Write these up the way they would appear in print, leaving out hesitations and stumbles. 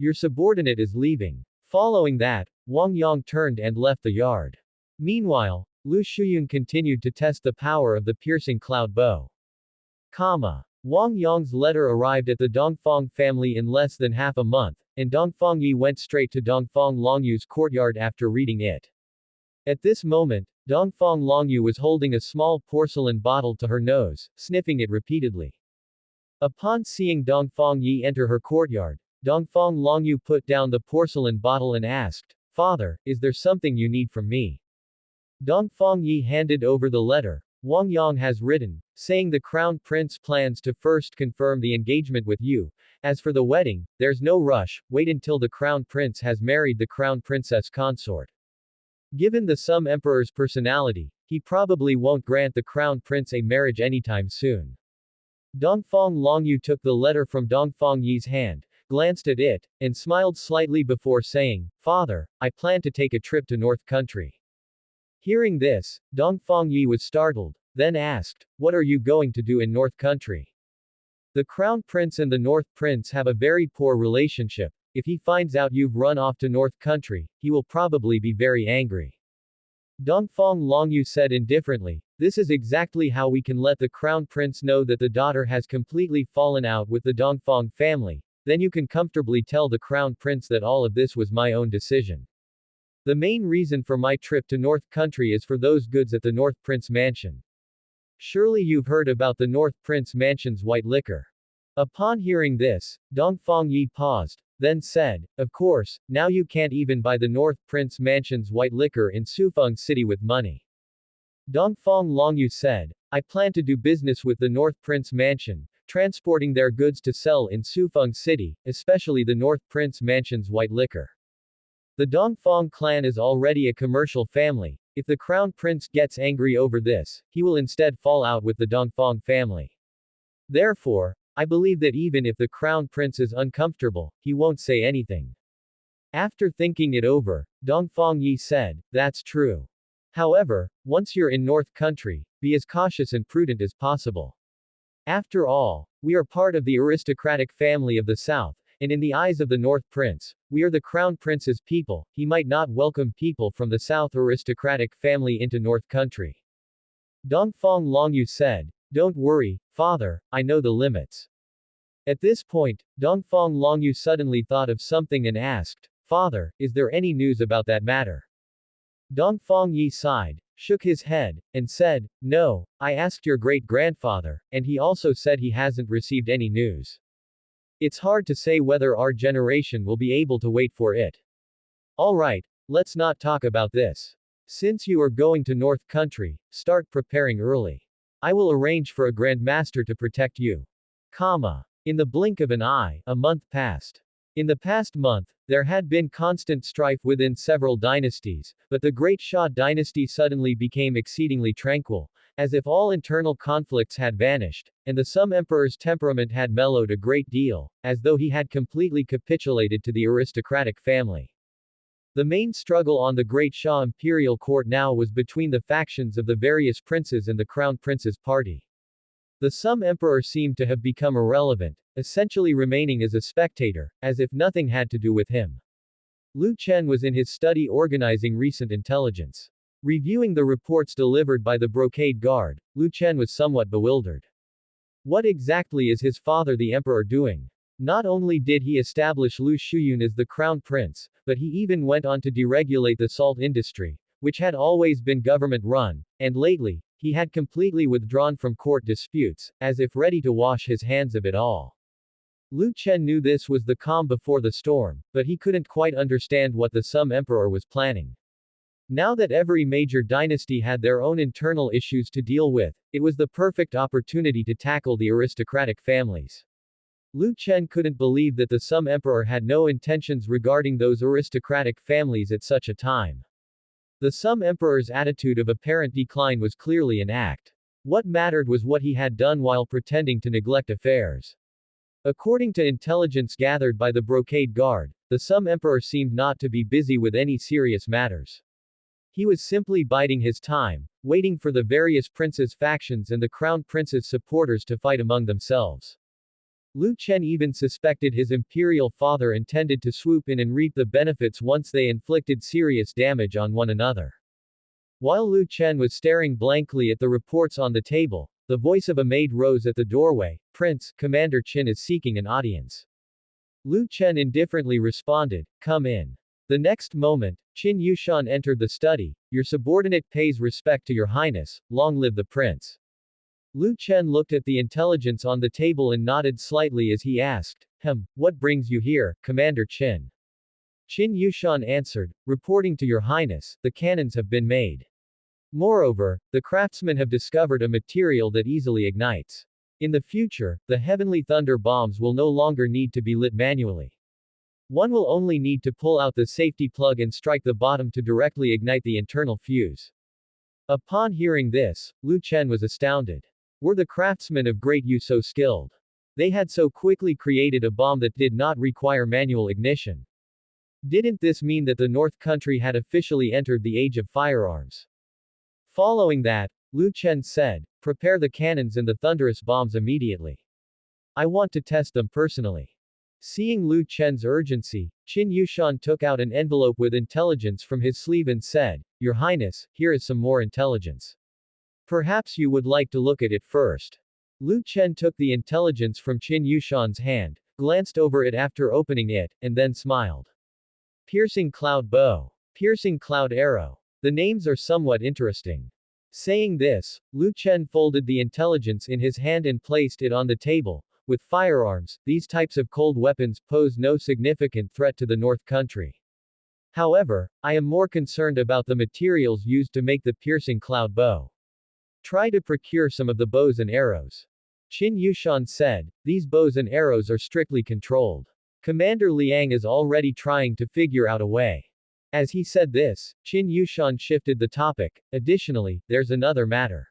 Your subordinate is leaving. Following that, Wang Yang turned and left the yard. Meanwhile, Lu Shuyun continued to test the power of the piercing cloud bow. Wang Yang's letter arrived at the Dongfang family in less than half a month, and Dongfang Yi went straight to Dongfang Longyu's courtyard after reading it. At this moment, Dongfang Longyu was holding a small porcelain bottle to her nose, sniffing it repeatedly. Upon seeing Dongfang Yi enter her courtyard, Dongfang Longyu put down the porcelain bottle and asked, "Father, is there something you need from me?" Dongfang Yi handed over the letter. Wang Yang has written, saying the crown prince plans to first confirm the engagement with you. As for the wedding, there's no rush, wait until the crown prince has married the crown princess consort. Given the Sum Emperor's personality, he probably won't grant the crown prince a marriage anytime soon. Dongfang Longyu took the letter from Dongfang Yi's hand, glanced at it, and smiled slightly before saying, "Father, I plan to take a trip to North Country." Hearing this, Dongfang Yi was startled, then asked, "What are you going to do in North Country?" The Crown Prince and the North Prince have a very poor relationship. If he finds out you've run off to North Country, he will probably be very angry. Dongfang Longyu said indifferently, "This is exactly how we can let the Crown Prince know that the daughter has completely fallen out with the Dongfang family, then you can comfortably tell the Crown Prince that all of this was my own decision. The main reason for my trip to North Country is for those goods at the North Prince Mansion. Surely you've heard about the North Prince Mansion's white liquor." Upon hearing this, Dongfang Yi paused, then said, "Of course, now you can't even buy the North Prince Mansion's white liquor in Sufeng City with money." Dongfang Longyu said, "I plan to do business with the North Prince Mansion, transporting their goods to sell in Sufeng City, especially the North Prince Mansion's white liquor. The Dongfang clan is already a commercial family. If the Crown Prince gets angry over this, he will instead fall out with the Dongfang family. Therefore, I believe that even if the Crown Prince is uncomfortable, he won't say anything." After thinking it over, Dongfang Yi said, "That's true. However, once you're in North Country, be as cautious and prudent as possible. After all, we are part of the aristocratic family of the South, and in the eyes of the North Prince, we are the Crown Prince's people. He might not welcome people from the South aristocratic family into North Country." Dongfang Longyu said, "Don't worry, father, I know the limits." At this point, Dongfang Longyu suddenly thought of something and asked, "Father, is there any news about that matter?" Dongfang Yi sighed, shook his head, and said, "No, I asked your great-grandfather, and he also said he hasn't received any news. It's hard to say whether our generation will be able to wait for it. Alright, let's not talk about this. Since you are going to North Country, start preparing early. I will arrange for a Grand Master to protect you." In the blink of an eye, a month passed. In the past month, there had been constant strife within several dynasties, but the Great Shah dynasty suddenly became exceedingly tranquil, as if all internal conflicts had vanished, and the Sum Emperor's temperament had mellowed a great deal, as though he had completely capitulated to the aristocratic family. The main struggle on the Great Shah imperial court now was between the factions of the various princes and the Crown Prince's party. The Sum Emperor seemed to have become irrelevant, essentially remaining as a spectator, as if nothing had to do with him. Lu Chen was in his study organizing recent intelligence. Reviewing the reports delivered by the Brocade Guard, Lu Chen was somewhat bewildered. What exactly is his father the emperor doing? Not only did he establish Lu Shuyun as the crown prince, but he even went on to deregulate the salt industry, which had always been government-run, and lately, he had completely withdrawn from court disputes, as if ready to wash his hands of it all. Lu Chen knew this was the calm before the storm, but he couldn't quite understand what the Sum Emperor was planning. Now that every major dynasty had their own internal issues to deal with, it was the perfect opportunity to tackle the aristocratic families. Lu Chen couldn't believe that the Sum Emperor had no intentions regarding those aristocratic families at such a time. The Sum Emperor's attitude of apparent decline was clearly an act. What mattered was what he had done while pretending to neglect affairs. According to intelligence gathered by the Brocade Guard, the Sum Emperor seemed not to be busy with any serious matters. He was simply biding his time, waiting for the various princes' factions and the crown prince's supporters to fight among themselves. Lu Chen even suspected his imperial father intended to swoop in and reap the benefits once they inflicted serious damage on one another. While Lu Chen was staring blankly at the reports on the table, the voice of a maid rose at the doorway. Prince, Commander Qin is seeking an audience. Lu Chen indifferently responded, come in. The next moment, Qin Yushan entered the study. Your subordinate pays respect to your highness, long live the prince. Lu Chen looked at the intelligence on the table and nodded slightly as he asked, what brings you here, Commander Qin? Qin Yushan answered, reporting to your highness, the cannons have been made. Moreover, the craftsmen have discovered a material that easily ignites. In the future, the heavenly thunder bombs will no longer need to be lit manually. One will only need to pull out the safety plug and strike the bottom to directly ignite the internal fuse. Upon hearing this, Lu Chen was astounded. Were the craftsmen of Great Yu so skilled? They had so quickly created a bomb that did not require manual ignition. Didn't this mean that the North Country had officially entered the age of firearms? Following that, Lu Chen said, prepare the cannons and the thunderous bombs immediately. I want to test them personally. Seeing Lu Chen's urgency, Qin Yushan took out an envelope with intelligence from his sleeve and said, Your Highness, here is some more intelligence. Perhaps you would like to look at it first. Lu Chen took the intelligence from Qin Yushan's hand, glanced over it after opening it, and then smiled. Piercing Cloud Bow. Piercing Cloud Arrow. The names are somewhat interesting. Saying this, Lu Chen folded the intelligence in his hand and placed it on the table. With firearms, these types of cold weapons pose no significant threat to the North Country. However, I am more concerned about the materials used to make the piercing cloud bow. Try to procure some of the bows and arrows. Qin Yushan said, these bows and arrows are strictly controlled. Commander Liang is already trying to figure out a way. As he said this, Qin Yushan shifted the topic. Additionally, there's another matter.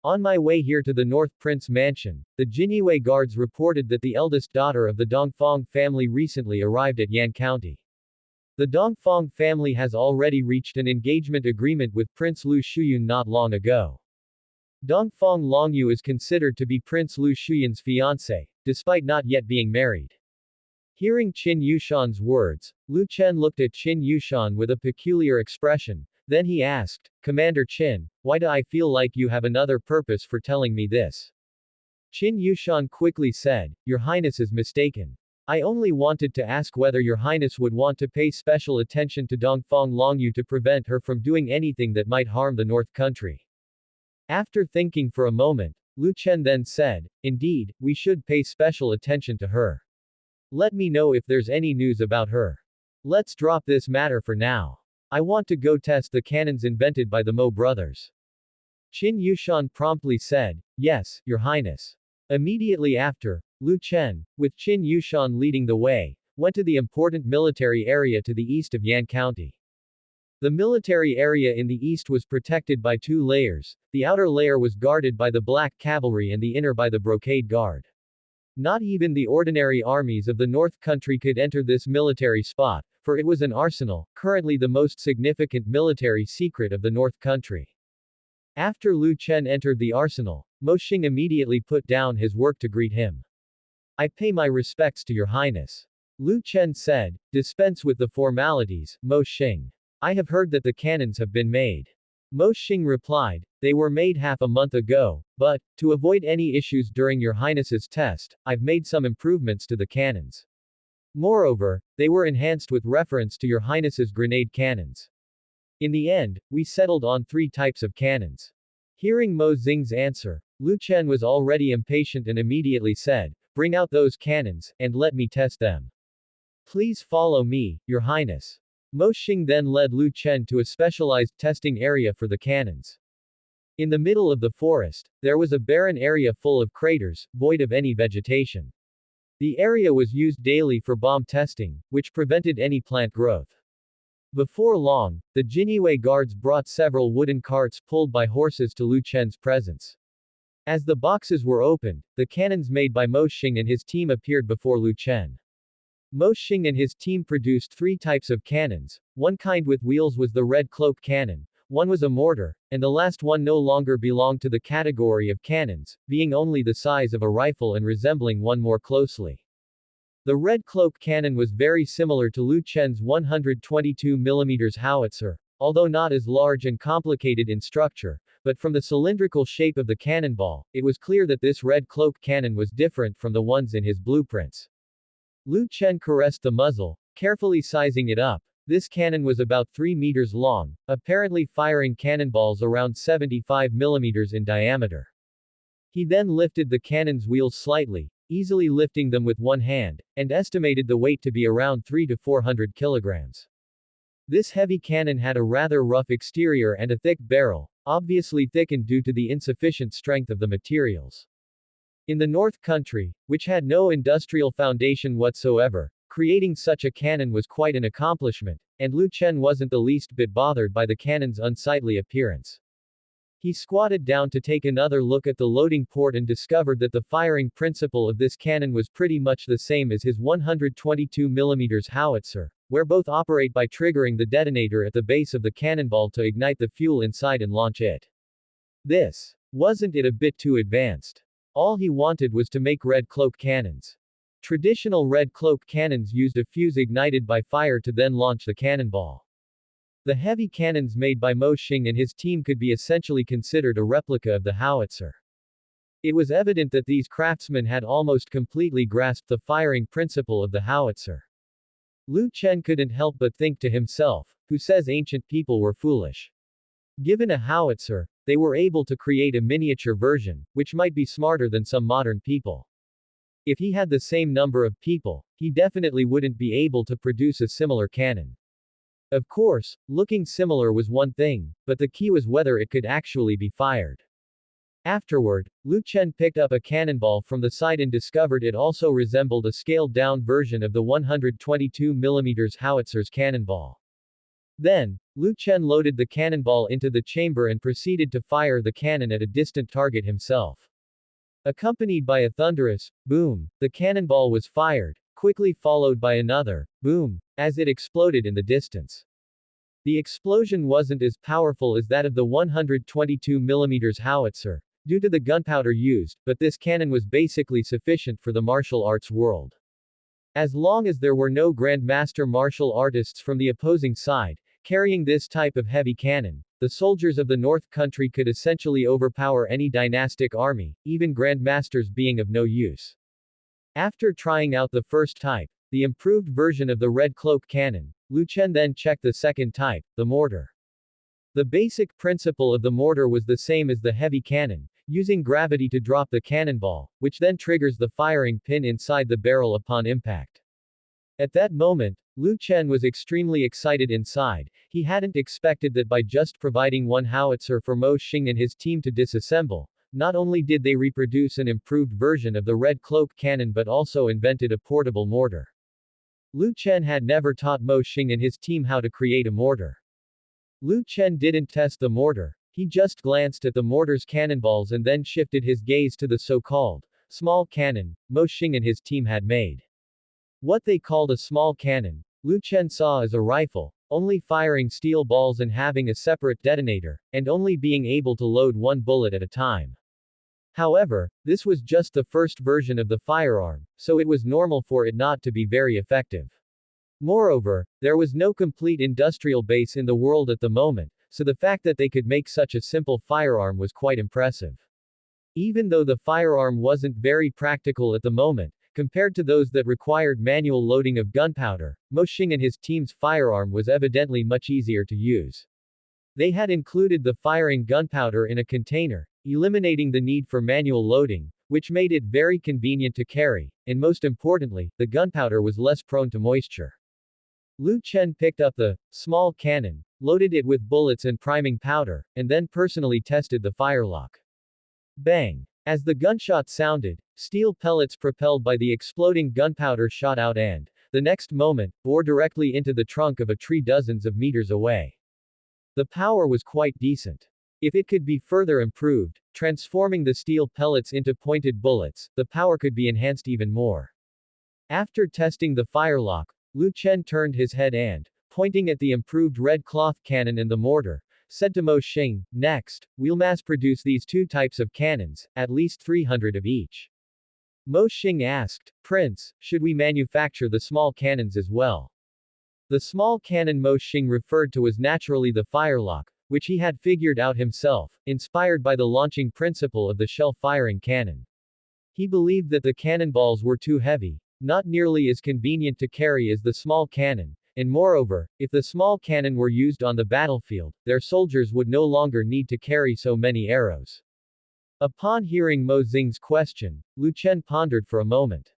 On my way here to the North Prince Mansion, the Jinyue guards reported that the eldest daughter of the Dongfang family recently arrived at Yan County. The Dongfang family has already reached an engagement agreement with Prince Lu Shuyun not long ago. Dongfang Longyu is considered to be Prince Lu Shuyun's fiancé, despite not yet being married. Hearing Qin Yushan's words, Lu Chen looked at Qin Yushan with a peculiar expression. Then he asked, Commander Qin, why do I feel like you have another purpose for telling me this? Qin Yushan quickly said, Your Highness is mistaken. I only wanted to ask whether Your Highness would want to pay special attention to Dongfang Longyu to prevent her from doing anything that might harm the North Country. After thinking for a moment, Lu Chen then said, Indeed, we should pay special attention to her. Let me know if there's any news about her. Let's drop this matter for now. I want to go test the cannons invented by the Mo brothers. Qin Yushan promptly said, Yes, Your Highness. Immediately after, Lu Chen, with Qin Yushan leading the way, went to the important military area to the east of Yan County. The military area in the east was protected by two layers. The outer layer was guarded by the Black Cavalry and the inner by the Brocade Guard. Not even the ordinary armies of the North Country could enter this military spot, for it was an arsenal, currently the most significant military secret of the North Country. After Lu Chen entered the arsenal, Mo Xing immediately put down his work to greet him. I pay my respects to Your Highness. Lu Chen said, dispense with the formalities, Mo Xing. I have heard that the cannons have been made. Mo Xing replied, they were made half a month ago, but, to avoid any issues during Your Highness's test, I've made some improvements to the cannons. Moreover, they were enhanced with reference to Your Highness's grenade cannons. In the end, we settled on 3 types of cannons. Hearing Mo Xing's answer, Lu Chen was already impatient and immediately said, bring out those cannons, and let me test them. Please follow me, Your Highness. Mo Xing then led Lu Chen to a specialized testing area for the cannons. In the middle of the forest, there was a barren area full of craters, void of any vegetation. The area was used daily for bomb testing, which prevented any plant growth. Before long, the Jinyue guards brought several wooden carts pulled by horses to Lu Chen's presence. As the boxes were opened, the cannons made by Mo Xing and his team appeared before Lu Chen. Mo Xing and his team produced 3 types of cannons. One kind with wheels was the red cloak cannon, one was a mortar, and the last one no longer belonged to the category of cannons, being only the size of a rifle and resembling one more closely. The Red Cloak cannon was very similar to Lu Chen's 122 mm howitzer, although not as large and complicated in structure, but from the cylindrical shape of the cannonball, it was clear that this Red Cloak cannon was different from the ones in his blueprints. Lu Chen caressed the muzzle, carefully sizing it up. This cannon was about 3 meters long, apparently firing cannonballs around 75 millimeters in diameter. He then lifted the cannon's wheels slightly, easily lifting them with one hand, and estimated the weight to be around 300 to 400 kilograms. This heavy cannon had a rather rough exterior and a thick barrel, obviously thickened due to the insufficient strength of the materials. In the North Country, which had no industrial foundation whatsoever, creating such a cannon was quite an accomplishment, and Lu Chen wasn't the least bit bothered by the cannon's unsightly appearance. He squatted down to take another look at the loading port and discovered that the firing principle of this cannon was pretty much the same as his 122 mm howitzer, where both operate by triggering the detonator at the base of the cannonball to ignite the fuel inside and launch it. This wasn't it a bit too advanced? All he wanted was to make Red Cloak cannons. Traditional Red Cloak cannons used a fuse ignited by fire to then launch the cannonball. The heavy cannons made by Mo Xing and his team could be essentially considered a replica of the howitzer. It was evident that these craftsmen had almost completely grasped the firing principle of the howitzer. Lu Chen couldn't help but think to himself, who says ancient people were foolish? Given a howitzer, they were able to create a miniature version, which might be smarter than some modern people. If he had the same number of people, he definitely wouldn't be able to produce a similar cannon. Of course, looking similar was one thing, but the key was whether it could actually be fired. Afterward, Lu Chen picked up a cannonball from the side and discovered it also resembled a scaled-down version of the 122 mm howitzer's cannonball. Then, Lu Chen loaded the cannonball into the chamber and proceeded to fire the cannon at a distant target himself. Accompanied by a thunderous boom, the cannonball was fired, quickly followed by another boom, as it exploded in the distance. The explosion wasn't as powerful as that of the 122 mm howitzer, due to the gunpowder used, but this cannon was basically sufficient for the martial arts world. As long as there were no grandmaster martial artists from the opposing side, carrying this type of heavy cannon, the soldiers of the North Country could essentially overpower any dynastic army, even grandmasters being of no use. After trying out the first type, the improved version of the Red Cloak cannon, Lu Chen then checked the second type, the mortar. The basic principle of the mortar was the same as the heavy cannon, using gravity to drop the cannonball, which then triggers the firing pin inside the barrel upon impact. At that moment, Lu Chen was extremely excited inside. He hadn't expected that by just providing one howitzer for Mo Xing and his team to disassemble, not only did they reproduce an improved version of the Red Cloak cannon but also invented a portable mortar. Lu Chen had never taught Mo Xing and his team how to create a mortar. Lu Chen didn't test the mortar, he just glanced at the mortar's cannonballs and then shifted his gaze to the so-called small cannon Mo Xing and his team had made. What they called a small cannon, Lu Chen saw as a rifle, only firing steel balls and having a separate detonator, and only being able to load one bullet at a time. However, this was just the first version of the firearm, so it was normal for it not to be very effective. Moreover, there was no complete industrial base in the world at the moment, so the fact that they could make such a simple firearm was quite impressive. Even though the firearm wasn't very practical at the moment, compared to those that required manual loading of gunpowder, Mo Xing and his team's firearm was evidently much easier to use. They had included the firing gunpowder in a container, eliminating the need for manual loading, which made it very convenient to carry, and most importantly, the gunpowder was less prone to moisture. Lu Chen picked up the small cannon, loaded it with bullets and priming powder, and then personally tested the firelock. Bang! As the gunshot sounded, steel pellets propelled by the exploding gunpowder shot out and, the next moment, bore directly into the trunk of a tree dozens of meters away. The power was quite decent. If it could be further improved, transforming the steel pellets into pointed bullets, the power could be enhanced even more. After testing the firelock, Lu Chen turned his head and, pointing at the improved red cloth cannon and the mortar, said to Mo Xing, next, we'll mass-produce these two types of cannons, at least 300 of each. Mo Xing asked, Prince, should we manufacture the small cannons as well? The small cannon Mo Xing referred to was naturally the firelock, which he had figured out himself, inspired by the launching principle of the shell-firing cannon. He believed that the cannonballs were too heavy, not nearly as convenient to carry as the small cannon, and moreover, if the small cannon were used on the battlefield, their soldiers would no longer need to carry so many arrows. Upon hearing Mo Xing's question, Lu Chen pondered for a moment.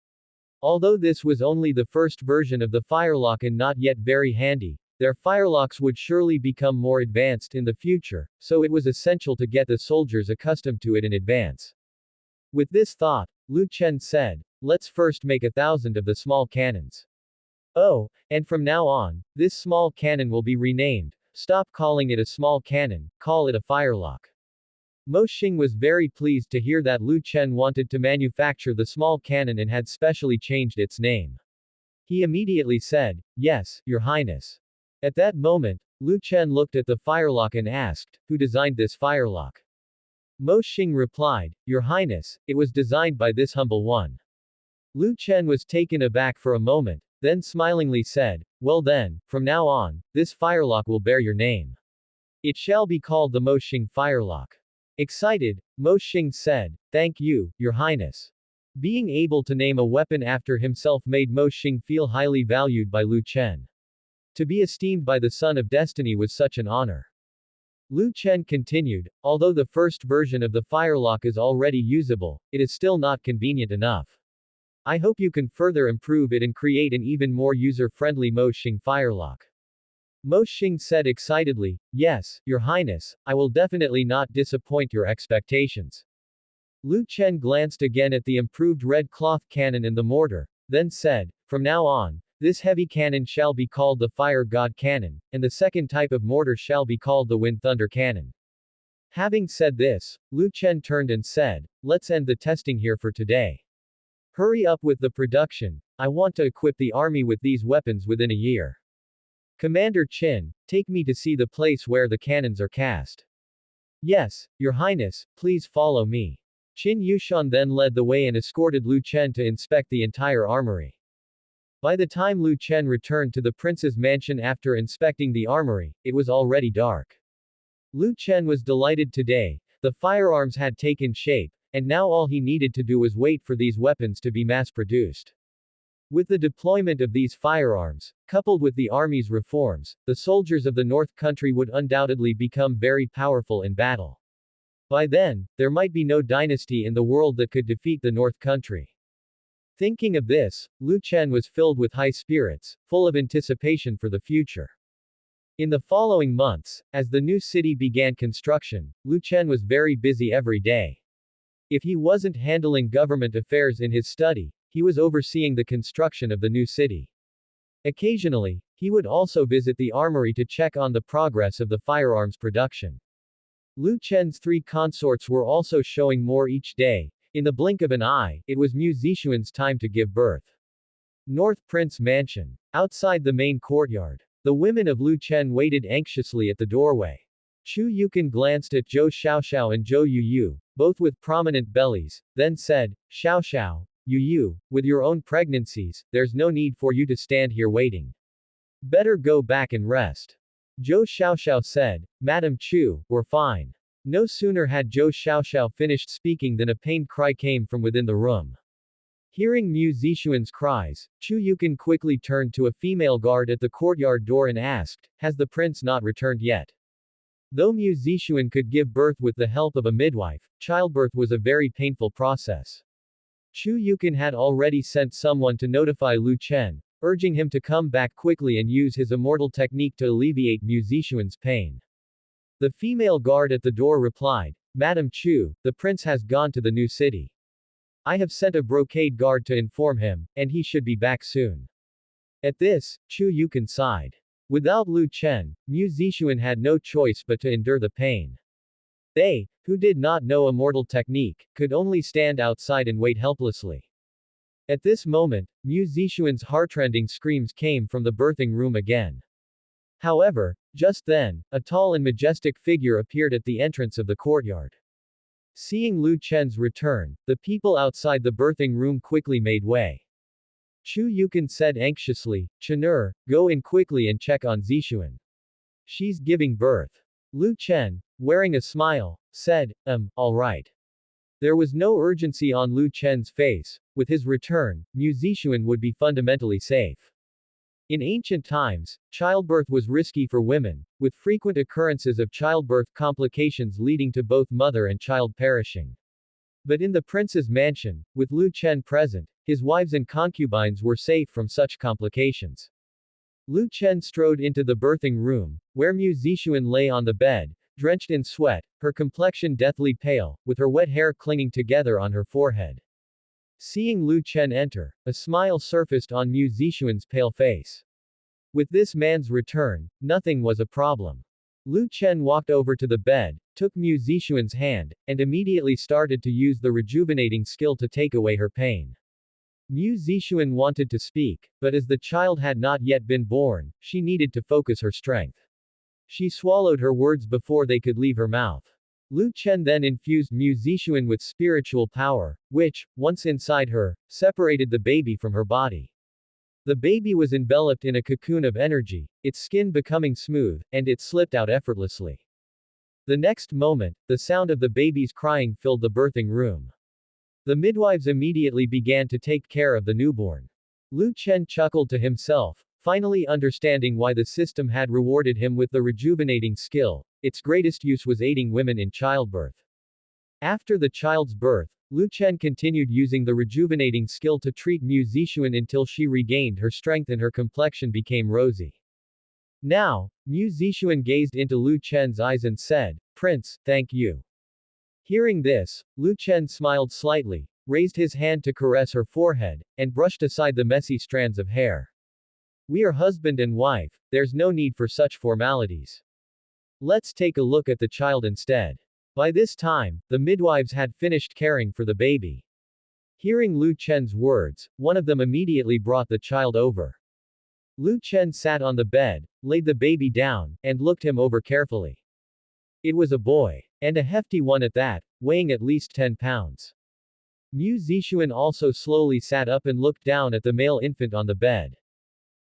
Although this was only the first version of the firelock and not yet very handy, their firelocks would surely become more advanced in the future, so it was essential to get the soldiers accustomed to it in advance. With this thought, Lu Chen said, let's first make 1,000 of the small cannons. Oh, and from now on, this small cannon will be renamed. Stop calling it a small cannon, call it a firelock. Mo Xing was very pleased to hear that Lu Chen wanted to manufacture the small cannon and had specially changed its name. He immediately said, yes, Your Highness. At that moment, Lu Chen looked at the firelock and asked, who designed this firelock? Mo Xing replied, Your Highness, it was designed by this humble one. Lu Chen was taken aback for a moment, then smilingly said, well then, from now on, this firelock will bear your name. It shall be called the Mo Xing firelock. Excited, Mo Xing said, thank you, Your Highness. Being able to name a weapon after himself made Mo Xing feel highly valued by Lu Chen. To be esteemed by the Son of Destiny was such an honor. Lu Chen continued, although the first version of the firelock is already usable, it is still not convenient enough. I hope you can further improve it and create an even more user-friendly Mo Xing firelock. Mo Xing said excitedly, yes, Your Highness, I will definitely not disappoint your expectations. Lu Chen glanced again at the improved red cloth cannon and the mortar, then said, from now on, this heavy cannon shall be called the Fire God Cannon, and the second type of mortar shall be called the Wind Thunder Cannon. Having said this, Lu Chen turned and said, let's end the testing here for today. Hurry up with the production, I want to equip the army with these weapons within a year. Commander Qin, take me to see the place where the cannons are cast. Yes, Your Highness, please follow me. Qin Yushan then led the way and escorted Lu Chen to inspect the entire armory. By the time Lu Chen returned to the prince's mansion after inspecting the armory, it was already dark. Lu Chen was delighted today, the firearms had taken shape, and now all he needed to do was wait for these weapons to be mass-produced. With the deployment of these firearms, coupled with the army's reforms, the soldiers of the North Country would undoubtedly become very powerful in battle. By then, there might be no dynasty in the world that could defeat the North Country. Thinking of this, Lu Chen was filled with high spirits, full of anticipation for the future. In the following months, as the new city began construction, Lu Chen was very busy every day. If he wasn't handling government affairs in his study, he was overseeing the construction of the new city. Occasionally, he would also visit the armory to check on the progress of the firearms production. Lu Chen's 3 consorts were also showing more each day. In the blink of an eye, it was Mu Zixuan's time to give birth. North Prince Mansion. Outside the main courtyard, the women of Lu Chen waited anxiously at the doorway. Chu Yukan glanced at Zhou Xiaoxiao and Zhou Yuyu, both with prominent bellies, then said, Xiaoxiao, Yuyu, with your own pregnancies, there's no need for you to stand here waiting. Better go back and rest. Zhou Xiaoxiao said, Madam Chu, we're fine. No sooner had Zhou Xiaoxiao finished speaking than a pained cry came from within the room. Hearing Mu Zixuan's cries, Chu Yukan quickly turned to a female guard at the courtyard door and asked, has the prince not returned yet? Though Mu Zixuan could give birth with the help of a midwife, childbirth was a very painful process. Chu Yukan had already sent someone to notify Lu Chen, urging him to come back quickly and use his immortal technique to alleviate Mu Zixuan's pain. The female guard at the door replied, Madam Chu, the prince has gone to the new city. I have sent a brocade guard to inform him, and he should be back soon. At this, Chu Yukan sighed. Without Lu Chen, Mu Zixuan had no choice but to endure the pain. They, who did not know immortal technique, could only stand outside and wait helplessly. At this moment, Mu Zixuan's heartrending screams came from the birthing room again. However, just then, a tall and majestic figure appeared at the entrance of the courtyard. Seeing Lu Chen's return, the people outside the birthing room quickly made way. Chu Yukon said anxiously, "Chen'er, go in quickly and check on Zixuan. She's giving birth." Lu Chen, wearing a smile, said, all right. There was no urgency on Lu Chen's face. With his return, Mu Zixuan would be fundamentally safe. In ancient times, childbirth was risky for women, with frequent occurrences of childbirth complications leading to both mother and child perishing. But in the prince's mansion, with Lu Chen present, his wives and concubines were safe from such complications. Lu Chen strode into the birthing room, where Mu Zixuan lay on the bed, drenched in sweat, her complexion deathly pale, with her wet hair clinging together on her forehead. Seeing Lu Chen enter, a smile surfaced on Mu Zixuan's pale face. With this man's return, nothing was a problem. Lu Chen walked over to the bed, took Mu Zixuan's hand, and immediately started to use the rejuvenating skill to take away her pain. Mu Zixuan wanted to speak, but as the child had not yet been born, she needed to focus her strength. She swallowed her words before they could leave her mouth. Lu Chen then infused Mu Zixuan with spiritual power, which, once inside her, separated the baby from her body. The baby was enveloped in a cocoon of energy, its skin becoming smooth, and it slipped out effortlessly. The next moment, the sound of the baby's crying filled the birthing room. The midwives immediately began to take care of the newborn. Lu Chen chuckled to himself, finally understanding why the system had rewarded him with the rejuvenating skill. Its greatest use was aiding women in childbirth. After the child's birth, Lu Chen continued using the rejuvenating skill to treat Mu Zixuan until she regained her strength and her complexion became rosy. Now, Mu Zixuan gazed into Lu Chen's eyes and said, "Prince, thank you." Hearing this, Lu Chen smiled slightly, raised his hand to caress her forehead, and brushed aside the messy strands of hair. "We are husband and wife, there's no need for such formalities. Let's take a look at the child instead." By this time, the midwives had finished caring for the baby. Hearing Lu Chen's words, one of them immediately brought the child over. Lu Chen sat on the bed, laid the baby down, and looked him over carefully. It was a boy. And a hefty one at that, weighing at least 10 pounds. Mu Zixuan also slowly sat up and looked down at the male infant on the bed.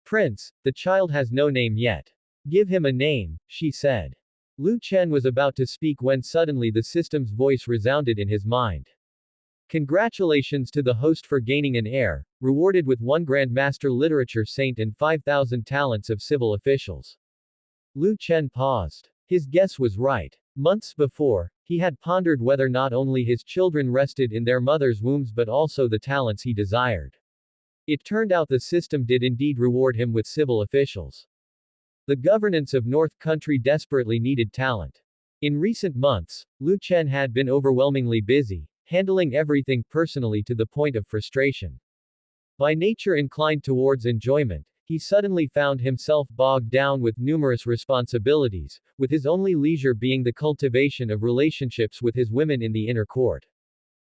"Prince, the child has no name yet. Give him a name," she said. Lu Chen was about to speak when suddenly the system's voice resounded in his mind. "Congratulations to the host for gaining an heir, rewarded with 1 Grand Master Literature Saint and 5,000 talents of civil officials." Lu Chen paused. His guess was right. Months before, he had pondered whether not only his children rested in their mother's wombs but also the talents he desired. It turned out the system did indeed reward him with civil officials. The governance of North Country desperately needed talent. In recent months, Lu Chen had been overwhelmingly busy, handling everything personally to the point of frustration. By nature inclined towards enjoyment, he suddenly found himself bogged down with numerous responsibilities, with his only leisure being the cultivation of relationships with his women in the inner court.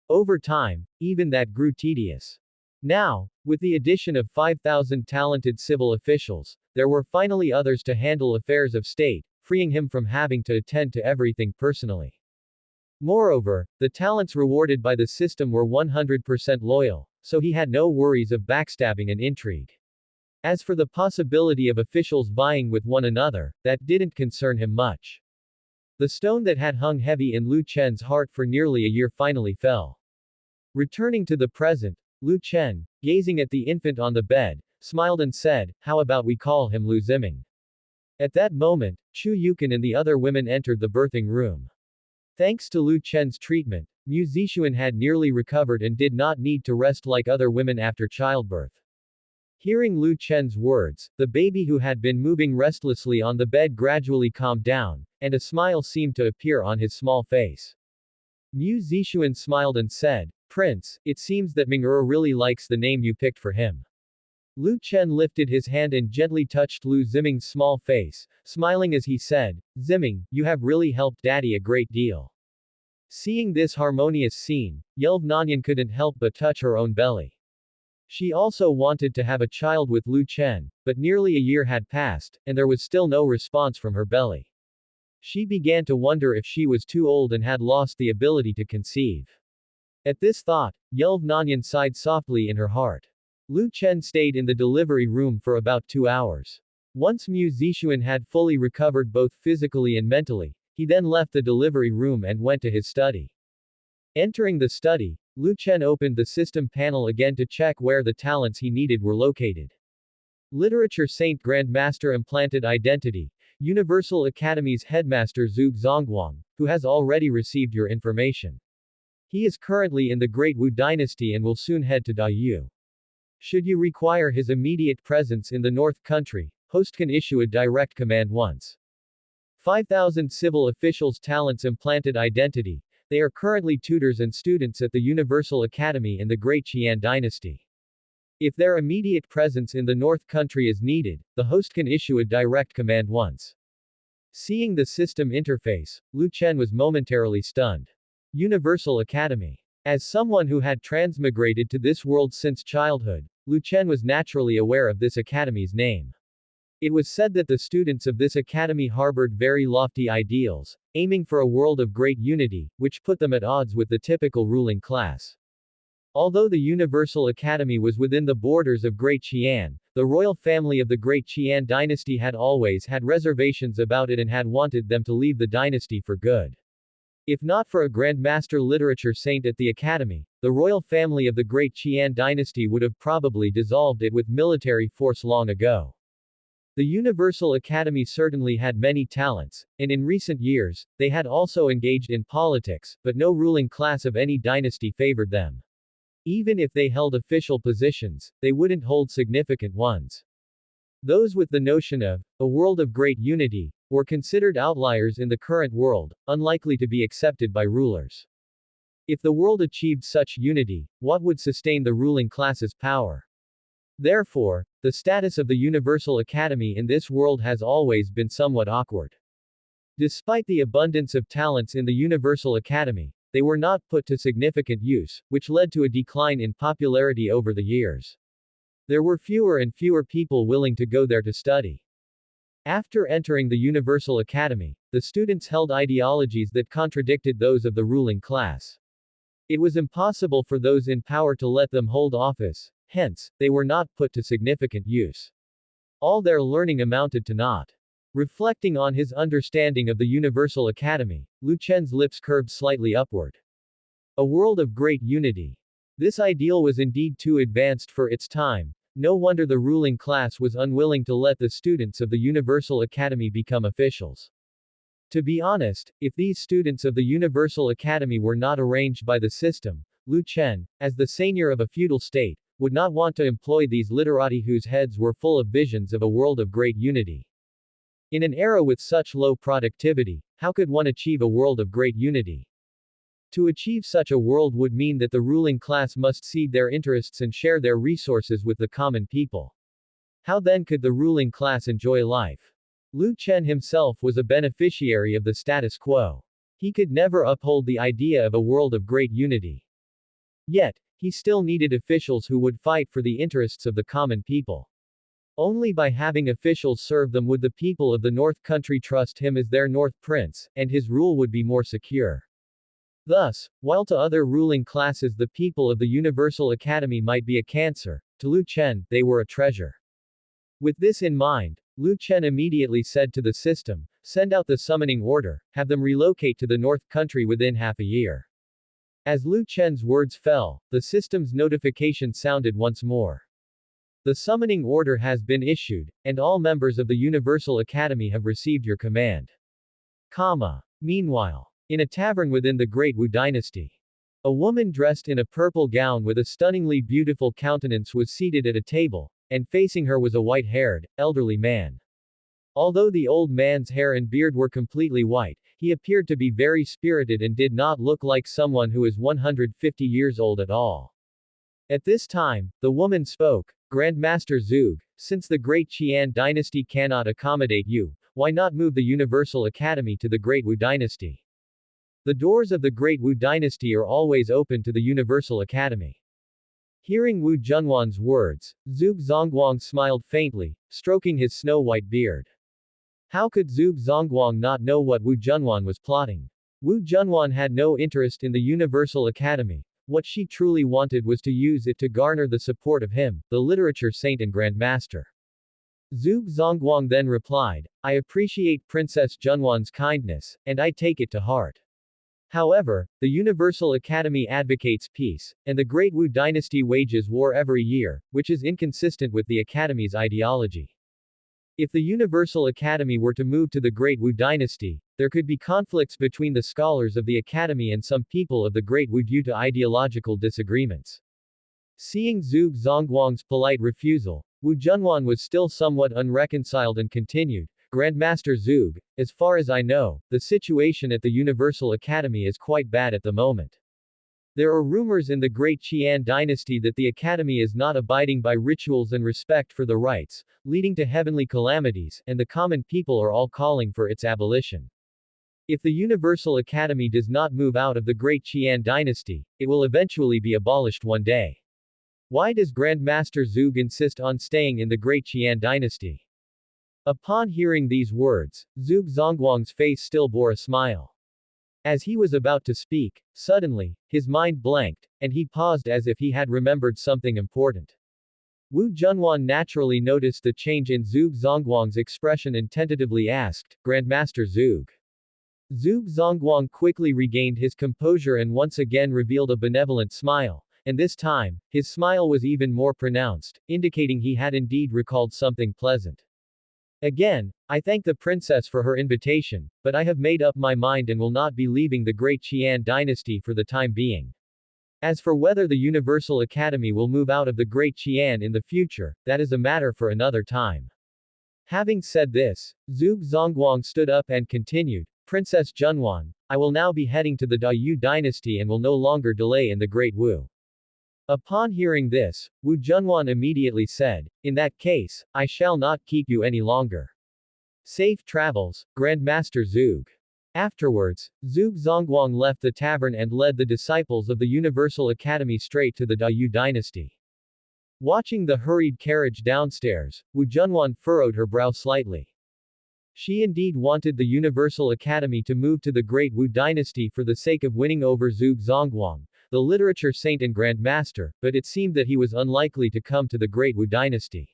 Over time, even that grew tedious. Now, with the addition of 5,000 talented civil officials, there were finally others to handle affairs of state, freeing him from having to attend to everything personally. Moreover, the talents rewarded by the system were 100% loyal, so he had no worries of backstabbing and intrigue. As for the possibility of officials vying with one another, that didn't concern him much. The stone that had hung heavy in Lu Chen's heart for nearly a year finally fell. Returning to the present, Lu Chen, gazing at the infant on the bed, smiled and said, "How about we call him Lu Ziming?" At that moment, Chu Yukon and the other women entered the birthing room. Thanks to Lu Chen's treatment, Mu Zixuan had nearly recovered and did not need to rest like other women after childbirth. Hearing Lu Chen's words, the baby who had been moving restlessly on the bed gradually calmed down, and a smile seemed to appear on his small face. Mu Zixuan smiled and said, "Prince, it seems that Ming'er really likes the name you picked for him." Lu Chen lifted his hand and gently touched Lu Ziming's small face, smiling as he said, "Ziming, you have really helped Daddy a great deal." Seeing this harmonious scene, Yelv Nanyan couldn't help but touch her own belly. She also wanted to have a child with Lu Chen, but nearly a year had passed, and there was still no response from her belly. She began to wonder if she was too old and had lost the ability to conceive. At this thought, Yelv Nanyan sighed softly in her heart. Lu Chen stayed in the delivery room for about 2 hours. Once Mu Zixuan had fully recovered both physically and mentally, he then left the delivery room and went to his study. Entering the study, Lu Chen opened the system panel again to check where the talents he needed were located. Literature Saint Grandmaster Implanted Identity, Universal Academy's headmaster Zhuge Zongguang, who has already received your information. He is currently in the Great Wu Dynasty and will soon head to Dayu. Should you require his immediate presence in the North Country, host can issue a direct command once. 5,000 civil officials talents implanted identity. They are currently tutors and students at the Universal Academy in the Great Qian Dynasty. If their immediate presence in the North Country is needed, the host can issue a direct command once. Seeing the system interface, Lu Chen was momentarily stunned. Universal Academy. As someone who had transmigrated to this world since childhood, Lu Chen was naturally aware of this academy's name. It was said that the students of this academy harbored very lofty ideals, aiming for a world of great unity, which put them at odds with the typical ruling class. Although the Universal Academy was within the borders of Great Qian, the royal family of the Great Qian dynasty had always had reservations about it and had wanted them to leave the dynasty for good. If not for a Grandmaster Literature Saint at the academy, the royal family of the Great Qian dynasty would have probably dissolved it with military force long ago. The Universal Academy certainly had many talents, and in recent years, they had also engaged in politics, but no ruling class of any dynasty favored them. Even if they held official positions, they wouldn't hold significant ones. Those with the notion of a world of great unity were considered outliers in the current world, unlikely to be accepted by rulers. If the world achieved such unity, what would sustain the ruling class's power? Therefore, the status of the Universal Academy in this world has always been somewhat awkward. Despite the abundance of talents in the Universal Academy, they were not put to significant use, which led to a decline in popularity over the years. There were fewer and fewer people willing to go there to study. After entering the Universal Academy, the students held ideologies that contradicted those of the ruling class. It was impossible for those in power to let them hold office, hence, they were not put to significant use. All their learning amounted to naught. Reflecting on his understanding of the Universal Academy, Lu Chen's lips curved slightly upward. A world of great unity. This ideal was indeed too advanced for its time. No wonder the ruling class was unwilling to let the students of the Universal Academy become officials. To be honest, if these students of the Universal Academy were not arranged by the system, Lu Chen, as the seigneur of a feudal state, would not want to employ these literati whose heads were full of visions of a world of great unity. In an era with such low productivity, how could one achieve a world of great unity? To achieve such a world would mean that the ruling class must cede their interests and share their resources with the common people. How then could the ruling class enjoy life? Lu Chen himself was a beneficiary of the status quo. He could never uphold the idea of a world of great unity. Yet, he still needed officials who would fight for the interests of the common people. Only by having officials serve them would the people of the North Country trust him as their North Prince, and his rule would be more secure. Thus, while to other ruling classes the people of the Universal Academy might be a cancer, to Lu Chen, they were a treasure. With this in mind, Lu Chen immediately said to the system, "Send out the summoning order, have them relocate to the North Country within half a year." As Lu Chen's words fell, the system's notification sounded once more. The summoning order has been issued, and all members of the Universal Academy have received your command. Meanwhile, in a tavern within the Great Wu Dynasty, a woman dressed in a purple gown with a stunningly beautiful countenance was seated at a table, and facing her was a white-haired, elderly man. Although the old man's hair and beard were completely white, he appeared to be very spirited and did not look like someone who is 150 years old at all. At this time, the woman spoke, "Grandmaster Zhuge, since the Great Qian Dynasty cannot accommodate you, why not move the Universal Academy to the Great Wu Dynasty? The doors of the Great Wu Dynasty are always open to the Universal Academy." Hearing Wu Junwan's words, Zhuge Zongguang smiled faintly, stroking his snow-white beard. How could Zhuge Zongguang not know what Wu Junwan was plotting? Wu Junwan had no interest in the Universal Academy. What she truly wanted was to use it to garner the support of him, the literature saint and grandmaster. Zhuge Zongguang then replied, I appreciate Princess Junwan's kindness, and I take it to heart. However, the Universal Academy advocates peace, and the Great Wu dynasty wages war every year, which is inconsistent with the Academy's ideology. If the Universal Academy were to move to the Great Wu dynasty, there could be conflicts between the scholars of the Academy and some people of the Great Wu due to ideological disagreements. Seeing Zhuge Zongguang's polite refusal, Wu Junwan was still somewhat unreconciled and continued, Grandmaster Zhuge, as far as I know, the situation at the Universal Academy is quite bad at the moment. There are rumors in the Great Qian dynasty that the Academy is not abiding by rituals and respect for the rites, leading to heavenly calamities, and the common people are all calling for its abolition. If the Universal Academy does not move out of the Great Qian dynasty, it will eventually be abolished one day. Why does Grandmaster Zhuge insist on staying in the Great Qian dynasty? Upon hearing these words, Zhuge Zongguang's face still bore a smile. As he was about to speak, suddenly, his mind blanked, and he paused as if he had remembered something important. Wu Junwan naturally noticed the change in Zhuge Zongguang's expression and tentatively asked, Grandmaster Zhuge. Zhuge Zongguang quickly regained his composure and once again revealed a benevolent smile, and this time, his smile was even more pronounced, indicating he had indeed recalled something pleasant. Again, I thank the princess for her invitation, but I have made up my mind and will not be leaving the Great Qian dynasty for the time being. As for whether the Universal Academy will move out of the Great Qian in the future, that is a matter for another time. Having said this, Zhuge Zongguang stood up and continued, Princess Junwan, I will now be heading to the Dayu dynasty and will no longer delay in the Great Wu. Upon hearing this, Wu Junwan immediately said, in that case, I shall not keep you any longer. Safe travels, Grandmaster Zhuge. Afterwards, Zhuge Zongguang left the tavern and led the disciples of the Universal Academy straight to the Dayu dynasty. Watching the hurried carriage downstairs, Wu Junwan furrowed her brow slightly. She indeed wanted the Universal Academy to move to the Great Wu dynasty for the sake of winning over Zhuge Zongguang, the literature saint and grandmaster, but it seemed that he was unlikely to come to the Great Wu dynasty.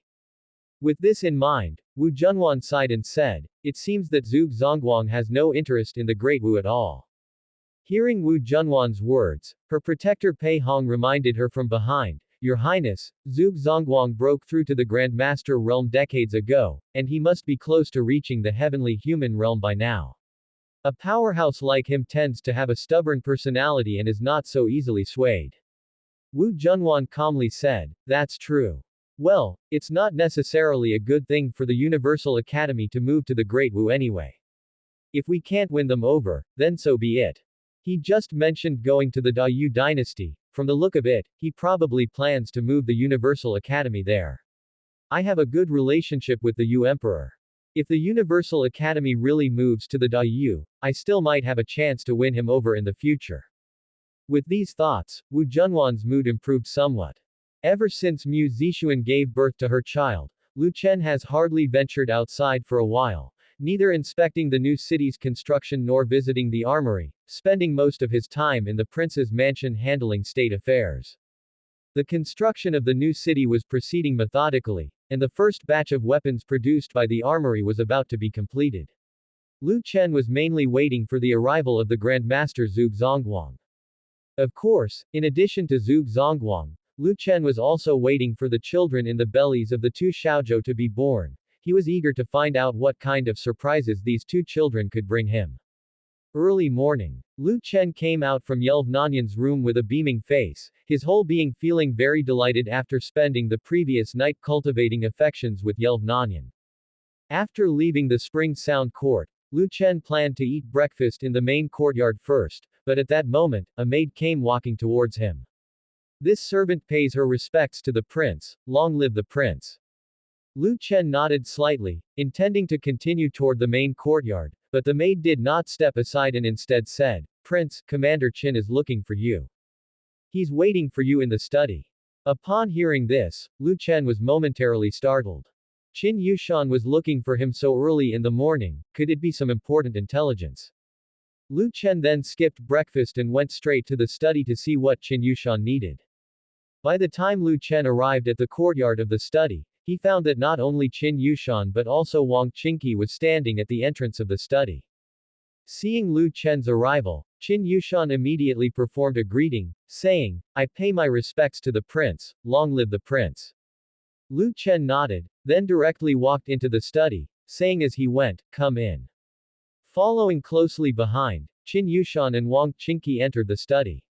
With this in mind, Wu Junwan sighed and said, it seems that Zhuge Zongguang has no interest in the Great Wu at all. Hearing Wu Junwan's words, her protector Pei Hong reminded her from behind, Your Highness, Zhuge Zongguang broke through to the Grandmaster realm decades ago, and he must be close to reaching the heavenly human realm by now. A powerhouse like him tends to have a stubborn personality and is not so easily swayed. Wu Junwan calmly said, That's true. Well, it's not necessarily a good thing for the Universal Academy to move to the Great Wu anyway. If we can't win them over, then so be it. He just mentioned going to the Dayu dynasty. From the look of it, he probably plans to move the Universal Academy there. I have a good relationship with the Yu Emperor. If the Universal Academy really moves to the Dayu, I still might have a chance to win him over in the future. With these thoughts, Wu Junwan's mood improved somewhat. Ever since Mu Zixuan gave birth to her child, Lu Chen has hardly ventured outside for a while, neither inspecting the new city's construction nor visiting the armory, spending most of his time in the prince's mansion handling state affairs. The construction of the new city was proceeding methodically, and the first batch of weapons produced by the armory was about to be completed. Lu Chen was mainly waiting for the arrival of the Grandmaster Zhuge Zongguang. Of course, in addition to Zhuge Zongguang, Lu Chen was also waiting for the children in the bellies of the two Xiaozhou to be born. He was eager to find out what kind of surprises these two children could bring him. Early morning. Lu Chen came out from Yelv Nanyan's room with a beaming face, his whole being feeling very delighted after spending the previous night cultivating affections with Yelv Nanyan. After leaving the Spring Sound Court, Lu Chen planned to eat breakfast in the main courtyard first, but at that moment, a maid came walking towards him. This servant pays her respects to the prince, long live the prince. Lu Chen nodded slightly, intending to continue toward the main courtyard, but the maid did not step aside and instead said, Prince, Commander Qin is looking for you. He's waiting for you in the study. Upon hearing this, Lu Chen was momentarily startled. Qin Yushan was looking for him so early in the morning, could it be some important intelligence? Lu Chen then skipped breakfast and went straight to the study to see what Qin Yushan needed. By the time Lu Chen arrived at the courtyard of the study, he found that not only Qin Yushan but also Wang Qingqi was standing at the entrance of the study. Seeing Lu Chen's arrival, Qin Yushan immediately performed a greeting, saying, "I pay my respects to the prince, long live the prince." Lu Chen nodded, then directly walked into the study, saying as he went, "Come in." Following closely behind, Qin Yushan and Wang Qingqi entered the study.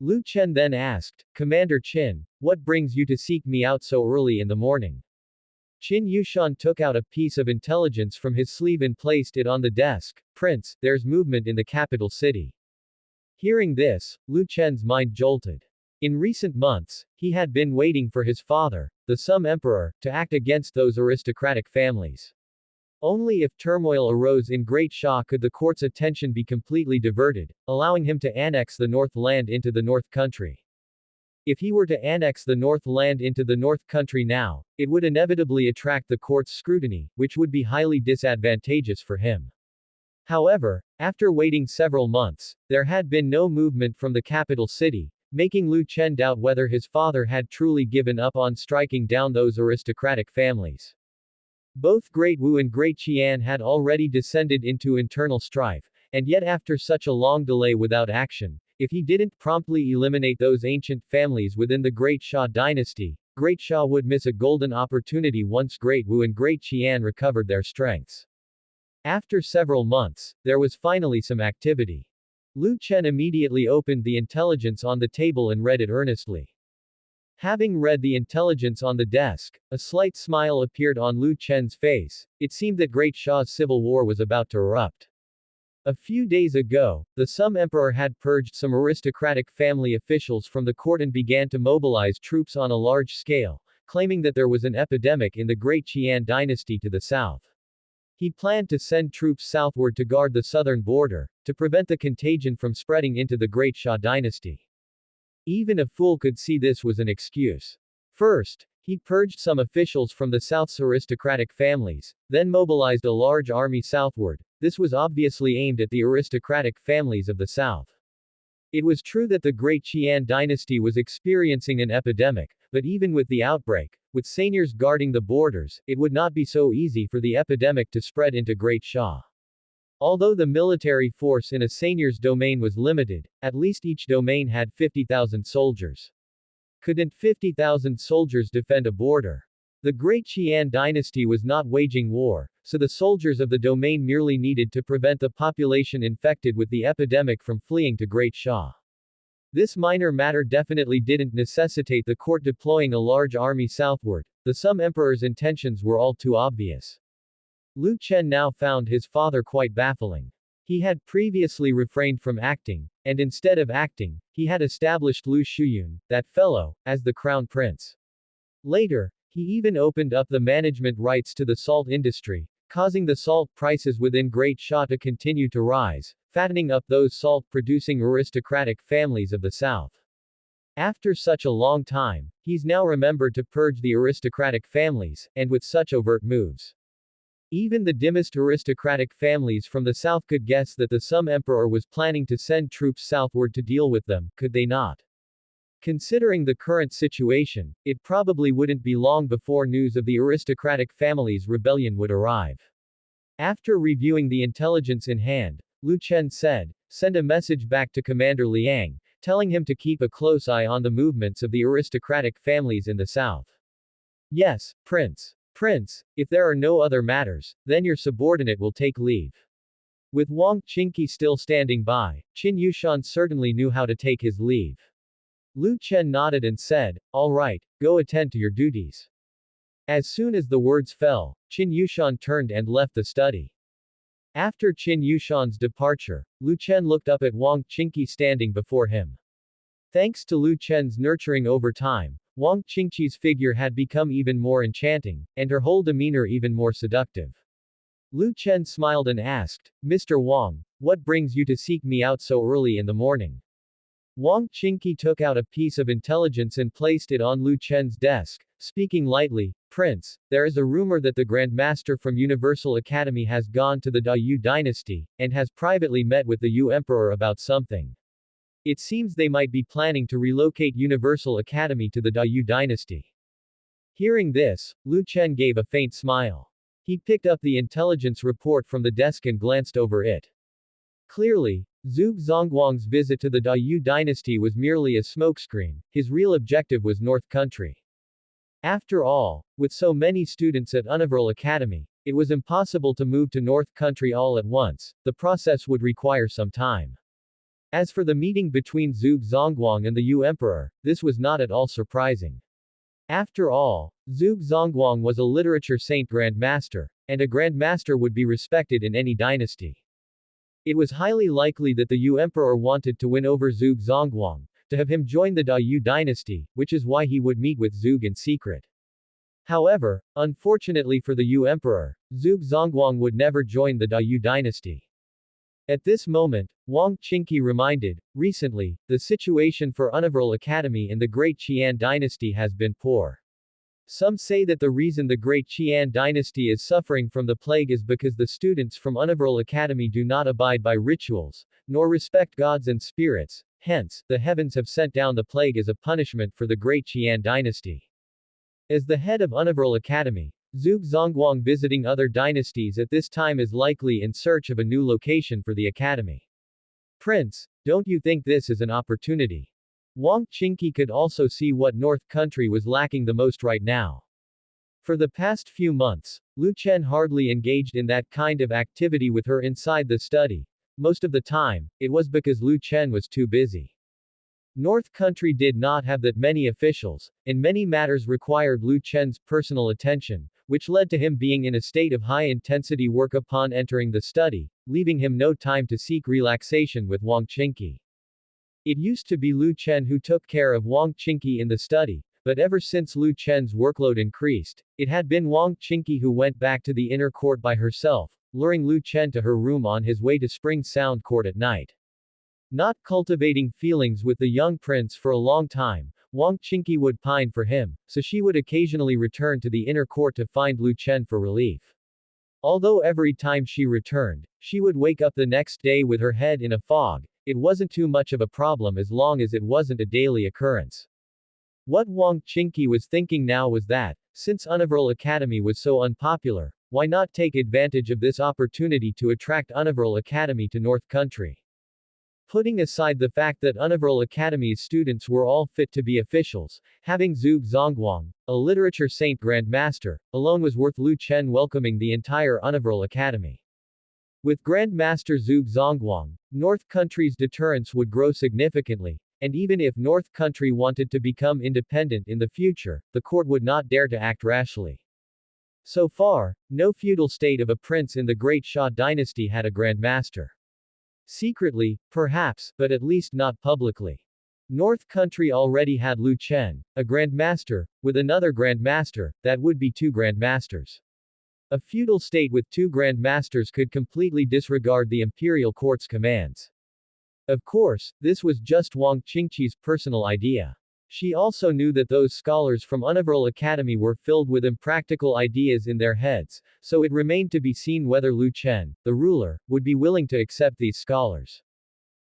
Lu Chen then asked, "Commander Qin, what brings you to seek me out so early in the morning?" Qin Yushan took out a piece of intelligence from his sleeve and placed it on the desk. "Prince, there's movement in the capital city." Hearing this, Lu Chen's mind jolted. In recent months, he had been waiting for his father, the Sum Emperor, to act against those aristocratic families. Only if turmoil arose in Great Sha could the court's attention be completely diverted, allowing him to annex the North Land into the North Country. If he were to annex the North Land into the North Country now, it would inevitably attract the court's scrutiny, which would be highly disadvantageous for him. However, after waiting several months, there had been no movement from the capital city, making Lu Chen doubt whether his father had truly given up on striking down those aristocratic families. Both Great Wu and Great Qian had already descended into internal strife, and yet after such a long delay without action, if he didn't promptly eliminate those ancient families within the Great Sha dynasty, Great Sha would miss a golden opportunity once Great Wu and Great Qian recovered their strengths. After several months, there was finally some activity. Lu Chen immediately opened the intelligence on the table and read it earnestly. Having read the intelligence on the desk, a slight smile appeared on Lu Chen's face. It seemed that Great Sha's civil war was about to erupt. A few days ago, the Sum Emperor had purged some aristocratic family officials from the court and began to mobilize troops on a large scale, claiming that there was an epidemic in the Great Qian dynasty to the south. He planned to send troops southward to guard the southern border, to prevent the contagion from spreading into the Great Sha dynasty. Even a fool could see this was an excuse. First, he purged some officials from the South's aristocratic families, then mobilized a large army southward. This was obviously aimed at the aristocratic families of the South. It was true that the Great Qian dynasty was experiencing an epidemic, but even with the outbreak, with seigneurs guarding the borders, it would not be so easy for the epidemic to spread into Great Sha. Although the military force in a seigneur's domain was limited, at least each domain had 50,000 soldiers. Couldn't 50,000 soldiers defend a border? The Great Qian dynasty was not waging war, so the soldiers of the domain merely needed to prevent the population infected with the epidemic from fleeing to Great Sha. This minor matter definitely didn't necessitate the court deploying a large army southward. The Sum Emperor's intentions were all too obvious. Lu Chen now found his father quite baffling. He had previously refrained from acting, and instead of acting, he had established Lu Shuyun, that fellow, as the crown prince. Later, he even opened up the management rights to the salt industry, causing the salt prices within Great Sha to continue to rise, fattening up those salt-producing aristocratic families of the south. After such a long time, he's now remembered to purge the aristocratic families, and with such overt moves. Even the dimmest aristocratic families from the south could guess that the Sum Emperor was planning to send troops southward to deal with them, could they not? Considering the current situation, it probably wouldn't be long before news of the aristocratic family's rebellion would arrive. After reviewing the intelligence in hand, Lu Chen said, "Send a message back to Commander Liang, telling him to keep a close eye on the movements of the aristocratic families in the south." "Yes, Prince. Prince, if there are no other matters, then your subordinate will take leave." With Wang Qingqi still standing by, Qin Yushan certainly knew how to take his leave. Lu Chen nodded and said, "All right, go attend to your duties." As soon as the words fell, Qin Yushan turned and left the study. After Qin Yushan's departure, Lu Chen looked up at Wang Qingqi standing before him. Thanks to Lu Chen's nurturing over time, Wang Qingqi's figure had become even more enchanting, and her whole demeanor even more seductive. Lu Chen smiled and asked, "Mr. Wang, what brings you to seek me out so early in the morning?" Wang Qingqi took out a piece of intelligence and placed it on Lu Chen's desk, speaking lightly, Prince, there is a rumor that the Grand Master from Universal Academy has gone to the Da Yu dynasty, and has privately met with the Yu Emperor about something. It seems they might be planning to relocate Universal Academy to the Da Yu dynasty. Hearing this, Lu Chen gave a faint smile. He picked up the intelligence report from the desk and glanced over it. Clearly, Zhuge Zongguang's visit to the Da Yu dynasty was merely a smokescreen. His real objective was North Country. After all, with so many students at Universal Academy, it was impossible to move to North Country all at once. The process would require some time. As for the meeting between Zhuge Zongguang and the Yu Emperor, this was not at all surprising. After all, Zhuge Zongguang was a literature saint Grand Master, and a Grand Master would be respected in any dynasty. It was highly likely that the Yu Emperor wanted to win over Zhuge Zongguang, to have him join the Da Yu dynasty, which is why he would meet with Zhuge in secret. However, unfortunately for the Yu Emperor, Zhuge Zongguang would never join the Da Yu dynasty. At this moment, Wang Qingqi reminded, recently, the situation for Universal Academy in the Great Qian dynasty has been poor. Some say that the reason the Great Qian dynasty is suffering from the plague is because the students from Universal Academy do not abide by rituals, nor respect gods and spirits, hence, the heavens have sent down the plague as a punishment for the Great Qian dynasty. As the head of Universal Academy, Zhuge Zongguang visiting other dynasties at this time is likely in search of a new location for the academy. Prince, don't you think this is an opportunity? Wang Qingqi could also see what North Country was lacking the most right now. For the past few months, Lu Chen hardly engaged in that kind of activity with her inside the study. Most of the time, it was because Lu Chen was too busy. North Country did not have that many officials, and many matters required Lu Chen's personal attention, which led to him being in a state of high-intensity work upon entering the study, leaving him no time to seek relaxation with Wang Qingqi. It used to be Lu Chen who took care of Wang Qingqi in the study, but ever since Lu Chen's workload increased, it had been Wang Qingqi who went back to the inner court by herself, luring Lu Chen to her room on his way to Spring Sound Court at night. Not cultivating feelings with the young prince for a long time, Wang Qingqi would pine for him, so she would occasionally return to the inner court to find Lu Chen for relief. Although every time she returned, she would wake up the next day with her head in a fog, it wasn't too much of a problem as long as it wasn't a daily occurrence. What Wang Qingqi was thinking now was that, since Universal Academy was so unpopular, why not take advantage of this opportunity to attract Universal Academy to North Country? Putting aside the fact that Universal Academy's students were all fit to be officials, having Zhuge Zongguang, a literature saint Grand Master, alone was worth Lu Chen welcoming the entire Universal Academy. With Grand Master Zhuge Zongguang, North Country's deterrence would grow significantly, and even if North Country wanted to become independent in the future, the court would not dare to act rashly. So far, no feudal state of a prince in the Great Xia dynasty had a Grand Master. Secretly, perhaps, but at least not publicly. North Country already had Lu Chen, a Grand Master, with another Grand Master, that would be two Grand Masters. A feudal state with two Grand Masters could completely disregard the imperial court's commands. Of course, this was just Wang Qingqi's personal idea. She also knew that those scholars from Universal Academy were filled with impractical ideas in their heads, so it remained to be seen whether Lu Chen, the ruler, would be willing to accept these scholars.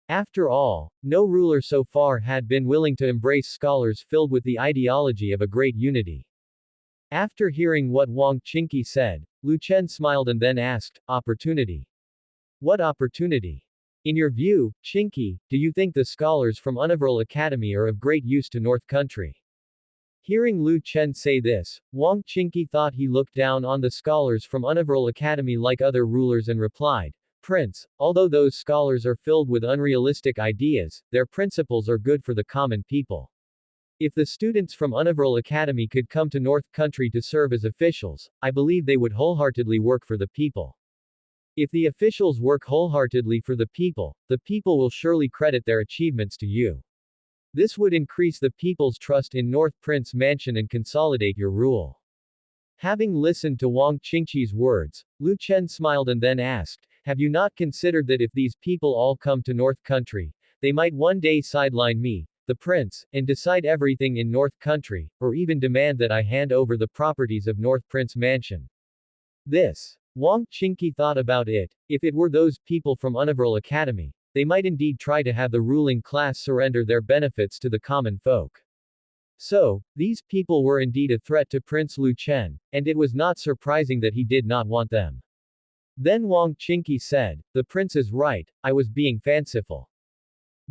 After all, no ruler so far had been willing to embrace scholars filled with the ideology of a great unity. After hearing what Wang Qingqi said, Lu Chen smiled and then asked, opportunity? What opportunity? In your view, Qingqi, do you think the scholars from Universal Academy are of great use to North Country? Hearing Lu Chen say this, Wang Qingqi thought he looked down on the scholars from Universal Academy like other rulers and replied, Prince, although those scholars are filled with unrealistic ideas, their principles are good for the common people. If the students from Universal Academy could come to North Country to serve as officials, I believe they would wholeheartedly work for the people. If the officials work wholeheartedly for the people will surely credit their achievements to you. This would increase the people's trust in North Prince Mansion and consolidate your rule. Having listened to Wang Qingqi's words, Lu Chen smiled and then asked, have you not considered that if these people all come to North Country, They might one day sideline me, the prince, and decide everything in North Country, or even demand that I hand over the properties of North Prince Mansion. This. Wang Qingqi thought about it. If it were those people from Universal Academy, they might indeed try to have the ruling class surrender their benefits to the common folk. So, these people were indeed a threat to Prince Lu Chen, and it was not surprising that he did not want them. Then Wang Qingqi said, "The prince is right, I was being fanciful."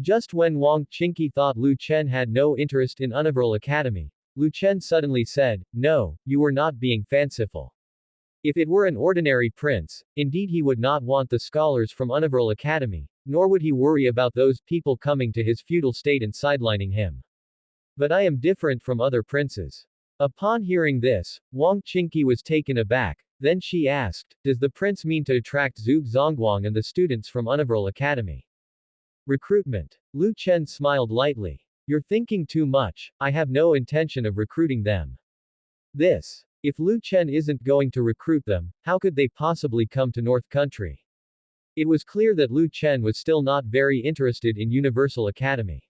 Just when Wang Qingqi thought Lu Chen had no interest in Universal Academy, Lu Chen suddenly said, "No, you were not being fanciful. If it were an ordinary prince, indeed he would not want the scholars from Universal Academy, nor would he worry about those people coming to his feudal state and sidelining him. But I am different from other princes." Upon hearing this, Wang Qingqi was taken aback. Then she asked, "Does the prince mean to attract Zhuge Zongguang and the students from Universal Academy?" Recruitment. Lu Chen smiled lightly. "You're thinking too much, I have no intention of recruiting them." This. If Lu Chen isn't going to recruit them, how could they possibly come to North Country? It was clear that Lu Chen was still not very interested in Universal Academy.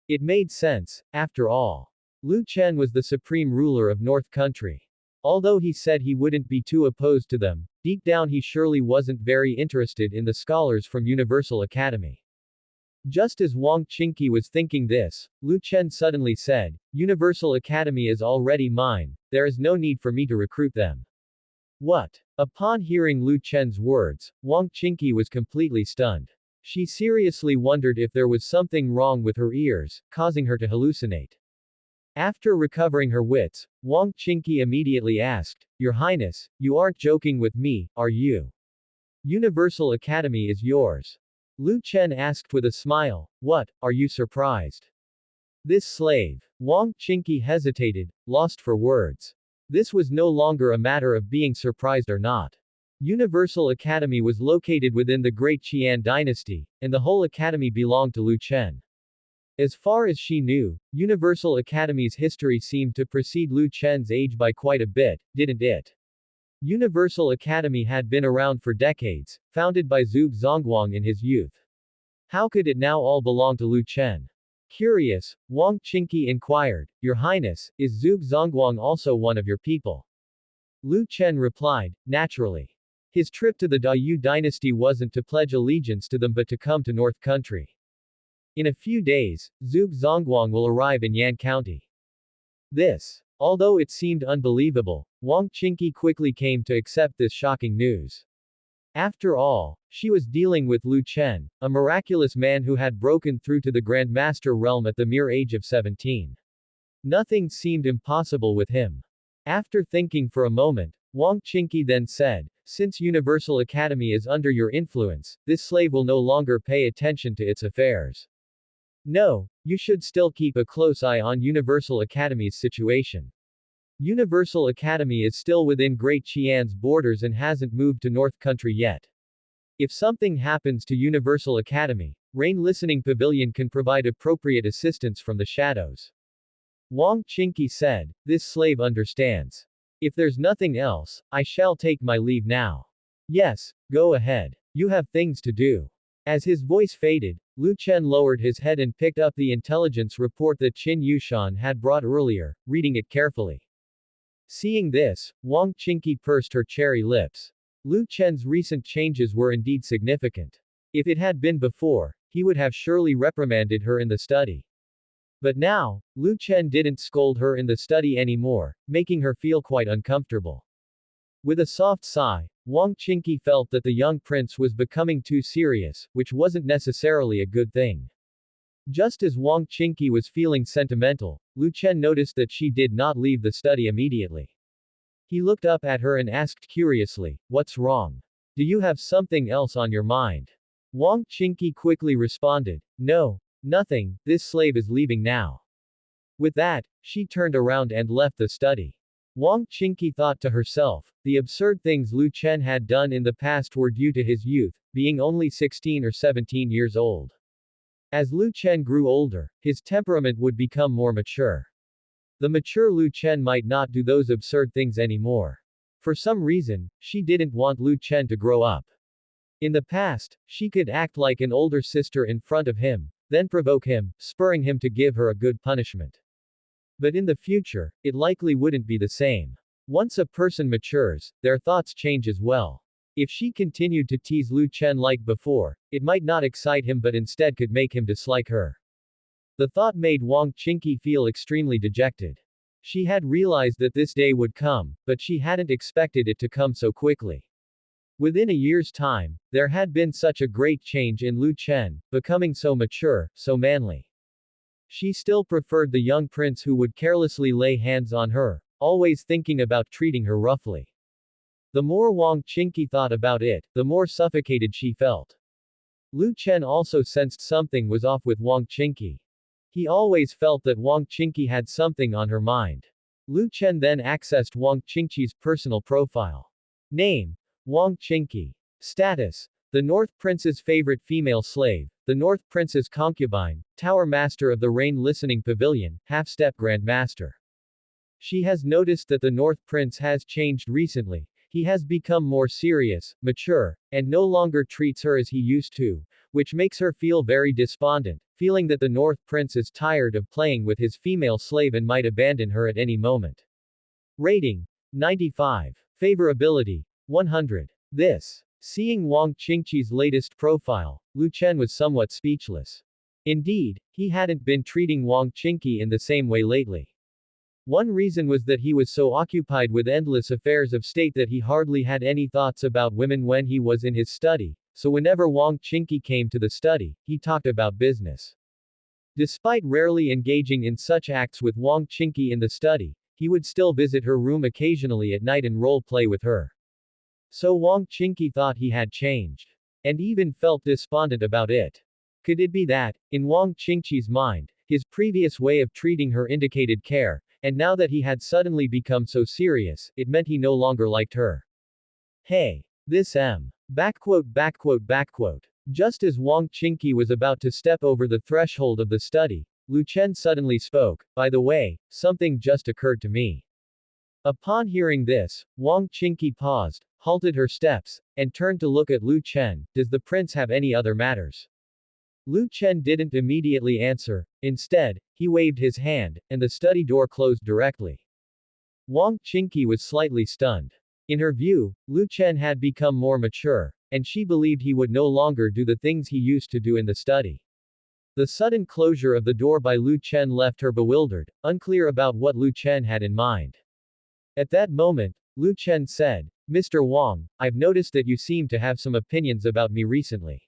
It made sense, after all. Lu Chen was the supreme ruler of North Country. Although he said he wouldn't be too opposed to them, deep down he surely wasn't very interested in the scholars from Universal Academy. Just as Wang Qingqi was thinking this, Lu Chen suddenly said, "Universal Academy is already mine, there is no need for me to recruit them." What? Upon hearing Lu Chen's words, Wang Qingqi was completely stunned. She seriously wondered if there was something wrong with her ears, causing her to hallucinate. After recovering her wits, Wang Qingqi immediately asked, "Your Highness, you aren't joking with me, are you? Universal Academy is yours." Lu Chen asked with a smile, "What, are you surprised?" This slave. Wang Qingqi hesitated, lost for words. This was no longer a matter of being surprised or not. Universal Academy was located within the Great Qian dynasty, and the whole academy belonged to Lu Chen. As far as she knew, Universal Academy's history seemed to precede Lu Chen's age by quite a bit, didn't it? Universal Academy had been around for decades, founded by Zhuge Zongguang in his youth. How could it now all belong to Lu Chen? Curious, Wang Qingqi inquired, "Your Highness, is Zhuge Zongguang also one of your people?" Lu Chen replied, "Naturally. His trip to the Dayu dynasty wasn't to pledge allegiance to them but to come to North Country. In a few days, Zhuge Zongguang will arrive in Yan County." This. Although it seemed unbelievable, Wang Qingqi quickly came to accept this shocking news. After all, she was dealing with Lu Chen, a miraculous man who had broken through to the Grandmaster realm at the mere age of 17. Nothing seemed impossible with him. After thinking for a moment, Wang Qingqi then said, "Since Universal Academy is under your influence, this slave will no longer pay attention to its affairs. No, you should still keep a close eye on Universal Academy's situation. Universal Academy is still within Great Qian's borders and hasn't moved to North Country yet. If something happens to Universal Academy, Rain Listening Pavilion can provide appropriate assistance from the shadows." Wang Qingqi said, "This slave understands. If there's nothing else, I shall take my leave now." "Yes, go ahead. You have things to do." As his voice faded, Lu Chen lowered his head and picked up the intelligence report that Qin Yushan had brought earlier, reading it carefully. Seeing this, Wang Qingqi pursed her cherry lips. Lu Chen's recent changes were indeed significant. If it had been before, he would have surely reprimanded her in the study. But now, Lu Chen didn't scold her in the study anymore, making her feel quite uncomfortable. With a soft sigh, Wang Qingqi felt that the young prince was becoming too serious, which wasn't necessarily a good thing. Just as Wang Qingqi was feeling sentimental, Lu Chen noticed that she did not leave the study immediately. He looked up at her and asked curiously, "What's wrong? Do you have something else on your mind?" Wang Qingqi quickly responded, "No, nothing, this slave is leaving now." With that, she turned around and left the study. Wang Qingqi thought to herself, the absurd things Lu Chen had done in the past were due to his youth, being only 16 or 17 years old. As Lu Chen grew older, his temperament would become more mature. The mature Lu Chen might not do those absurd things anymore. For some reason, she didn't want Lu Chen to grow up. In the past, she could act like an older sister in front of him, then provoke him, spurring him to give her a good punishment. But in the future, it likely wouldn't be the same. Once a person matures, their thoughts change as well. If she continued to tease Lu Chen like before, it might not excite him but instead could make him dislike her. The thought made Wang Qingqi feel extremely dejected. She had realized that this day would come, but she hadn't expected it to come so quickly. Within a year's time, there had been such a great change in Lu Chen, becoming so mature, so manly. She still preferred the young prince who would carelessly lay hands on her, always thinking about treating her roughly. The more Wang Qingqi thought about it, the more suffocated she felt. Lu Chen also sensed something was off with Wang Qingqi. He always felt that Wang Qingqi had something on her mind. Lu Chen then accessed Wang Qingqi's personal profile. Name: Wang Qingqi. Status: the North Prince's favorite female slave, the North Prince's concubine, Tower Master of the Rain Listening Pavilion, half-step Grand Master. She has noticed that the North Prince has changed recently. He has become more serious, mature, and no longer treats her as he used to, which makes her feel very despondent, feeling that the North Prince is tired of playing with his female slave and might abandon her at any moment. Rating: 95. Favorability: 100. Seeing Wang Qingqi's latest profile, Lu Chen was somewhat speechless. Indeed, he hadn't been treating Wang Qingqi in the same way lately. One reason was that he was so occupied with endless affairs of state that he hardly had any thoughts about women when he was in his study, so whenever Wang Qingqi came to the study, he talked about business. Despite rarely engaging in such acts with Wang Qingqi in the study, he would still visit her room occasionally at night and role play with her. So Wang Qingqi thought he had changed. And even felt despondent about it. Could it be that, in Wang Qingqi's mind, his previous way of treating her indicated care, and now that he had suddenly become so serious, it meant he no longer liked her? Hey! This M. Just as Wang Qingqi was about to step over the threshold of the study, Lu Chen suddenly spoke, "By the way, something just occurred to me." Upon hearing this, Wang Qingqi paused, halted her steps, and turned to look at Lu Chen. "Does the prince have any other matters?" Lu Chen didn't immediately answer. Instead, he waved his hand, and the study door closed directly. Wang Qingqi was slightly stunned. In her view, Lu Chen had become more mature, and she believed he would no longer do the things he used to do in the study. The sudden closure of the door by Lu Chen left her bewildered, unclear about what Lu Chen had in mind. At that moment, Lu Chen said, "Mr. Wang, I've noticed that you seem to have some opinions about me recently."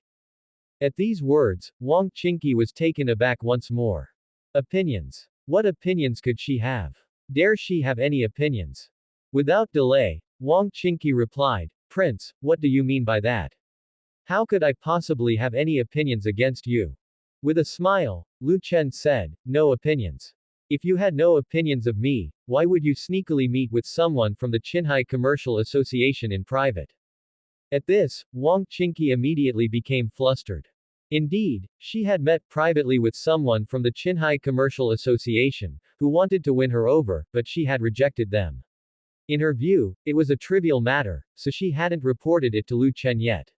At these words, Wang Qingqi was taken aback once more. Opinions? What opinions could she have? Dare she have any opinions? Without delay, Wang Qingqi replied, "Prince, what do you mean by that? How could I possibly have any opinions against you?" With a smile, Lu Chen said, "No opinions. If you had no opinions of me, why would you sneakily meet with someone from the Qinghai Commercial Association in private?" At this, Wang Qingqi immediately became flustered. Indeed, she had met privately with someone from the Qinghai Commercial Association, who wanted to win her over, but she had rejected them. In her view, it was a trivial matter, so she hadn't reported it to Lu Chen yet.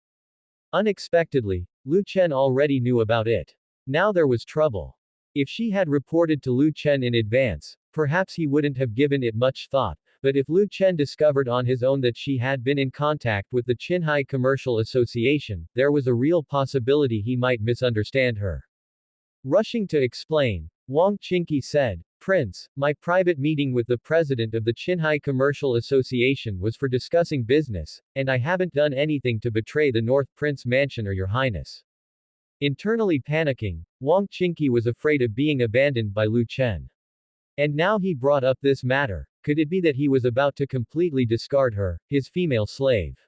Unexpectedly, Lu Chen already knew about it. Now there was trouble. If she had reported to Lu Chen in advance, perhaps he wouldn't have given it much thought, but if Lu Chen discovered on his own that she had been in contact with the Qinghai Commercial Association, there was a real possibility he might misunderstand her. Rushing to explain, Wang Qingqi said, "Prince, my private meeting with the president of the Qinghai Commercial Association was for discussing business, and I haven't done anything to betray the North Prince Mansion or your highness." Internally panicking, Wang Qingqi was afraid of being abandoned by Lu Chen. And now he brought up this matter. Could it be that he was about to completely discard her, his female slave?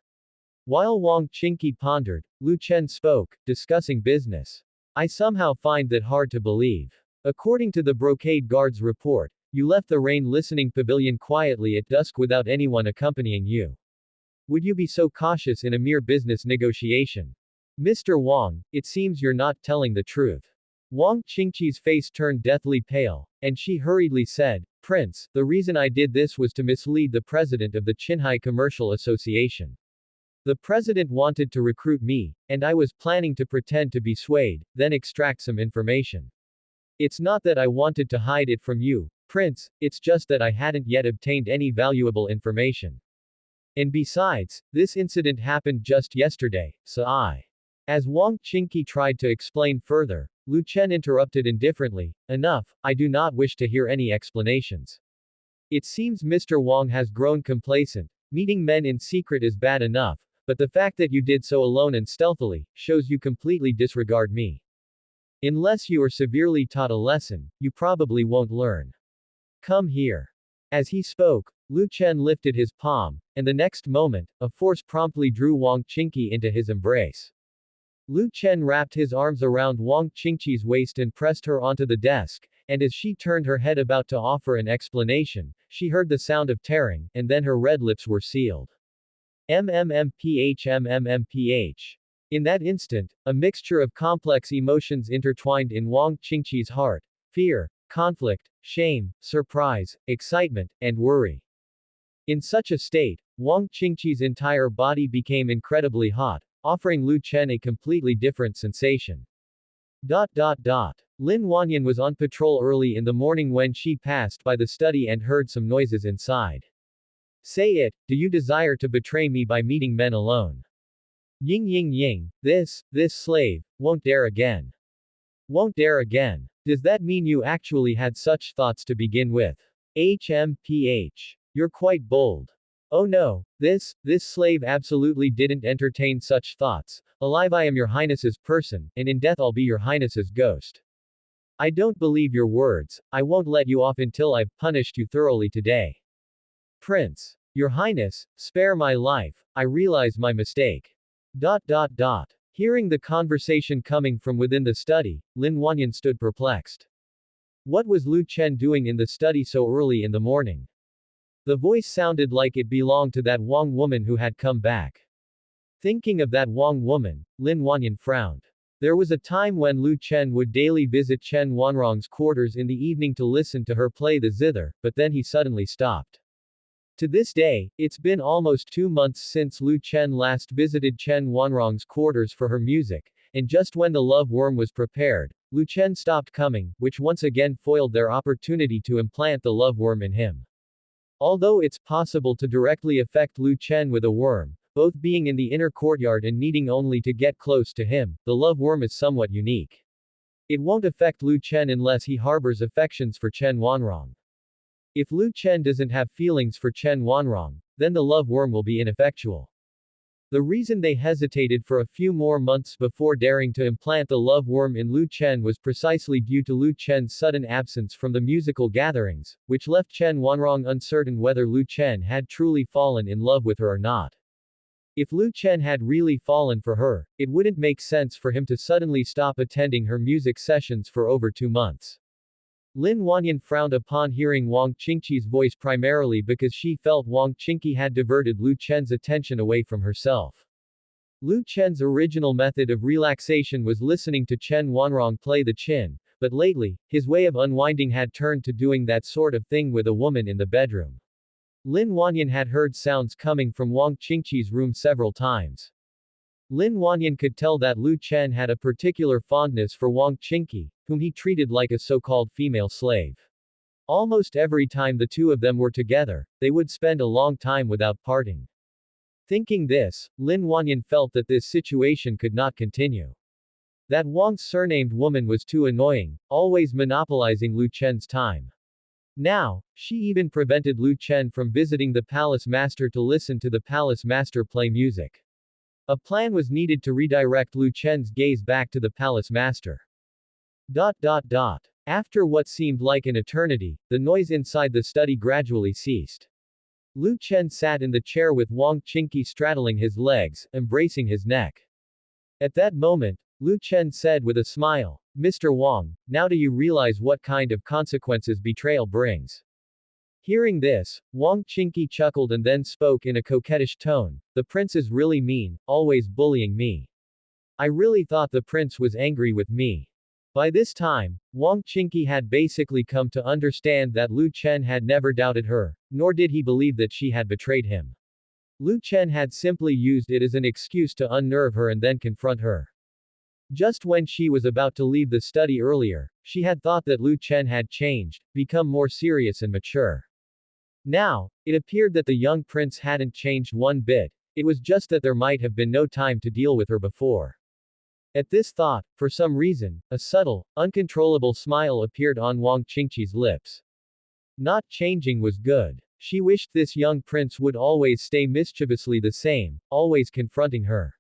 While Wang Qingqi pondered, Lu Chen spoke, discussing business. "I somehow find that hard to believe. According to the Brocade Guard's report, you left the Rain Listening Pavilion quietly at dusk without anyone accompanying you. Would you be so cautious in a mere business negotiation? Mr. Wang, it seems you're not telling the truth." Wang Qingqi's face turned deathly pale, and she hurriedly said, "Prince, the reason I did this was to mislead the president of the Qinghai Commercial Association. The president wanted to recruit me, and I was planning to pretend to be swayed, then extract some information. It's not that I wanted to hide it from you, Prince, it's just that I hadn't yet obtained any valuable information. And besides, this incident happened just yesterday, so I. As Wang Qingqi tried to explain further, Lu Chen interrupted indifferently, enough, I do not wish to hear any explanations. It seems Mr. Wang has grown complacent. Meeting men in secret is bad enough, but the fact that you did so alone and stealthily, shows you completely disregard me. Unless you are severely taught a lesson, you probably won't learn. Come here. As he spoke, Lu Chen lifted his palm, and the next moment, a force promptly drew Wang Qingqi into his embrace. Lu Chen wrapped his arms around Wang Qingqi's waist and pressed her onto the desk, and as she turned her head about to offer an explanation, she heard the sound of tearing, and then her red lips were sealed. MMMPH. In that instant, a mixture of complex emotions intertwined in Wang Qingqi's heart: fear, conflict, shame, surprise, excitement, and worry. In such a state, Wang Qingqi's entire body became incredibly hot, offering Lu Chen a completely different sensation. Lin Wanyan was on patrol early in the morning when she passed by the study and heard some noises inside. Say it, do you desire to betray me by meeting men alone? Ying, this slave, won't dare again. Won't dare again. Does that mean you actually had such thoughts to begin with? HMPH. You're quite bold. Oh no, this slave absolutely didn't entertain such thoughts. Alive I am your highness's person, and in death I'll be your highness's ghost. I don't believe your words, I won't let you off until I've punished you thoroughly today. Prince. Your highness, spare my life, I realize my mistake. Hearing the conversation coming from within the study, Lin Wanyan stood perplexed. What was Lu Chen doing in the study so early in the morning? The voice sounded like it belonged to that Wang woman who had come back. Thinking of that Wang woman, Lin Wanyan frowned. There was a time when Lu Chen would daily visit Chen Wanrong's quarters in the evening to listen to her play the zither, but then he suddenly stopped. To this day, it's been almost 2 months since Lu Chen last visited Chen Wanrong's quarters for her music, and just when the love worm was prepared, Lu Chen stopped coming, which once again foiled their opportunity to implant the love worm in him. Although it's possible to directly affect Lu Chen with a worm, both being in the inner courtyard and needing only to get close to him, the love worm is somewhat unique. It won't affect Lu Chen unless he harbors affections for Chen Wanrong. If Lu Chen doesn't have feelings for Chen Wanrong, then the love worm will be ineffectual. The reason they hesitated for a few more months before daring to implant the love worm in Lu Chen was precisely due to Lu Chen's sudden absence from the musical gatherings, which left Chen Wanrong uncertain whether Lu Chen had truly fallen in love with her or not. If Lu Chen had really fallen for her, it wouldn't make sense for him to suddenly stop attending her music sessions for over 2 months. Lin Wanyan frowned upon hearing Wang Qingqi's voice primarily because she felt Wang Qingqi had diverted Lu Chen's attention away from herself. Lu Chen's original method of relaxation was listening to Chen Wanrong play the qin, but lately, his way of unwinding had turned to doing that sort of thing with a woman in the bedroom. Lin Wanyan had heard sounds coming from Wang Qingqi's room several times. Lin Wanyan could tell that Lu Chen had a particular fondness for Wang Qingqi, whom he treated like a so-called female slave. Almost every time the two of them were together, they would spend a long time without parting. Thinking this, Lin Wanyan felt that this situation could not continue. That Wang's surnamed woman was too annoying, always monopolizing Lu Chen's time. Now, she even prevented Lu Chen from visiting the palace master to listen to the palace master play music. A plan was needed to redirect Lu Chen's gaze back to the palace master. After what seemed like an eternity, the noise inside the study gradually ceased. Lu Chen sat in the chair with Wang Qingqi straddling his legs, embracing his neck. At that moment, Lu Chen said with a smile, "Mr. Wang, now do you realize what kind of consequences betrayal brings?" Hearing this, Wang Qingqi chuckled and then spoke in a coquettish tone, "The prince is really mean, always bullying me. I really thought the prince was angry with me." By this time, Wang Qingqi had basically come to understand that Lu Chen had never doubted her, nor did he believe that she had betrayed him. Lu Chen had simply used it as an excuse to unnerve her and then confront her. Just when she was about to leave the study earlier, she had thought that Lu Chen had changed, become more serious and mature. Now, it appeared that the young prince hadn't changed one bit, it was just that there might have been no time to deal with her before. At this thought, for some reason, a subtle, uncontrollable smile appeared on Wang Qingqi's lips. Not changing was good. She wished this young prince would always stay mischievously the same, always confronting her.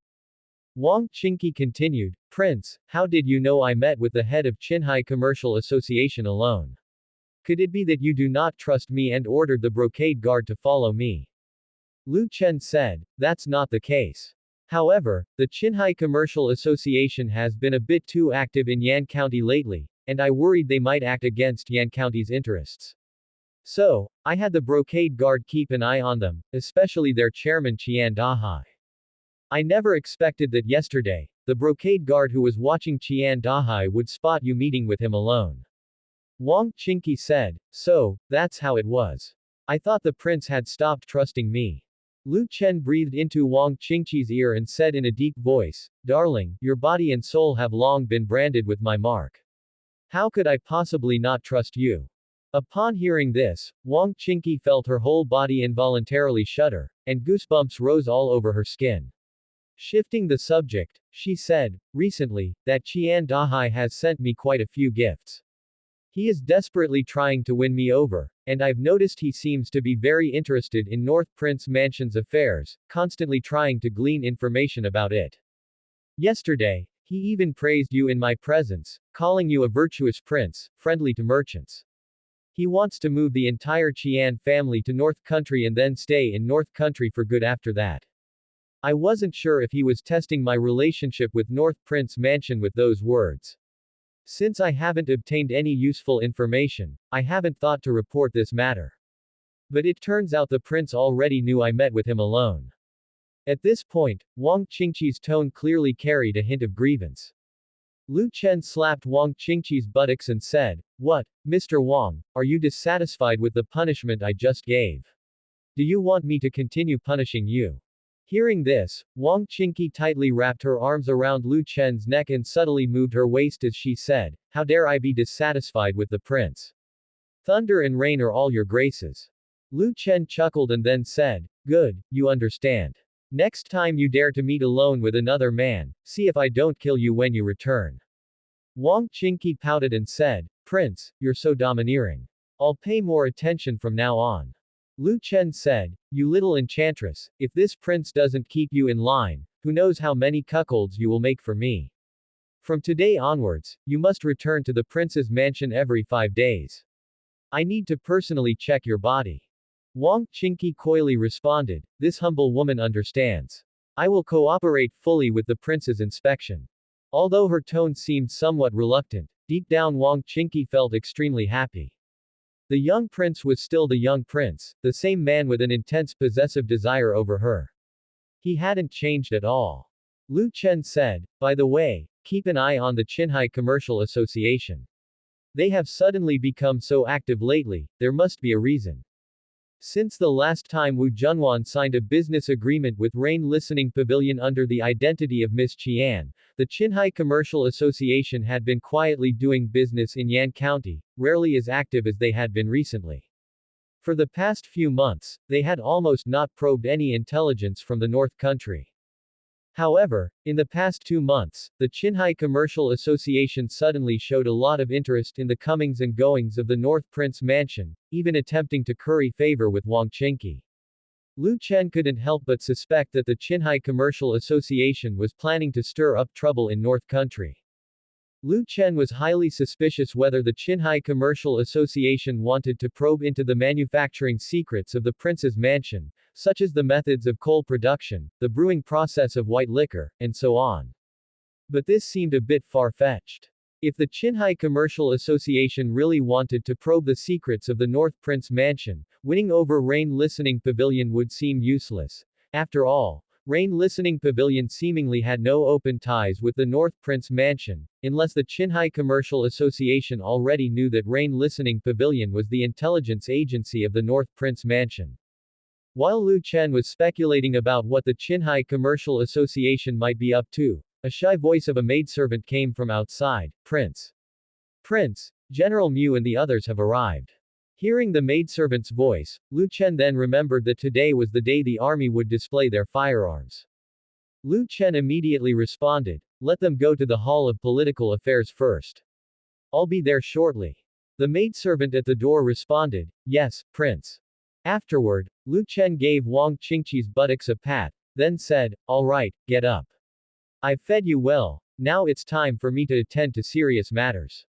Wang Qingqi continued, Prince, how did you know I met with the head of Qinghai Commercial Association alone? Could it be that you do not trust me and ordered the brocade guard to follow me? Lu Chen said, that's not the case. However, the Qinghai Commercial Association has been a bit too active in Yan County lately, and I worried they might act against Yan County's interests. So, I had the brocade guard keep an eye on them, especially their chairman Qian Dahai. I never expected that yesterday, the brocade guard who was watching Qian Dahai would spot you meeting with him alone. Wang Qingqi said, so, that's how it was. I thought the prince had stopped trusting me. Lu Chen breathed into Wang Qingqi's ear and said in a deep voice, Darling, your body and soul have long been branded with my mark. How could I possibly not trust you? Upon hearing this, Wang Qingqi felt her whole body involuntarily shudder, and goosebumps rose all over her skin. Shifting the subject, she said, recently, that Qian Dahai has sent me quite a few gifts. He is desperately trying to win me over, and I've noticed he seems to be very interested in North Prince Mansion's affairs, constantly trying to glean information about it. Yesterday, he even praised you in my presence, calling you a virtuous prince, friendly to merchants. He wants to move the entire Qian family to North Country and then stay in North Country for good after that. I wasn't sure if he was testing my relationship with North Prince Mansion with those words. Since I haven't obtained any useful information, I haven't thought to report this matter. But it turns out the prince already knew I met with him alone. At this point, Wang Qingqi's tone clearly carried a hint of grievance. Lu Chen slapped Wang Qingqi's buttocks and said, What, Mr. Wang, are you dissatisfied with the punishment I just gave? Do you want me to continue punishing you? Hearing this, Wang Qingqi tightly wrapped her arms around Lu Chen's neck and subtly moved her waist as she said, How dare I be dissatisfied with the prince? Thunder and rain are all your graces. Lu Chen chuckled and then said, Good, you understand. Next time you dare to meet alone with another man, see if I don't kill you when you return. Wang Qingqi pouted and said, Prince, you're so domineering. I'll pay more attention from now on. Lu Chen said, You little enchantress, if this prince doesn't keep you in line, who knows how many cuckolds you will make for me. From today onwards, you must return to the prince's mansion every 5 days. I need to personally check your body. Wang Qingqi coyly responded, This humble woman understands. I will cooperate fully with the prince's inspection. Although her tone seemed somewhat reluctant, deep down Wang Qingqi felt extremely happy. The young prince was still the young prince, the same man with an intense possessive desire over her. He hadn't changed at all. Lu Chen said, By the way, keep an eye on the Qinghai Commercial Association. They have suddenly become so active lately, there must be a reason. Since the last time Wu Junwan signed a business agreement with Rain Listening Pavilion under the identity of Miss Qian, the Qinghai Commercial Association had been quietly doing business in Yan County, rarely as active as they had been recently. For the past few months, they had almost not probed any intelligence from the North Country. However, in the past 2 months, the Qinghai Commercial Association suddenly showed a lot of interest in the comings and goings of the North Prince Mansion, even attempting to curry favor with Wang Qingqi. Lu Chen couldn't help but suspect that the Qinghai Commercial Association was planning to stir up trouble in North Country. Lu Chen was highly suspicious whether the Qinghai Commercial Association wanted to probe into the manufacturing secrets of the prince's mansion, such as the methods of coal production, the brewing process of white liquor, and so on. But this seemed a bit far-fetched. If the Qinghai Commercial Association really wanted to probe the secrets of the North Prince Mansion, winning over Rain Listening Pavilion would seem useless. After all, Rain Listening Pavilion seemingly had no open ties with the North Prince Mansion, unless the Qinghai Commercial Association already knew that Rain Listening Pavilion was the intelligence agency of the North Prince Mansion. While Lu Chen was speculating about what the Qinghai Commercial Association might be up to, a shy voice of a maidservant came from outside. Prince. Prince, General Mu and the others have arrived. Hearing the maidservant's voice, Lu Chen then remembered that today was the day the army would display their firearms. Lu Chen immediately responded, "Let them go to the Hall of Political Affairs first. I'll be there shortly." The maidservant at the door responded, "Yes, Prince." Afterward, Lu Chen gave Wang Qingqi's buttocks a pat, then said, "All right, get up. I've fed you well, now it's time for me to attend to serious matters."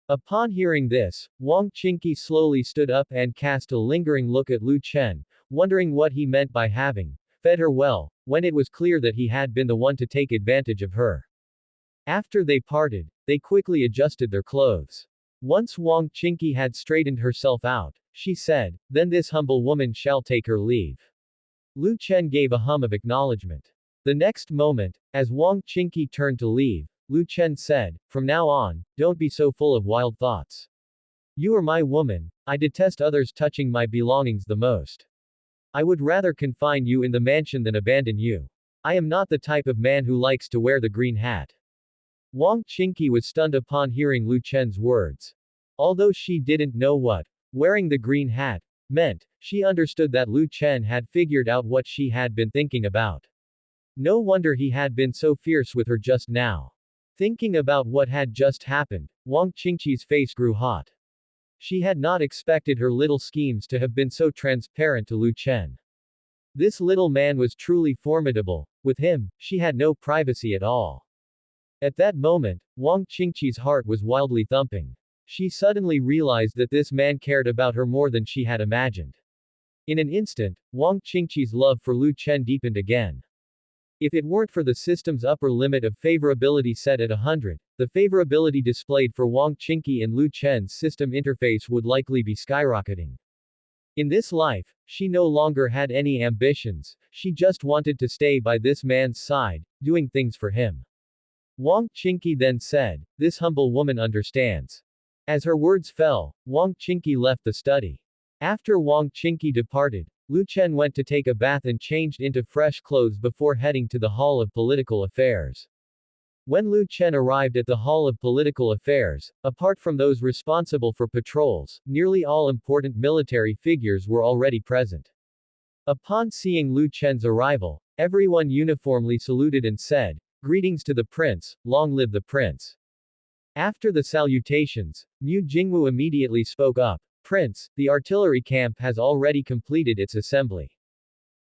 Upon hearing this, Wang Qingqi slowly stood up and cast a lingering look at Lu Chen, wondering what he meant by having fed her well, when it was clear that he had been the one to take advantage of her. After they parted, they quickly adjusted their clothes. Once Wang Qingqi had straightened herself out, she said, "Then this humble woman shall take her leave." Lu Chen gave a hum of acknowledgement. The next moment, as Wang Qingqi turned to leave, Lu Chen said, "From now on, don't be so full of wild thoughts. You are my woman, I detest others touching my belongings the most. I would rather confine you in the mansion than abandon you. I am not the type of man who likes to wear the green hat." Wang Qingqi was stunned upon hearing Lu Chen's words. Although she didn't know what wearing the green hat meant, she understood that Lu Chen had figured out what she had been thinking about. No wonder he had been so fierce with her just now. Thinking about what had just happened, Wang Qingqi's face grew hot. She had not expected her little schemes to have been so transparent to Lu Chen. This little man was truly formidable. With him, she had no privacy at all. At that moment, Wang Qingqi's heart was wildly thumping. She suddenly realized that this man cared about her more than she had imagined. In an instant, Wang Qingqi's love for Lu Chen deepened again. If it weren't for the system's upper limit of favorability set at 100, the favorability displayed for Wang Qingqi and Lu Chen's system interface would likely be skyrocketing. In this life, she no longer had any ambitions, she just wanted to stay by this man's side, doing things for him. Wang Qingqi then said, "This humble woman understands." As her words fell, Wang Qingqi left the study. After Wang Qingqi departed, Lu Chen went to take a bath and changed into fresh clothes before heading to the Hall of Political Affairs. When Lu Chen arrived at the Hall of Political Affairs, apart from those responsible for patrols, nearly all important military figures were already present. Upon seeing Lu Chen's arrival, everyone uniformly saluted and said, "Greetings to the prince, long live the prince." After the salutations, Mu Jingwu immediately spoke up, "Prince, the artillery camp has already completed its assembly."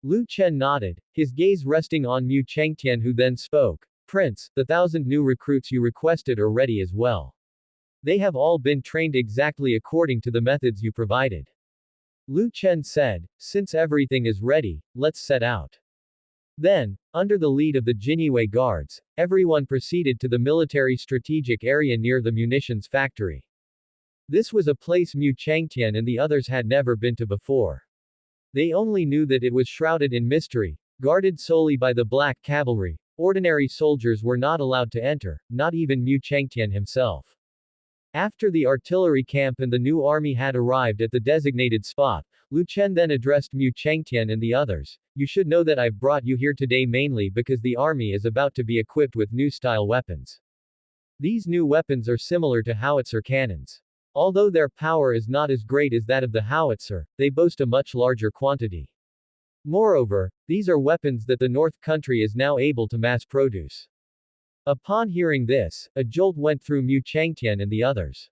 Lu Chen nodded, his gaze resting on Mu Chengtian, who then spoke, "Prince, the 1,000 new recruits you requested are ready as well. They have all been trained exactly according to the methods you provided." Lu Chen said, "Since everything is ready, let's set out." Then, under the lead of the Jinyue guards, everyone proceeded to the military strategic area near the munitions factory. This was a place Mu Changtian and the others had never been to before. They only knew that it was shrouded in mystery, guarded solely by the Black Cavalry. Ordinary soldiers were not allowed to enter, not even Mu Changtian himself. After the artillery camp and the new army had arrived at the designated spot, Lu Chen then addressed Mu Changtian and the others, "You should know that I've brought you here today mainly because the army is about to be equipped with new style weapons. These new weapons are similar to howitzer cannons. Although their power is not as great as that of the howitzer, they boast a much larger quantity. Moreover, these are weapons that the North Country is now able to mass produce." Upon hearing this, a jolt went through Mu Changtian and the others.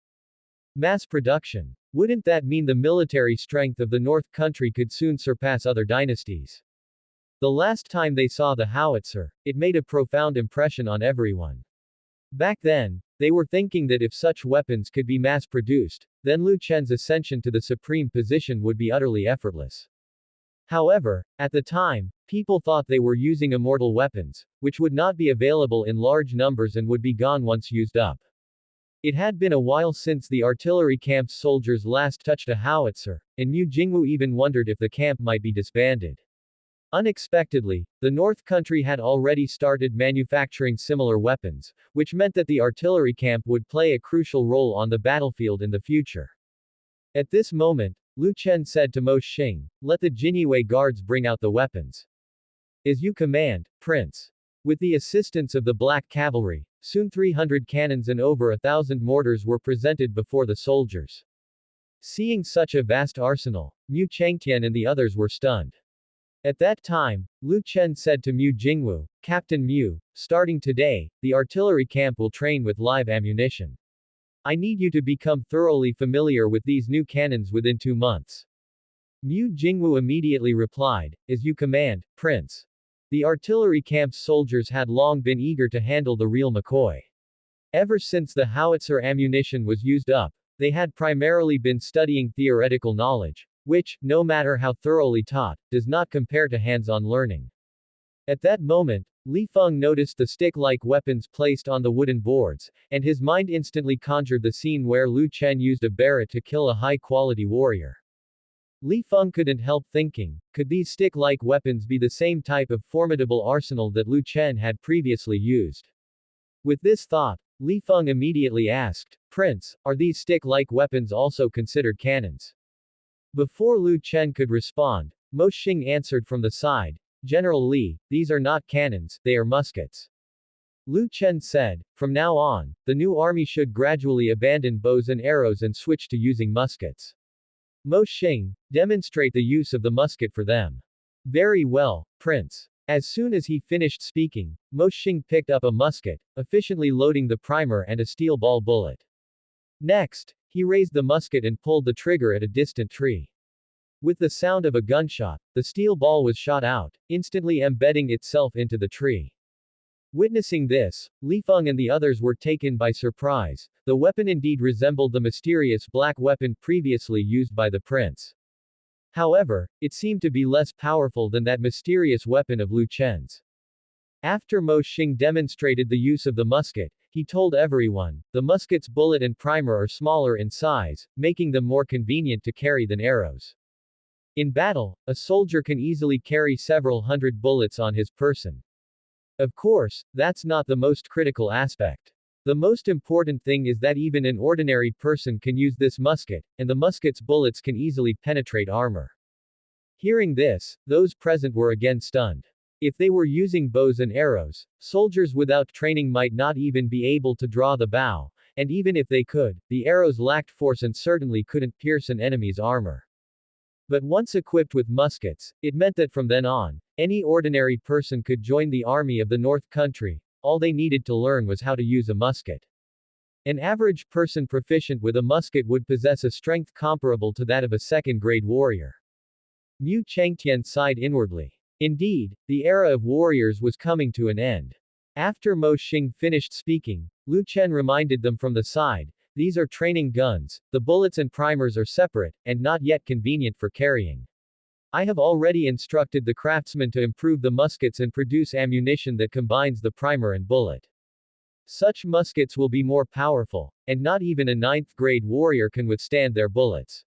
Mass production. Wouldn't that mean the military strength of the North Country could soon surpass other dynasties? The last time they saw the howitzer, it made a profound impression on everyone. Back then, they were thinking that if such weapons could be mass-produced, then Lu Chen's ascension to the supreme position would be utterly effortless. However, at the time, people thought they were using immortal weapons, which would not be available in large numbers and would be gone once used up. It had been a while since the artillery camp's soldiers last touched a howitzer, and Mu Jingwu even wondered if the camp might be disbanded. Unexpectedly, the North Country had already started manufacturing similar weapons, which meant that the artillery camp would play a crucial role on the battlefield in the future. At this moment, Lu Chen said to Mo Xing, "Let the Jinyue guards bring out the weapons." "As you command, Prince." With the assistance of the Black Cavalry, soon 300 cannons and over 1,000 mortars were presented before the soldiers. Seeing such a vast arsenal, Mu Changtian and the others were stunned. At that time, Lu Chen said to Mu Jingwu, "Captain Mu, starting today, the artillery camp will train with live ammunition. I need you to become thoroughly familiar with these new cannons within 2 months." Mu Jingwu immediately replied, "As you command, Prince." The artillery camp's soldiers had long been eager to handle the real McCoy. Ever since the howitzer ammunition was used up, they had primarily been studying theoretical knowledge, which, no matter how thoroughly taught, does not compare to hands-on learning. At that moment, Li Feng noticed the stick-like weapons placed on the wooden boards, and his mind instantly conjured the scene where Lu Chen used a barret to kill a high-quality warrior. Li Feng couldn't help thinking, could these stick-like weapons be the same type of formidable arsenal that Lu Chen had previously used? With this thought, Li Feng immediately asked, "Prince, are these stick-like weapons also considered cannons?" Before Lu Chen could respond, Mo Xing answered from the side, "General Li, these are not cannons, they are muskets." Lu Chen said, "From now on, the new army should gradually abandon bows and arrows and switch to using muskets." Mo Xing, demonstrate the use of the musket for them. Very well, Prince. As soon as he finished speaking, Mo Xing picked up a musket, efficiently loading the primer and a steel ball bullet. Next, he raised the musket and pulled the trigger at a distant tree. With the sound of a gunshot, the steel ball was shot out, instantly embedding itself into the tree. Witnessing this, Li Feng and the others were taken by surprise. The weapon indeed resembled the mysterious black weapon previously used by the prince. However, it seemed to be less powerful than that mysterious weapon of Lu Chen's. After Mo Xing demonstrated the use of the musket, he told everyone, the musket's bullet and primer are smaller in size, making them more convenient to carry than arrows. In battle, a soldier can easily carry several hundred bullets on his person. Of course, that's not the most critical aspect. The most important thing is that even an ordinary person can use this musket, and the musket's bullets can easily penetrate armor. Hearing this, those present were again stunned. If they were using bows and arrows, soldiers without training might not even be able to draw the bow, and even if they could, the arrows lacked force and certainly couldn't pierce an enemy's armor. But once equipped with muskets, it meant that from then on, any ordinary person could join the army of the North Country. All they needed to learn was how to use a musket. An average person proficient with a musket would possess a strength comparable to that of a second-grade warrior. Mu Changtian sighed inwardly. Indeed, the era of warriors was coming to an end. After Mo Xing finished speaking, Lu Chen reminded them from the side, these are training guns, the bullets and primers are separate, and not yet convenient for carrying. I have already instructed the craftsmen to improve the muskets and produce ammunition that combines the primer and bullet. Such muskets will be more powerful, and not even a 9th-grade warrior can withstand their bullets.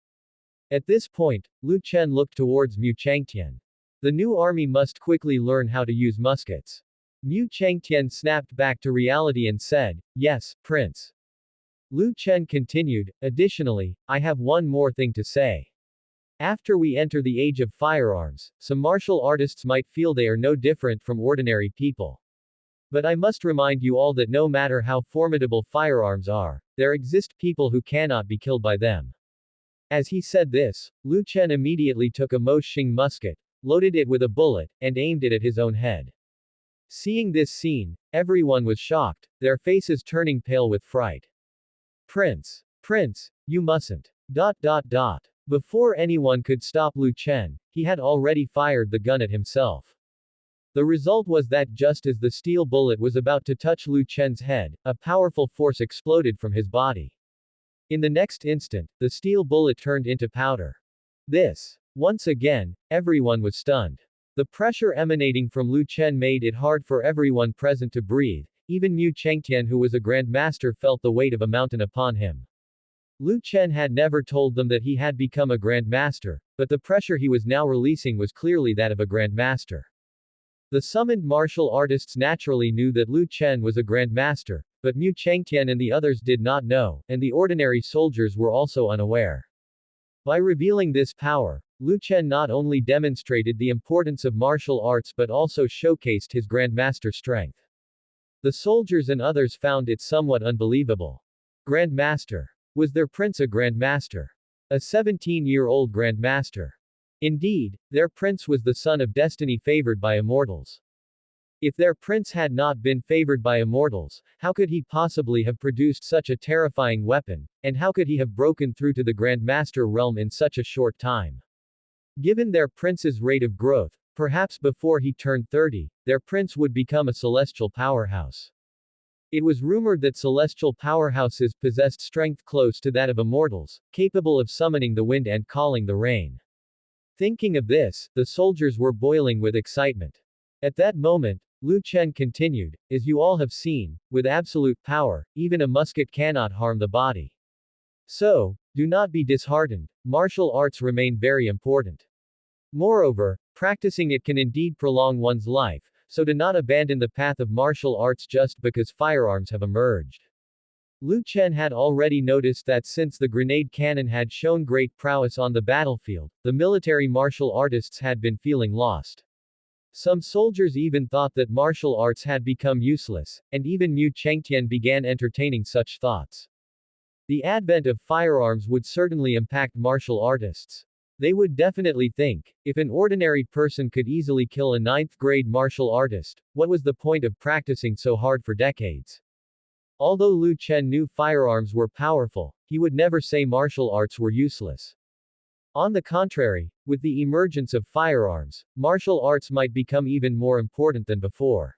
At this point, Lu Chen looked towards Mu Changtian. The new army must quickly learn how to use muskets. Mu Changtian snapped back to reality and said, "Yes, Prince." Lu Chen continued, "Additionally, I have one more thing to say. After we enter the age of firearms, some martial artists might feel they are no different from ordinary people. But I must remind you all that no matter how formidable firearms are, there exist people who cannot be killed by them." As he said this, Lu Chen immediately took a Mo Xing musket, loaded it with a bullet, and aimed it at his own head. Seeing this scene, everyone was shocked, their faces turning pale with fright. Prince, you mustn't. ... Before anyone could stop Lu Chen, he had already fired the gun at himself. The result was that just as the steel bullet was about to touch Lu Chen's head, a powerful force exploded from his body. In the next instant, the steel bullet turned into powder. Once again, everyone was stunned. The pressure emanating from Lu Chen made it hard for everyone present to breathe. Even Mu Changtian, who was a grandmaster, felt the weight of a mountain upon him. Lu Chen had never told them that he had become a grandmaster, but the pressure he was now releasing was clearly that of a grandmaster. The summoned martial artists naturally knew that Lu Chen was a grandmaster, but Mu Changtian and the others did not know, and the ordinary soldiers were also unaware. By revealing this power, Lu Chen not only demonstrated the importance of martial arts but also showcased his grandmaster strength. The soldiers and others found it somewhat unbelievable. Grandmaster. Was their prince a grandmaster? A 17-year-old grandmaster. Indeed, their prince was the son of destiny favored by immortals. If their prince had not been favored by immortals, how could he possibly have produced such a terrifying weapon, and how could he have broken through to the grandmaster realm in such a short time? Given their prince's rate of growth, perhaps before he turned 30, their prince would become a celestial powerhouse. It was rumored that celestial powerhouses possessed strength close to that of immortals, capable of summoning the wind and calling the rain. Thinking of this, the soldiers were boiling with excitement. At that moment, Lu Chen continued, as you all have seen, with absolute power, even a musket cannot harm the body. So, do not be disheartened, martial arts remain very important. Moreover, practicing it can indeed prolong one's life, so do not abandon the path of martial arts just because firearms have emerged. Lu Chen had already noticed that since the grenade cannon had shown great prowess on the battlefield, the military martial artists had been feeling lost. Some soldiers even thought that martial arts had become useless, and even Mu Chengtian began entertaining such thoughts. The advent of firearms would certainly impact martial artists. They would definitely think, if an ordinary person could easily kill a 9th-grade martial artist, what was the point of practicing so hard for decades? Although Lu Chen knew firearms were powerful, he would never say martial arts were useless. On the contrary, with the emergence of firearms, martial arts might become even more important than before.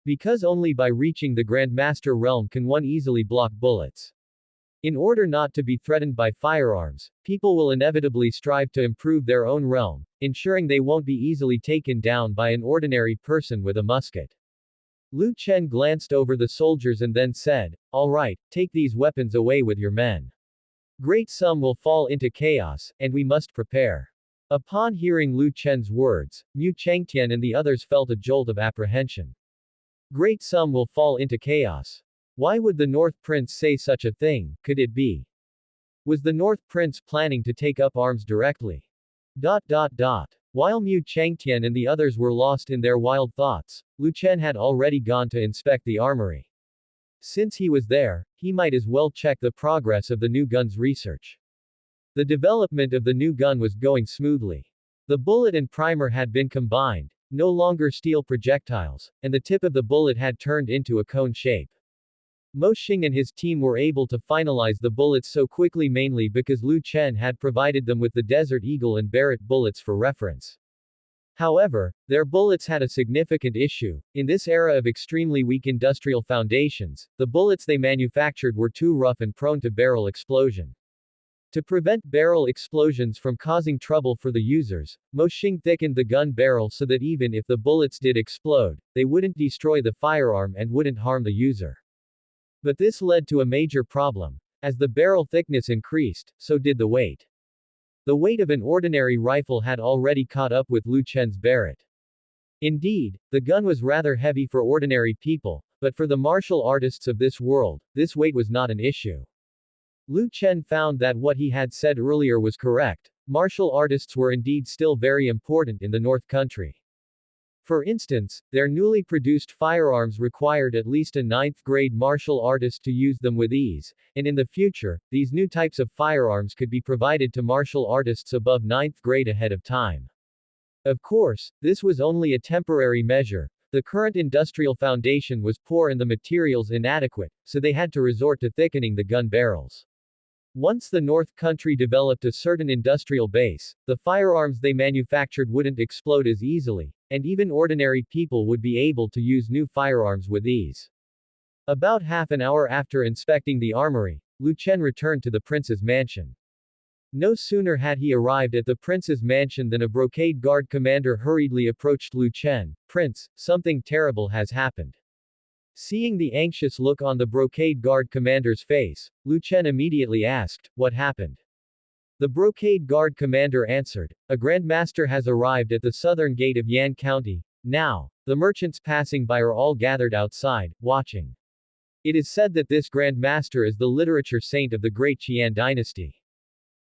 Because only by reaching the Grandmaster realm can one easily block bullets. In order not to be threatened by firearms, people will inevitably strive to improve their own realm, ensuring they won't be easily taken down by an ordinary person with a musket. Lu Chen glanced over the soldiers and then said, "All right, take these weapons away with your men. Great sum will fall into chaos, and we must prepare." Upon hearing Lu Chen's words, Mu Chengtian and the others felt a jolt of apprehension. Great sum will fall into chaos. Why would the North Prince say such a thing? Could it be? Was the North Prince planning to take up arms directly? While Mu Chengtian and the others were lost in their wild thoughts, Lu Chen had already gone to inspect the armory. Since he was there, he might as well check the progress of the new gun's research. The development of the new gun was going smoothly. The bullet and primer had been combined, no longer steel projectiles, and the tip of the bullet had turned into a cone shape. Mo Xing and his team were able to finalize the bullets so quickly mainly because Lu Chen had provided them with the Desert Eagle and Barrett bullets for reference. However, their bullets had a significant issue. In this era of extremely weak industrial foundations, the bullets they manufactured were too rough and prone to barrel explosion. To prevent barrel explosions from causing trouble for the users, Mo Xing thickened the gun barrel so that even if the bullets did explode, they wouldn't destroy the firearm and wouldn't harm the user. But this led to a major problem. As the barrel thickness increased, so did the weight. The weight of an ordinary rifle had already caught up with Lu Chen's Barrett. Indeed, the gun was rather heavy for ordinary people, but for the martial artists of this world, this weight was not an issue. Lu Chen found that what he had said earlier was correct. Martial artists were indeed still very important in the North Country. For instance, their newly produced firearms required at least a 9th-grade martial artist to use them with ease, and in the future, these new types of firearms could be provided to martial artists above 9th grade ahead of time. Of course, this was only a temporary measure. The current industrial foundation was poor and the materials inadequate, so they had to resort to thickening the gun barrels. Once the North Country developed a certain industrial base, the firearms they manufactured wouldn't explode as easily, and even ordinary people would be able to use new firearms with ease. About half an hour after inspecting the armory, Lu Chen returned to the prince's mansion. No sooner had he arrived at the prince's mansion than a brocade guard commander hurriedly approached Lu Chen. "Prince, something terrible has happened." Seeing the anxious look on the brocade guard commander's face, Lu Chen immediately asked, "What happened?" The brocade guard commander answered, "A grandmaster has arrived at the southern gate of Yan County. Now, the merchants passing by are all gathered outside, watching. It is said that this grandmaster is the literature saint of the great Qian dynasty."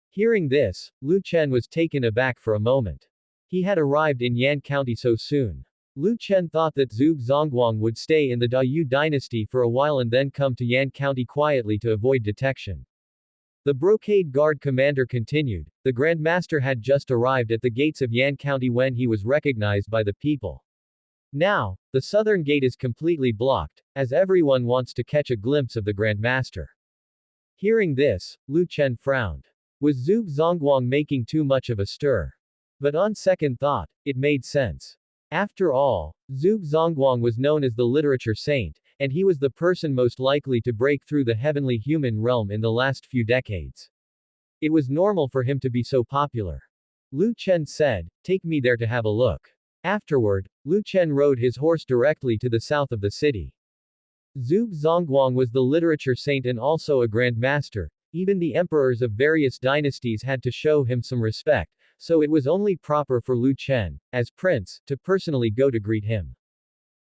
Hearing this, Lu Chen was taken aback for a moment. He had arrived in Yan County so soon. Lu Chen thought that Zhuge Zongguang would stay in the Dayu dynasty for a while and then come to Yan County quietly to avoid detection. The Brocade Guard commander continued, the Grand Master had just arrived at the gates of Yan County when he was recognized by the people. Now, the southern gate is completely blocked, as everyone wants to catch a glimpse of the Grand Master. Hearing this, Lu Chen frowned. Was Zhuge Zongguang making too much of a stir? But on second thought, it made sense. After all, Zhuge Zongguang was known as the literature saint, and he was the person most likely to break through the heavenly human realm in the last few decades. It was normal for him to be so popular. Lu Chen said, take me there to have a look. Afterward, Lu Chen rode his horse directly to the south of the city. Zhuge Zongguang was the literature saint and also a grand master. Even the emperors of various dynasties had to show him some respect, so it was only proper for Lu Chen, as prince, to personally go to greet him.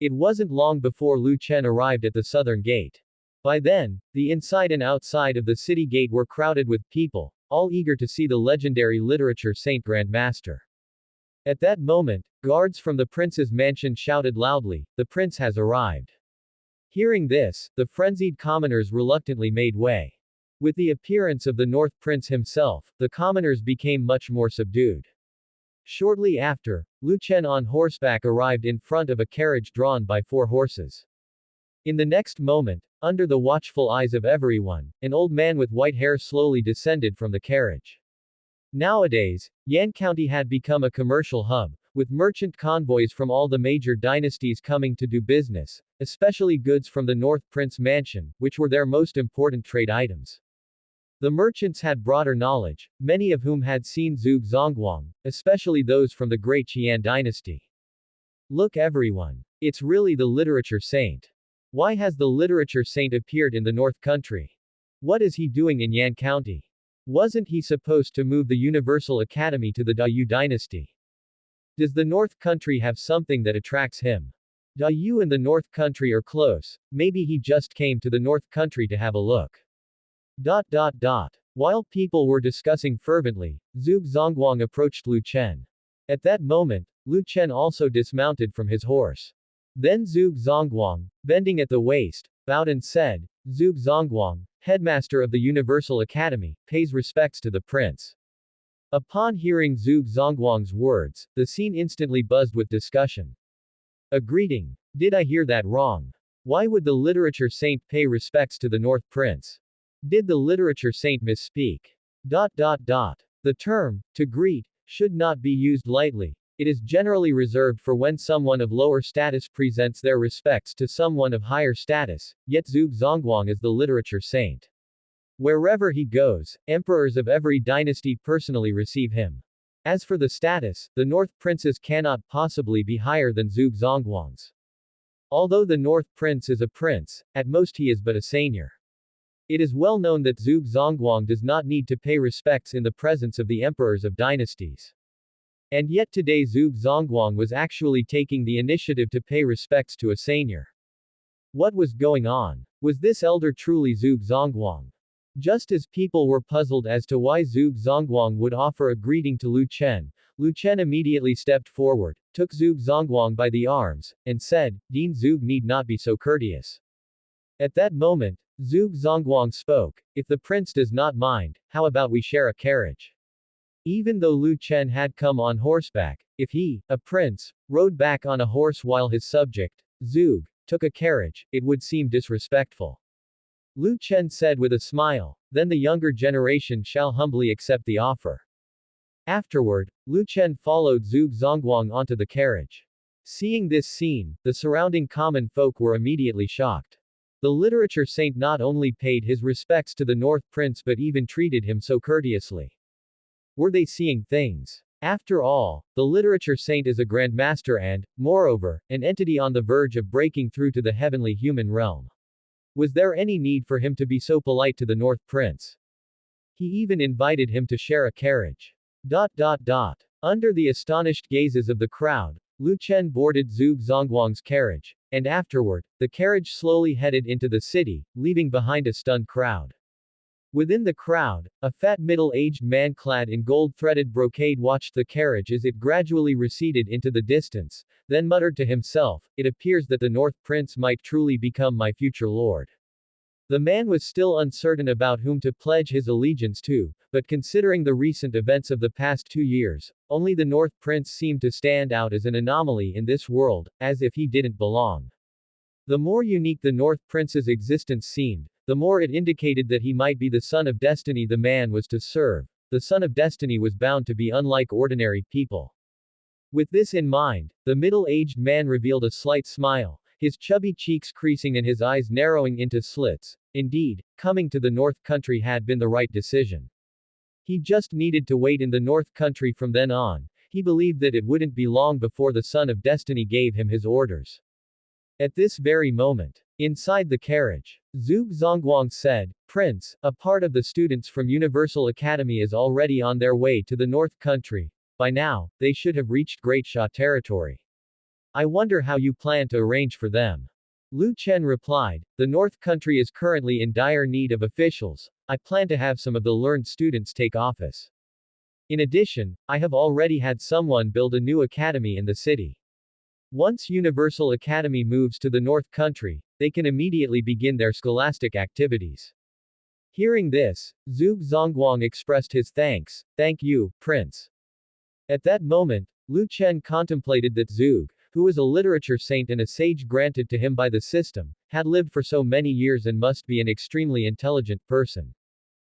It wasn't long before Lu Chen arrived at the southern gate. By then, the inside and outside of the city gate were crowded with people, all eager to see the legendary literature saint Grand Master. At that moment, guards from the prince's mansion shouted loudly, the prince has arrived. Hearing this, the frenzied commoners reluctantly made way. With the appearance of the North Prince himself, the commoners became much more subdued. Shortly after, Lu Chen on horseback arrived in front of a carriage drawn by 4 horses. In the next moment, under the watchful eyes of everyone, an old man with white hair slowly descended from the carriage. Nowadays, Yan County had become a commercial hub, with merchant convoys from all the major dynasties coming to do business, especially goods from the North Prince Mansion, which were their most important trade items. The merchants had broader knowledge, many of whom had seen Zhuge Zongguang, especially those from the great Qian dynasty. Look everyone. It's really the literature saint. Why has the literature saint appeared in the North Country? What is he doing in Yan County? Wasn't he supposed to move the Universal Academy to the Dayu dynasty? Does the North Country have something that attracts him? Dayu and the North Country are close, maybe he just came to the North Country to have a look. While people were discussing fervently, Zhuge Zongguang approached Lu Chen. At that moment, Lu Chen also dismounted from his horse. Then Zhuge Zongguang, bending at the waist, bowed and said, Zhuge Zongguang, headmaster of the Universal Academy, pays respects to the prince. Upon hearing Zhuge Zongguang's words, the scene instantly buzzed with discussion. A greeting. Did I hear that wrong? Why would the literature saint pay respects to the North Prince? Did the literature saint misspeak? The term, to greet, should not be used lightly. It is generally reserved for when someone of lower status presents their respects to someone of higher status, yet Zhuge Zongguang is the literature saint. Wherever he goes, emperors of every dynasty personally receive him. As for the status, the North Princes cannot possibly be higher than Zhuge Zongguang's. Although the North Prince is a prince, at most he is but a seigneur. It is well known that Zhuge Zongguang does not need to pay respects in the presence of the emperors of dynasties. And yet today Zhuge Zongguang was actually taking the initiative to pay respects to a seigneur. What was going on? Was this elder truly Zhuge Zongguang? Just as people were puzzled as to why Zhuge Zongguang would offer a greeting to Lu Chen immediately stepped forward, took Zhuge Zongguang by the arms, and said, Dean Zhuge need not be so courteous. At that moment, Zhuge Zongguang spoke, if the prince does not mind, how about we share a carriage? Even though Lu Chen had come on horseback, if he, a prince, rode back on a horse while his subject, Zhuge, took a carriage, it would seem disrespectful. Lu Chen said with a smile, then the younger generation shall humbly accept the offer. Afterward, Lu Chen followed Zhuge Zongguang onto the carriage. Seeing this scene, the surrounding common folk were immediately shocked. The literature saint not only paid his respects to the North Prince but even treated him so courteously. Were they seeing things? After all, the literature saint is a grand master and, moreover, an entity on the verge of breaking through to the heavenly human realm. Was there any need for him to be so polite to the North Prince? He even invited him to share a carriage. Under the astonished gazes of the crowd, Lu Chen boarded Zhuge Zongguang's carriage, and afterward, the carriage slowly headed into the city, leaving behind a stunned crowd. Within the crowd, a fat middle-aged man clad in gold-threaded brocade watched the carriage as it gradually receded into the distance, then muttered to himself, "It appears that the North Prince might truly become my future lord." The man was still uncertain about whom to pledge his allegiance to, but considering the recent events of the past 2 years, only the North Prince seemed to stand out as an anomaly in this world, as if he didn't belong. The more unique the North Prince's existence seemed, the more it indicated that he might be the son of destiny the man was to serve. The son of destiny was bound to be unlike ordinary people. With this in mind, the middle-aged man revealed a slight smile, his chubby cheeks creasing and his eyes narrowing into slits. Indeed, coming to the North Country had been the right decision. He just needed to wait in the North Country from then on. He believed that it wouldn't be long before the son of destiny gave him his orders. At this very moment, inside the carriage, Zhuge Zongguang said, "Prince, a part of the students from Universal Academy is already on their way to the North Country. By now, they should have reached Great Sha territory. I wonder how you plan to arrange for them." Lu Chen replied, "The North Country is currently in dire need of officials. I plan to have some of the learned students take office. In addition, I have already had someone build a new academy in the city. Once Universal Academy moves to the North Country, they can immediately begin their scholastic activities." Hearing this, Zhuge Zongguang expressed his thanks. "Thank you, Prince." At that moment, Lu Chen contemplated that Zhuge, who was a literature saint and a sage granted to him by the system, had lived for so many years and must be an extremely intelligent person.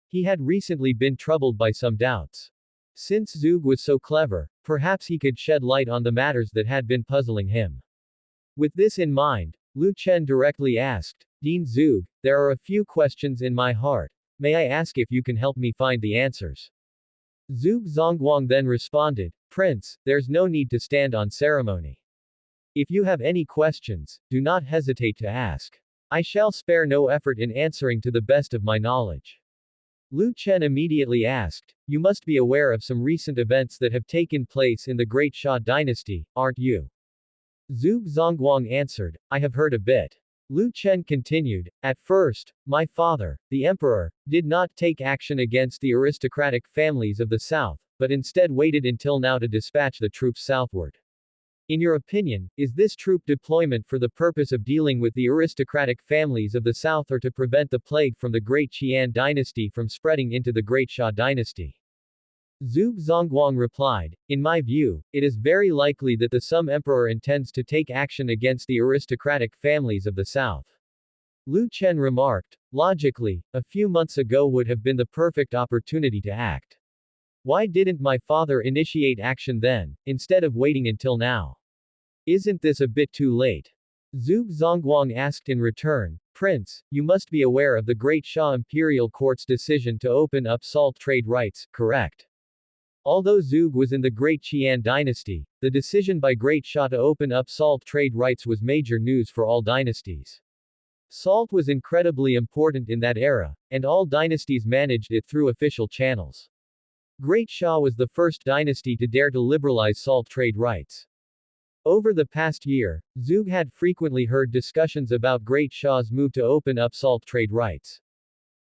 He had recently been troubled by some doubts. Since Zhuge was so clever, perhaps he could shed light on the matters that had been puzzling him. With this in mind, Lu Chen directly asked, "Dean Zhuge, there are a few questions in my heart. May I ask if you can help me find the answers?" Zhuge Zongguang then responded, "Prince, there's no need to stand on ceremony. If you have any questions, do not hesitate to ask. I shall spare no effort in answering to the best of my knowledge." Lu Chen immediately asked, "You must be aware of some recent events that have taken place in the Great Sha dynasty, aren't you?" Zhuge Zongguang answered, "I have heard a bit." Lu Chen continued, "At first, my father, the emperor, did not take action against the aristocratic families of the south, but instead waited until now to dispatch the troops southward. In your opinion, is this troop deployment for the purpose of dealing with the aristocratic families of the south or to prevent the plague from the Great Qian dynasty from spreading into the Great Sha dynasty?" Zhuge Zongguang replied, "In my view, it is very likely that the Sum Emperor intends to take action against the aristocratic families of the south." Lu Chen remarked, "Logically, a few months ago would have been the perfect opportunity to act. Why didn't my father initiate action then, instead of waiting until now? Isn't this a bit too late?" Zhuge Zongguang asked in return, "Prince, you must be aware of the Great Sha Imperial Court's decision to open up salt trade rights, correct?" Although Zhuge was in the Great Qian dynasty, the decision by Great Sha to open up salt trade rights was major news for all dynasties. Salt was incredibly important in that era, and all dynasties managed it through official channels. Great Sha was the first dynasty to dare to liberalize salt trade rights. Over the past year, Zhuge had frequently heard discussions about Great Sha's move to open up salt trade rights.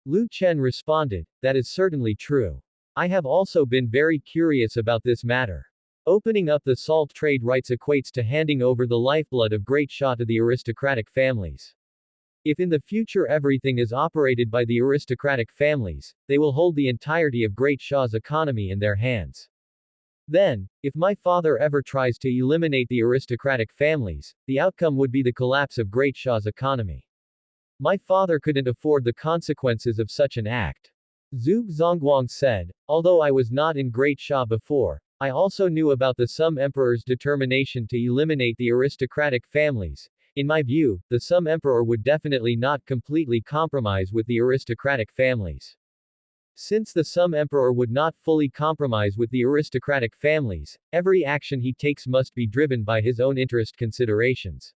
Lu Chen responded, "That is certainly true. I have also been very curious about this matter. Opening up the salt trade rights equates to handing over the lifeblood of Great Sha to the aristocratic families. If in the future everything is operated by the aristocratic families, they will hold the entirety of Great Sha's economy in their hands. Then, if my father ever tries to eliminate the aristocratic families, the outcome would be the collapse of Great Sha's economy. My father couldn't afford the consequences of such an act." Zhuge Zongguang said, "Although I was not in Great Sha before, I also knew about the Sum Emperor's determination to eliminate the aristocratic families. In my view, the Sum Emperor would definitely not completely compromise with the aristocratic families. Since the Sum Emperor would not fully compromise with the aristocratic families, every action he takes must be driven by his own interest considerations.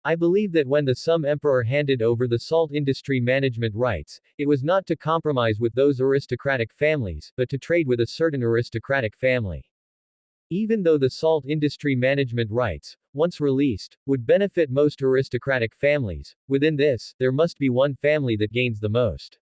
I believe that when the Sum Emperor handed over the salt industry management rights, it was not to compromise with those aristocratic families, but to trade with a certain aristocratic family. Even though the salt industry management rights, once released, would benefit most aristocratic families, within this, there must be one family that gains the most.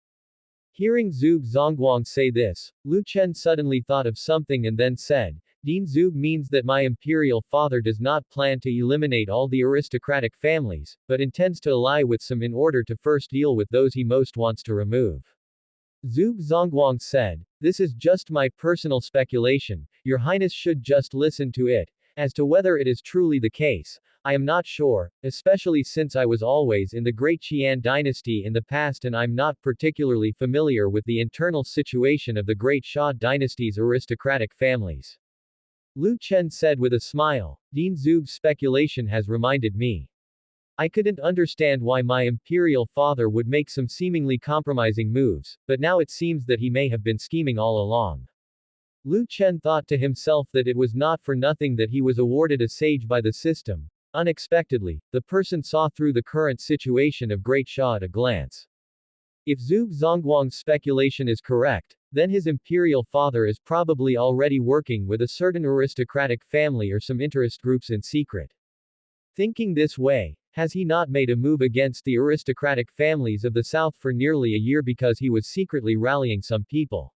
Hearing Zhuge Zongguang say this, Lu Chen suddenly thought of something and then said, Dean Zhuge means that my imperial father does not plan to eliminate all the aristocratic families, but intends to ally with some in order to first deal with those he most wants to remove. Zhuge Zongguang said, this is just my personal speculation, your highness should just listen to it. As to whether it is truly the case, I am not sure, especially since I was always in the Great Qian dynasty in the past and I'm not particularly familiar with the internal situation of the Great Xia dynasty's aristocratic families. Lu Chen said with a smile, Dean Zhuge's speculation has reminded me. I couldn't understand why my imperial father would make some seemingly compromising moves, but now it seems that he may have been scheming all along. Lu Chen thought to himself that it was not for nothing that he was awarded a sage by the system. Unexpectedly, the person saw through the current situation of Great Xia at a glance. If Zhuge Zongguang's speculation is correct, then his imperial father is probably already working with a certain aristocratic family or some interest groups in secret. Thinking this way, has he not made a move against the aristocratic families of the South for nearly a year because he was secretly rallying some people?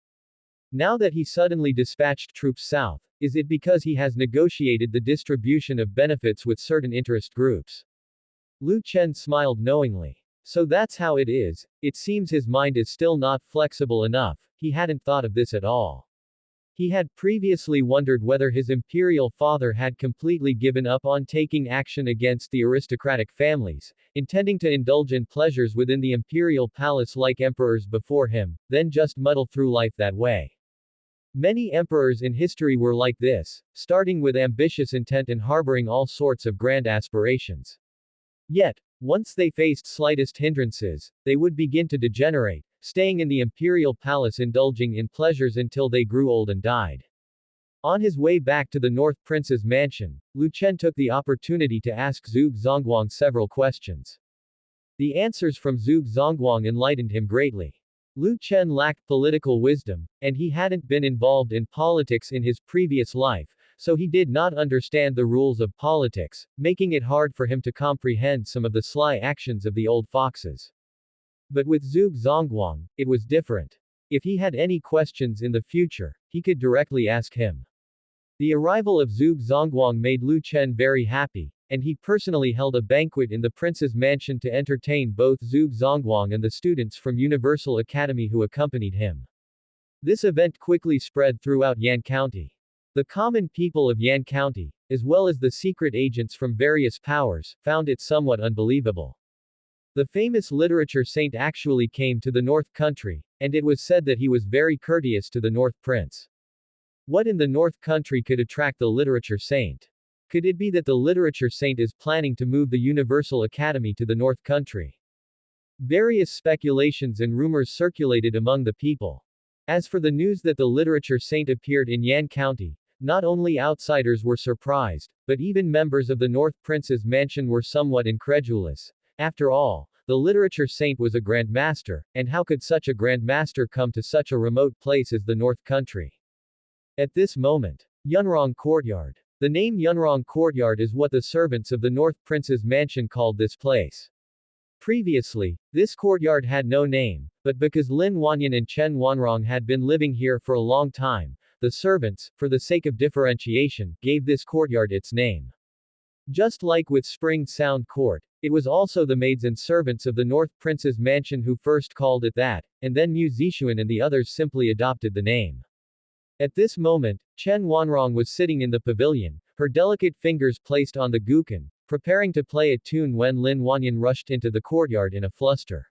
Now that he suddenly dispatched troops south, is it because he has negotiated the distribution of benefits with certain interest groups? Lu Chen smiled knowingly. So that's how it is, it seems his mind is still not flexible enough, he hadn't thought of this at all. He had previously wondered whether his imperial father had completely given up on taking action against the aristocratic families, intending to indulge in pleasures within the imperial palace like emperors before him, then just muddle through life that way. Many emperors in history were like this, starting with ambitious intent and harboring all sorts of grand aspirations. Yet, once they faced slightest hindrances, they would begin to degenerate, staying in the imperial palace indulging in pleasures until they grew old and died. On his way back to the North Prince's mansion, Lu Chen took the opportunity to ask Zhuge Zongguang several questions. The answers from Zhuge Zongguang enlightened him greatly. Lu Chen lacked political wisdom, and he hadn't been involved in politics in his previous life, so he did not understand the rules of politics, making it hard for him to comprehend some of the sly actions of the old foxes. But with Zhuge Zongguang, it was different. If he had any questions in the future, he could directly ask him. The arrival of Zhuge Zongguang made Lu Chen very happy, and he personally held a banquet in the prince's mansion to entertain both Zhuge Zongguang and the students from Universal Academy who accompanied him. This event quickly spread throughout Yan County. The common people of Yan County, as well as the secret agents from various powers, found it somewhat unbelievable. The famous literature saint actually came to the North Country, and it was said that he was very courteous to the North Prince. What in the North Country could attract the literature saint? Could it be that the literature saint is planning to move the Universal Academy to the North Country? Various speculations and rumors circulated among the people. As for the news that the literature saint appeared in Yan County, not only outsiders were surprised, but even members of the North Prince's mansion were somewhat incredulous. After all, the literature saint was a Grand Master, and how could such a Grand Master come to such a remote place as the North Country? At this moment, Yunrong Courtyard. The name Yunrong Courtyard is what the servants of the North Prince's mansion called this place. Previously, this courtyard had no name, but because Lin Wanyan and Chen Wanrong had been living here for a long time, the servants, for the sake of differentiation, gave this courtyard its name. Just like with Spring Sound Court, it was also the maids and servants of the North Prince's mansion who first called it that, and then Mu Zixuan and the others simply adopted the name. At this moment, Chen Wanrong was sitting in the pavilion, her delicate fingers placed on the guqin, preparing to play a tune when Lin Wanyan rushed into the courtyard in a fluster.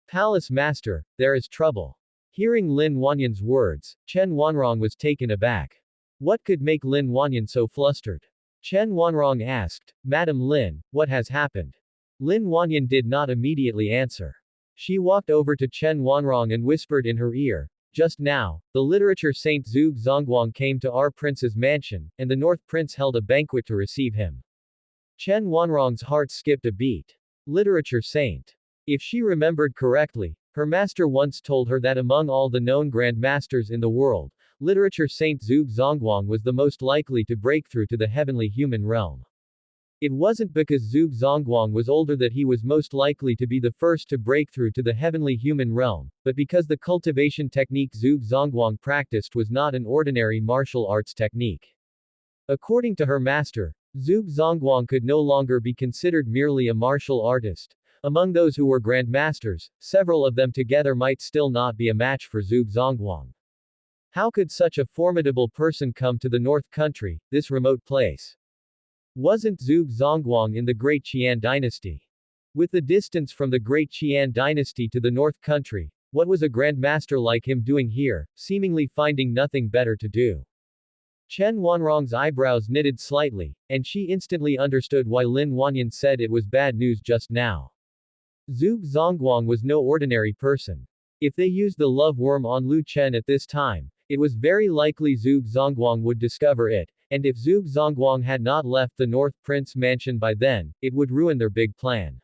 Palace Master, there is trouble. Hearing Lin Wanyan's words, Chen Wanrong was taken aback. What could make Lin Wanyan so flustered? Chen Wanrong asked, Madam Lin, what has happened? Lin Wanyan did not immediately answer. She walked over to Chen Wanrong and whispered in her ear, just now, the literature saint Zhuge Zongguang came to our prince's mansion, and the North Prince held a banquet to receive him. Chen Wanrong's heart skipped a beat. Literature saint. If she remembered correctly, her master once told her that among all the known Grand Masters in the world, literature saint Zhuge Zongguang was the most likely to break through to the heavenly human realm. It wasn't because Zhuge Zongguang was older that he was most likely to be the first to break through to the heavenly human realm, but because the cultivation technique Zhuge Zongguang practiced was not an ordinary martial arts technique. According to her master, Zhuge Zongguang could no longer be considered merely a martial artist. Among those who were grandmasters, several of them together might still not be a match for Zhuge Zongguang. How could such a formidable person come to the North Country, this remote place? Wasn't Zhuge Zongguang in the Great Qian dynasty? With the distance from the Great Qian dynasty to the North Country, what was a grandmaster like him doing here, seemingly finding nothing better to do? Chen Wanrong's eyebrows knitted slightly, and she instantly understood why Lin Wanyan said it was bad news just now. Zhuge Zongguang was no ordinary person. If they used the love worm on Lu Chen at this time, it was very likely Zhuge Zongguang would discover it, and if Zhuge Zongguang had not left the North Prince mansion by then, it would ruin their big plan.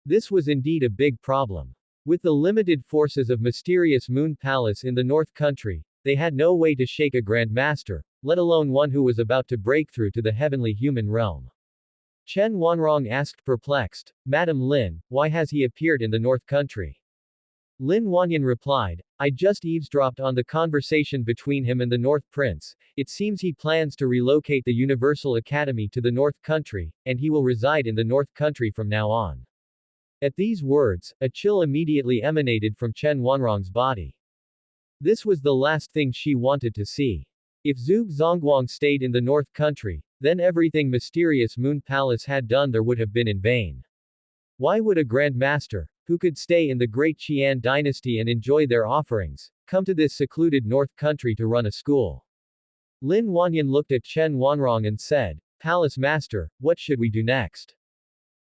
This was indeed a big problem. With the limited forces of Mysterious Moon Palace in the North Country, they had no way to shake a grandmaster, let alone one who was about to break through to the heavenly human realm. Chen Wanrong asked perplexed, Madam Lin, why has he appeared in the North Country? Lin Wanyan replied, I just eavesdropped on the conversation between him and the North Prince. It seems he plans to relocate the Universal Academy to the North Country, and he will reside in the North Country from now on. At these words, a chill immediately emanated from Chen Wanrong's body. This was the last thing she wanted to see. If Zhuge Zongguang stayed in the North Country, then everything Mysterious Moon Palace had done there would have been in vain. Why would a Grandmaster, who could stay in the Great Qian dynasty and enjoy their offerings, come to this secluded North Country to run a school? Lin Wanyan looked at Chen Wanrong and said, Palace Master, what should we do next?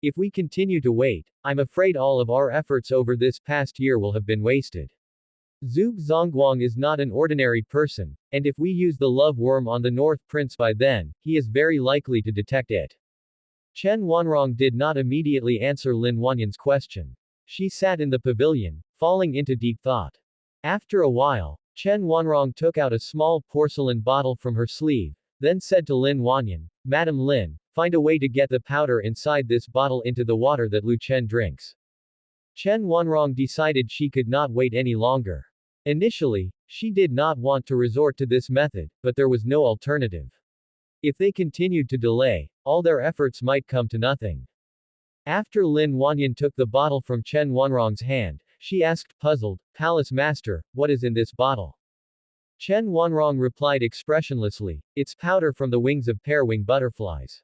If we continue to wait, I'm afraid all of our efforts over this past year will have been wasted. Zhuge Zongguang is not an ordinary person, and if we use the love worm on the North Prince by then, he is very likely to detect it. Chen Wanrong did not immediately answer Lin Wanyan's question. She sat in the pavilion, falling into deep thought. After a while, Chen Wanrong took out a small porcelain bottle from her sleeve, then said to Lin Wanyan, Madam Lin, find a way to get the powder inside this bottle into the water that Lu Chen drinks. Chen Wanrong decided she could not wait any longer. Initially, she did not want to resort to this method, but there was no alternative. If they continued to delay, all their efforts might come to nothing. After Lin Wanyan took the bottle from Chen Wanrong's hand, she asked puzzled, Palace Master, what is in this bottle? Chen Wanrong replied expressionlessly, it's powder from the wings of pear-wing butterflies.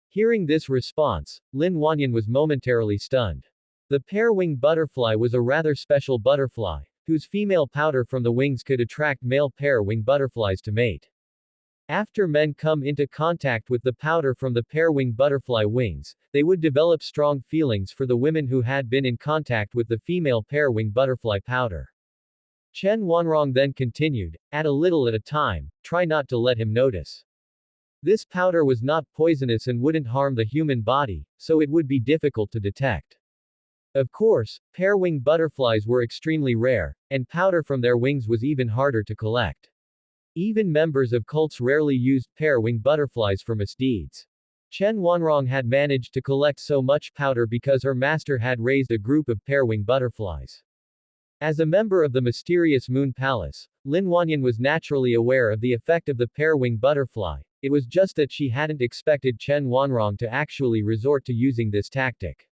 Hearing this response, Lin Wanyan was momentarily stunned. The pear-wing butterfly was a rather special butterfly, whose female powder from the wings could attract male pear-wing butterflies to mate. After men come into contact with the powder from the pear-wing butterfly wings, they would develop strong feelings for the women who had been in contact with the female pear-wing butterfly powder. Chen Wanrong then continued, add a little at a time, try not to let him notice. This powder was not poisonous and wouldn't harm the human body, so it would be difficult to detect. Of course, pear-wing butterflies were extremely rare, and powder from their wings was even harder to collect. Even members of cults rarely used pear-wing butterflies for misdeeds. Chen Wanrong had managed to collect so much powder because her master had raised a group of pear-wing butterflies. As a member of the Mysterious Moon Palace, Lin Wanyan was naturally aware of the effect of the pear-wing butterfly. It was just that she hadn't expected Chen Wanrong to actually resort to using this tactic.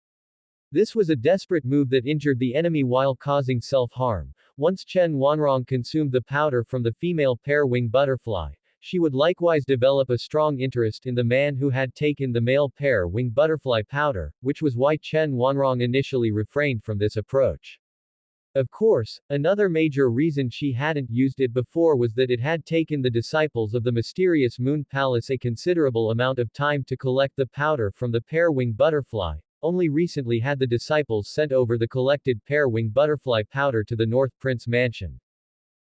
This was a desperate move that injured the enemy while causing self-harm. Once Chen Wanrong consumed the powder from the female pear-wing butterfly, she would likewise develop a strong interest in the man who had taken the male pear-wing butterfly powder, which was why Chen Wanrong initially refrained from this approach. Of course, another major reason she hadn't used it before was that it had taken the disciples of the Mysterious Moon Palace a considerable amount of time to collect the powder from the pear-wing butterfly. Only recently had the disciples sent over the collected pear-wing butterfly powder to the North Prince mansion.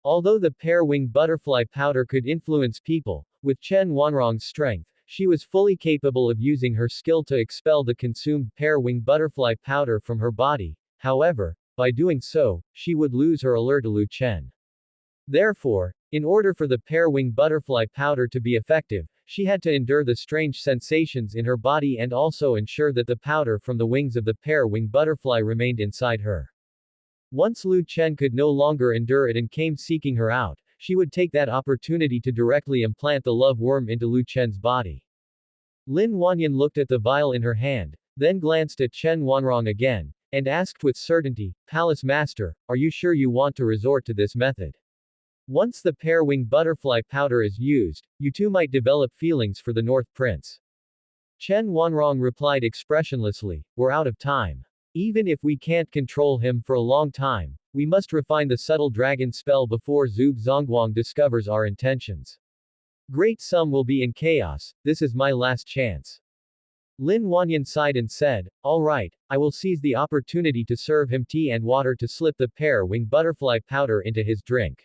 Although the pear-wing butterfly powder could influence people, with Chen Wanrong's strength, she was fully capable of using her skill to expel the consumed pear-wing butterfly powder from her body. However, by doing so, she would lose her allure to Lu Chen. Therefore, in order for the pear-wing butterfly powder to be effective, she had to endure the strange sensations in her body and also ensure that the powder from the wings of the pear-winged butterfly remained inside her. Once Lu Chen could no longer endure it and came seeking her out, she would take that opportunity to directly implant the love worm into Lu Chen's body. Lin Wanyan looked at the vial in her hand, then glanced at Chen Wanrong again, and asked with certainty, Palace Master, are you sure you want to resort to this method? Once the pear-winged butterfly powder is used, you too might develop feelings for the North Prince. Chen Wanrong replied expressionlessly, we're out of time. Even if we can't control him for a long time, we must refine the subtle dragon spell before Zhuge Zongguang discovers our intentions. Great Sum will be in chaos, this is my last chance. Lin Wanyan sighed and said, all right, I will seize the opportunity to serve him tea and water to slip the pear-winged butterfly powder into his drink.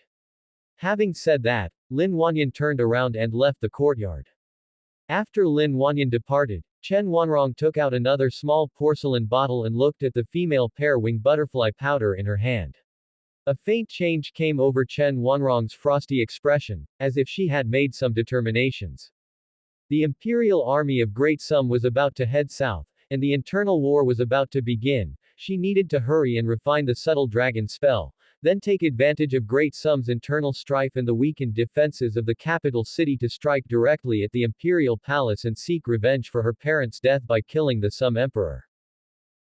Having said that, Lin Wanyan turned around and left the courtyard. After Lin Wanyan departed, Chen Wanrong took out another small porcelain bottle and looked at the female pear-winged butterfly powder in her hand. A faint change came over Chen Wanrong's frosty expression, as if she had made some determinations. The Imperial Army of Great Sum was about to head south, and the internal war was about to begin. She needed to hurry and refine the subtle dragon spell, then take advantage of Great Sum's internal strife and the weakened defenses of the capital city to strike directly at the Imperial Palace and seek revenge for her parents' death by killing the Sum Emperor.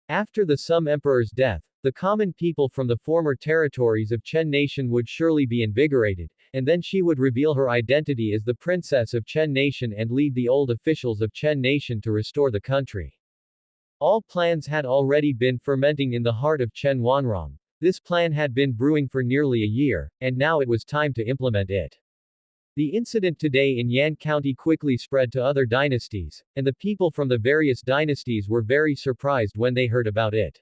After the Sum Emperor's death, the common people from the former territories of Chen Nation would surely be invigorated, and then she would reveal her identity as the princess of Chen Nation and lead the old officials of Chen Nation to restore the country. All plans had already been fermenting in the heart of Chen Wanrong. This plan had been brewing for nearly a year, and now it was time to implement it. The incident today in Yan County quickly spread to other dynasties, and the people from the various dynasties were very surprised when they heard about it.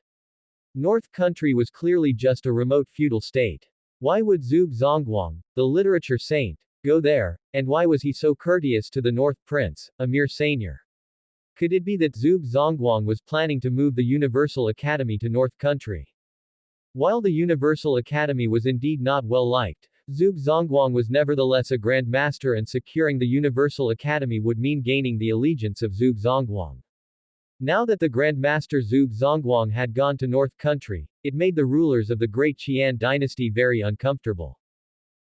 North Country was clearly just a remote feudal state. Why would Zhuge Zongguang, the literature saint, go there, and why was he so courteous to the North Prince, a mere seigneur? Could it be that Zhuge Zongguang was planning to move the Universal Academy to North Country? While the Universal Academy was indeed not well liked, Zhuge Zongguang was nevertheless a Grand Master, and securing the Universal Academy would mean gaining the allegiance of Zhuge Zongguang. Now that the Grand Master Zhuge Zongguang had gone to North Country, it made the rulers of the Great Qian dynasty very uncomfortable.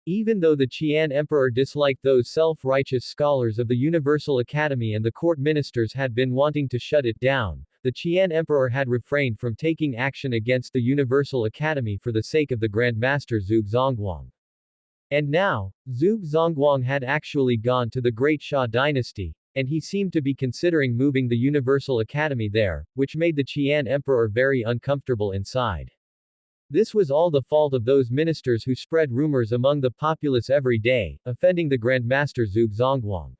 Even though the Qian Emperor disliked those self-righteous scholars of the Universal Academy and the court ministers had been wanting to shut it down, the Qian Emperor had refrained from taking action against the Universal Academy for the sake of the Grand Master Zhuge Zongguang. And now, Zhuge Zongguang had actually gone to the Great Xia dynasty, and he seemed to be considering moving the Universal Academy there, which made the Qian Emperor very uncomfortable inside. This was all the fault of those ministers who spread rumors among the populace every day, offending the Grand Master Zhuge Zongguang.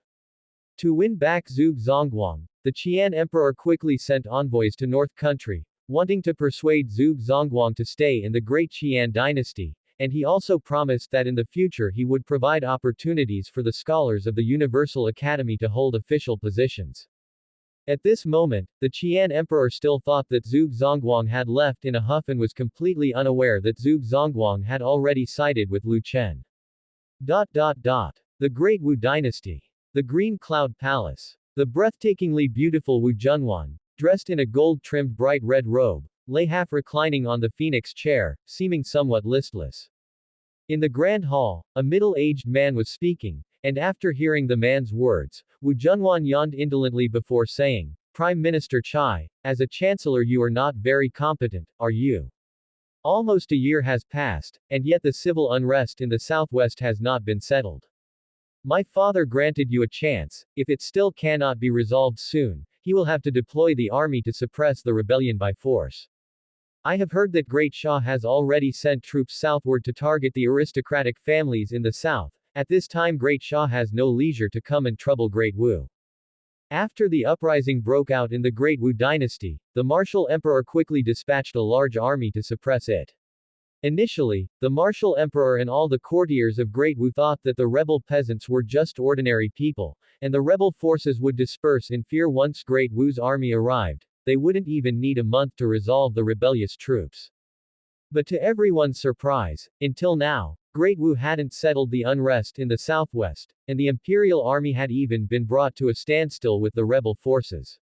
To win back Zhuge Zongguang, the Qian Emperor quickly sent envoys to North Country, wanting to persuade Zhuge Zongguang to stay in the Great Qian dynasty, and he also promised that in the future he would provide opportunities for the scholars of the Universal Academy to hold official positions. At this moment, the Qian Emperor still thought that Zhuge Zongguang had left in a huff and was completely unaware that Zhuge Zongguang had already sided with Lu Chen. The Great Wu Dynasty. The Green Cloud Palace. The breathtakingly beautiful Wu Junwan, dressed in a gold-trimmed bright red robe, lay half reclining on the phoenix chair, seeming somewhat listless. In the grand hall, a middle-aged man was speaking, and after hearing the man's words, Wu Junwan yawned indolently before saying, Prime Minister Chai, as a chancellor you are not very competent, are you? Almost a year has passed, and yet the civil unrest in the southwest has not been settled. My father granted you a chance. If it still cannot be resolved soon, he will have to deploy the army to suppress the rebellion by force. I have heard that Great Shah has already sent troops southward to target the aristocratic families in the south. At this time Great Shah has no leisure to come and trouble Great Wu. After the uprising broke out in the Great Wu dynasty, the martial emperor quickly dispatched a large army to suppress it. Initially, the martial emperor and all the courtiers of Great Wu thought that the rebel peasants were just ordinary people, and the rebel forces would disperse in fear once Great Wu's army arrived. They wouldn't even need a month to resolve the rebellious troops. But to everyone's surprise, until now, Great Wu hadn't settled the unrest in the southwest, and the imperial army had even been brought to a standstill with the rebel forces.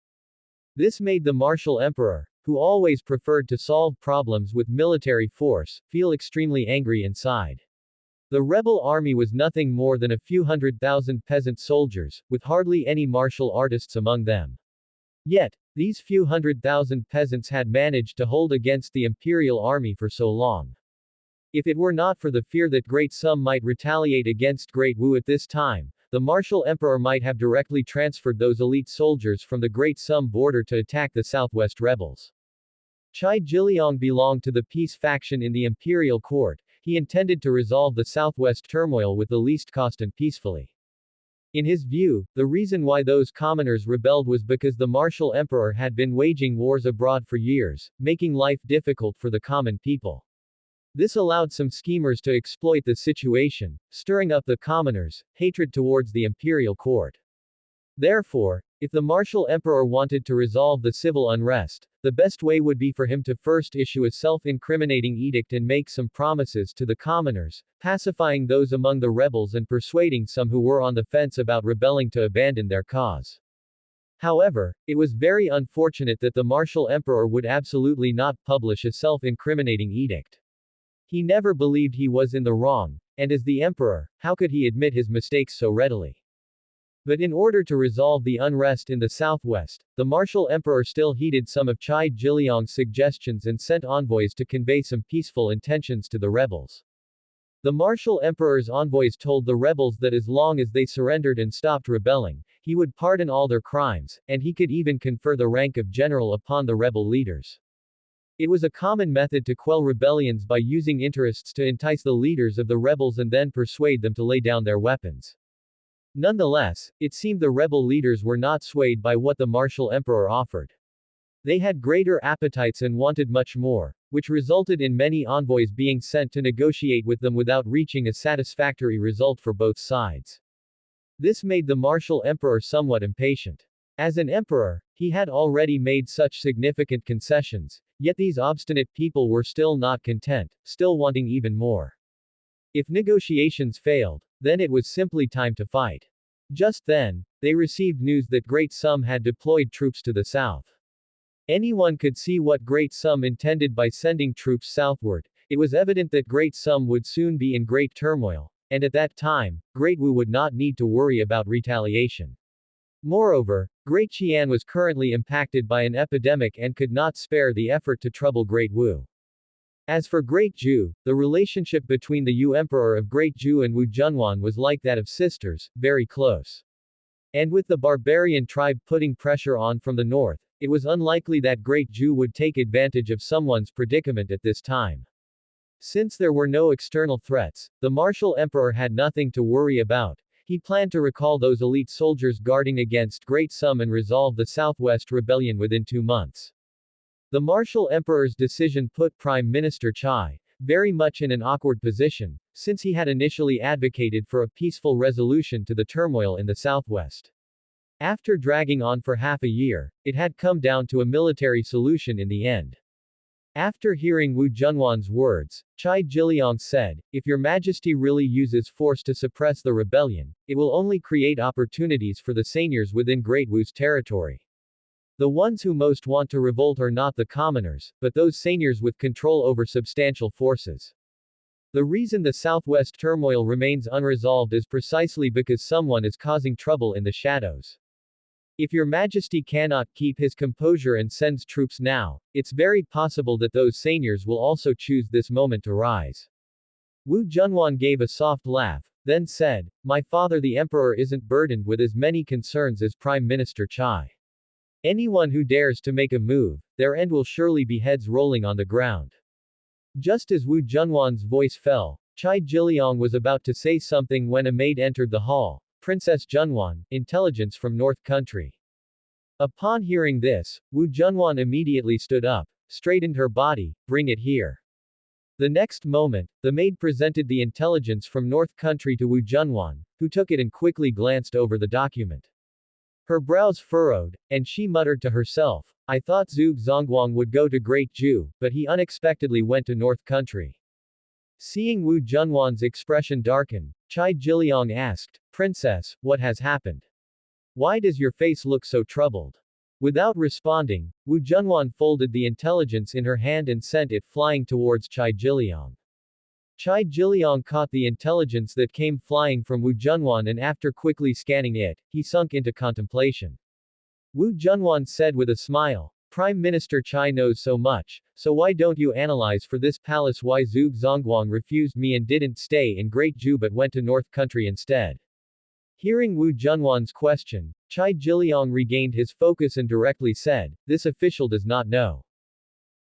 This made the martial emperor, who always preferred to solve problems with military force, feel extremely angry inside. The rebel army was nothing more than a few 100,000 peasant soldiers, with hardly any martial artists among them. Yet, these few 100,000 peasants had managed to hold against the imperial army for so long. If it were not for the fear that Great Sum might retaliate against Great Wu at this time, the martial emperor might have directly transferred those elite soldiers from the Great Sum border to attack the southwest rebels. Chai Jiliang belonged to the peace faction in the imperial court. He intended to resolve the southwest turmoil with the least cost and peacefully. In his view, the reason why those commoners rebelled was because the martial emperor had been waging wars abroad for years, making life difficult for the common people. This allowed some schemers to exploit the situation, stirring up the commoners' hatred towards the imperial court. Therefore, if the martial emperor wanted to resolve the civil unrest, the best way would be for him to first issue a self-incriminating edict and make some promises to the commoners, pacifying those among the rebels and persuading some who were on the fence about rebelling to abandon their cause. However, it was very unfortunate that the martial emperor would absolutely not publish a self-incriminating edict. He never believed he was in the wrong, and as the emperor, how could he admit his mistakes so readily? But in order to resolve the unrest in the southwest, the martial emperor still heeded some of Chai Jiliang's suggestions and sent envoys to convey some peaceful intentions to the rebels. The martial emperor's envoys told the rebels that as long as they surrendered and stopped rebelling, he would pardon all their crimes, and he could even confer the rank of general upon the rebel leaders. It was a common method to quell rebellions by using interests to entice the leaders of the rebels and then persuade them to lay down their weapons. Nonetheless, it seemed the rebel leaders were not swayed by what the martial emperor offered. They had greater appetites and wanted much more, which resulted in many envoys being sent to negotiate with them without reaching a satisfactory result for both sides. This made the martial emperor somewhat impatient. As an emperor, he had already made such significant concessions, yet these obstinate people were still not content, still wanting even more. If negotiations failed, then it was simply time to fight. Just then, they received news that Great Sum had deployed troops to the south. Anyone could see what Great Sum intended by sending troops southward. It was evident that Great Sum would soon be in great turmoil, and at that time, Great Wu would not need to worry about retaliation. Moreover, Great Qian was currently impacted by an epidemic and could not spare the effort to trouble Great Wu. As for Great Ju, the relationship between the Yu Emperor of Great Ju and Wu Junwan was like that of sisters, very close. And with the barbarian tribe putting pressure on from the north, it was unlikely that Great Ju would take advantage of someone's predicament at this time. Since there were no external threats, the martial emperor had nothing to worry about. He planned to recall those elite soldiers guarding against Great Sum and resolve the Southwest Rebellion within 2 months. The martial emperor's decision put Prime Minister Chai very much in an awkward position, since he had initially advocated for a peaceful resolution to the turmoil in the southwest. After dragging on for half a year, it had come down to a military solution in the end. After hearing Wu Junwan's words, Chai Jiliang said, "If your majesty really uses force to suppress the rebellion, it will only create opportunities for the seigneurs within Great Wu's territory. The ones who most want to revolt are not the commoners, but those seigneurs with control over substantial forces. The reason the southwest turmoil remains unresolved is precisely because someone is causing trouble in the shadows. If your majesty cannot keep his composure and sends troops now, it's very possible that those seigneurs will also choose this moment to rise." Wu Junwan gave a soft laugh, then said, "My father the emperor isn't burdened with as many concerns as Prime Minister Chai. Anyone who dares to make a move, their end will surely be heads rolling on the ground." Just as Wu Junwan's voice fell, Chai Jiliang was about to say something when a maid entered the hall. "Princess Junwan, intelligence from North Country." Upon hearing this, Wu Junwan immediately stood up, straightened her body, "Bring it here." The next moment, the maid presented the intelligence from North Country to Wu Junwan, who took it and quickly glanced over the document. Her brows furrowed, and she muttered to herself, "I thought Zhuge Zongguang would go to Great Ju, but he unexpectedly went to North Country." Seeing Wu Junwan's expression darken, Chai Jiliang asked, Princess, what has happened? Why does your face look so troubled? Without responding, Wu Junwan folded the intelligence in her hand and sent it flying towards Chai Jiliang. Chai Jiliang caught the intelligence that came flying from Wu Junwan, and after quickly scanning it, he sunk into contemplation. Wu Junwan said with a smile, Prime Minister Chai knows so much, so why don't you analyze for this palace why Zhuge Zongguang refused me and didn't stay in Great Ju but went to North Country instead? Hearing Wu Junwan's question, Chai Jiliang regained his focus and directly said, this official does not know.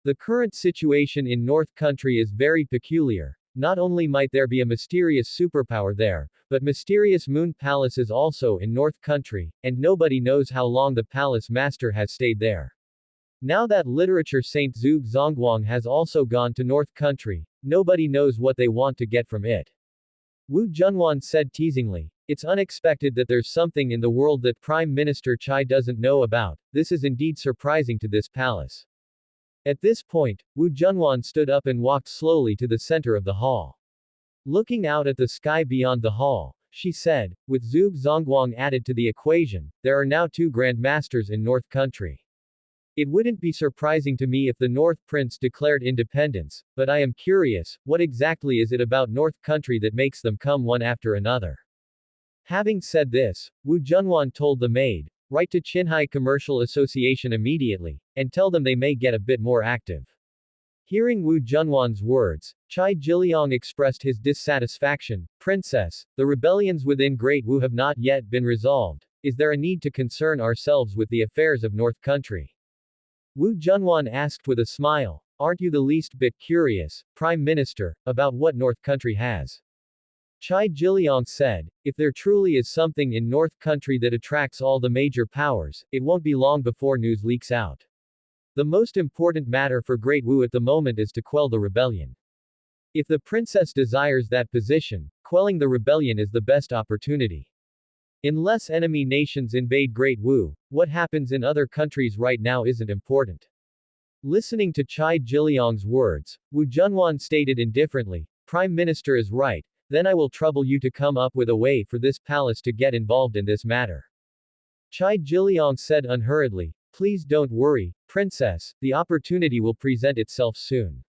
The current situation in North Country is very peculiar. Not only might there be a mysterious superpower there, but mysterious Moon Palace is also in North Country, and nobody knows how long the palace master has stayed there. Now that literature Saint Zhuge Zongguang has also gone to North Country, nobody knows what they want to get from it. Wu Junwan said teasingly, it's unexpected that there's something in the world that Prime Minister Chai doesn't know about, this is indeed surprising to this palace. At this point, Wu Junwan stood up and walked slowly to the center of the hall. Looking out at the sky beyond the hall, she said, with Zhuge Zongguang added to the equation, there are now 2 Grand Masters in North Country. It wouldn't be surprising to me if the North Prince declared independence, but I am curious, what exactly is it about North Country that makes them come one after another? Having said this, Wu Junwan told the maid, write to Qinghai Commercial Association immediately, and tell them they may get a bit more active. Hearing Wu Junwan's words, Chai Jiliang expressed his dissatisfaction, Princess, the rebellions within Great Wu have not yet been resolved, is there a need to concern ourselves with the affairs of North Country? Wu Junwan asked with a smile, aren't you the least bit curious, Prime Minister, about what North Country has? Chai Jiliang said, if there truly is something in North Country that attracts all the major powers, it won't be long before news leaks out. The most important matter for Great Wu at the moment is to quell the rebellion. If the princess desires that position, quelling the rebellion is the best opportunity. Unless enemy nations invade Great Wu, what happens in other countries right now isn't important. Listening to Chai Jiliang's words, Wu Junwan stated indifferently, Prime Minister is right, then I will trouble you to come up with a way for this palace to get involved in this matter. Chai Jiliang said unhurriedly, please don't worry, Princess, the opportunity will present itself soon.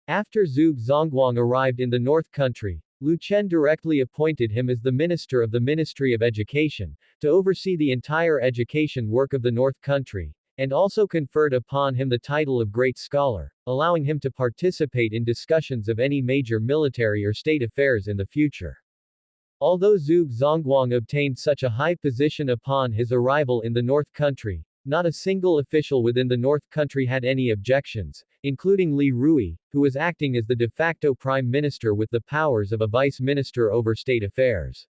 After Zhuge Zongguang arrived in the North Country, Lu Chen directly appointed him as the Minister of the Ministry of Education, to oversee the entire education work of the North Country, and also conferred upon him the title of Great Scholar, allowing him to participate in discussions of any major military or state affairs in the future. Although Zhuge Zongguang obtained such a high position upon his arrival in the North Country, not a single official within the North Country had any objections, including Li Rui, who was acting as the de facto prime minister with the powers of a vice minister over state affairs.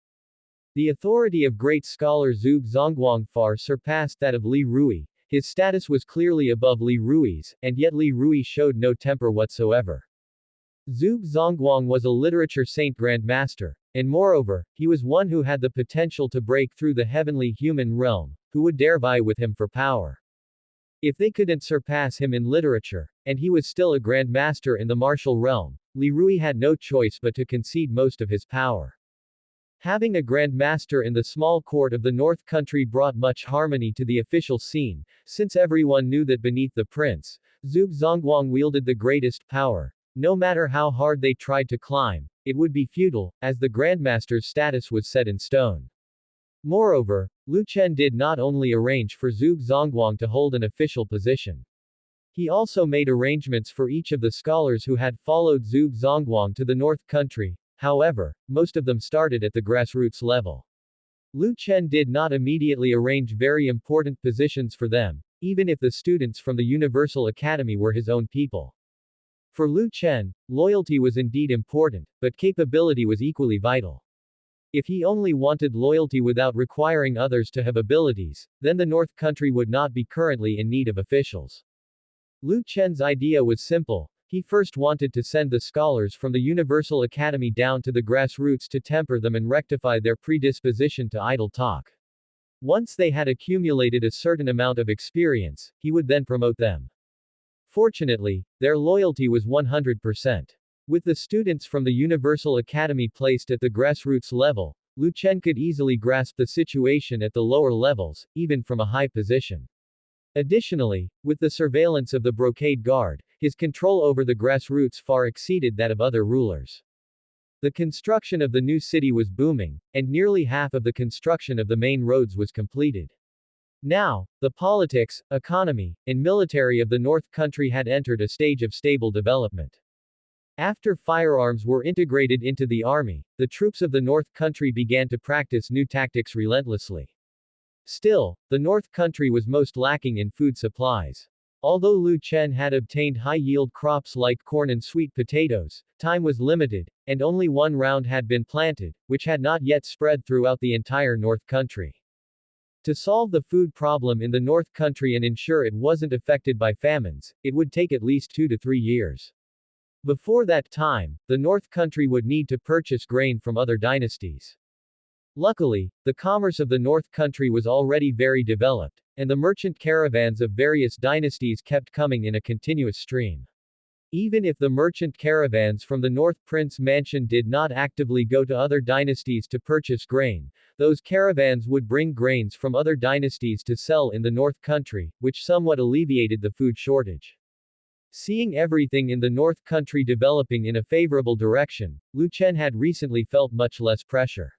The authority of great scholar Zhuge Zongguang far surpassed that of Li Rui. His status was clearly above Li Rui's, and yet Li Rui showed no temper whatsoever. Zhuge Zongguang was a literature saint Grand Master, and moreover, he was one who had the potential to break through the heavenly human realm, who would dare vie with him for power. If they couldn't surpass him in literature, and he was still a Grand Master in the martial realm, Li Rui had no choice but to concede most of his power. Having a Grand Master in the small court of the North Country brought much harmony to the official scene, since everyone knew that beneath the prince, Zhuge Zongguang wielded the greatest power. No matter how hard they tried to climb, it would be futile, as the Grandmaster's status was set in stone. Moreover, Lu Chen did not only arrange for Zhuge Zongguang to hold an official position. He also made arrangements for each of the scholars who had followed Zhuge Zongguang to the North Country. However, most of them started at the grassroots level. Lu Chen did not immediately arrange very important positions for them, even if the students from the Universal Academy were his own people. For Lu Chen, loyalty was indeed important, but capability was equally vital. If he only wanted loyalty without requiring others to have abilities, then the North Country would not be currently in need of officials. Lu Chen's idea was simple. He first wanted to send the scholars from the Universal Academy down to the grassroots to temper them and rectify their predisposition to idle talk. Once they had accumulated a certain amount of experience, he would then promote them. Fortunately, their loyalty was 100%. With the students from the Universal Academy placed at the grassroots level, Lu Chen could easily grasp the situation at the lower levels, even from a high position. Additionally, with the surveillance of the Brocade Guard, his control over the grassroots far exceeded that of other rulers. The construction of the new city was booming, and nearly half of the construction of the main roads was completed. Now, the politics, economy, and military of the North Country had entered a stage of stable development. After firearms were integrated into the army, the troops of the North Country began to practice new tactics relentlessly. Still, the North Country was most lacking in food supplies. Although Lu Chen had obtained high-yield crops like corn and sweet potatoes, time was limited, and only one round had been planted, which had not yet spread throughout the entire North Country. To solve the food problem in the North Country and ensure it wasn't affected by famines, it would take at least 2 to 3 years. Before that time, the North Country would need to purchase grain from other dynasties. Luckily, the commerce of the North Country was already very developed, and the merchant caravans of various dynasties kept coming in a continuous stream. Even if the merchant caravans from the North Prince Mansion did not actively go to other dynasties to purchase grain, those caravans would bring grains from other dynasties to sell in the North Country, which somewhat alleviated the food shortage. Seeing everything in the North Country developing in a favorable direction, Lu Chen had recently felt much less pressure.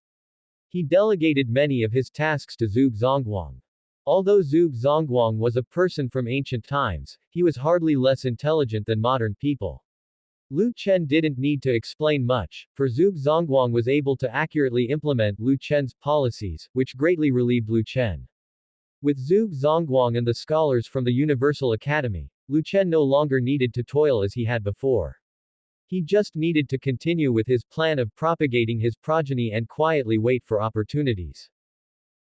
He delegated many of his tasks to Zhuge Zongguang. Although Zhuge Zongguang was a person from ancient times, he was hardly less intelligent than modern people. Lu Chen didn't need to explain much, for Zhuge Zongguang was able to accurately implement Lu Chen's policies, which greatly relieved Lu Chen. With Zhuge Zongguang and the scholars from the Universal Academy, Lu Chen no longer needed to toil as he had before. He just needed to continue with his plan of propagating his progeny and quietly wait for opportunities.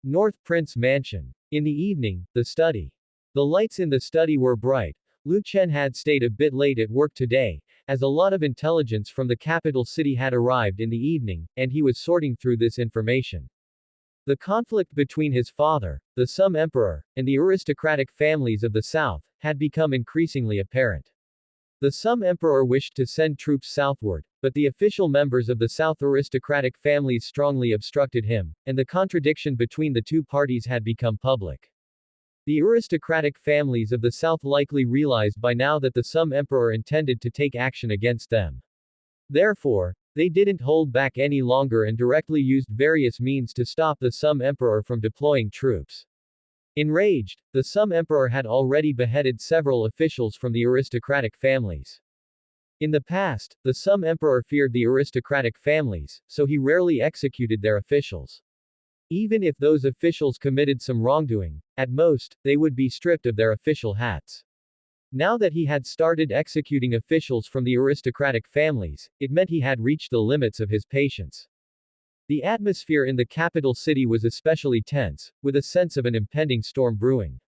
North Prince Mansion. In the evening, the study. The lights in the study were bright. Lu Chen had stayed a bit late at work today, as a lot of intelligence from the capital city had arrived in the evening, and he was sorting through this information. The conflict between his father, the Sum Emperor, and the aristocratic families of the south, had become increasingly apparent. The Sum Emperor wished to send troops southward, but the official members of the South aristocratic families strongly obstructed him, and the contradiction between the two parties had become public. The aristocratic families of the South likely realized by now that the Sum Emperor intended to take action against them. Therefore, they didn't hold back any longer and directly used various means to stop the Sum Emperor from deploying troops. Enraged, the Sum Emperor had already beheaded several officials from the aristocratic families. In the past, the Sum Emperor feared the aristocratic families, so he rarely executed their officials. Even if those officials committed some wrongdoing, at most, they would be stripped of their official hats. Now that he had started executing officials from the aristocratic families, it meant he had reached the limits of his patience. The atmosphere in the capital city was especially tense, with a sense of an impending storm brewing.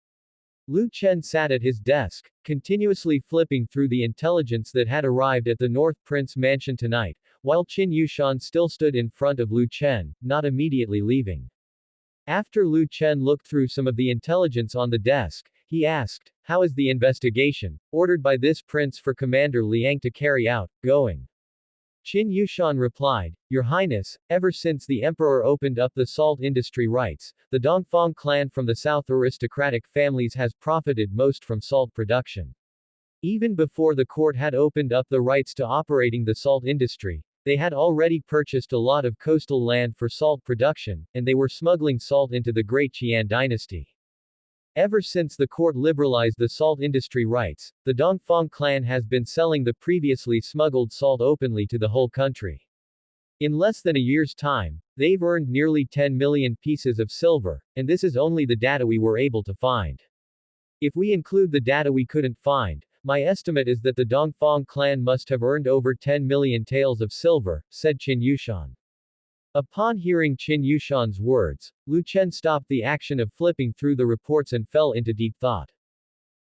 Lu Chen sat at his desk, continuously flipping through the intelligence that had arrived at the North Prince Mansion tonight, while Qin Yushan still stood in front of Lu Chen, not immediately leaving. After Lu Chen looked through some of the intelligence on the desk, he asked, "How is the investigation, ordered by this prince for Commander Liang to carry out, going?" Qin Yushan replied, "Your Highness, ever since the emperor opened up the salt industry rights, the Dongfang clan from the south aristocratic families has profited most from salt production. Even before the court had opened up the rights to operating the salt industry, they had already purchased a lot of coastal land for salt production, and they were smuggling salt into the Great Qian dynasty. Ever since the court liberalized the salt industry rights, the Dongfang clan has been selling the previously smuggled salt openly to the whole country. In less than a year's time, they've earned nearly 10 million pieces of silver, and this is only the data we were able to find. If we include the data we couldn't find, my estimate is that the Dongfang clan must have earned over 10 million taels of silver," said Qin Yushan. Upon hearing Qin Yushan's words, Lu Chen stopped the action of flipping through the reports and fell into deep thought.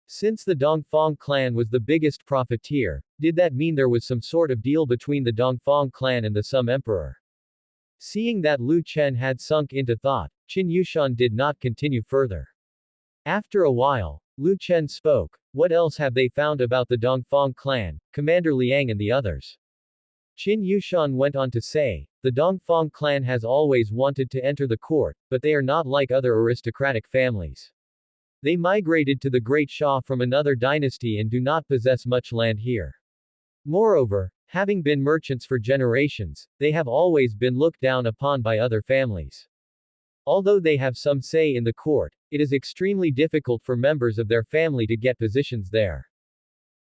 Since the Dongfang clan was the biggest profiteer, did that mean there was some sort of deal between the Dongfang clan and the Sum Emperor? Seeing that Lu Chen had sunk into thought, Qin Yushan did not continue further. After a while, Lu Chen spoke, "What else have they found about the Dongfang clan, Commander Liang and the others?" Qin Yushan went on to say, the Dongfang clan has always wanted to enter the court, but they are not like other aristocratic families. They migrated to the Great Shah from another dynasty and do not possess much land here. Moreover, having been merchants for generations, they have always been looked down upon by other families. Although they have some say in the court, it is extremely difficult for members of their family to get positions there.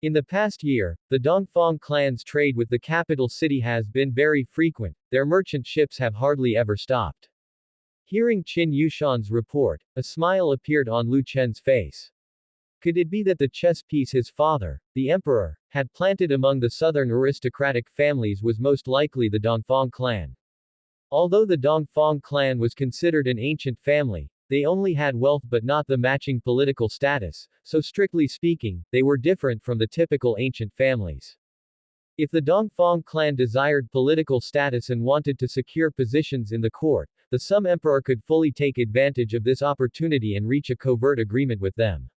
In the past year, the Dongfang clan's trade with the capital city has been very frequent, their merchant ships have hardly ever stopped. Hearing Qin Yushan's report, a smile appeared on Lu Chen's face. Could it be that the chess piece his father, the emperor, had planted among the southern aristocratic families was most likely the Dongfang clan? Although the Dongfang clan was considered an ancient family, they only had wealth but not the matching political status, so strictly speaking, they were different from the typical ancient families. If the Dongfang clan desired political status and wanted to secure positions in the court, the Sum emperor could fully take advantage of this opportunity and reach a covert agreement with them.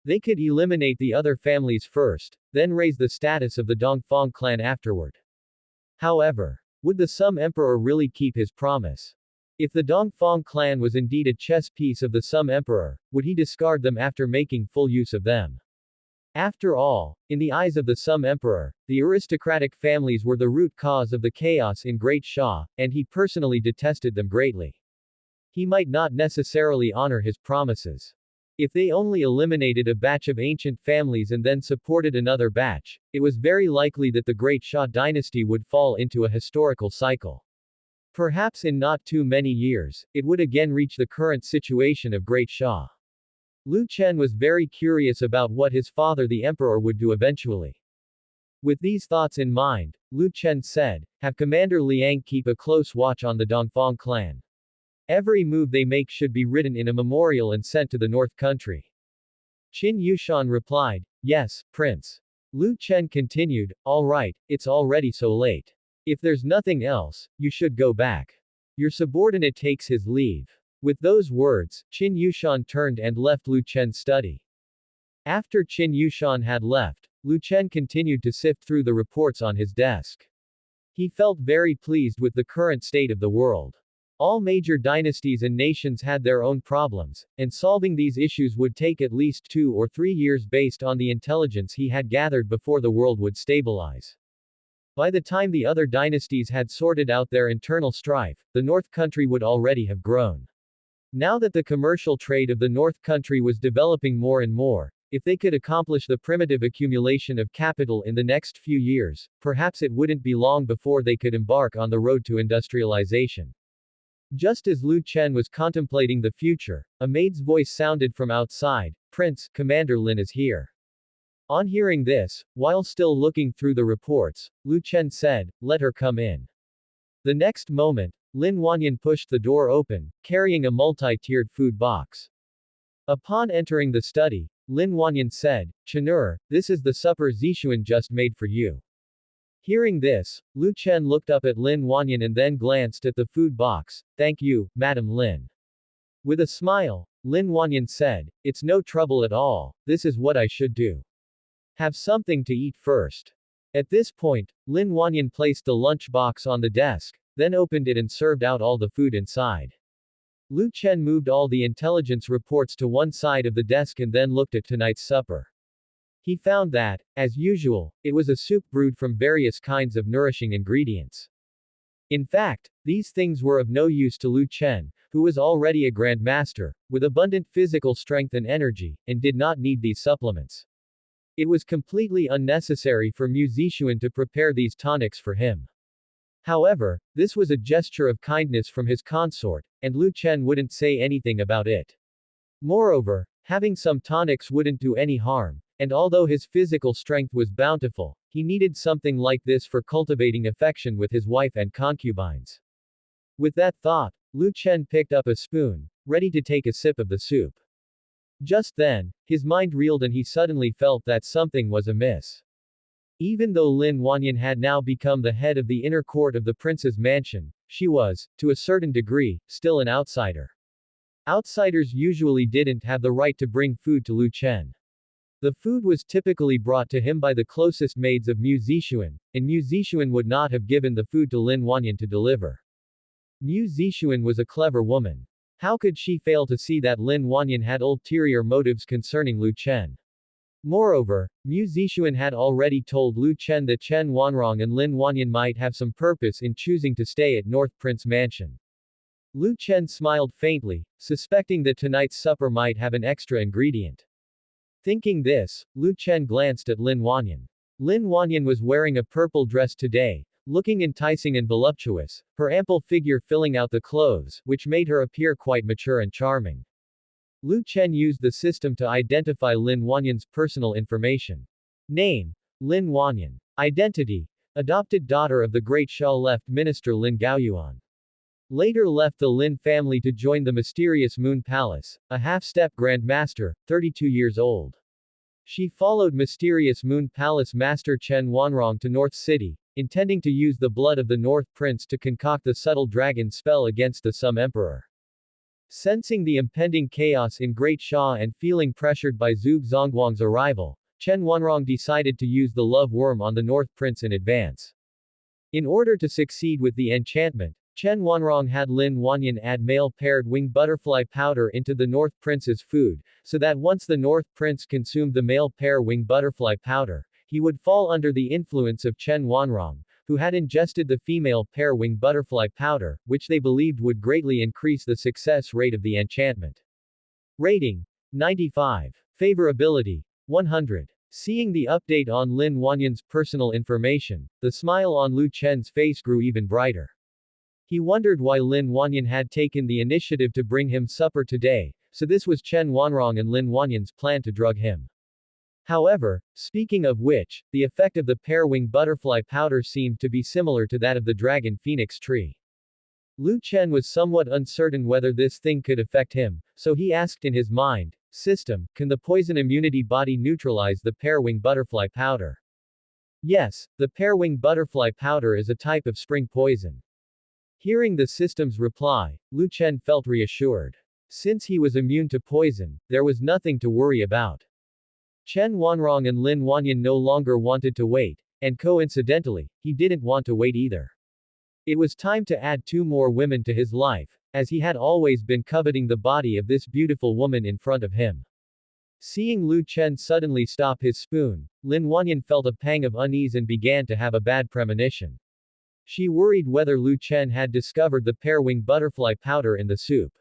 They could eliminate the other families first, then raise the status of the Dongfang clan afterward. However, would the Sum emperor really keep his promise? If the Dongfang clan was indeed a chess piece of the Sum emperor, would he discard them after making full use of them? After all, in the eyes of the Sum emperor, the aristocratic families were the root cause of the chaos in Great Shah, and he personally detested them greatly. He might not necessarily honor his promises. If they only eliminated a batch of ancient families and then supported another batch, it was very likely that the Great Shah dynasty would fall into a historical cycle. Perhaps in not too many years, it would again reach the current situation of Great Shah. Lu Chen was very curious about what his father the emperor would do eventually. With these thoughts in mind, Lu Chen said, have Commander Liang keep a close watch on the Dongfang clan. Every move they make should be written in a memorial and sent to the North Country. Qin Yushan replied, yes, Prince. Lu Chen continued, all right, it's already so late. If there's nothing else, you should go back. Your subordinate takes his leave. With those words, Qin Yushan turned and left Lu Chen's study. After Qin Yushan had left, Lu Chen continued to sift through the reports on his desk. He felt very pleased with the current state of the world. All major dynasties and nations had their own problems, and solving these issues would take at least 2 or 3 years based on the intelligence he had gathered before the world would stabilize. By the time the other dynasties had sorted out their internal strife, the North Country would already have grown. Now that the commercial trade of the North Country was developing more and more, if they could accomplish the primitive accumulation of capital in the next few years, perhaps it wouldn't be long before they could embark on the road to industrialization. Just as Lu Chen was contemplating the future, a maid's voice sounded from outside, Prince, Commander Lin is here. On hearing this, while still looking through the reports, Lu Chen said, let her come in. The next moment, Lin Wanyan pushed the door open, carrying a multi-tiered food box. Upon entering the study, Lin Wanyan said, Chenur, this is the supper Zixuan just made for you. Hearing this, Lu Chen looked up at Lin Wanyan and then glanced at the food box, thank you, Madam Lin. With a smile, Lin Wanyan said, it's no trouble at all, this is what I should do. Have something to eat first. At this point, Lin Wanyan placed the lunch box on the desk, then opened it and served out all the food inside. Lu Chen moved all the intelligence reports to one side of the desk and then looked at tonight's supper. He found that, as usual, it was a soup brewed from various kinds of nourishing ingredients. In fact, these things were of no use to Lu Chen, who was already a grandmaster, with abundant physical strength and energy, and did not need these supplements. It was completely unnecessary for Mu Zixuan to prepare these tonics for him. However, this was a gesture of kindness from his consort, and Lu Chen wouldn't say anything about it. Moreover, having some tonics wouldn't do any harm, and although his physical strength was bountiful, he needed something like this for cultivating affection with his wife and concubines. With that thought, Lu Chen picked up a spoon, ready to take a sip of the soup. Just then, his mind reeled and he suddenly felt that something was amiss. Even though Lin Wanyan had now become the head of the inner court of the prince's mansion, she was, to a certain degree, still an outsider. Outsiders usually didn't have the right to bring food to Lu Chen. The food was typically brought to him by the closest maids of Mu Zixuan, and Mu Zixuan would not have given the food to Lin Wanyan to deliver. Mu Zixuan was a clever woman. How could she fail to see that Lin Wanyan had ulterior motives concerning Lu Chen? Moreover, Mu Zixuan had already told Lu Chen that Chen Wanrong and Lin Wanyan might have some purpose in choosing to stay at North Prince Mansion. Lu Chen smiled faintly, suspecting that tonight's supper might have an extra ingredient. Thinking this, Lu Chen glanced at Lin Wanyan. Lin Wanyan was wearing a purple dress today, looking enticing and voluptuous, her ample figure filling out the clothes, which made her appear quite mature and charming. Lu Chen used the system to identify Lin Wanyan's personal information. Name: Lin Wanyan. Identity: adopted daughter of the great Shah left minister Lin Gaoyuan. Later left the Lin family to join the mysterious Moon Palace, a half-step Grand Master, 32 years old. She followed mysterious Moon Palace Master Chen Wanrong to North City, intending to use the blood of the North Prince to concoct the subtle dragon spell against the Sum Emperor. Sensing the impending chaos in Great Shah and feeling pressured by Zhuge Zongguang's arrival, Chen Wanrong decided to use the love worm on the North Prince in advance. In order to succeed with the enchantment, Chen Wanrong had Lin Wanyan add male-paired wing butterfly powder into the North Prince's food, so that once the North Prince consumed the male pair wing butterfly powder, he would fall under the influence of Chen Wanrong, who had ingested the female pair wing butterfly powder, which they believed would greatly increase the success rate of the enchantment. Rating: 95. Favorability: 100. Seeing the update on Lin Wanyan's personal information, the smile on Lu Chen's face grew even brighter. He wondered why Lin Wanyan had taken the initiative to bring him supper today, so this was Chen Wanrong and Lin Wanyan's plan to drug him. However, speaking of which, the effect of the pear-wing butterfly powder seemed to be similar to that of the dragon phoenix tree. Lu Chen was somewhat uncertain whether this thing could affect him, so he asked in his mind, "System, can the poison immunity body neutralize the pear-wing butterfly powder?" Yes, the pear-wing butterfly powder is a type of spring poison. Hearing the system's reply, Lu Chen felt reassured. Since he was immune to poison, there was nothing to worry about. Chen Wanrong and Lin Wanyan no longer wanted to wait, and coincidentally, he didn't want to wait either. It was time to add 2 more women to his life, as he had always been coveting the body of this beautiful woman in front of him. Seeing Lu Chen suddenly stop his spoon, Lin Wanyan felt a pang of unease and began to have a bad premonition. She worried whether Lu Chen had discovered the pear-wing butterfly powder in the soup.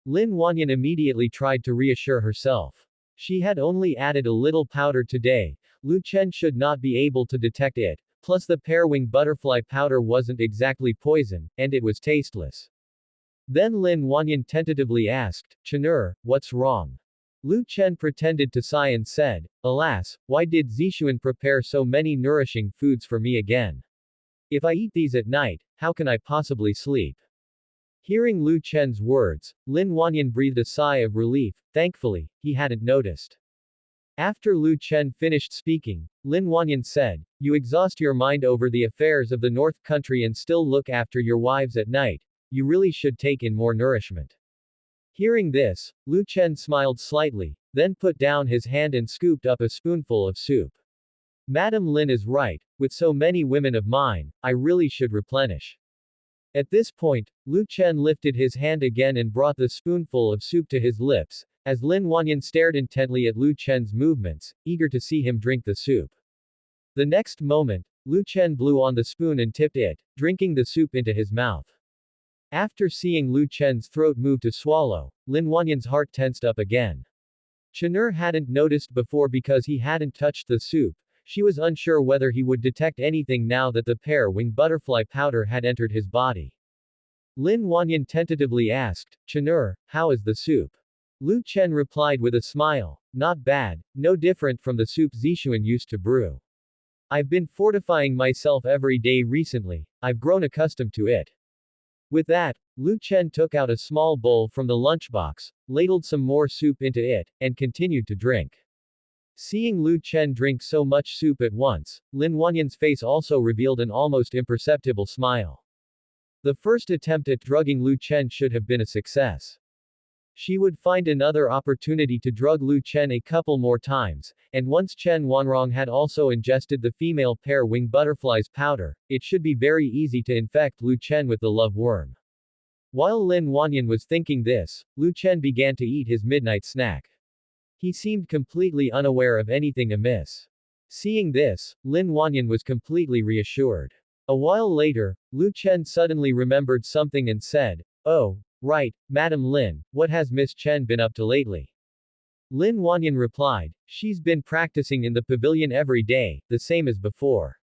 Lin Wanyan immediately tried to reassure herself. She had only added a little powder today, Lu Chen should not be able to detect it, plus the pear-wing butterfly powder wasn't exactly poison, and it was tasteless. Then Lin Wanyan tentatively asked, "Chen'er, what's wrong?" Lu Chen pretended to sigh and said, "Alas, why did Zixuan prepare so many nourishing foods for me again? If I eat these at night, how can I possibly sleep?" Hearing Lu Chen's words, Lin Wanyan breathed a sigh of relief. Thankfully, he hadn't noticed. After Lu Chen finished speaking, Lin Wanyan said, "You exhaust your mind over the affairs of the North Country and still look after your wives at night. You really should take in more nourishment." Hearing this, Lu Chen smiled slightly, then put down his hand and scooped up a spoonful of soup. "Madam Lin is right, with so many women of mine, I really should replenish." At this point, Lu Chen lifted his hand again and brought the spoonful of soup to his lips, as Lin Wanyan stared intently at Lu Chen's movements, eager to see him drink the soup. The next moment, Lu Chen blew on the spoon and tipped it, drinking the soup into his mouth. After seeing Lu Chen's throat move to swallow, Lin Wanyan's heart tensed up again. Chen'er hadn't noticed before because he hadn't touched the soup. She was unsure whether he would detect anything now that the pear-wing butterfly powder had entered his body. Lin Wanyan tentatively asked, "Chen'er, how is the soup?" Lu Chen replied with a smile, "Not bad, no different from the soup Zixuan used to brew. I've been fortifying myself every day recently, I've grown accustomed to it." With that, Lu Chen took out a small bowl from the lunchbox, ladled some more soup into it, and continued to drink. Seeing Lu Chen drink so much soup at once, Lin Wanyan's face also revealed an almost imperceptible smile. The first attempt at drugging Lu Chen should have been a success. She would find another opportunity to drug Lu Chen a couple more times, and once Chen Wanrong had also ingested the female pair wing butterfly's powder, it should be very easy to infect Lu Chen with the love worm. While Lin Wanyan was thinking this, Lu Chen began to eat his midnight snack. He seemed completely unaware of anything amiss. Seeing this, Lin Wanyan was completely reassured. A while later, Lu Chen suddenly remembered something and said, "Oh, right, Madam Lin, what has Miss Chen been up to lately?" Lin Wanyan replied, "She's been practicing in the pavilion every day, the same as before."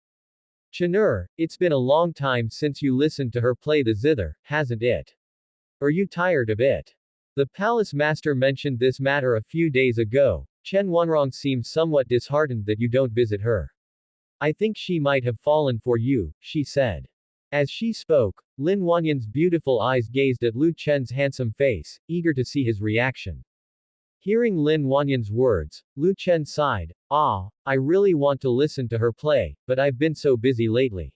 "Chenur, it's been a long time since you listened to her play the zither, hasn't it? Are you tired of it?" The palace master mentioned this matter a few days ago. Chen Wanrong seems somewhat disheartened that you don't visit her. "I think she might have fallen for you," she said. As she spoke, Lin Wanyan's beautiful eyes gazed at Lu Chen's handsome face, eager to see his reaction. Hearing Lin Wanyan's words, Lu Chen sighed, I really want to listen to her play, but I've been so busy lately.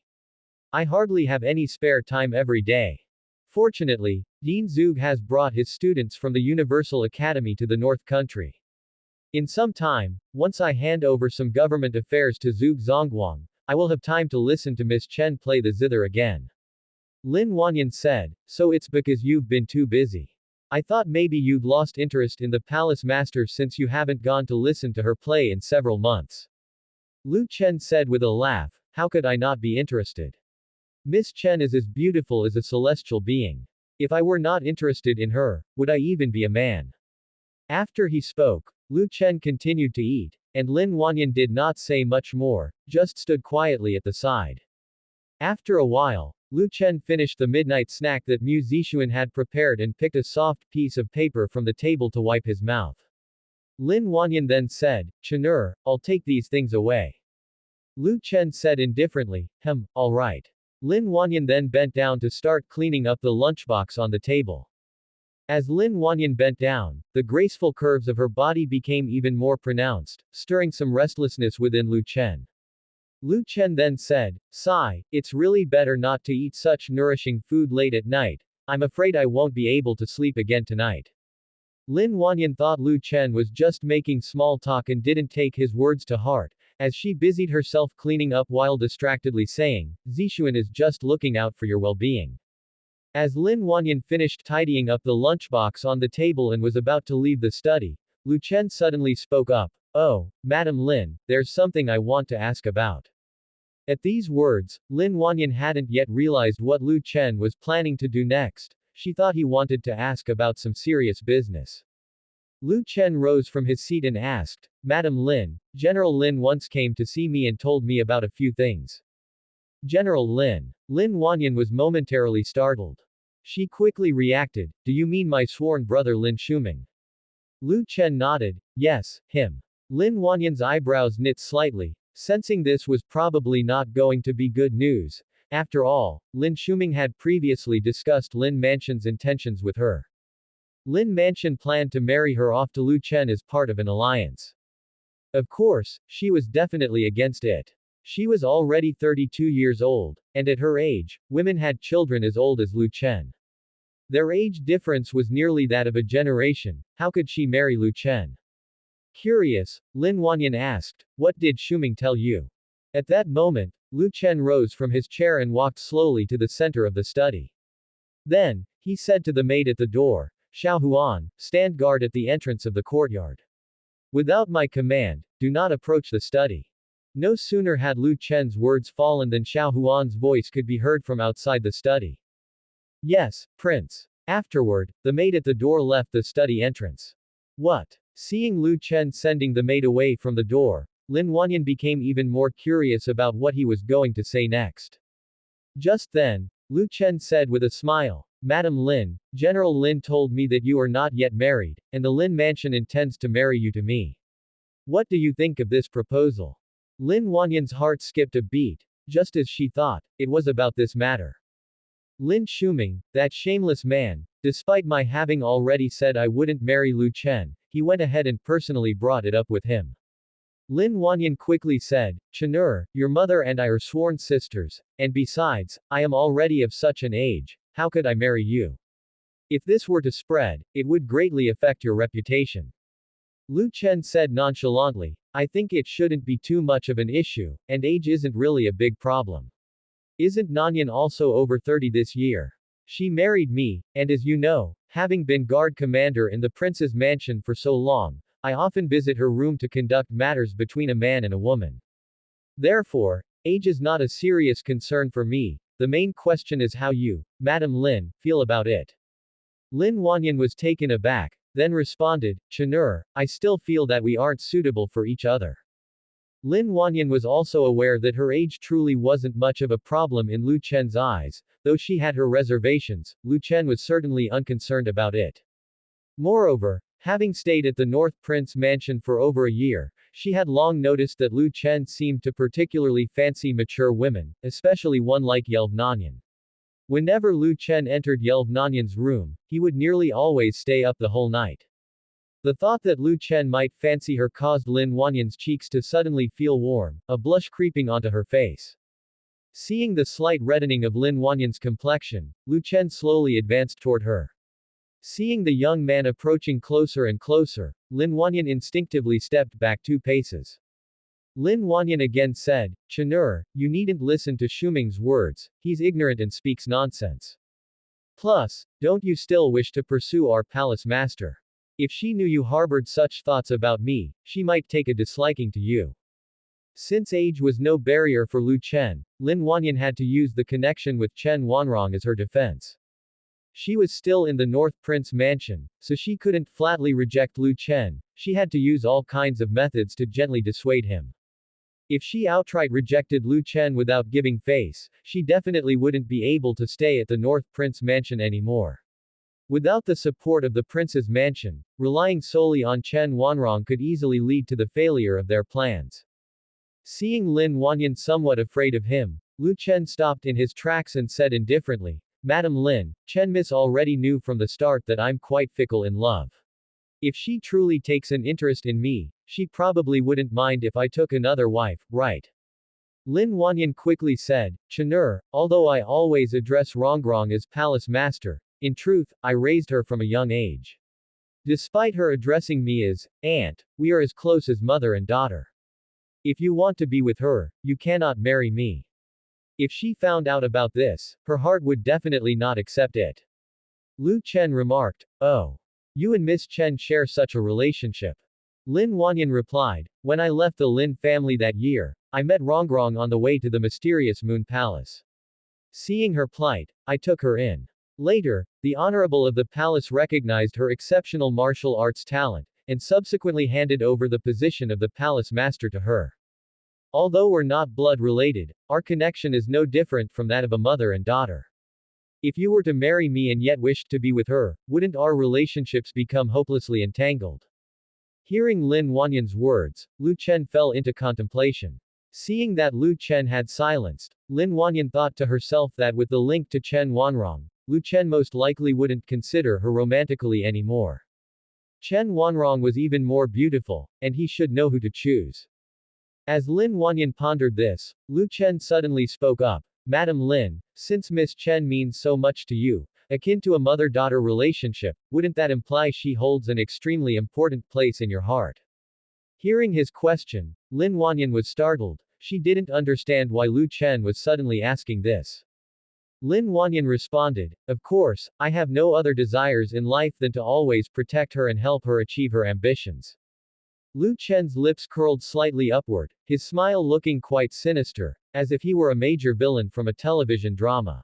I hardly have any spare time every day. Fortunately, Dean Zug has brought his students from the Universal Academy to the North Country. In some time, once I hand over some government affairs to Zug Zongguang, I will have time to listen to Miss Chen play the zither again." Lin Wanyan said, "So it's because you've been too busy. I thought maybe you'd lost interest in the palace master since you haven't gone to listen to her play in several months." Lu Chen said with a laugh, "How could I not be interested? Miss Chen is as beautiful as a celestial being. If I were not interested in her, would I even be a man?" After he spoke, Lu Chen continued to eat, and Lin Wanyan did not say much more, just stood quietly at the side. After a while, Lu Chen finished the midnight snack that Mu Zixuan had prepared and picked a soft piece of paper from the table to wipe his mouth. Lin Wanyan then said, "Chenur, I'll take these things away." Lu Chen said indifferently, all right." Lin Wanyan then bent down to start cleaning up the lunchbox on the table. As Lin Wanyan bent down, the graceful curves of her body became even more pronounced, stirring some restlessness within Lu Chen. Lu Chen then said, "Sigh, it's really better not to eat such nourishing food late at night. I'm afraid I won't be able to sleep again tonight." Lin Wanyan thought Lu Chen was just making small talk and didn't take his words to heart, as she busied herself cleaning up while distractedly saying, "Zixuan is just looking out for your well-being." As Lin Wanyan finished tidying up the lunchbox on the table and was about to leave the study, Lu Chen suddenly spoke up, "Oh, Madam Lin, there's something I want to ask about." At these words, Lin Wanyan hadn't yet realized what Lu Chen was planning to do next. She thought he wanted to ask about some serious business. Lu Chen rose from his seat and asked, "Madam Lin, General Lin once came to see me and told me about a few things." "General Lin." Lin Wanyan was momentarily startled. She quickly reacted, "Do you mean my sworn brother Lin Shuming?" Lu Chen nodded, "Yes, him." Lin Wanyan's eyebrows knit slightly, sensing this was probably not going to be good news. After all, Lin Shuming had previously discussed Lin Mansion's intentions with her. Lin Mansion planned to marry her off to Lu Chen as part of an alliance. Of course, she was definitely against it. She was already 32 years old, and at her age, women had children as old as Lu Chen. Their age difference was nearly that of a generation. How could she marry Lu Chen? Curious, Lin Wanyan asked, "What did Shuming tell you?" At that moment, Lu Chen rose from his chair and walked slowly to the center of the study. Then, he said to the maid at the door, "Xiao Huan, stand guard at the entrance of the courtyard. Without my command, do not approach the study." No sooner had Lu Chen's words fallen than Xiao Huan's voice could be heard from outside the study. "Yes, Prince." Afterward, the maid at the door left the study entrance. What? Seeing Lu Chen sending the maid away from the door, Lin Wanyan became even more curious about what he was going to say next. Just then, Lu Chen said with a smile, "Madam Lin, General Lin told me that you are not yet married, and the Lin Mansion intends to marry you to me. What do you think of this proposal?" Lin Wanyan's heart skipped a beat. Just as she thought, it was about this matter. Lin Shuming, that shameless man, despite my having already said I wouldn't marry Lu Chen, he went ahead and personally brought it up with him. Lin Wanyan quickly said, "Chenur, your mother and I are sworn sisters, and besides, I am already of such an age, how could I marry you?" If this were to spread, it would greatly affect your reputation. Lu Chen said nonchalantly, I think it shouldn't be too much of an issue, and age isn't really a big problem. Isn't Nanyan also over 30 this year? She married me, and as you know, having been guard commander in the prince's mansion for so long, I often visit her room to conduct matters between a man and a woman. Therefore, age is not a serious concern for me, the main question is how you, Madam Lin, feel about it. Lin Wanyan was taken aback, then responded, Chenur, I still feel that we aren't suitable for each other. Lin Wanyan was also aware that her age truly wasn't much of a problem in Lu Chen's eyes, though she had her reservations, Lu Chen was certainly unconcerned about it. Moreover, having stayed at the North Prince mansion for over a year, she had long noticed that Lu Chen seemed to particularly fancy mature women, especially one like Yelv. Whenever Lu Chen entered Yelv room, he would nearly always stay up the whole night. The thought that Lu Chen might fancy her caused Lin Wanyan's cheeks to suddenly feel warm, a blush creeping onto her face. Seeing the slight reddening of Lin Wanyan's complexion, Lu Chen slowly advanced toward her. Seeing the young man approaching closer and closer, Lin Wanyan instinctively stepped back 2 paces. Lin Wanyan again said, Chenur, you needn't listen to Shuming's words, he's ignorant and speaks nonsense. Plus, don't you still wish to pursue our palace master? If she knew you harbored such thoughts about me, she might take a disliking to you. Since age was no barrier for Lu Chen, Lin Wanyan had to use the connection with Chen Wanrong as her defense. She was still in the North Prince mansion, so she couldn't flatly reject Lu Chen, she had to use all kinds of methods to gently dissuade him. If she outright rejected Lu Chen without giving face, she definitely wouldn't be able to stay at the North Prince mansion anymore. Without the support of the prince's mansion, relying solely on Chen Wanrong could easily lead to the failure of their plans. Seeing Lin Wanyan somewhat afraid of him, Lu Chen stopped in his tracks and said indifferently, Madam Lin, Chen Miss already knew from the start that I'm quite fickle in love. If she truly takes an interest in me, she probably wouldn't mind if I took another wife, right? Lin Wanyan quickly said, Chenur, although I always address Rongrong as palace master, in truth, I raised her from a young age. Despite her addressing me as aunt, we are as close as mother and daughter. If you want to be with her, you cannot marry me. If she found out about this, her heart would definitely not accept it. Lu Chen remarked, oh. You and Miss Chen share such a relationship. Lin Wanyan replied, when I left the Lin family that year, I met Rongrong on the way to the mysterious Moon Palace. Seeing her plight, I took her in. Later, the Honorable of the Palace recognized her exceptional martial arts talent, and subsequently handed over the position of the Palace Master to her. Although we're not blood-related, our connection is no different from that of a mother and daughter. If you were to marry me and yet wished to be with her, wouldn't our relationships become hopelessly entangled? Hearing Lin Wanyan's words, Lu Chen fell into contemplation. Seeing that Lu Chen had silenced, Lin Wanyan thought to herself that with the link to Chen Wanrong, Lu Chen most likely wouldn't consider her romantically anymore. Chen Wanrong was even more beautiful, and he should know who to choose. As Lin Wanyan pondered this, Lu Chen suddenly spoke up, Madam Lin, since Miss Chen means so much to you, akin to a mother-daughter relationship, wouldn't that imply she holds an extremely important place in your heart? Hearing his question, Lin Wanyan was startled, she didn't understand why Lu Chen was suddenly asking this. Lin Wanyan responded, of course, I have no other desires in life than to always protect her and help her achieve her ambitions. Lu Chen's lips curled slightly upward, his smile looking quite sinister, as if he were a major villain from a television drama.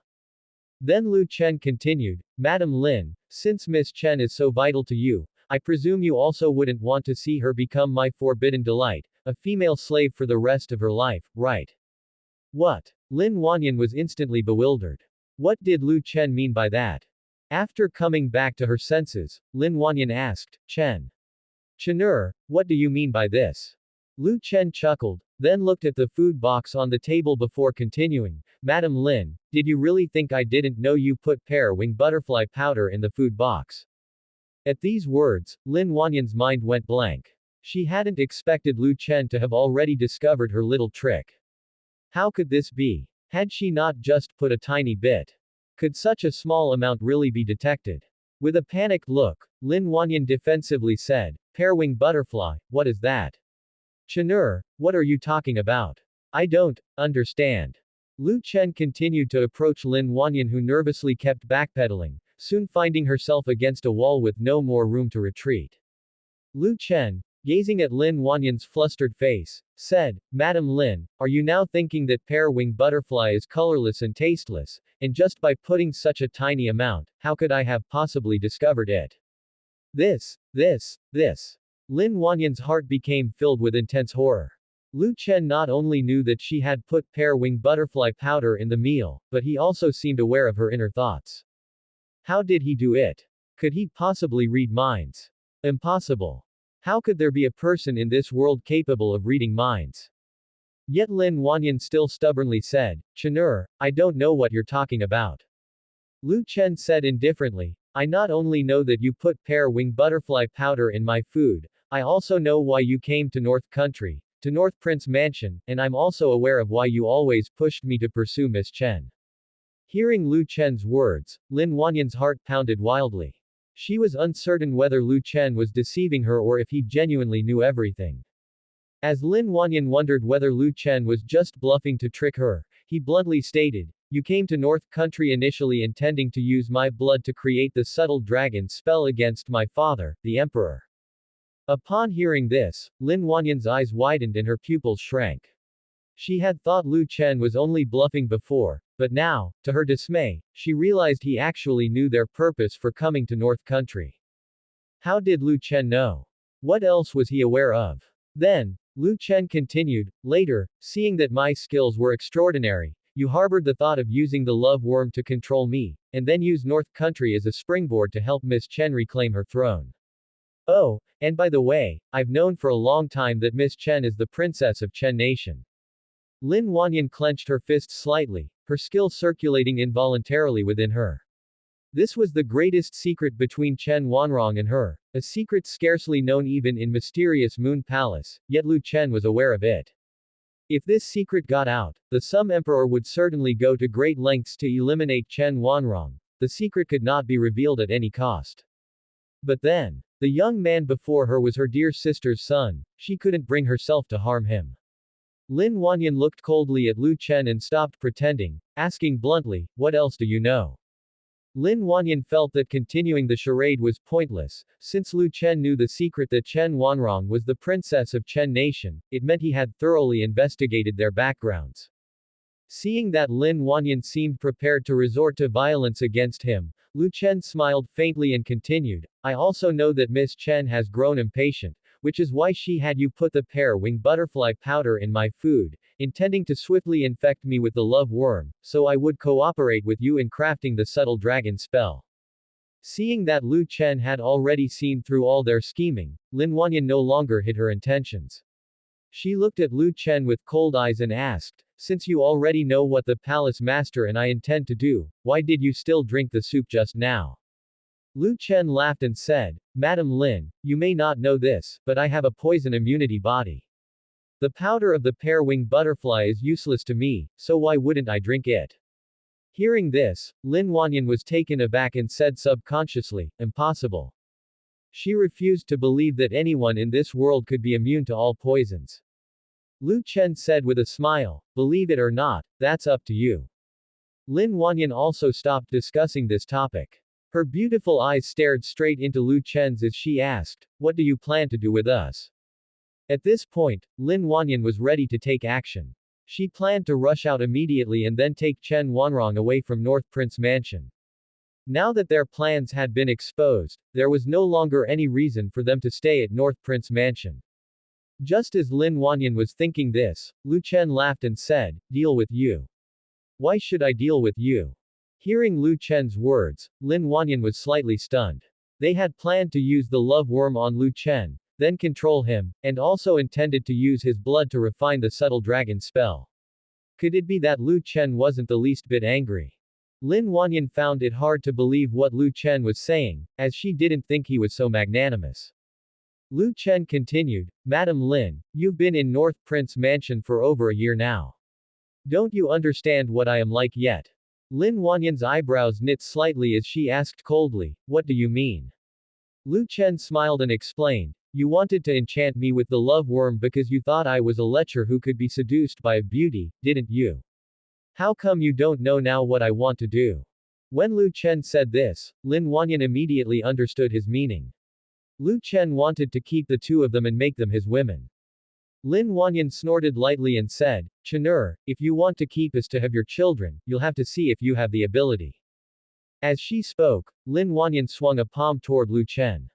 Then Lu Chen continued, Madam Lin, since Miss Chen is so vital to you, I presume you also wouldn't want to see her become my forbidden delight, a female slave for the rest of her life, right? What? Lin Wanyan was instantly bewildered. What did Lu Chen mean by that? After coming back to her senses, Lin Wanyan asked, Chenur, what do you mean by this? Lu Chen chuckled, then looked at the food box on the table before continuing, Madam Lin, did you really think I didn't know you put pear-wing butterfly powder in the food box? At these words, Lin Wanyan's mind went blank. She hadn't expected Lu Chen to have already discovered her little trick. How could this be? Had she not just put a tiny bit? Could such a small amount really be detected? With a panicked look, Lin Wanyan defensively said, Pear-wing butterfly, what is that? Chenur, what are you talking about? I don't understand. Lu Chen continued to approach Lin Wanyan, who nervously kept backpedaling, soon finding herself against a wall with no more room to retreat. Lu Chen, gazing at Lin Wanyan's flustered face, said, Madam Lin, are you now thinking that pear-wing butterfly is colorless and tasteless, and just by putting such a tiny amount, how could I have possibly discovered it? This. Lin Wanyan's heart became filled with intense horror. Lu Chen not only knew that she had put pear-wing butterfly powder in the meal, but he also seemed aware of her inner thoughts. How did he do it? Could he possibly read minds? Impossible. How could there be a person in this world capable of reading minds? Yet Lin Wanyan still stubbornly said, Chenur, I don't know what you're talking about. Lu Chen said indifferently, I not only know that you put pear-wing butterfly powder in my food, I also know why you came to North Country, to North Prince Mansion, and I'm also aware of why you always pushed me to pursue Miss Chen. Hearing Lu Chen's words, Lin Wanyan's heart pounded wildly. She was uncertain whether Lu Chen was deceiving her or if he genuinely knew everything. As Lin Wanyan wondered whether Lu Chen was just bluffing to trick her, he bluntly stated, You came to North Country initially intending to use my blood to create the subtle dragon spell against my father, the Emperor. Upon hearing this, Lin Wanyan's eyes widened and her pupils shrank. She had thought Lu Chen was only bluffing before, but now, to her dismay, she realized he actually knew their purpose for coming to North Country. How did Lu Chen know? What else was he aware of? Then, Lu Chen continued, later, seeing that my skills were extraordinary, you harbored the thought of using the love worm to control me, and then use North Country as a springboard to help Miss Chen reclaim her throne. Oh, and by the way, I've known for a long time that Miss Chen is the princess of Chen Nation. Lin Wanyan clenched her fists slightly, her skill circulating involuntarily within her. This was the greatest secret between Chen Wanrong and her, a secret scarcely known even in mysterious Moon Palace, yet Lu Chen was aware of it. If this secret got out, the Sum Emperor would certainly go to great lengths to eliminate Chen Wanrong. The secret could not be revealed at any cost. But then, the young man before her was her dear sister's son, she couldn't bring herself to harm him. Lin Wanyan looked coldly at Lu Chen and stopped pretending, asking bluntly, what else do you know? Lin Wanyan felt that continuing the charade was pointless, since Lu Chen knew the secret that Chen Wanrong was the princess of Chen Nation, it meant he had thoroughly investigated their backgrounds. Seeing that Lin Wanyan seemed prepared to resort to violence against him, Lu Chen smiled faintly and continued, I also know that Miss Chen has grown impatient, which is why she had you put the pear-wing butterfly powder in my food, intending to swiftly infect me with the love worm, so I would cooperate with you in crafting the subtle dragon spell. Seeing that Lu Chen had already seen through all their scheming, Lin Wanyan no longer hid her intentions. She looked at Lu Chen with cold eyes and asked, since you already know what the palace master and I intend to do, why did you still drink the soup just now? Lu Chen laughed and said, Madam Lin, you may not know this, but I have a poison immunity body. The powder of the pear-wing butterfly is useless to me, so why wouldn't I drink it? Hearing this, Lin Wanyan was taken aback and said subconsciously, impossible. She refused to believe that anyone in this world could be immune to all poisons. Lu Chen said with a smile, believe it or not, that's up to you. Lin Wanyan also stopped discussing this topic. Her beautiful eyes stared straight into Lu Chen's as she asked, what do you plan to do with us? At this point, Lin Wanyan was ready to take action. She planned to rush out immediately and then take Chen Wanrong away from North Prince Mansion. Now that their plans had been exposed, there was no longer any reason for them to stay at North Prince Mansion. Just as Lin Wanyan was thinking this, Lu Chen laughed and said, deal with you. Why should I deal with you? Hearing Lu Chen's words, Lin Wanyan was slightly stunned. They had planned to use the love worm on Lu Chen, then control him, and also intended to use his blood to refine the subtle dragon spell. Could it be that Lu Chen wasn't the least bit angry? Lin Wanyan found it hard to believe what Lu Chen was saying, as she didn't think he was so magnanimous. Lu Chen continued, Madam Lin, you've been in North Prince Mansion for over a year now. Don't you understand what I am like yet? Lin Wanyan's eyebrows knit slightly as she asked coldly, "What do you mean?" Lu Chen smiled and explained, "You wanted to enchant me with the love worm because you thought I was a lecher who could be seduced by a beauty, didn't you? How come you don't know now what I want to do?" When Lu Chen said this, Lin Wanyan immediately understood his meaning. Lu Chen wanted to keep the two of them and make them his women. Lin Wanyan snorted lightly and said, "Chenur, if you want to keep us to have your children, you'll have to see if you have the ability." As she spoke, Lin Wanyan swung a palm toward Lu Chen.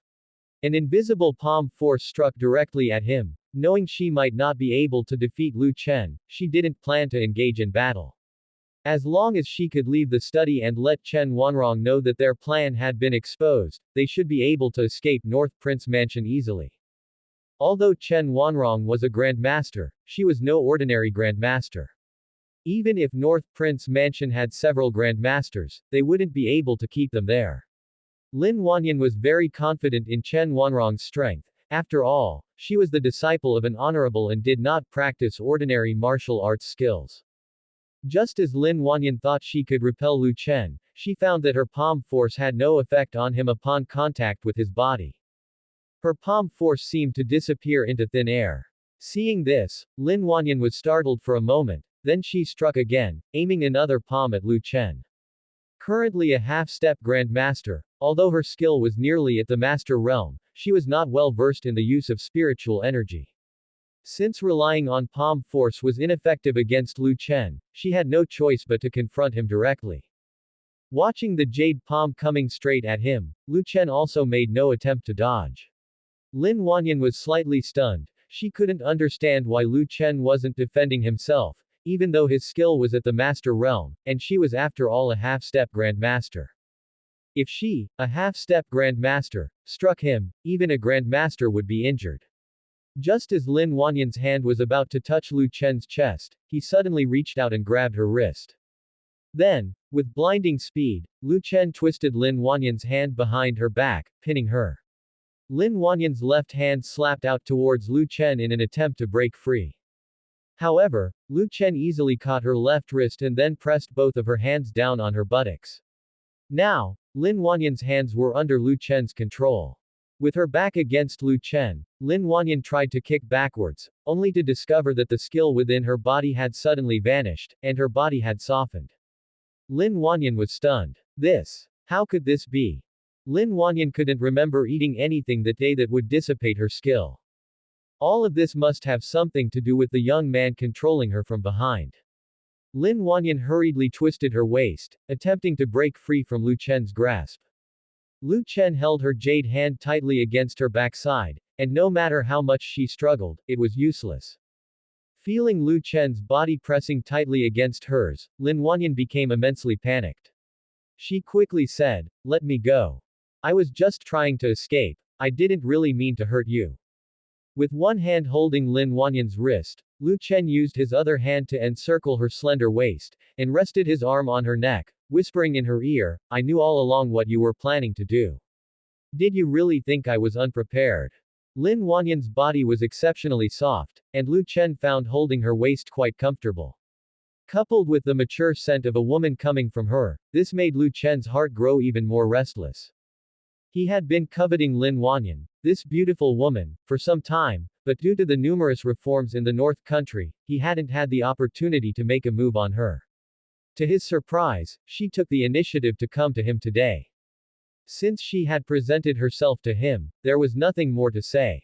An invisible palm force struck directly at him. Knowing she might not be able to defeat Lu Chen, she didn't plan to engage in battle. As long as she could leave the study and let Chen Wanrong know that their plan had been exposed, they should be able to escape North Prince Mansion easily. Although Chen Wanrong was a grandmaster, she was no ordinary grandmaster. Even if North Prince Mansion had several grandmasters, they wouldn't be able to keep them there. Lin Wanyan was very confident in Chen Wanrong's strength. After all, she was the disciple of an honorable and did not practice ordinary martial arts skills. Just as Lin Wanyan thought she could repel Lu Chen, she found that her palm force had no effect on him upon contact with his body. Her palm force seemed to disappear into thin air. Seeing this, Lin Wanyan was startled for a moment, then she struck again, aiming another palm at Lu Chen. Currently a half-step grandmaster, although her skill was nearly at the master realm, she was not well versed in the use of spiritual energy. Since relying on palm force was ineffective against Lu Chen, she had no choice but to confront him directly. Watching the jade palm coming straight at him, Lu Chen also made no attempt to dodge. Lin Wanyan was slightly stunned. She couldn't understand why Lu Chen wasn't defending himself, even though his skill was at the master realm, and she was after all a half-step grandmaster. If she, a half-step grandmaster, struck him, even a grandmaster would be injured. Just as Lin Wanyan's hand was about to touch Lu Chen's chest, he suddenly reached out and grabbed her wrist. Then, with blinding speed, Lu Chen twisted Lin Wanyan's hand behind her back, pinning her. Lin Wanyan's left hand slapped out towards Lu Chen in an attempt to break free. However, Lu Chen easily caught her left wrist and then pressed both of her hands down on her buttocks. Now, Lin Wanyan's hands were under Lu Chen's control. With her back against Lu Chen, Lin Wanyan tried to kick backwards, only to discover that the skill within her body had suddenly vanished, and her body had softened. Lin Wanyan was stunned. How could this be? Lin Wanyan couldn't remember eating anything that day that would dissipate her skill. All of this must have something to do with the young man controlling her from behind. Lin Wanyan hurriedly twisted her waist, attempting to break free from Lu Chen's grasp. Lu Chen held her jade hand tightly against her backside, and no matter how much she struggled, it was useless. Feeling Lu Chen's body pressing tightly against hers, Lin Wanyan became immensely panicked. She quickly said, "Let me go. I was just trying to escape. I didn't really mean to hurt you." With one hand holding Lin Wanyan's wrist, Lu Chen used his other hand to encircle her slender waist, and rested his arm on her neck, whispering in her ear, "I knew all along what you were planning to do. Did you really think I was unprepared?" Lin Wanyan's body was exceptionally soft, and Lu Chen found holding her waist quite comfortable. Coupled with the mature scent of a woman coming from her, this made Lu Chen's heart grow even more restless. He had been coveting Lin Wanyan, this beautiful woman, for some time, but due to the numerous reforms in the North Country, he hadn't had the opportunity to make a move on her. To his surprise, she took the initiative to come to him today. Since she had presented herself to him, there was nothing more to say.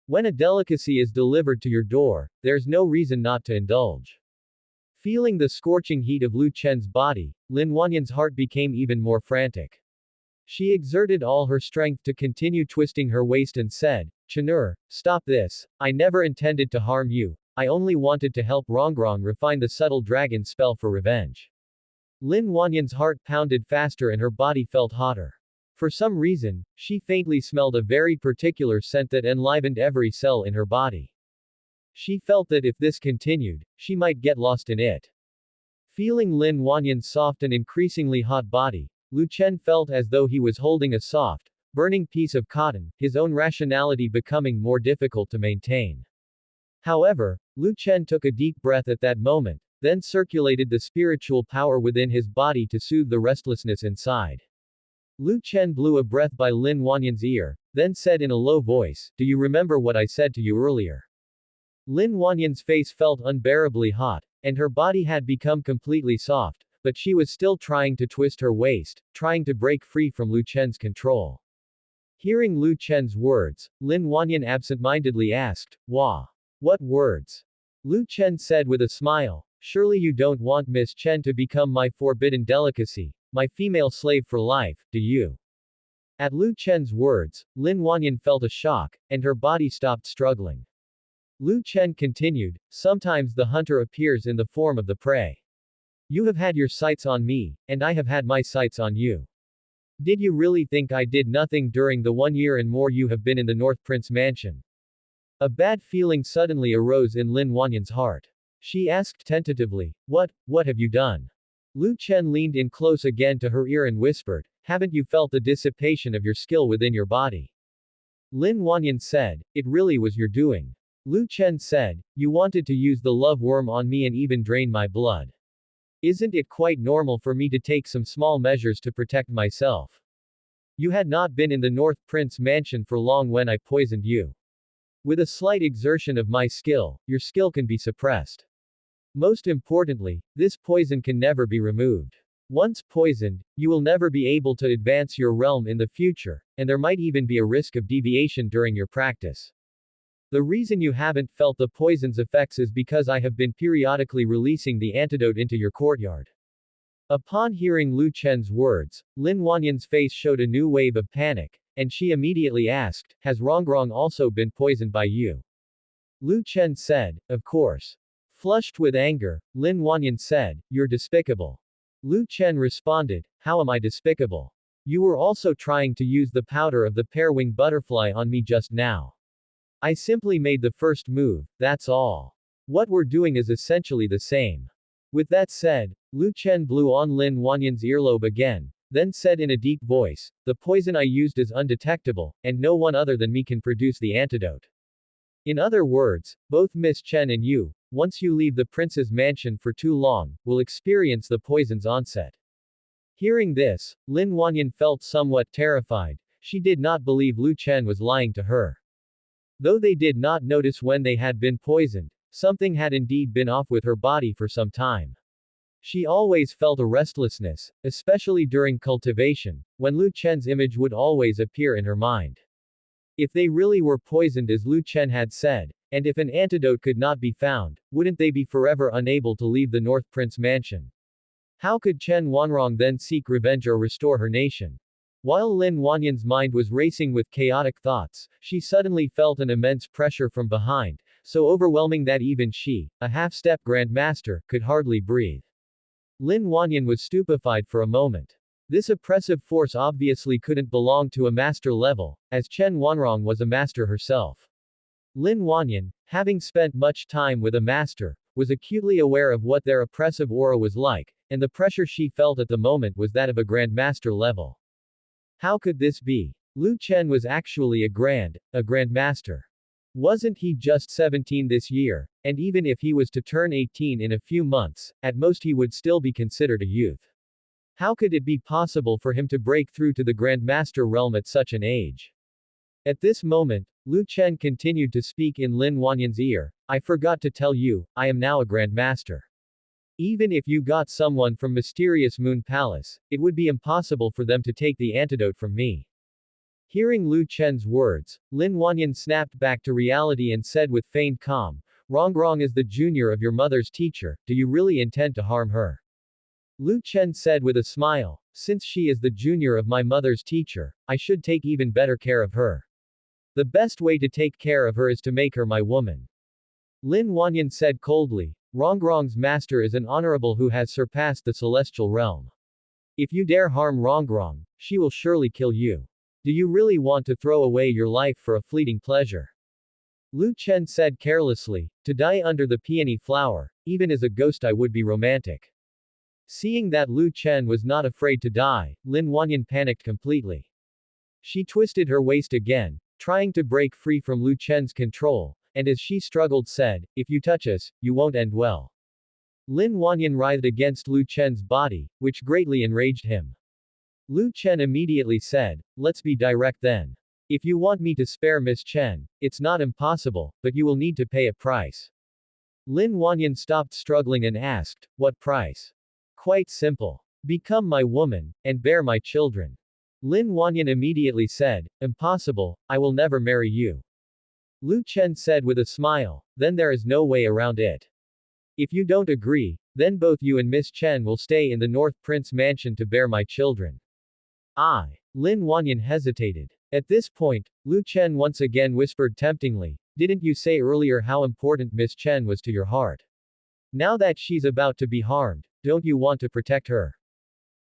When a delicacy is delivered to your door, there's no reason not to indulge. Feeling the scorching heat of Lu Chen's body, Lin Wanyan's heart became even more frantic. She exerted all her strength to continue twisting her waist and said, "Chenur, stop this. I never intended to harm you. I only wanted to help Rongrong refine the subtle dragon spell for revenge." Lin Wanyan's heart pounded faster and her body felt hotter. For some reason, she faintly smelled a very particular scent that enlivened every cell in her body. She felt that if this continued, she might get lost in it. Feeling Lin Wanyan's soft and increasingly hot body, Lu Chen felt as though he was holding a soft, burning piece of cotton, his own rationality becoming more difficult to maintain. However, Lu Chen took a deep breath at that moment, then circulated the spiritual power within his body to soothe the restlessness inside. Lu Chen blew a breath by Lin Wanyan's ear, then said in a low voice, "Do you remember what I said to you earlier?" Lin Wanyan's face felt unbearably hot, and her body had become completely soft, but she was still trying to twist her waist, trying to break free from Lu Chen's control. Hearing Lu Chen's words, Lin Wanyan absent-mindedly asked, What words? Lu Chen said with a smile, "Surely you don't want Miss Chen to become my forbidden delicacy, my female slave for life, do you?" At Lu Chen's words, Lin Wanyan felt a shock, and her body stopped struggling. Lu Chen continued, "Sometimes the hunter appears in the form of the prey. You have had your sights on me, and I have had my sights on you. Did you really think I did nothing during the 1 year and more you have been in the North Prince Mansion?" A bad feeling suddenly arose in Lin Wanyan's heart. She asked tentatively, What have you done?" Lu Chen leaned in close again to her ear and whispered, "Haven't you felt the dissipation of your skill within your body?" Lin Wanyan said, "It really was your doing." Lu Chen said, "You wanted to use the love worm on me and even drain my blood. Isn't it quite normal for me to take some small measures to protect myself? You had not been in the North Prince Mansion for long when I poisoned you. With a slight exertion of my skill, your skill can be suppressed. Most importantly, this poison can never be removed. Once poisoned, you will never be able to advance your realm in the future, and there might even be a risk of deviation during your practice. The reason you haven't felt the poison's effects is because I have been periodically releasing the antidote into your courtyard." Upon hearing Lu Chen's words, Lin Wanyan's face showed a new wave of panic, and she immediately asked, "Has Rongrong also been poisoned by you?" Lu Chen said, "Of course." Flushed with anger, Lin Wanyan said, "You're despicable." Lu Chen responded, "How am I despicable? You were also trying to use the powder of the pear-winged butterfly on me just now. I simply made the first move, that's all. What we're doing is essentially the same." With that said, Lu Chen blew on Lin Wanyan's earlobe again, then said in a deep voice, "The poison I used is undetectable, and no one other than me can produce the antidote. In other words, both Miss Chen and you, once you leave the prince's mansion for too long, will experience the poison's onset." Hearing this, Lin Wanyan felt somewhat terrified. She did not believe Lu Chen was lying to her. Though they did not notice when they had been poisoned, something had indeed been off with her body for some time. She always felt a restlessness, especially during cultivation, when Lu Chen's image would always appear in her mind. If they really were poisoned as Lu Chen had said, and if an antidote could not be found, wouldn't they be forever unable to leave the North Prince Mansion? How could Chen Wanrong then seek revenge or restore her nation? While Lin Wanyan's mind was racing with chaotic thoughts, she suddenly felt an immense pressure from behind, so overwhelming that even she, a half-step grandmaster, could hardly breathe. Lin Wanyan was stupefied for a moment. This oppressive force obviously couldn't belong to a master level, as Chen Wanrong was a master herself. Lin Wanyan, having spent much time with a master, was acutely aware of what their oppressive aura was like, and the pressure she felt at the moment was that of a grandmaster level. How could this be? Lu Chen was actually a grandmaster. Wasn't he just 17 this year, and even if he was to turn 18 in a few months, at most he would still be considered a youth. How could it be possible for him to break through to the grandmaster realm at such an age? At this moment, Lu Chen continued to speak in Lin Wanyan's ear, "I forgot to tell you, I am now a grandmaster. Even if you got someone from Mysterious Moon Palace, it would be impossible for them to take the antidote from me." Hearing Lu Chen's words, Lin Wanyan snapped back to reality and said with feigned calm, "Rongrong is the junior of your mother's teacher, do you really intend to harm her?" Lu Chen said with a smile, "Since she is the junior of my mother's teacher, I should take even better care of her. The best way to take care of her is to make her my woman." Lin Wanyan said coldly, "Rongrong's master is an honorable who has surpassed the celestial realm. If you dare harm Rongrong, she will surely kill you. Do you really want to throw away your life for a fleeting pleasure?" Lu Chen said carelessly, "To die under the peony flower, even as a ghost I would be romantic." Seeing that Lu Chen was not afraid to die, Lin Wanyan panicked completely. She twisted her waist again, trying to break free from Lu Chen's control, and as she struggled said, "If you touch us, you won't end well." Lin Wanyan writhed against Lu Chen's body, which greatly enraged him. Lu Chen immediately said, let's be direct then. If you want me to spare Miss Chen, it's not impossible, but you will need to pay a price. Lin Wanyan stopped struggling and asked, what price? Quite simple. Become my woman, and bear my children. Lin Wanyan immediately said, impossible, I will never marry you. Lu Chen said with a smile, then there is no way around it. If you don't agree, then both you and Miss Chen will stay in the North Prince mansion to bear my children. Lin Wanyan hesitated. At this point, Lu Chen once again whispered temptingly, didn't you say earlier how important Miss Chen was to your heart? Now that she's about to be harmed, don't you want to protect her?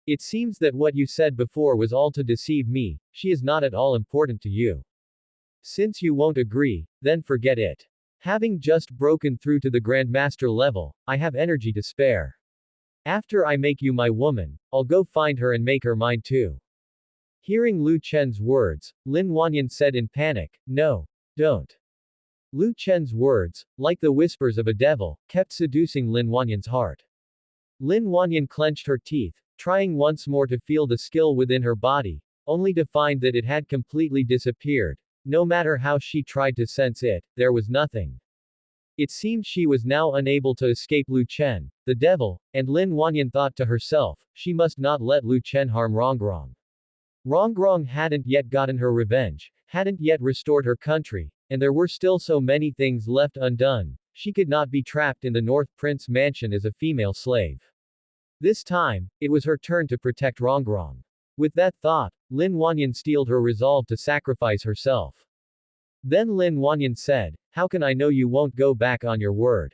It seems that what you said before was all to deceive me, she is not at all important to you. Since you won't agree, then forget it. Having just broken through to the Grandmaster level, I have energy to spare. After I make you my woman, I'll go find her and make her mine too. Hearing Lu Chen's words, Lin Wanyan said in panic, no, don't. Lu Chen's words, like the whispers of a devil, kept seducing Lin Wanyan's heart. Lin Wanyan clenched her teeth, trying once more to feel the skill within her body, only to find that it had completely disappeared. No matter how she tried to sense it, there was nothing. It seemed she was now unable to escape Lu Chen, the devil, and Lin Wanyan thought to herself, she must not let Lu Chen harm Rongrong. Rongrong hadn't yet gotten her revenge, hadn't yet restored her country, and there were still so many things left undone. She could not be trapped in the North Prince mansion as a female slave. This time, it was her turn to protect Rongrong. With that thought, Lin Wanyan steeled her resolve to sacrifice herself. Then Lin Wanyan said, how can I know you won't go back on your word?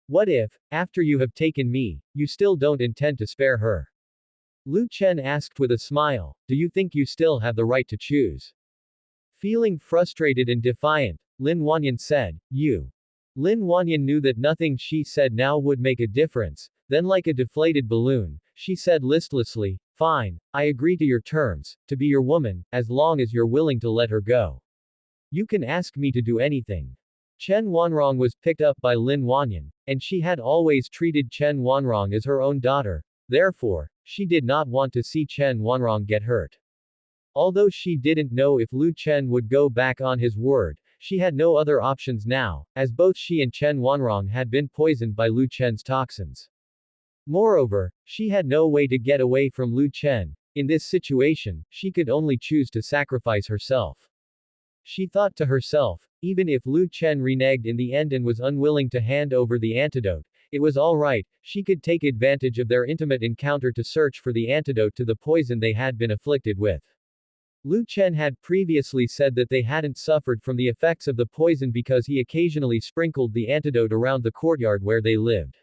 What if, after you have taken me, you still don't intend to spare her? Lu Chen asked with a smile, do you think you still have the right to choose? Feeling frustrated and defiant, Lin Wanyan said, you. Lin Wanyan knew that nothing she said now would make a difference, then like a deflated balloon, she said listlessly, fine, I agree to your terms, to be your woman, as long as you're willing to let her go. You can ask me to do anything. Chen Wanrong was picked up by Lin Wanyan, and she had always treated Chen Wanrong as her own daughter, therefore, she did not want to see Chen Wanrong get hurt. Although she didn't know if Lu Chen would go back on his word, she had no other options now, as both she and Chen Wanrong had been poisoned by Lu Chen's toxins. Moreover, she had no way to get away from Lu Chen. In this situation, she could only choose to sacrifice herself. She thought to herself, even if Lu Chen reneged in the end and was unwilling to hand over the antidote, it was alright, she could take advantage of their intimate encounter to search for the antidote to the poison they had been afflicted with. Lu Chen had previously said that they hadn't suffered from the effects of the poison because he occasionally sprinkled the antidote around the courtyard where they lived.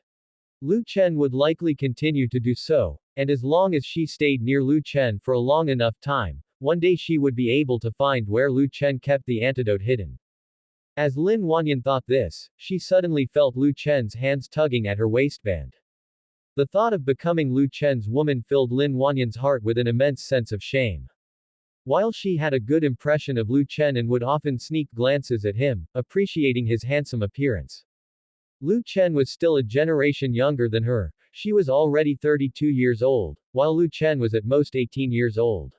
Lu Chen would likely continue to do so, and as long as she stayed near Lu Chen for a long enough time, one day she would be able to find where Lu Chen kept the antidote hidden. As Lin Wanyan thought this, she suddenly felt Lu Chen's hands tugging at her waistband. The thought of becoming Lu Chen's woman filled Lin Wanyan's heart with an immense sense of shame. While she had a good impression of Lu Chen and would often sneak glances at him, appreciating his handsome appearance. Lu Chen was still a generation younger than her, she was already 32 years old, while Lu Chen was at most 18 years old.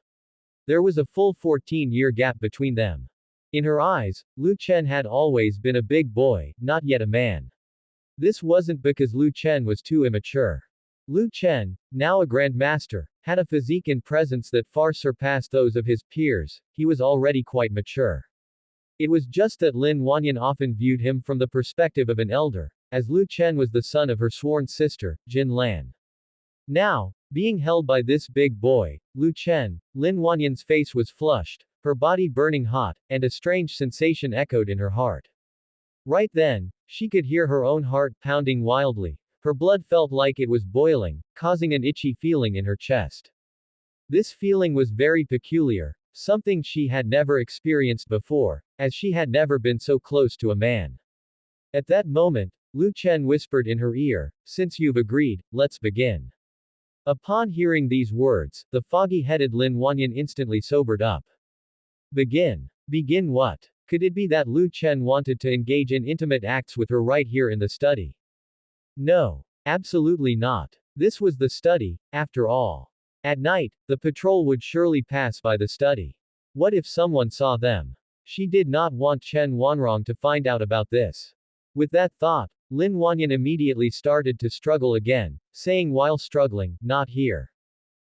There was a full 14-year gap between them. In her eyes, Lu Chen had always been a big boy, not yet a man. This wasn't because Lu Chen was too immature. Lu Chen, now a grandmaster, had a physique and presence that far surpassed those of his peers. He was already quite mature. It was just that Lin Wanyan often viewed him from the perspective of an elder, as Lu Chen was the son of her sworn sister, Jin Lan. Now, being held by this big boy, Lu Chen, Lin Wanyan's face was flushed, her body burning hot, and a strange sensation echoed in her heart. Right then, she could hear her own heart pounding wildly. Her blood felt like it was boiling, causing an itchy feeling in her chest. This feeling was very peculiar, something she had never experienced before, as she had never been so close to a man. At that moment, Lu Chen whispered in her ear, since you've agreed, let's begin. Upon hearing these words, the foggy-headed Lin Wanyan instantly sobered up. Begin. Begin what? Could it be that Lu Chen wanted to engage in intimate acts with her right here in the study? No. Absolutely not. This was the study, after all. At night, the patrol would surely pass by the study. What if someone saw them? She did not want Chen Wanrong to find out about this. With that thought, Lin Wanyan immediately started to struggle again, saying while struggling, "Not here."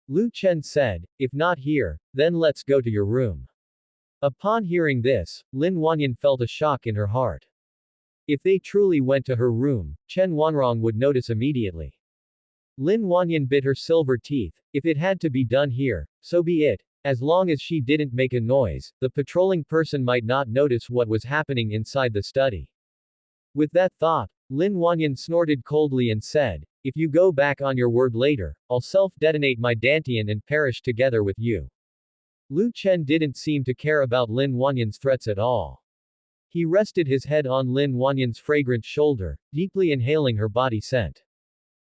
Lu Chen said, "If not here, then let's go to your room." Upon hearing this, Lin Wanyan felt a shock in her heart. If they truly went to her room, Chen Wanrong would notice immediately. Lin Wanyan bit her silver teeth. If it had to be done here, so be it. As long as she didn't make a noise, the patrolling person might not notice what was happening inside the study. With that thought, Lin Wanyan snorted coldly and said, "If you go back on your word later, I'll self-detonate my Dantian and perish together with you." Lu Chen didn't seem to care about Lin Wanyan's threats at all. He rested his head on Lin Wanyan's fragrant shoulder, deeply inhaling her body scent.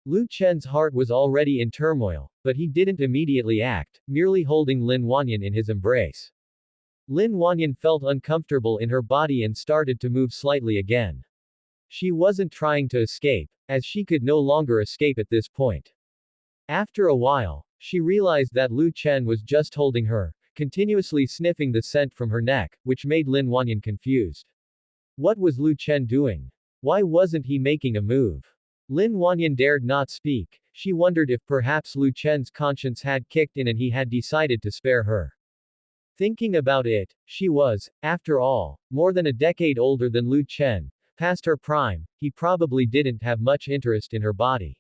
Lu Chen's heart was already in turmoil, but he didn't immediately act, merely holding Lin Wanyan in his embrace. Lin Wanyan felt uncomfortable in her body and started to move slightly again. She wasn't trying to escape, as she could no longer escape at this point. After a while, she realized that Lu Chen was just holding her, continuously sniffing the scent from her neck, which made Lin Wanyan confused. What was Lu Chen doing? Why wasn't he making a move? Lin Wanyan dared not speak. She wondered if perhaps Lu Chen's conscience had kicked in and he had decided to spare her. Thinking about it, she was, after all, more than a decade older than Lu Chen. Past her prime, he probably didn't have much interest in her body.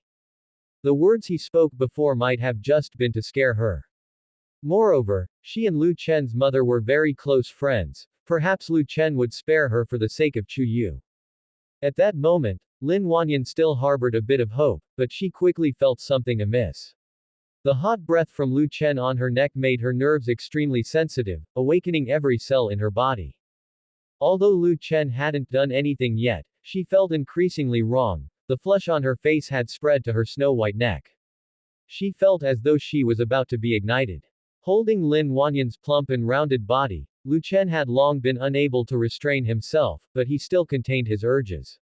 The words he spoke before might have just been to scare her. Moreover, she and Lu Chen's mother were very close friends. Perhaps Lu Chen would spare her for the sake of Chu Yu. At that moment, Lin Wanyan still harbored a bit of hope, but she quickly felt something amiss. The hot breath from Lu Chen on her neck made her nerves extremely sensitive, awakening every cell in her body. Although Lu Chen hadn't done anything yet, she felt increasingly wrong. The flush on her face had spread to her snow-white neck. She felt as though she was about to be ignited. Holding Lin Wanyan's plump and rounded body, Lu Chen had long been unable to restrain himself, but he still contained his urges.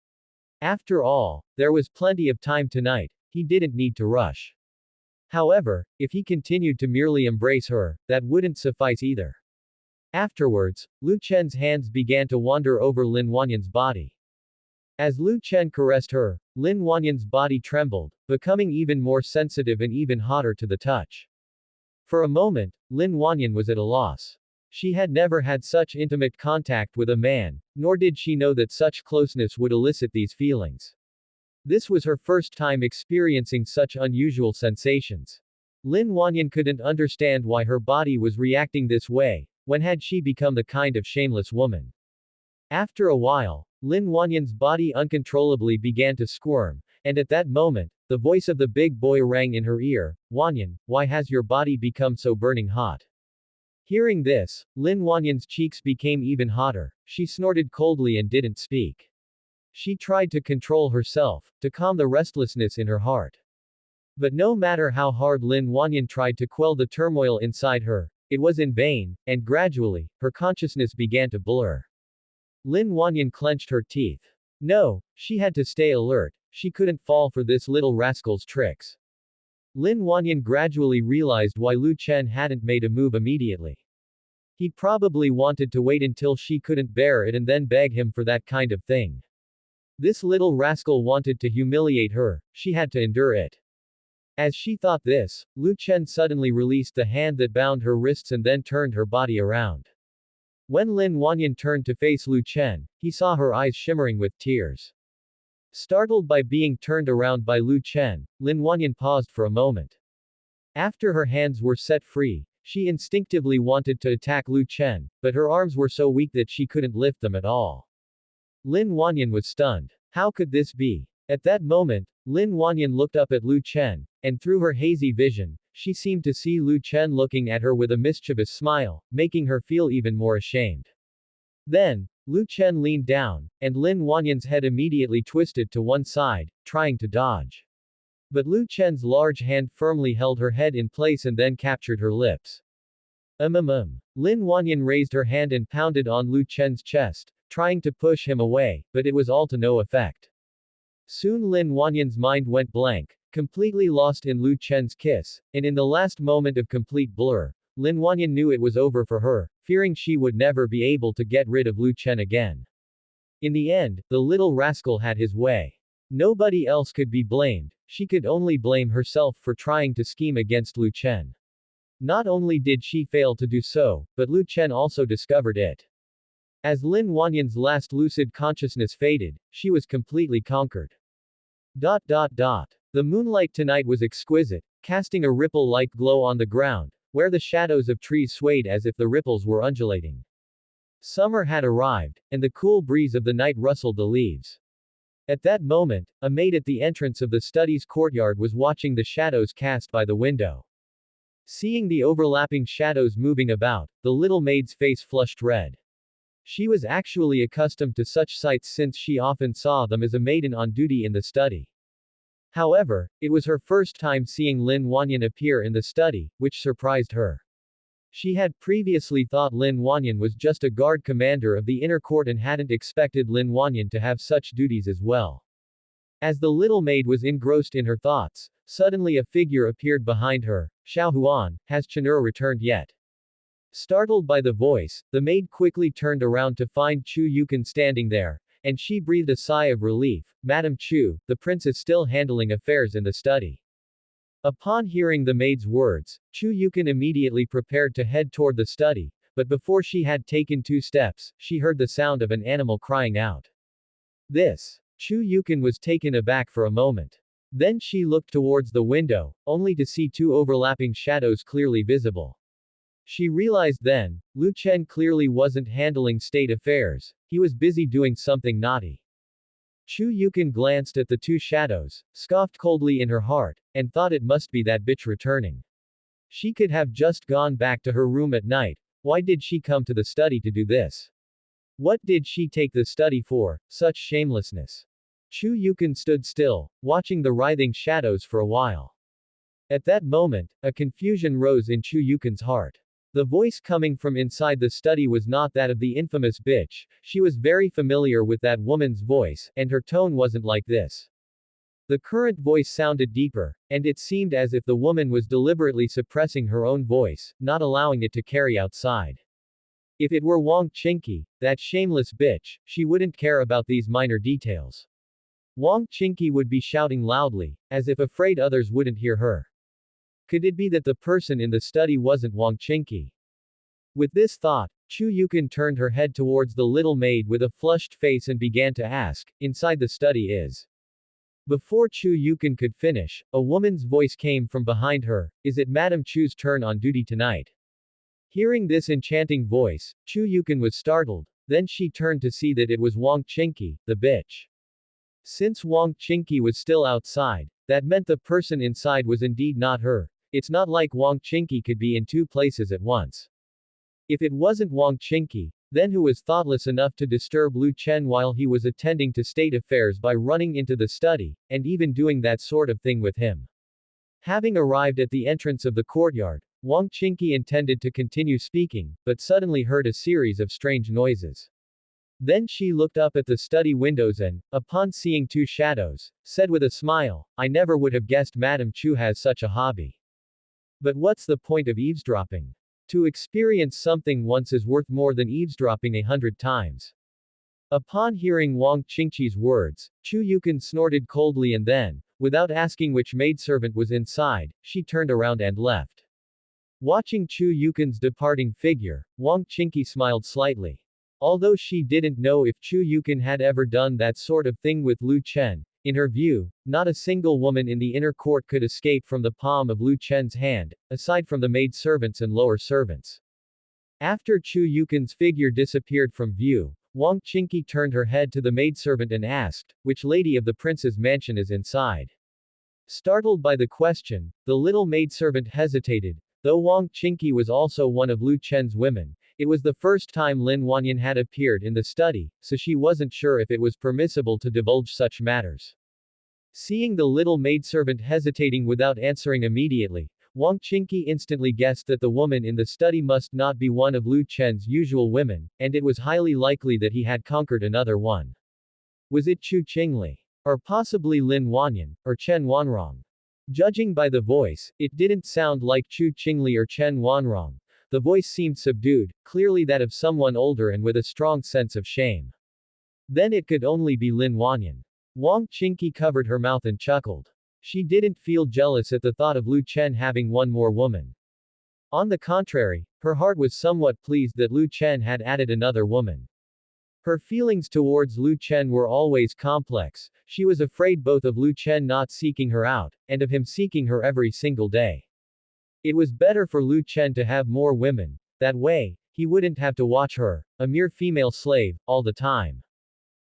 After all, there was plenty of time tonight, he didn't need to rush. However, if he continued to merely embrace her, that wouldn't suffice either. Afterwards, Lu Chen's hands began to wander over Lin Wanyan's body. As Lu Chen caressed her, Lin Wanyan's body trembled, becoming even more sensitive and even hotter to the touch. For a moment, Lin Wanyan was at a loss. She had never had such intimate contact with a man, nor did she know that such closeness would elicit these feelings. This was her first time experiencing such unusual sensations. Lin Wanyan couldn't understand why her body was reacting this way. When had she become the kind of shameless woman? After a while, Lin Wanyan's body uncontrollably began to squirm, and at that moment, the voice of the big boy rang in her ear, "Wanyan, why has your body become so burning hot?" Hearing this, Lin Wanyan's cheeks became even hotter. She snorted coldly and didn't speak. She tried to control herself, to calm the restlessness in her heart. But no matter how hard Lin Wanyan tried to quell the turmoil inside her, it was in vain, and gradually, her consciousness began to blur. Lin Wanyan clenched her teeth. No, she had to stay alert, she couldn't fall for this little rascal's tricks. Lin Wanyan gradually realized why Lu Chen hadn't made a move immediately. He probably wanted to wait until she couldn't bear it and then beg him for that kind of thing. This little rascal wanted to humiliate her, she had to endure it. As she thought this, Lu Chen suddenly released the hand that bound her wrists and then turned her body around. When Lin Wanyan turned to face Lu Chen, he saw her eyes shimmering with tears. Startled by being turned around by Lu Chen, Lin Wanyan paused for a moment. After her hands were set free, she instinctively wanted to attack Lu Chen, but her arms were so weak that she couldn't lift them at all. Lin Wanyan was stunned. How could this be? At that moment, Lin Wanyan looked up at Lu Chen, and through her hazy vision, she seemed to see Lu Chen looking at her with a mischievous smile, making her feel even more ashamed. Then, Lu Chen leaned down, and Lin Wanyan's head immediately twisted to one side, trying to dodge. But Lu Chen's large hand firmly held her head in place and then captured her lips. Lin Wanyan raised her hand and pounded on Lu Chen's chest, trying to push him away, but it was all to no effect. Soon Lin Wanyan's mind went blank, completely lost in Lu Chen's kiss, and in the last moment of complete blur, Lin Wanyan knew it was over for her, fearing she would never be able to get rid of Lu Chen again. In the end, the little rascal had his way. Nobody else could be blamed, she could only blame herself for trying to scheme against Lu Chen. Not only did she fail to do so, but Lu Chen also discovered it. As Lin Wanyan's last lucid consciousness faded, she was completely conquered. The moonlight tonight was exquisite, casting a ripple-like glow on the ground, where the shadows of trees swayed as if the ripples were undulating. Summer had arrived, and the cool breeze of the night rustled the leaves. At that moment, a maid at the entrance of the study's courtyard was watching the shadows cast by the window. Seeing the overlapping shadows moving about, the little maid's face flushed red. She was actually accustomed to such sights since she often saw them as a maiden on duty in the study. However, it was her first time seeing Lin Wanyan appear in the study, which surprised her. She had previously thought Lin Wanyan was just a guard commander of the inner court and hadn't expected Lin Wanyan to have such duties as well. As the little maid was engrossed in her thoughts, suddenly a figure appeared behind her. Xiao Huan, has Chen'er returned yet? Startled by the voice, the maid quickly turned around to find Chu Yukan standing there, and she breathed a sigh of relief. Madam Chu, the prince is still handling affairs in the study. Upon hearing the maid's words, Chu Yukan immediately prepared to head toward the study, but before she had taken 2 steps, she heard the sound of an animal crying out. Chu Yukan was taken aback for a moment. Then she looked towards the window, only to see 2 overlapping shadows clearly visible. She realized then, Lu Chen clearly wasn't handling state affairs, he was busy doing something naughty. Chu Yukan glanced at the 2 shadows, scoffed coldly in her heart, and thought it must be that bitch returning. She could have just gone back to her room at night, why did she come to the study to do this? What did she take the study for, such shamelessness? Chu Yukan stood still, watching the writhing shadows for a while. At that moment, a confusion rose in Chu Yukan's heart. The voice coming from inside the study was not that of the infamous bitch, she was very familiar with that woman's voice, and her tone wasn't like this. The current voice sounded deeper, and it seemed as if the woman was deliberately suppressing her own voice, not allowing it to carry outside. If it were Wang Qingqi, that shameless bitch, she wouldn't care about these minor details. Wang Qingqi would be shouting loudly, as if afraid others wouldn't hear her. Could it be that the person in the study wasn't Wang Qingqi? With this thought, Chu Yukan turned her head towards the little maid with a flushed face and began to ask, inside the study is. Before Chu Yukan could finish, a woman's voice came from behind her, is it Madam Chu's turn on duty tonight? Hearing this enchanting voice, Chu Yukan was startled, then she turned to see that it was Wang Qingqi, the bitch. Since Wang Qingqi was still outside, that meant the person inside was indeed not her. It's not like Wang Qingqi could be in 2 places at once. If it wasn't Wang Qingqi, then who was thoughtless enough to disturb Lu Chen while he was attending to state affairs by running into the study, and even doing that sort of thing with him? Having arrived at the entrance of the courtyard, Wang Qingqi intended to continue speaking, but suddenly heard a series of strange noises. Then she looked up at the study windows and, upon seeing 2 shadows, said with a smile, I never would have guessed Madam Chu has such a hobby. But what's the point of eavesdropping? To experience something once is worth more than eavesdropping 100 times. Upon hearing Wang Qingqi's words, Chu Yukan snorted coldly and then, without asking which maidservant was inside, she turned around and left. Watching Chu Yukan's departing figure, Wang Qingqi smiled slightly. Although she didn't know if Chu Yukan had ever done that sort of thing with Lu Chen, in her view, not a single woman in the inner court could escape from the palm of Lu Chen's hand, aside from the maid-servants and lower servants. After Chu Yukan's figure disappeared from view, Wang Qingqi turned her head to the maidservant and asked, which lady of the prince's mansion is inside? Startled by the question, the little maidservant hesitated. Though Wang Qingqi was also one of Lu Chen's women, it was the first time Lin Wanyan had appeared in the study, so she wasn't sure if it was permissible to divulge such matters. Seeing the little maidservant hesitating without answering immediately, Wang Qingqi instantly guessed that the woman in the study must not be one of Lu Chen's usual women, and it was highly likely that he had conquered another one. Was it Chu Qingli? Or possibly Lin Wanyan, or Chen Wanrong. Judging by the voice, it didn't sound like Chu Qingli or Chen Wanrong. The voice seemed subdued, clearly that of someone older and with a strong sense of shame. Then it could only be Lin Wanyan. Wang Qingqi covered her mouth and chuckled. She didn't feel jealous at the thought of Lu Chen having one more woman. On the contrary, her heart was somewhat pleased that Lu Chen had added another woman. Her feelings towards Lu Chen were always complex. She was afraid both of Lu Chen not seeking her out, and of him seeking her every single day. It was better for Lu Chen to have more women. That way, he wouldn't have to watch her, a mere female slave, all the time.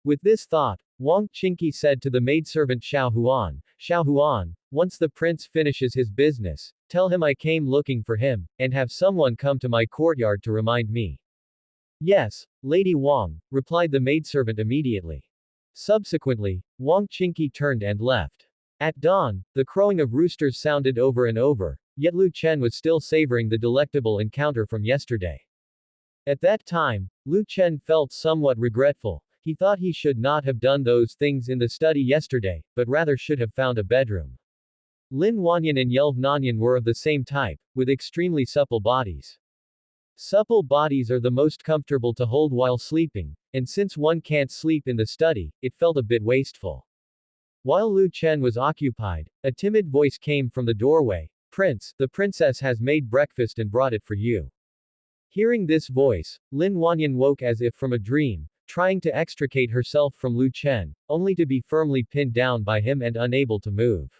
With this thought, Wang Qingqi said to the maidservant Xiao Huan, once the prince finishes his business, tell him I came looking for him, and have someone come to my courtyard to remind me. Yes, Lady Wang, replied the maidservant immediately. Subsequently, Wang Qingqi turned and left. At dawn, the crowing of roosters sounded over and over, yet Lu Chen was still savoring the delectable encounter from yesterday. At that time, Lu Chen felt somewhat regretful. He thought he should not have done those things in the study yesterday, but rather should have found a bedroom. Lin Wanyan and Yelv Nanyan were of the same type, with extremely supple bodies. Supple bodies are the most comfortable to hold while sleeping, and since one can't sleep in the study, it felt a bit wasteful. While Lu Chen was occupied, a timid voice came from the doorway. Prince, the princess has made breakfast and brought it for you. Hearing this voice, Lin Wanyan woke as if from a dream, trying to extricate herself from Lu Chen, only to be firmly pinned down by him and unable to move.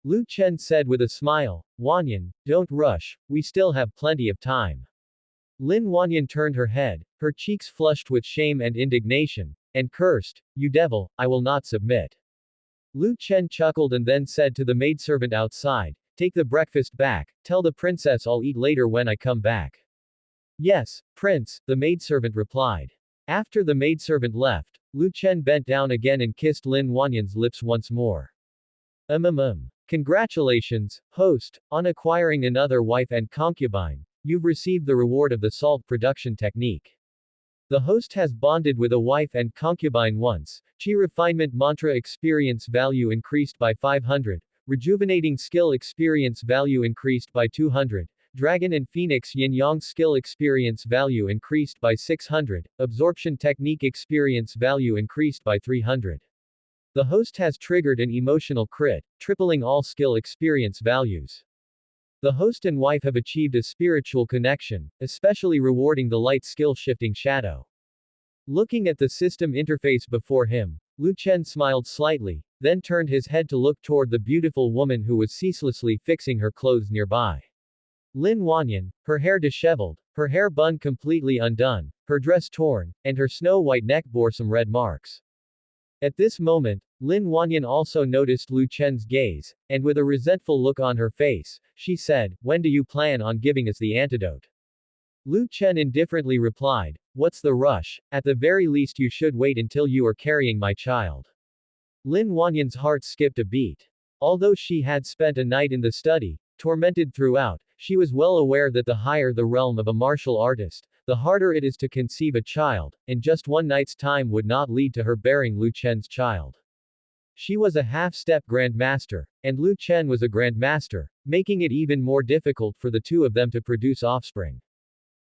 Lu Chen said with a smile, Wanyan, don't rush, we still have plenty of time. Lin Wanyan turned her head, her cheeks flushed with shame and indignation, and cursed, you devil, I will not submit. Lu Chen chuckled and then said to the maidservant outside, take the breakfast back, tell the princess I'll eat later when I come back. Yes, prince, the maidservant replied. After the maidservant left, Lu Chen bent down again and kissed Lin Wanyan's lips once more. Congratulations, host, on acquiring another wife and concubine. You've received the reward of the salt production technique. The host has bonded with a wife and concubine once. Chi refinement mantra experience value increased by 500. Rejuvenating skill experience value increased by 200. Dragon and Phoenix Yin-Yang skill experience value increased by 600, absorption technique experience value increased by 300. The host has triggered an emotional crit, tripling all skill experience values. The host and wife have achieved a spiritual connection, especially rewarding the light skill shifting shadow. Looking at the system interface before him, Lu Chen smiled slightly, then turned his head to look toward the beautiful woman who was ceaselessly fixing her clothes nearby. Lin Wanyan, her hair disheveled, her hair bun completely undone, her dress torn, and her snow-white neck bore some red marks. At this moment, Lin Wanyan also noticed Lu Chen's gaze, and with a resentful look on her face, she said, when do you plan on giving us the antidote? Lu Chen indifferently replied, what's the rush, at the very least you should wait until you are carrying my child. Lin Wanyan's heart skipped a beat. Although she had spent a night in the study, tormented throughout, she was well aware that the higher the realm of a martial artist, the harder it is to conceive a child, and just one night's time would not lead to her bearing Lu Chen's child. She was a half-step grandmaster, and Lu Chen was a grandmaster, making it even more difficult for the two of them to produce offspring.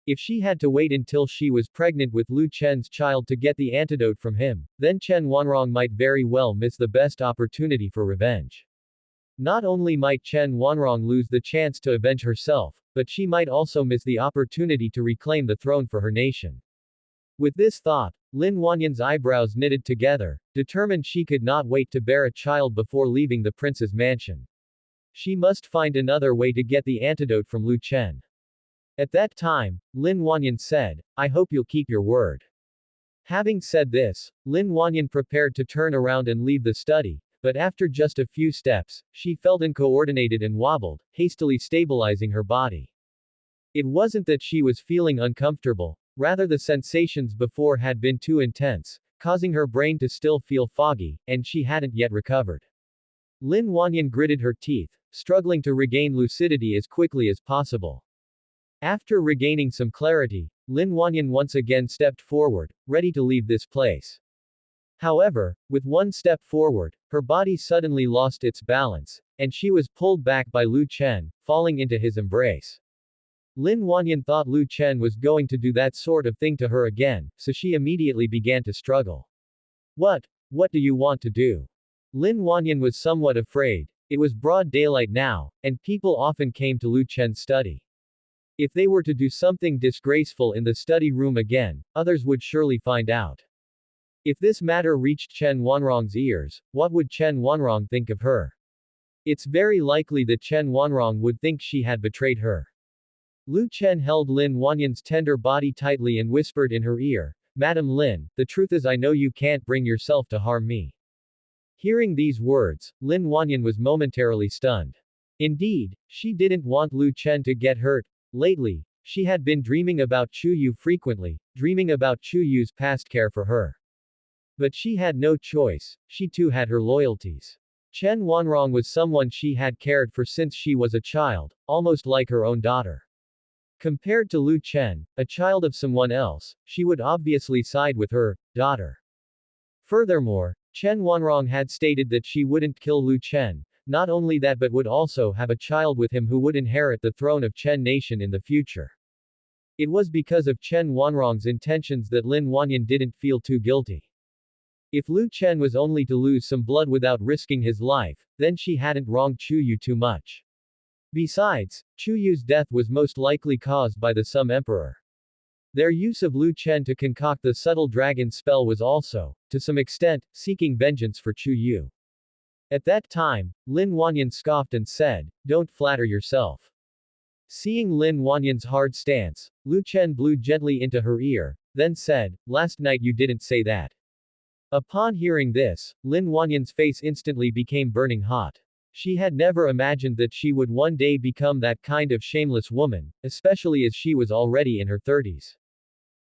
If she had to wait until she was pregnant with Lu Chen's child to get the antidote from him, then Chen Wanrong might very well miss the best opportunity for revenge. Not only might Chen Wanrong lose the chance to avenge herself, but she might also miss the opportunity to reclaim the throne for her nation. With this thought, Lin Wanyan's eyebrows knitted together, determined she could not wait to bear a child before leaving the prince's mansion. She must find another way to get the antidote from Lu Chen. At that time, Lin Wanyan said, I hope you'll keep your word. Having said this, Lin Wanyan prepared to turn around and leave the study, but after just a few steps, she felt uncoordinated and wobbled, hastily stabilizing her body. It wasn't that she was feeling uncomfortable, rather the sensations before had been too intense, causing her brain to still feel foggy, and she hadn't yet recovered. Lin Wanyan gritted her teeth, struggling to regain lucidity as quickly as possible. After regaining some clarity, Lin Wanyan once again stepped forward, ready to leave this place. However, with one step forward, her body suddenly lost its balance, and she was pulled back by Lu Chen, falling into his embrace. Lin Wanyan thought Lu Chen was going to do that sort of thing to her again, so she immediately began to struggle. What do you want to do? Lin Wanyan was somewhat afraid. It was broad daylight now, and people often came to Lu Chen's study. If they were to do something disgraceful in the study room again, others would surely find out. If this matter reached Chen Wanrong's ears, what would Chen Wanrong think of her? It's very likely that Chen Wanrong would think she had betrayed her. Lu Chen held Lin Wanyan's tender body tightly and whispered in her ear, "Madam Lin, the truth is I know you can't bring yourself to harm me." Hearing these words, Lin Wanyan was momentarily stunned. Indeed, she didn't want Lu Chen to get hurt. Lately, she had been dreaming about Chu Yu frequently, dreaming about Chu Yu's past care for her. But she had no choice, she too had her loyalties. Chen Wanrong was someone she had cared for since she was a child, almost like her own daughter. Compared to Lu Chen, a child of someone else, she would obviously side with her daughter. Furthermore, Chen Wanrong had stated that she wouldn't kill Lu Chen, not only that but would also have a child with him who would inherit the throne of Chen nation in the future. It was because of Chen Wanrong's intentions that Lin Wanyan didn't feel too guilty. If Lu Chen was only to lose some blood without risking his life, then she hadn't wronged Chu Yu too much. Besides, Chu Yu's death was most likely caused by the Sum Emperor. Their use of Lu Chen to concoct the subtle dragon spell was also, to some extent, seeking vengeance for Chu Yu. At that time, Lin Wanyan scoffed and said, "Don't flatter yourself." Seeing Lin Wanyan's hard stance, Lu Chen blew gently into her ear, then said, "Last night you didn't say that." Upon hearing this, Lin Wanyan's face instantly became burning hot. She had never imagined that she would one day become that kind of shameless woman, especially as she was already in her 30s.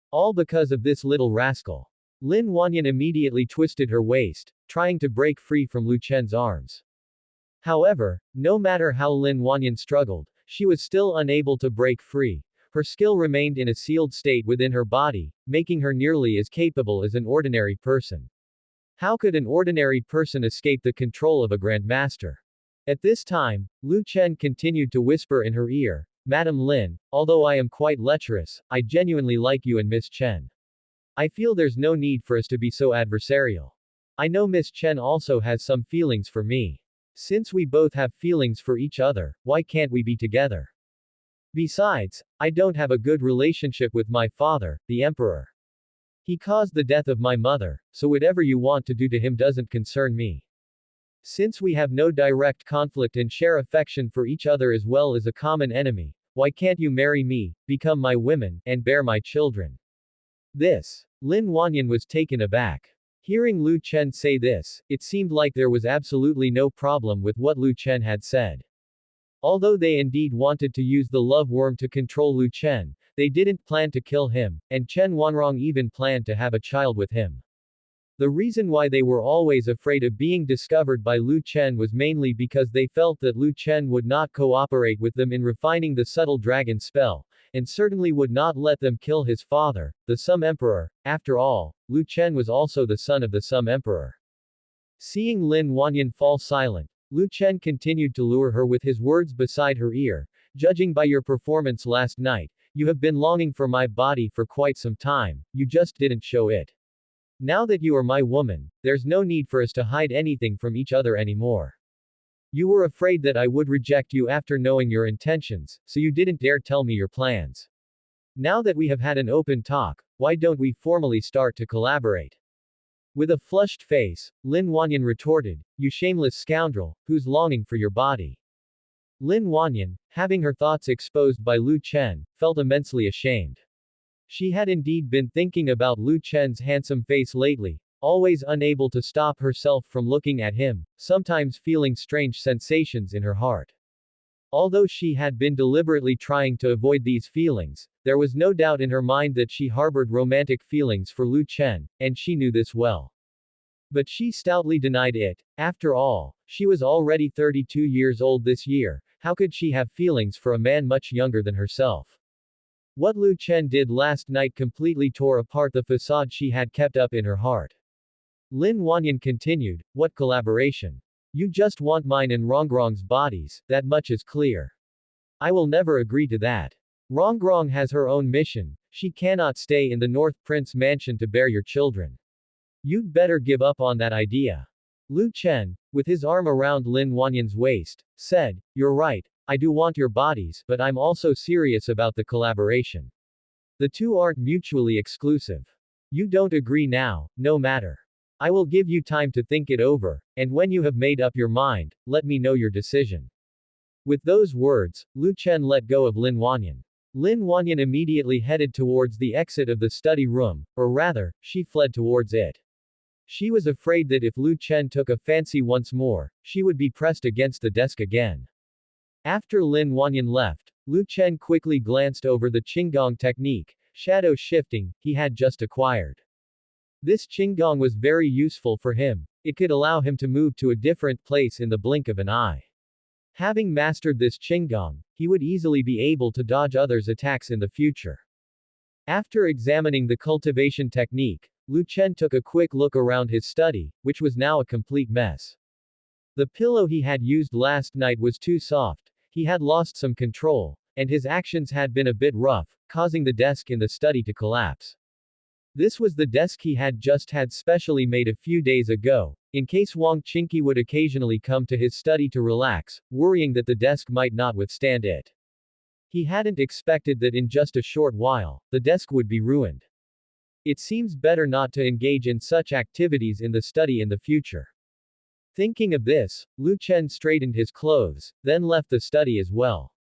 All because of this little rascal. Lin Wanyan immediately twisted her waist, trying to break free from Lu Chen's arms. However, no matter how Lin Wanyan struggled, she was still unable to break free. Her skill remained in a sealed state within her body, making her nearly as capable as an ordinary person. How could an ordinary person escape the control of a grandmaster? At this time, Lu Chen continued to whisper in her ear, "Madam Lin, although I am quite lecherous, I genuinely like you and Miss Chen. I feel there's no need for us to be so adversarial. I know Miss Chen also has some feelings for me. Since we both have feelings for each other, why can't we be together? Besides, I don't have a good relationship with my father, the emperor. He caused the death of my mother, so whatever you want to do to him doesn't concern me. Since we have no direct conflict and share affection for each other as well as a common enemy, why can't you marry me, become my woman, and bear my children?" Lin Wanyan was taken aback. Hearing Lu Chen say this, it seemed like there was absolutely no problem with what Lu Chen had said. Although they indeed wanted to use the love worm to control Lu Chen, they didn't plan to kill him, and Chen Wanrong even planned to have a child with him. The reason why they were always afraid of being discovered by Lu Chen was mainly because they felt that Lu Chen would not cooperate with them in refining the subtle dragon spell, and certainly would not let them kill his father, the Sum Emperor. After all, Lu Chen was also the son of the Sum Emperor. Seeing Lin Wanyan fall silent, Lu Chen continued to lure her with his words beside her ear, "Judging by your performance last night, you have been longing for my body for quite some time, you just didn't show it. Now that you are my woman, there's no need for us to hide anything from each other anymore. You were afraid that I would reject you after knowing your intentions, so you didn't dare tell me your plans. Now that we have had an open talk, why don't we formally start to collaborate?" With a flushed face, Lin Wanyan retorted, "You shameless scoundrel, who's longing for your body?" Lin Wanyan, having her thoughts exposed by Lu Chen, felt immensely ashamed. She had indeed been thinking about Lu Chen's handsome face lately, always unable to stop herself from looking at him, sometimes feeling strange sensations in her heart. Although she had been deliberately trying to avoid these feelings, there was no doubt in her mind that she harbored romantic feelings for Lu Chen, and she knew this well. But she stoutly denied it. After all, she was already 32 years old this year. How could she have feelings for a man much younger than herself? What Lu Chen did last night completely tore apart the facade she had kept up in her heart. Lin Wanyan continued, what collaboration? You just want mine and Rongrong's bodies, that much is clear. I will never agree to that. Rongrong has her own mission, she cannot stay in the North Prince mansion to bear your children. You'd better give up on that idea. Lu Chen, with his arm around Lin Wanyan's waist, said, you're right, I do want your bodies, but I'm also serious about the collaboration. The two aren't mutually exclusive. You don't agree now, no matter. I will give you time to think it over, and when you have made up your mind, let me know your decision. With those words, Lu Chen let go of Lin Wanyan. Lin Wanyan immediately headed towards the exit of the study room, or rather, she fled towards it. She was afraid that if Lu Chen took a fancy once more, she would be pressed against the desk again. After Lin Wanyan left, Lu Chen quickly glanced over the Qinggong technique, shadow shifting, he had just acquired. This Qinggong was very useful for him, it could allow him to move to a different place in the blink of an eye. Having mastered this Qinggong, he would easily be able to dodge others' attacks in the future. After examining the cultivation technique, Lu Chen took a quick look around his study, which was now a complete mess. The pillow he had used last night was too soft, he had lost some control, and his actions had been a bit rough, causing the desk in the study to collapse. This was the desk he had just had specially made a few days ago, in case Wang Qingqi would occasionally come to his study to relax, worrying that the desk might not withstand it. He hadn't expected that in just a short while, the desk would be ruined. It seems better not to engage in such activities in the study in the future. Thinking of this, Lu Chen straightened his clothes, then left the study as well.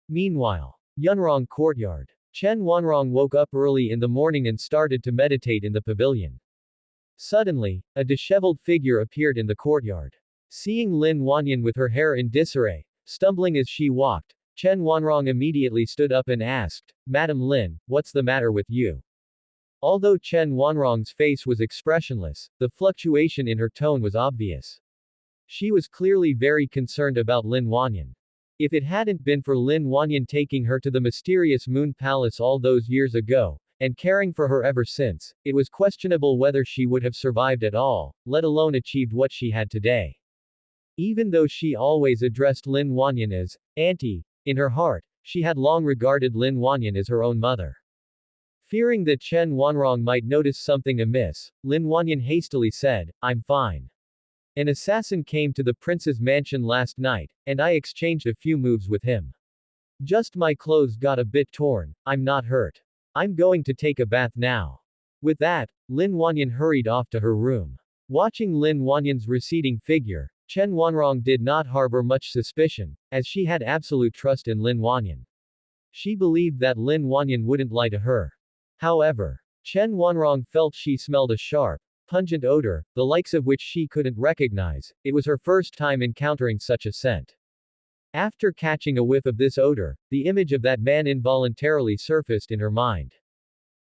Meanwhile, Yunrong courtyard. Chen Wanrong woke up early in the morning and started to meditate in the pavilion. Suddenly, a disheveled figure appeared in the courtyard. Seeing Lin Wanyan with her hair in disarray, stumbling as she walked, Chen Wanrong immediately stood up and asked, Madam Lin, what's the matter with you? Although Chen Wanrong's face was expressionless, the fluctuation in her tone was obvious. She was clearly very concerned about Lin Wanyan. If it hadn't been for Lin Wanyan taking her to the mysterious Moon Palace all those years ago, and caring for her ever since, it was questionable whether she would have survived at all, let alone achieved what she had today. Even though she always addressed Lin Wanyan as Auntie, in her heart, she had long regarded Lin Wanyan as her own mother. Fearing that Chen Wanrong might notice something amiss, Lin Wanyan hastily said, I'm fine. An assassin came to the prince's mansion last night, and I exchanged a few moves with him. Just my clothes got a bit torn, I'm not hurt. I'm going to take a bath now. With that, Lin Wanyan hurried off to her room. Watching Lin Wanyan's receding figure, Chen Wanrong did not harbor much suspicion, as she had absolute trust in Lin Wanyan. She believed that Lin Wanyan wouldn't lie to her. However, Chen Wanrong felt she smelled a sharp, pungent odor, the likes of which she couldn't recognize. It was her first time encountering such a scent. After catching a whiff of this odor, the image of that man involuntarily surfaced in her mind.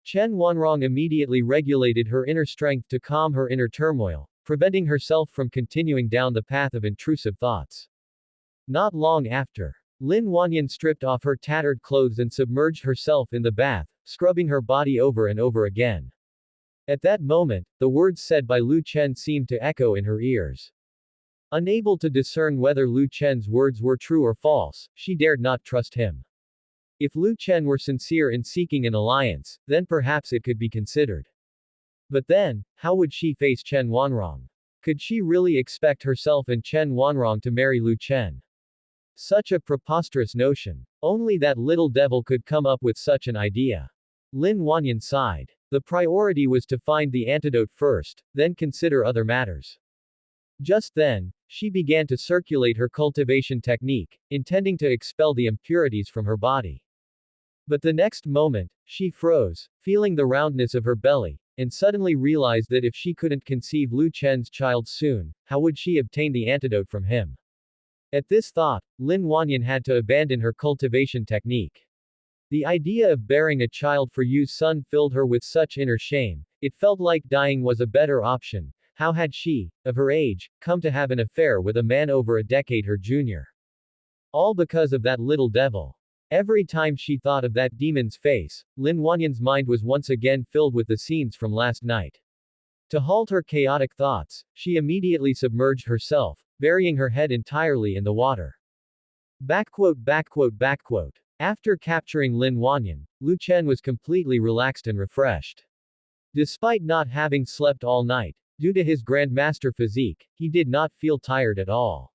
Chen Wanrong immediately regulated her inner strength to calm her inner turmoil, preventing herself from continuing down the path of intrusive thoughts. Not long after, Lin Wanyan stripped off her tattered clothes and submerged herself in the bath, scrubbing her body over and over again. At that moment, the words said by Lu Chen seemed to echo in her ears. Unable to discern whether Lu Chen's words were true or false, she dared not trust him. If Lu Chen were sincere in seeking an alliance, then perhaps it could be considered. But then, how would she face Chen Wanrong? Could she really expect herself and Chen Wanrong to marry Lu Chen? Such a preposterous notion. Only that little devil could come up with such an idea. Lin Wanyan sighed. The priority was to find the antidote first, then consider other matters. Just then, she began to circulate her cultivation technique, intending to expel the impurities from her body. But the next moment, she froze, feeling the roundness of her belly, and suddenly realized that if she couldn't conceive Lu Chen's child soon, how would she obtain the antidote from him? At this thought, Lin Wanyan had to abandon her cultivation technique. The idea of bearing a child for Yu's son filled her with such inner shame, it felt like dying was a better option. How had she, of her age, come to have an affair with a man over a decade her junior? All because of that little devil. Every time she thought of that demon's face, Lin Wanyan's mind was once again filled with the scenes from last night. To halt her chaotic thoughts, she immediately submerged herself, burying her head entirely in the water. Backquote. After capturing Lin Wanyan, Lu Chen was completely relaxed and refreshed. Despite not having slept all night, due to his grandmaster physique, he did not feel tired at all.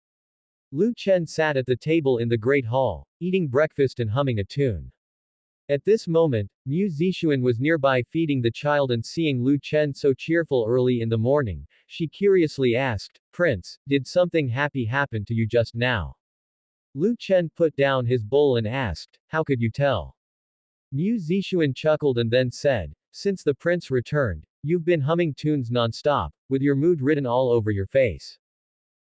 Lu Chen sat at the table in the Great Hall, eating breakfast and humming a tune. At this moment, Mu Zixuan was nearby feeding the child, and seeing Lu Chen so cheerful early in the morning, she curiously asked, "Prince, did something happy happen to you just now?" Lu Chen put down his bowl and asked, "How could you tell?" Mu Zixuan chuckled and then said, "Since the prince returned, you've been humming tunes non-stop, with your mood written all over your face.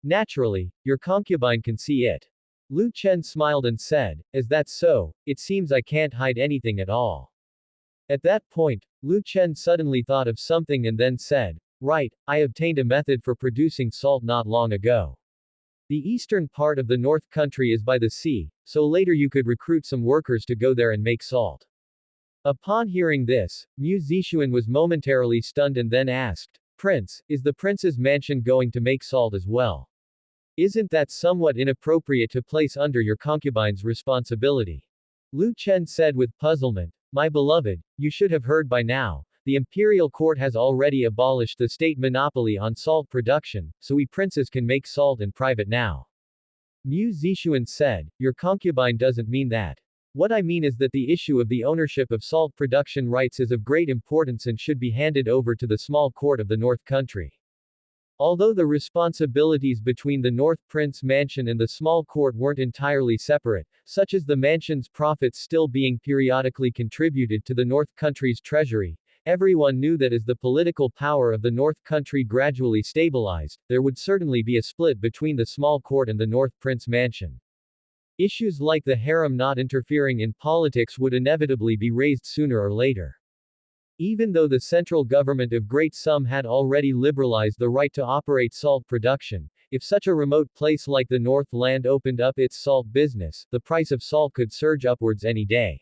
Naturally, your concubine can see it." Lu Chen smiled and said, "Is that so? It seems I can't hide anything at all." At that point, Lu Chen suddenly thought of something and then said, "Right, I obtained a method for producing salt not long ago. The eastern part of the North Country is by the sea, so later you could recruit some workers to go there and make salt." Upon hearing this, Mu Zixuan was momentarily stunned and then asked, "Prince, is the prince's mansion going to make salt as well? Isn't that somewhat inappropriate to place under your concubine's responsibility?" Lu Chen said with puzzlement, "My beloved, you should have heard by now. The imperial court has already abolished the state monopoly on salt production, so we princes can make salt in private now." Mu Zixuan said, "Your concubine doesn't mean that. What I mean is that the issue of the ownership of salt production rights is of great importance and should be handed over to the small court of the North Country." Although the responsibilities between the North Prince Mansion and the small court weren't entirely separate, such as the mansion's profits still being periodically contributed to the North Country's treasury, everyone knew that as the political power of the North Country gradually stabilized, there would certainly be a split between the small court and the North Prince Mansion. Issues like the harem not interfering in politics would inevitably be raised sooner or later. Even though the central government of Great Sum had already liberalized the right to operate salt production, if such a remote place like the North Land opened up its salt business, the price of salt could surge upwards any day.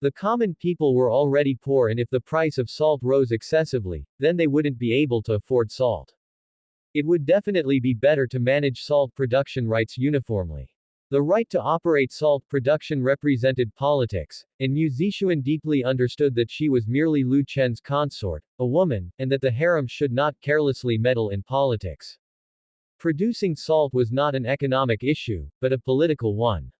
The common people were already poor, and if the price of salt rose excessively, then they wouldn't be able to afford salt. It would definitely be better to manage salt production rights uniformly. The right to operate salt production represented politics, and Mu Zixuan deeply understood that she was merely Lu Chen's consort, a woman, and that the harem should not carelessly meddle in politics. Producing salt was not an economic issue, but a political one.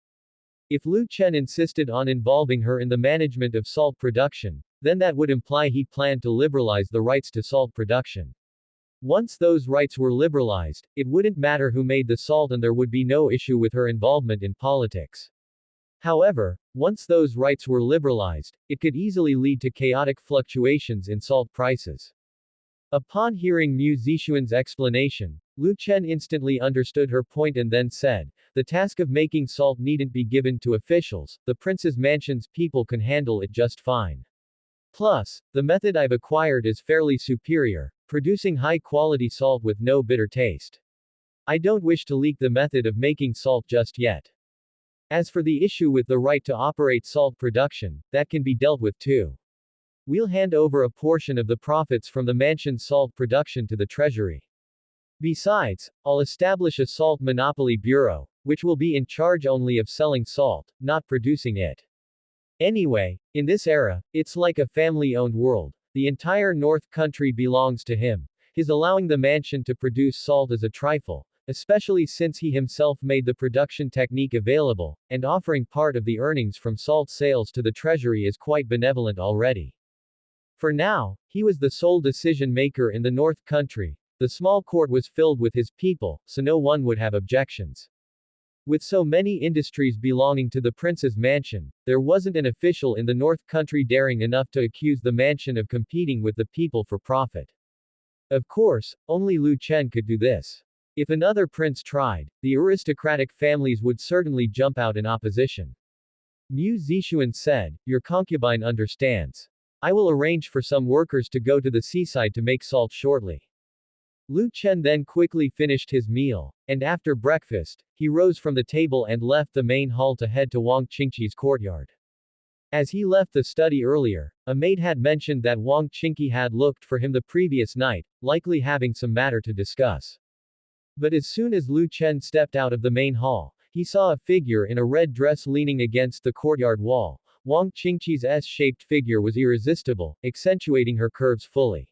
If Lu Chen insisted on involving her in the management of salt production, then that would imply he planned to liberalize the rights to salt production. Once those rights were liberalized, it wouldn't matter who made the salt and there would be no issue with her involvement in politics. However, once those rights were liberalized, it could easily lead to chaotic fluctuations in salt prices. Upon hearing Mu Zixuan's explanation, Lu Chen instantly understood her point and then said, "The task of making salt needn't be given to officials, the prince's mansion's people can handle it just fine. Plus, the method I've acquired is fairly superior, producing high-quality salt with no bitter taste. I don't wish to leak the method of making salt just yet. As for the issue with the right to operate salt production, that can be dealt with too. We'll hand over a portion of the profits from the mansion's salt production to the treasury. Besides, I'll establish a salt monopoly bureau, which will be in charge only of selling salt, not producing it. Anyway, in this era, it's like a family-owned world. The entire North Country belongs to him. His allowing the mansion to produce salt is a trifle, especially since he himself made the production technique available, and offering part of the earnings from salt sales to the treasury is quite benevolent already. For now, he was the sole decision maker in the North Country. The small court was filled with his people, so no one would have objections. With so many industries belonging to the prince's mansion, there wasn't an official in the North Country daring enough to accuse the mansion of competing with the people for profit. Of course, only Lu Chen could do this. If another prince tried, the aristocratic families would certainly jump out in opposition. Mu Zixuan said, "Your concubine understands. I will arrange for some workers to go to the seaside to make salt shortly." Lu Chen then quickly finished his meal, and after breakfast, he rose from the table and left the main hall to head to Wang Qingqi's courtyard. As he left the study earlier, a maid had mentioned that Wang Qingqi had looked for him the previous night, likely having some matter to discuss. But as soon as Lu Chen stepped out of the main hall, he saw a figure in a red dress leaning against the courtyard wall. Wang Qingqi's S-shaped figure was irresistible, accentuating her curves fully.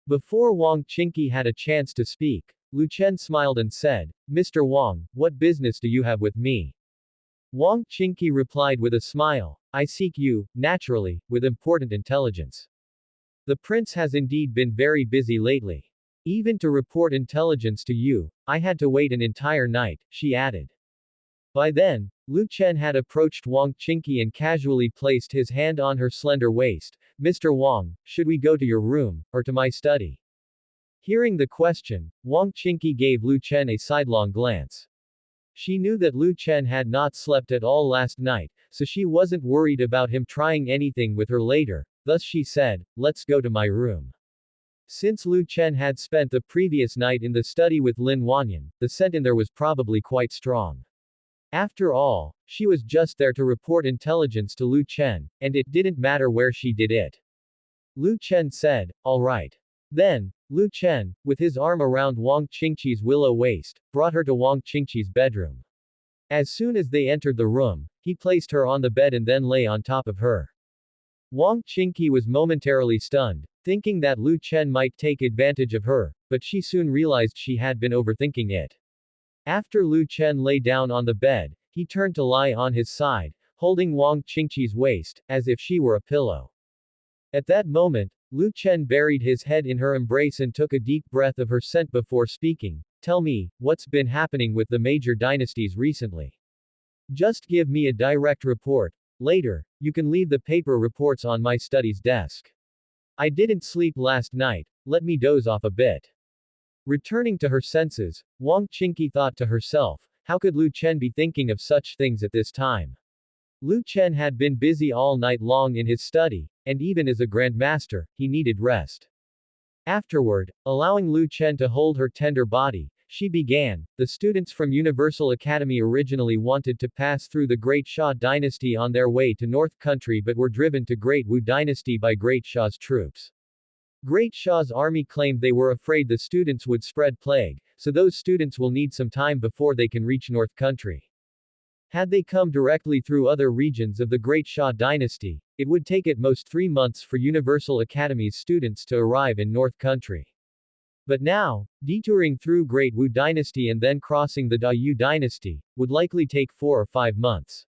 Before Wang Qingqi had a chance to speak, Lu Chen smiled and said, "Mr. Wang, what business do you have with me?" Wang Qingqi replied with a smile, "I seek you, naturally, with important intelligence. The prince has indeed been very busy lately. Even to report intelligence to you, I had to wait an entire night," she added. By then, Lu Chen had approached Wang Qingqi and casually placed his hand on her slender waist. "Mr. Wang, should we go to your room, or to my study?" Hearing the question, Wang Qingqi gave Lu Chen a sidelong glance. She knew that Lu Chen had not slept at all last night, so she wasn't worried about him trying anything with her later, thus she said, "Let's go to my room." Since Lu Chen had spent the previous night in the study with Lin Wanyan, the scent in there was probably quite strong. After all, she was just there to report intelligence to Lu Chen, and it didn't matter where she did it. Lu Chen said, "All right." Then, Lu Chen, with his arm around Wang Qingqi's willow waist, brought her to Wang Qingqi's bedroom. As soon as they entered the room, he placed her on the bed and then lay on top of her. Wang Qingqi was momentarily stunned, thinking that Lu Chen might take advantage of her, but she soon realized she had been overthinking it. After Lu Chen lay down on the bed, he turned to lie on his side, holding Wang Qingqi's waist, as if she were a pillow. At that moment, Lu Chen buried his head in her embrace and took a deep breath of her scent before speaking. "Tell me, what's been happening with the major dynasties recently? Just give me a direct report. Later, you can leave the paper reports on my study's desk. I didn't sleep last night, let me doze off a bit." Returning to her senses, Wang Qingqi thought to herself, how could Lu Chen be thinking of such things at this time? Lu Chen had been busy all night long in his study, and even as a grandmaster, he needed rest. Afterward, allowing Lu Chen to hold her tender body, she began. The students from Universal Academy originally wanted to pass through the Great Xia dynasty on their way to North Country but were driven to Great Wu dynasty by Great Xia's troops. Great Xia's army claimed they were afraid the students would spread plague, so those students will need some time before they can reach North Country. Had they come directly through other regions of the Great Xia dynasty, it would take at most 3 months for Universal Academy's students to arrive in North Country. But now, detouring through Great Wu dynasty and then crossing the Da Yu dynasty, would likely take 4 or 5 months.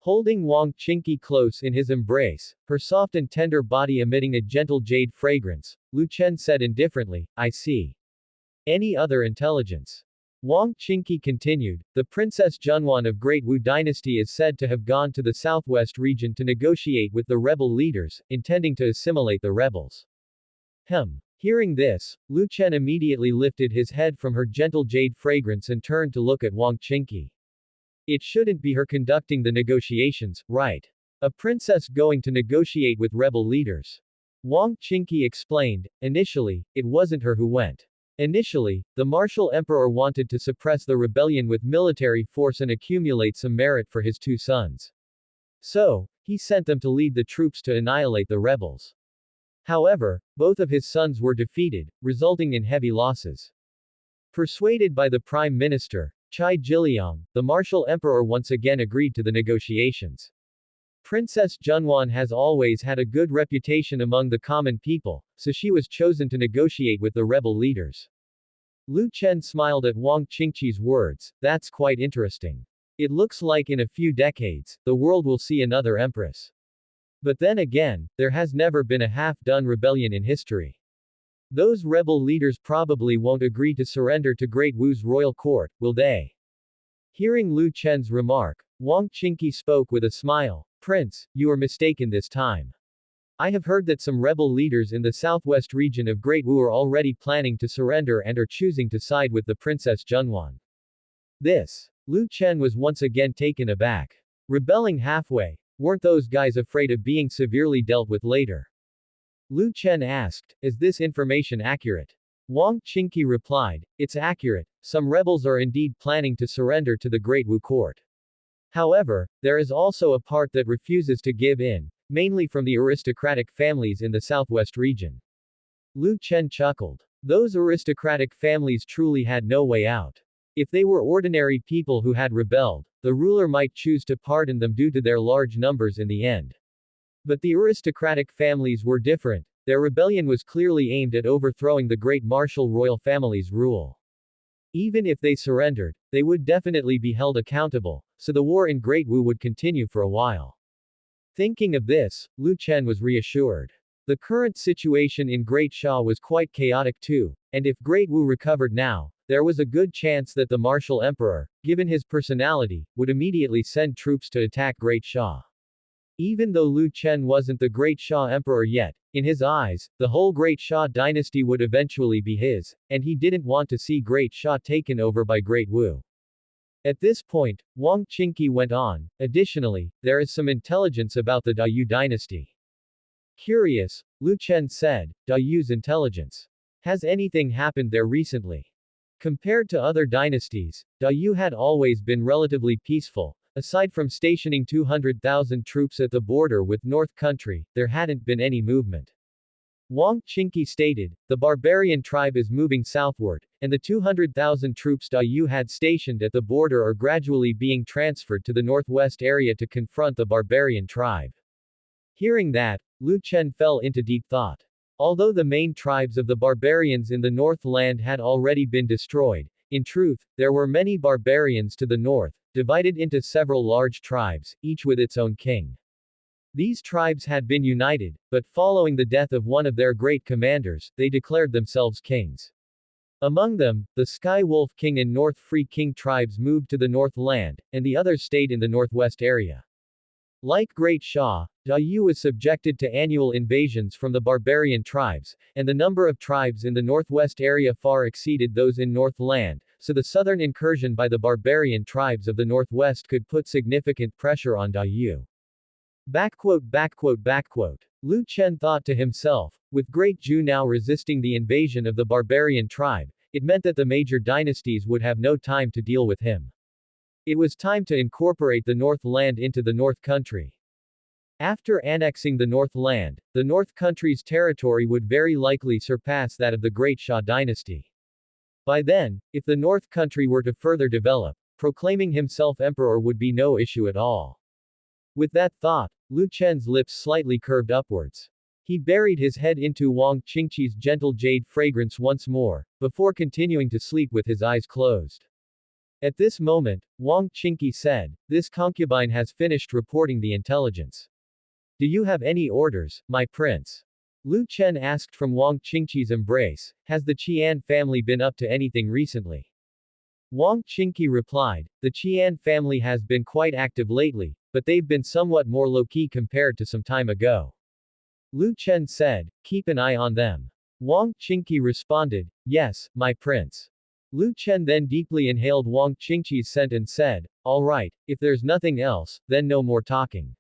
Holding Wang Qingqi close in his embrace, her soft and tender body emitting a gentle jade fragrance, Lu Chen said indifferently, "I see. Any other intelligence?" Wang Qingqi continued, "The Princess Junwan of Great Wu dynasty is said to have gone to the southwest region to negotiate with the rebel leaders, intending to assimilate the rebels." Hearing this, Lu Chen immediately lifted his head from her gentle jade fragrance and turned to look at Wang Qingqi. It shouldn't be her conducting the negotiations, right? A princess going to negotiate with rebel leaders. Wang Qingqi explained, initially, it wasn't her who went. Initially, the martial emperor wanted to suppress the rebellion with military force and accumulate some merit for his 2 sons. So, he sent them to lead the troops to annihilate the rebels. However, both of his sons were defeated, resulting in heavy losses. Persuaded by the prime minister, Chai Jiliang, the martial emperor once again agreed to the negotiations. Princess Junwan has always had a good reputation among the common people, so she was chosen to negotiate with the rebel leaders. Lu Chen smiled at Wang Qingqi's words, "That's quite interesting. It looks like in a few decades, the world will see another empress. But then again, there has never been a half-done rebellion in history. Those rebel leaders probably won't agree to surrender to Great Wu's royal court, will they?" Hearing Lu Chen's remark, Wang Qingqi spoke with a smile, "Prince, you are mistaken this time. I have heard that some rebel leaders in the southwest region of Great Wu are already planning to surrender and are choosing to side with the Princess Junwan." This. Lu Chen was once again taken aback. Rebelling halfway? Weren't those guys afraid of being severely dealt with later? Lu Chen asked, "Is this information accurate?" Wang Qingqi replied, "It's accurate. Some rebels are indeed planning to surrender to the Great Wu court. However, there is also a part that refuses to give in, mainly from the aristocratic families in the southwest region. Lu Chen chuckled. Those aristocratic families truly had no way out. If they were ordinary people who had rebelled, the ruler might choose to pardon them due to their large numbers in the end. But the aristocratic families were different. Their rebellion was clearly aimed at overthrowing the great martial royal family's rule. Even if they surrendered, they would definitely be held accountable, so the war in Great Wu would continue for a while. Thinking of this, Lu Chen was reassured. The current situation in Great Sha was quite chaotic too, and if Great Wu recovered now, there was a good chance that the martial emperor, given his personality, would immediately send troops to attack Great Sha. Even though Lu Chen wasn't the Great Sha emperor yet, in his eyes, the whole Great Sha dynasty would eventually be his, and he didn't want to see Great Sha taken over by Great Wu. At this point, Wang Qingqi went on, additionally, there is some intelligence about the Da Yu dynasty. Curious, Lu Chen said, Da Yu's intelligence. Has anything happened there recently? Compared to other dynasties, Da Yu had always been relatively peaceful. Aside from stationing 200,000 troops at the border with North Country, there hadn't been any movement. Wang Qingqi stated, the barbarian tribe is moving southward, and the 200,000 troops Da Yu had stationed at the border are gradually being transferred to the northwest area to confront the barbarian tribe. Hearing that, Lu Chen fell into deep thought. Although the main tribes of the barbarians in the Northland had already been destroyed, in truth, there were many barbarians to the north, divided into several large tribes, each with its own king. These tribes had been united, but following the death of one of their great commanders, they declared themselves kings. Among them, the Sky Wolf King and North Free King tribes moved to the Northland, and the others stayed in the northwest area. Like Great Sha, Da Yu was subjected to annual invasions from the barbarian tribes, and the number of tribes in the northwest area far exceeded those in Northland, so the southern incursion by the barbarian tribes of the northwest could put significant pressure on Da Yu. Lu Chen thought to himself, with Great Ju now resisting the invasion of the barbarian tribe, it meant that the major dynasties would have no time to deal with him. It was time to incorporate the Northland into the North Country. After annexing the Northland, the North Country's territory would very likely surpass that of the Great Sha dynasty. By then, if the North Country were to further develop, proclaiming himself emperor would be no issue at all. With that thought, Lu Chen's lips slightly curved upwards. He buried his head into Wang Qingqi's gentle jade fragrance once more, before continuing to sleep with his eyes closed. At this moment, Wang Qingqi said, this concubine has finished reporting the intelligence. Do you have any orders, my prince? Lu Chen asked from Wang Qingqi's embrace, has the Qian family been up to anything recently? Wang Qingqi replied, the Qian family has been quite active lately, but they've been somewhat more low-key compared to some time ago. Lu Chen said, keep an eye on them. Wang Qingqi responded, yes, my prince. Lu Chen then deeply inhaled Wang Qingqi's scent and said, all right, if there's nothing else, then no more talking.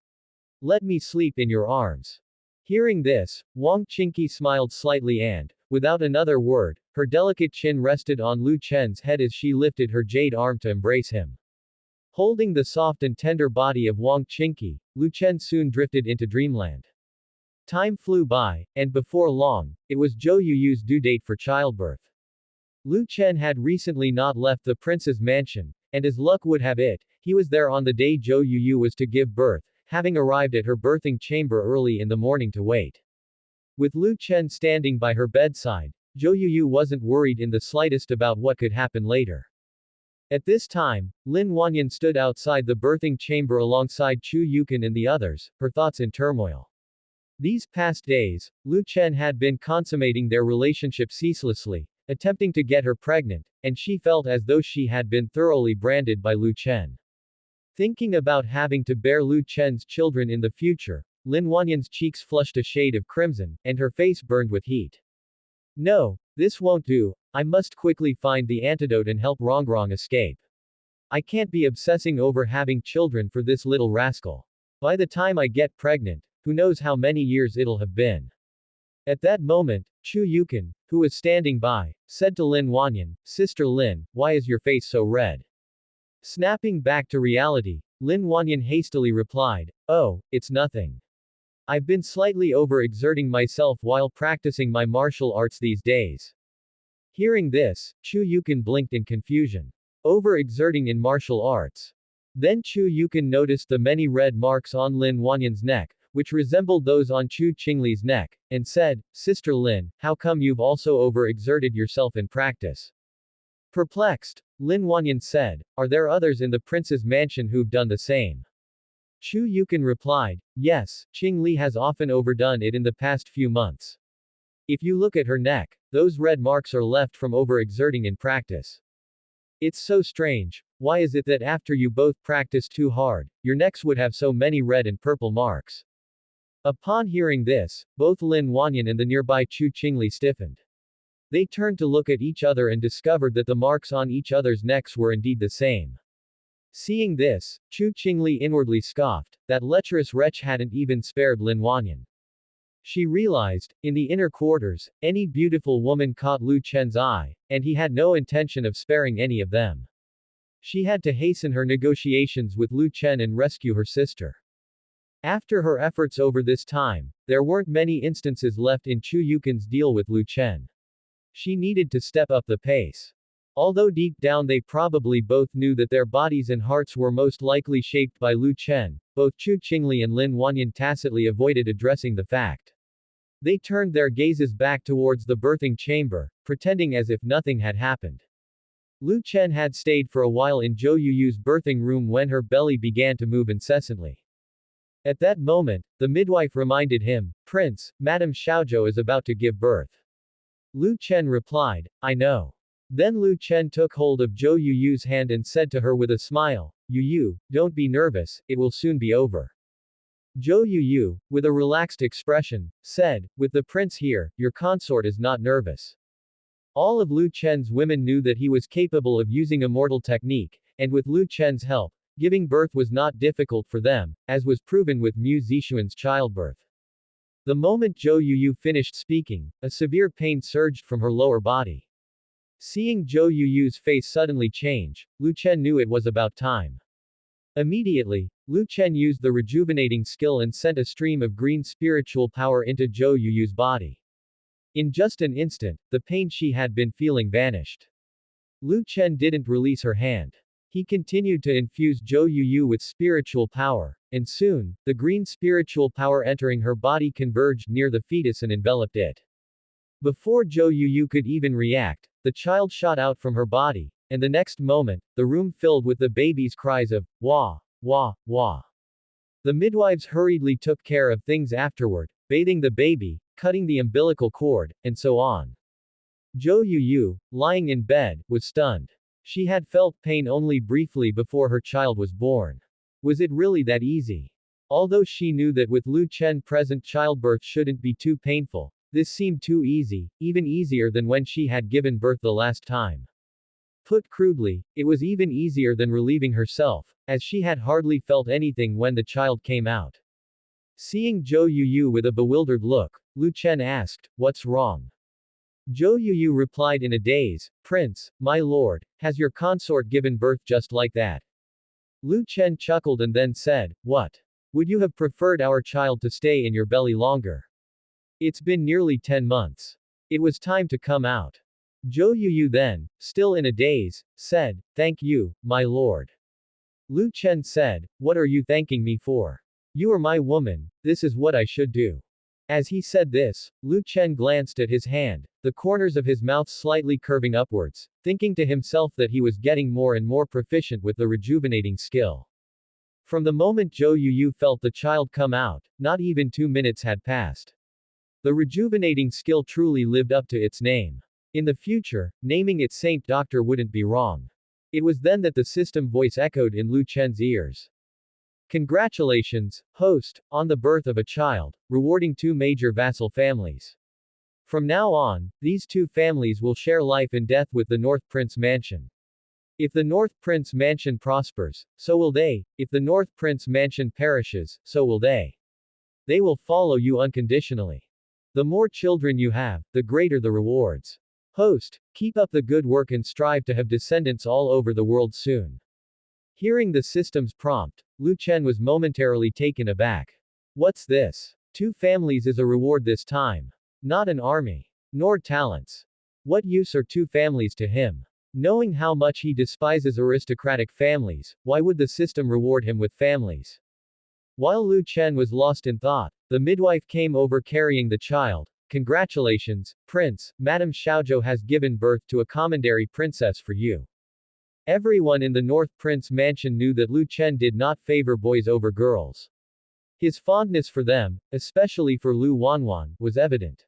Let me sleep in your arms. Hearing this, Wang Qingqi smiled slightly and, without another word, her delicate chin rested on Lu Chen's head as she lifted her jade arm to embrace him. Holding the soft and tender body of Wang Qingqi, Lu Chen soon drifted into dreamland. Time flew by, and before long, it was Zhou Yuyu's due date for childbirth. Lu Chen had recently not left the prince's mansion, and as luck would have it, he was there on the day Zhou Yuyu was to give birth, having arrived at her birthing chamber early in the morning to wait. With Lu Chen standing by her bedside, Zhou Yuyu wasn't worried in the slightest about what could happen later. At this time, Lin Wanyan stood outside the birthing chamber alongside Chu Yukan and the others, her thoughts in turmoil. These past days, Lu Chen had been consummating their relationship ceaselessly, attempting to get her pregnant, and she felt as though she had been thoroughly branded by Lu Chen. Thinking about having to bear Lu Chen's children in the future, Lin Wanyan's cheeks flushed a shade of crimson, and her face burned with heat. No, this won't do, I must quickly find the antidote and help Rongrong escape. I can't be obsessing over having children for this little rascal. By the time I get pregnant, who knows how many years it'll have been. At that moment, Chu Yukan, who was standing by, said to Lin Wanyan, Sister Lin, why is your face so red? Snapping back to reality, Lin Wanyan hastily replied, "Oh, it's nothing. I've been slightly overexerting myself while practicing my martial arts these days." Hearing this, Chu Yukon blinked in confusion. Overexerting in martial arts. Then Chu Yukon noticed the many red marks on Lin Wanyan's neck, which resembled those on Chu Qingli's neck, and said, "Sister Lin, how come you've also overexerted yourself in practice?" Perplexed, Lin Wanyan said, "Are there others in the prince's mansion who've done the same?" Chu Yukon replied, "Yes, Qingli has often overdone it in the past few months. If you look at her neck, those red marks are left from overexerting in practice. It's so strange. Why is it that after you both practiced too hard, your necks would have so many red and purple marks?" Upon hearing this, both Lin Wanyan and the nearby Chu Qingli stiffened. They turned to look at each other and discovered that the marks on each other's necks were indeed the same. Seeing this, Chu Qingli inwardly scoffed, that lecherous wretch hadn't even spared Lin Wanyan. She realized, in the inner quarters, any beautiful woman caught Lu Chen's eye, and he had no intention of sparing any of them. She had to hasten her negotiations with Lu Chen and rescue her sister. After her efforts over this time, there weren't many instances left in Chu Yukon's deal with Lu Chen. She needed to step up the pace. Although deep down they probably both knew that their bodies and hearts were most likely shaped by Lu Chen, both Chu Qingli and Lin Wanyan tacitly avoided addressing the fact. They turned their gazes back towards the birthing chamber, pretending as if nothing had happened. Lu Chen had stayed for a while in Zhou Yuyu's birthing room when her belly began to move incessantly. At that moment, the midwife reminded him, "Prince, Madame Xiaozhou is about to give birth." Lu Chen replied, "I know." Then Lu Chen took hold of Zhou Yuyu's hand and said to her with a smile, "Yuyu, don't be nervous, it will soon be over." Zhou Yuyu, with a relaxed expression, said, "With the prince here, your consort is not nervous." All of Lu Chen's women knew that he was capable of using a mortal technique, and with Lu Chen's help, giving birth was not difficult for them, as was proven with Mu Zixuan's childbirth. The moment Zhou Yuyu finished speaking, a severe pain surged from her lower body. Seeing Zhou Yuyu's face suddenly change, Lu Chen knew it was about time. Immediately, Lu Chen used the rejuvenating skill and sent a stream of green spiritual power into Zhou Yuyu's body. In just an instant, the pain she had been feeling vanished. Lu Chen didn't release her hand. He continued to infuse Zhou Yuyu with spiritual power, and soon, the green spiritual power entering her body converged near the fetus and enveloped it. Before Zhou Yuyu could even react, the child shot out from her body, and the next moment, the room filled with the baby's cries of, "Wah, wah, wah." The midwives hurriedly took care of things afterward, bathing the baby, cutting the umbilical cord, and so on. Zhou Yuyu, lying in bed, was stunned. She had felt pain only briefly before her child was born. Was it really that easy? Although she knew that with Lu Chen present childbirth shouldn't be too painful, this seemed too easy, even easier than when she had given birth the last time. Put crudely, it was even easier than relieving herself, as she had hardly felt anything when the child came out. Seeing Zhou Yuyu with a bewildered look, Lu Chen asked, "What's wrong?" Zhou Yuyu replied in a daze, "Prince, my lord, has your consort given birth just like that?" Lu Chen chuckled and then said, "What? Would you have preferred our child to stay in your belly longer? It's been nearly 10 months. It was time to come out." Zhou Yuyu then, still in a daze, said, "Thank you, my lord." Lu Chen said, "What are you thanking me for? You are my woman, this is what I should do." As he said this, Lu Chen glanced at his hand, the corners of his mouth slightly curving upwards, thinking to himself that he was getting more and more proficient with the rejuvenating skill. From the moment Zhou Yuyu felt the child come out, not even 2 minutes had passed. The rejuvenating skill truly lived up to its name. In the future, naming it Saint Doctor wouldn't be wrong. It was then that the system voice echoed in Lu Chen's ears. "Congratulations, host, on the birth of a child, rewarding 2 major vassal families. From now on, these 2 families will share life and death with the North Prince Mansion. If the North Prince Mansion prospers, so will they. If the North Prince Mansion perishes, so will they. They will follow you unconditionally. The more children you have, the greater the rewards. Host, keep up the good work and strive to have descendants all over the world soon." Hearing the system's prompt, Lu Chen was momentarily taken aback. What's this? 2 families is a reward this time. Not an army. Nor talents. What use are 2 families to him? Knowing how much he despises aristocratic families, why would the system reward him with families? While Lu Chen was lost in thought, the midwife came over carrying the child. Congratulations, Prince, Madame Xiaozhou has given birth to a commandery princess for you. Everyone in the North Prince mansion knew that Lu Chen did not favor boys over girls. His fondness for them, especially for Lu Wanwan, was evident.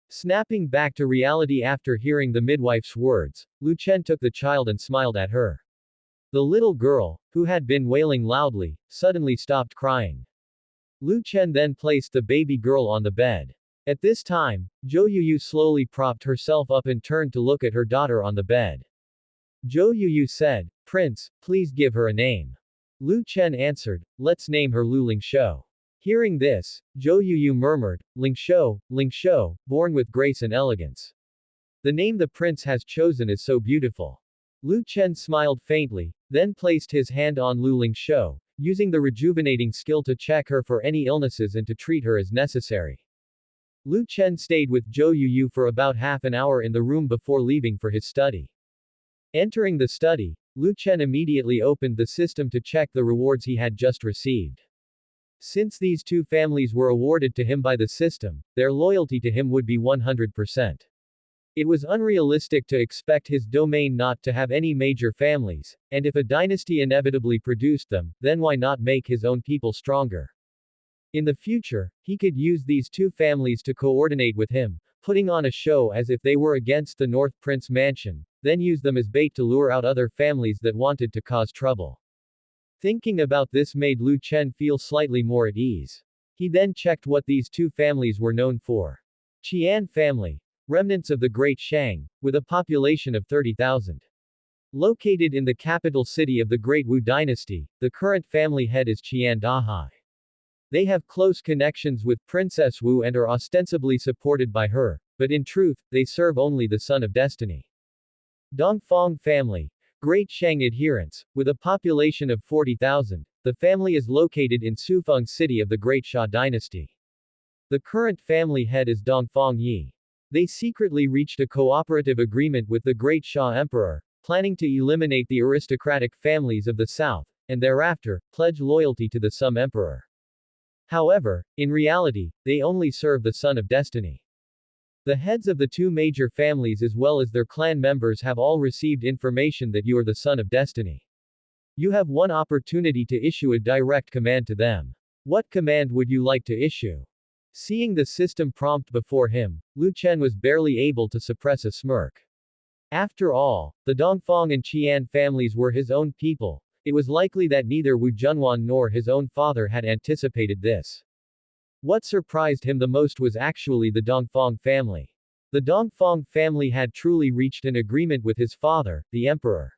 Snapping back to reality after hearing the midwife's words, Lu Chen took the child and smiled at her. The little girl, who had been wailing loudly, suddenly stopped crying. Lu Chen then placed the baby girl on the bed. At this time, Zhou Yuyu slowly propped herself up and turned to look at her daughter on the bed. Zhou Yuyu said, Prince, please give her a name. Lu Chen answered, let's name her Lu Lingshou. Hearing this, Zhou Yuyu murmured, Lingshou, born with grace and elegance. The name the prince has chosen is so beautiful. Lu Chen smiled faintly, then placed his hand on Lu Lingshou, using the rejuvenating skill to check her for any illnesses and to treat her as necessary. Lu Chen stayed with Zhou Yuyu for about half an hour in the room before leaving for his study. Entering the study, Lu Chen immediately opened the system to check the rewards he had just received. Since these 2 families were awarded to him by the system, their loyalty to him would be 100%. It was unrealistic to expect his domain not to have any major families, and if a dynasty inevitably produced them, then why not make his own people stronger? In the future, he could use these 2 families to coordinate with him, putting on a show as if they were against the North Prince mansion, then use them as bait to lure out other families that wanted to cause trouble. Thinking about this made Lu Chen feel slightly more at ease. He then checked what these 2 families were known for. Qian family. Remnants of the Great Shang, with a population of 30,000. Located in the capital city of the Great Wu dynasty, the current family head is Qian Dahai. They have close connections with Princess Wu and are ostensibly supported by her, but in truth, they serve only the Son of Destiny. Dongfang family. Great Shang adherents, with a population of 40,000, the family is located in Sufeng city of the Great Xia dynasty. The current family head is Dongfang Yi. They secretly reached a cooperative agreement with the Great Xia Emperor, planning to eliminate the aristocratic families of the south, and thereafter, pledge loyalty to the Sum Emperor. However, in reality, they only serve the Son of Destiny. The heads of the 2 major families as well as their clan members have all received information that you are the Son of Destiny. You have one opportunity to issue a direct command to them. What command would you like to issue? Seeing the system prompt before him, Lu Chen was barely able to suppress a smirk. After all, the Dongfang and Qian families were his own people. It was likely that neither Wu Junwan nor his own father had anticipated this. What surprised him the most was actually the Dongfang family. The Dongfang family had truly reached an agreement with his father, the emperor.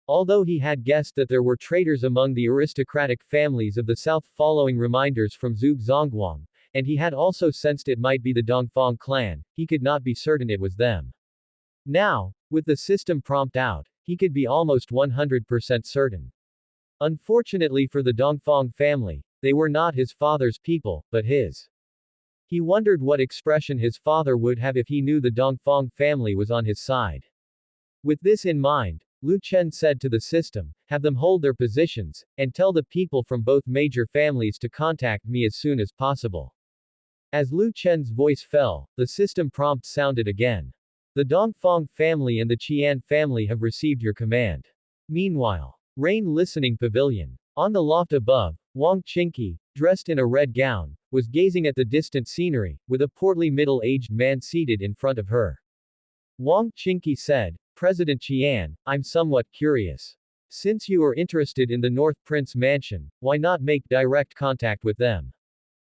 Although he had guessed that there were traitors among the aristocratic families of the south following reminders from Zhuge Zongguang, and he had also sensed it might be the Dongfang clan, he could not be certain it was them. Now, with the system prompt out, he could be almost 100% certain. Unfortunately for the Dongfang family, they were not his father's people, but his. He wondered what expression his father would have if he knew the Dongfang family was on his side. With this in mind, Lu Chen said to the system, have them hold their positions, and tell the people from both major families to contact me as soon as possible. As Lu Chen's voice fell, the system prompt sounded again. The Dongfang family and the Qian family have received your command. Meanwhile, Rain Listening Pavilion. On the loft above, Wang Qingqi, dressed in a red gown, was gazing at the distant scenery, with a portly middle-aged man seated in front of her. Wang Qingqi said, President Qian, I'm somewhat curious. Since you are interested in the North Prince mansion, why not make direct contact with them?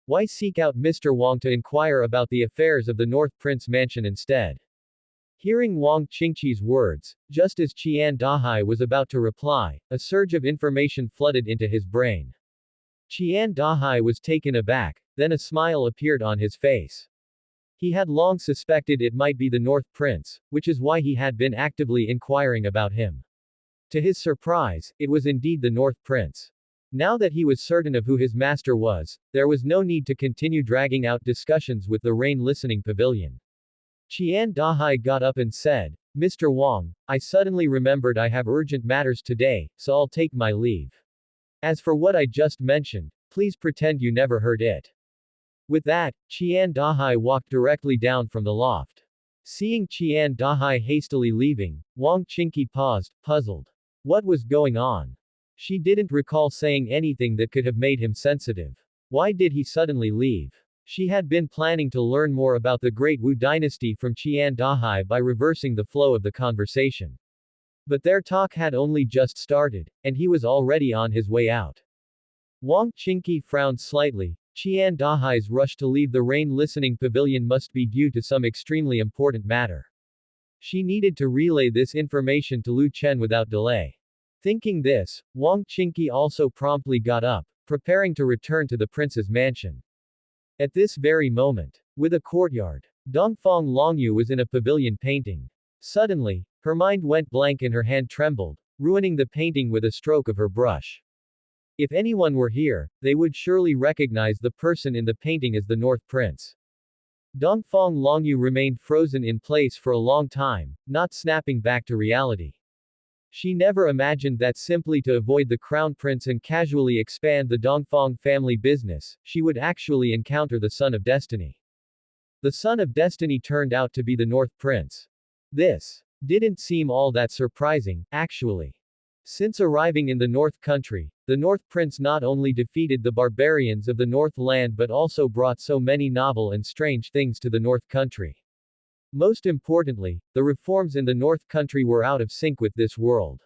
Why seek out Mr. Wang to inquire about the affairs of the North Prince mansion instead? Hearing Wang Qingqi's words, just as Qian Dahai was about to reply, a surge of information flooded into his brain. Qian Dahai was taken aback, then a smile appeared on his face. He had long suspected it might be the North Prince, which is why he had been actively inquiring about him. To his surprise, it was indeed the North Prince. Now that he was certain of who his master was, there was no need to continue dragging out discussions with the rain listening pavilion. Qian Dahai got up and said, Mr. Wang, I suddenly remembered I have urgent matters today, so I'll take my leave. As for what I just mentioned, please pretend you never heard it. With that, Qian Dahai walked directly down from the loft. Seeing Qian Dahai hastily leaving, Wang Qingqi paused, puzzled. What was going on? She didn't recall saying anything that could have made him sensitive. Why did he suddenly leave? She had been planning to learn more about the Great Wu dynasty from Qian Dahai by reversing the flow of the conversation. But their talk had only just started, and he was already on his way out. Wang Qingqi frowned slightly. Qian Dahai's rush to leave the rain listening pavilion must be due to some extremely important matter. She needed to relay this information to Lu Chen without delay. Thinking this, Wang Qingqi also promptly got up, preparing to return to the prince's mansion. At this very moment, with a courtyard, Dongfang Longyu was in a pavilion painting. Suddenly, her mind went blank and her hand trembled, ruining the painting with a stroke of her brush. If anyone were here, they would surely recognize the person in the painting as the North Prince. Dongfang Longyu remained frozen in place for a long time, not snapping back to reality. She never imagined that simply to avoid the crown prince and casually expand the Dongfang family business, she would actually encounter the Son of Destiny. The Son of Destiny turned out to be the North Prince. This didn't seem all that surprising, actually. Since arriving in the North Country, the North Prince not only defeated the barbarians of the North Land but also brought so many novel and strange things to the North Country. Most importantly, the reforms in the North Country were out of sync with this world.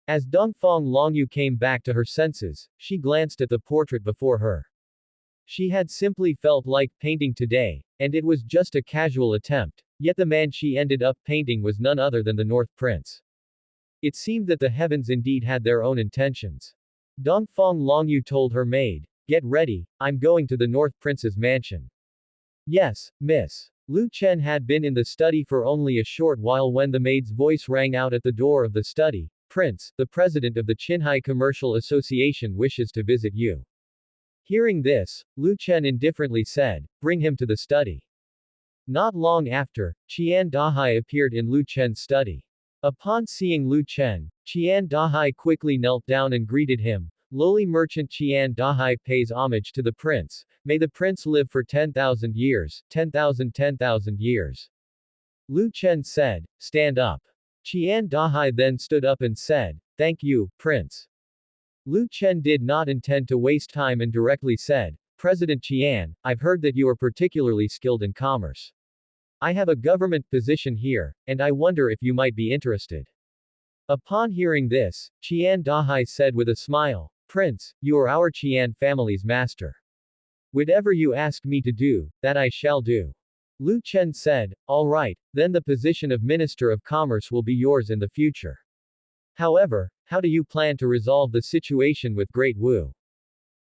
As Dongfang Longyu came back to her senses, she glanced at the portrait before her. She had simply felt like painting today, and it was just a casual attempt, yet the man she ended up painting was none other than the North Prince. It seemed that the heavens indeed had their own intentions. Dongfang Longyu told her maid, "Get ready, I'm going to the North Prince's mansion." "Yes, miss." Lu Chen had been in the study for only a short while when the maid's voice rang out at the door of the study. "Prince, the president of the Qinghai Commercial Association wishes to visit you." Hearing this, Lu Chen indifferently said, "Bring him to the study." Not long after, Qian Dahai appeared in Lu Chen's study. Upon seeing Lu Chen, Qian Dahai quickly knelt down and greeted him. "Lowly merchant Qian Dahai pays homage to the prince. May the prince live for 10,000 years, 10,000 years." Lu Chen said, "Stand up." Qian Dahai then stood up and said, "Thank you, prince." Lu Chen did not intend to waste time and directly said, "President Qian, I've heard that you are particularly skilled in commerce. I have a government position here, and I wonder if you might be interested." Upon hearing this, Qian Dahai said with a smile, "Prince, you are our Qian family's master. Whatever you ask me to do, that I shall do." Lu Chen said, "All right, then the position of Minister of Commerce will be yours in the future. However, how do you plan to resolve the situation with Great Wu?"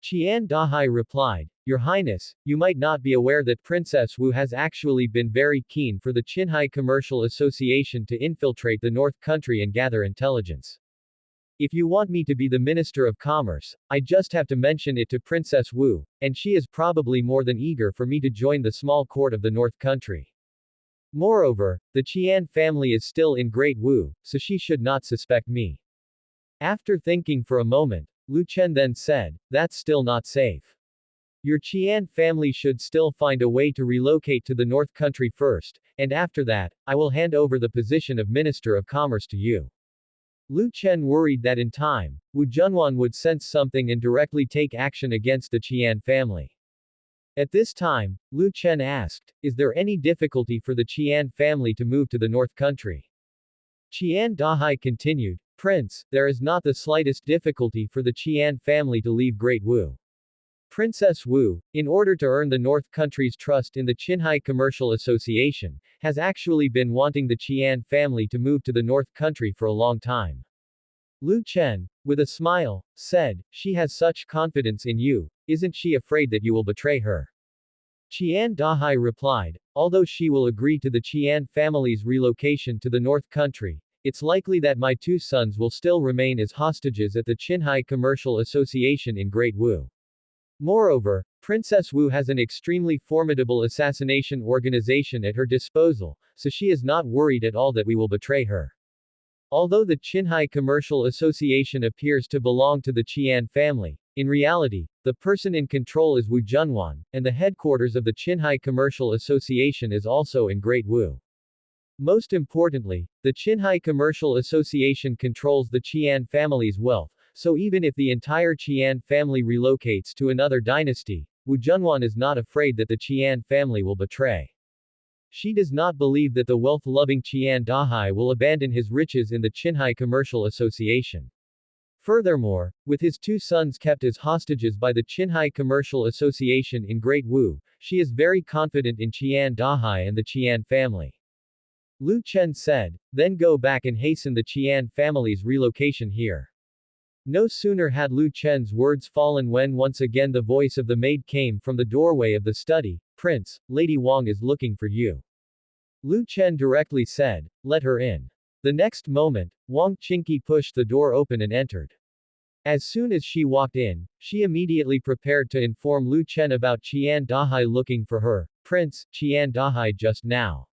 Qian Dahai replied, "Your Highness, you might not be aware that Princess Wu has actually been very keen for the Qinghai Commercial Association to infiltrate the North Country and gather intelligence. If you want me to be the Minister of Commerce, I just have to mention it to Princess Wu, and she is probably more than eager for me to join the small court of the North Country. Moreover, the Qian family is still in Great Wu, so she should not suspect me." After thinking for a moment, Lu Chen then said, "That's still not safe. Your Qian family should still find a way to relocate to the North Country first, and after that, I will hand over the position of Minister of Commerce to you." Lu Chen worried that in time, Wu Junwan would sense something and directly take action against the Qian family. At this time, Lu Chen asked, "Is there any difficulty for the Qian family to move to the North Country?" Qian Dahai continued, "Prince, there is not the slightest difficulty for the Qian family to leave Great Wu. Princess Wu, in order to earn the North Country's trust in the Qinghai Commercial Association, has actually been wanting the Qian family to move to the North Country for a long time." Lu Chen, with a smile, said, "She has such confidence in you, isn't she afraid that you will betray her?" Qian Dahai replied, "Although she will agree to the Qian family's relocation to the North Country, it's likely that my two sons will still remain as hostages at the Qinghai Commercial Association in Great Wu. Moreover, Princess Wu has an extremely formidable assassination organization at her disposal, so she is not worried at all that we will betray her. Although the Qinghai Commercial Association appears to belong to the Qian family, in reality, the person in control is Wu Junwan, and the headquarters of the Qinghai Commercial Association is also in Great Wu. Most importantly, the Qinghai Commercial Association controls the Qian family's wealth, so even if the entire Qian family relocates to another dynasty, Wu Junwan is not afraid that the Qian family will betray. She does not believe that the wealth-loving Qian Dahai will abandon his riches in the Qinghai Commercial Association. Furthermore, with his two sons kept as hostages by the Qinghai Commercial Association in Great Wu, she is very confident in Qian Dahai and the Qian family. Lu Chen said, then go back and hasten the Qian family's relocation here. No sooner had Lu Chen's words fallen when once again the voice of the maid came from the doorway of the study. Prince, Lady Wang is looking for you. Lu Chen directly said, let her in. The next moment, Wang Qingqi pushed the door open and entered. As soon as she walked in, she immediately prepared to inform Lu Chen about Qian Dahai looking for her. Prince, Qian Dahai just now.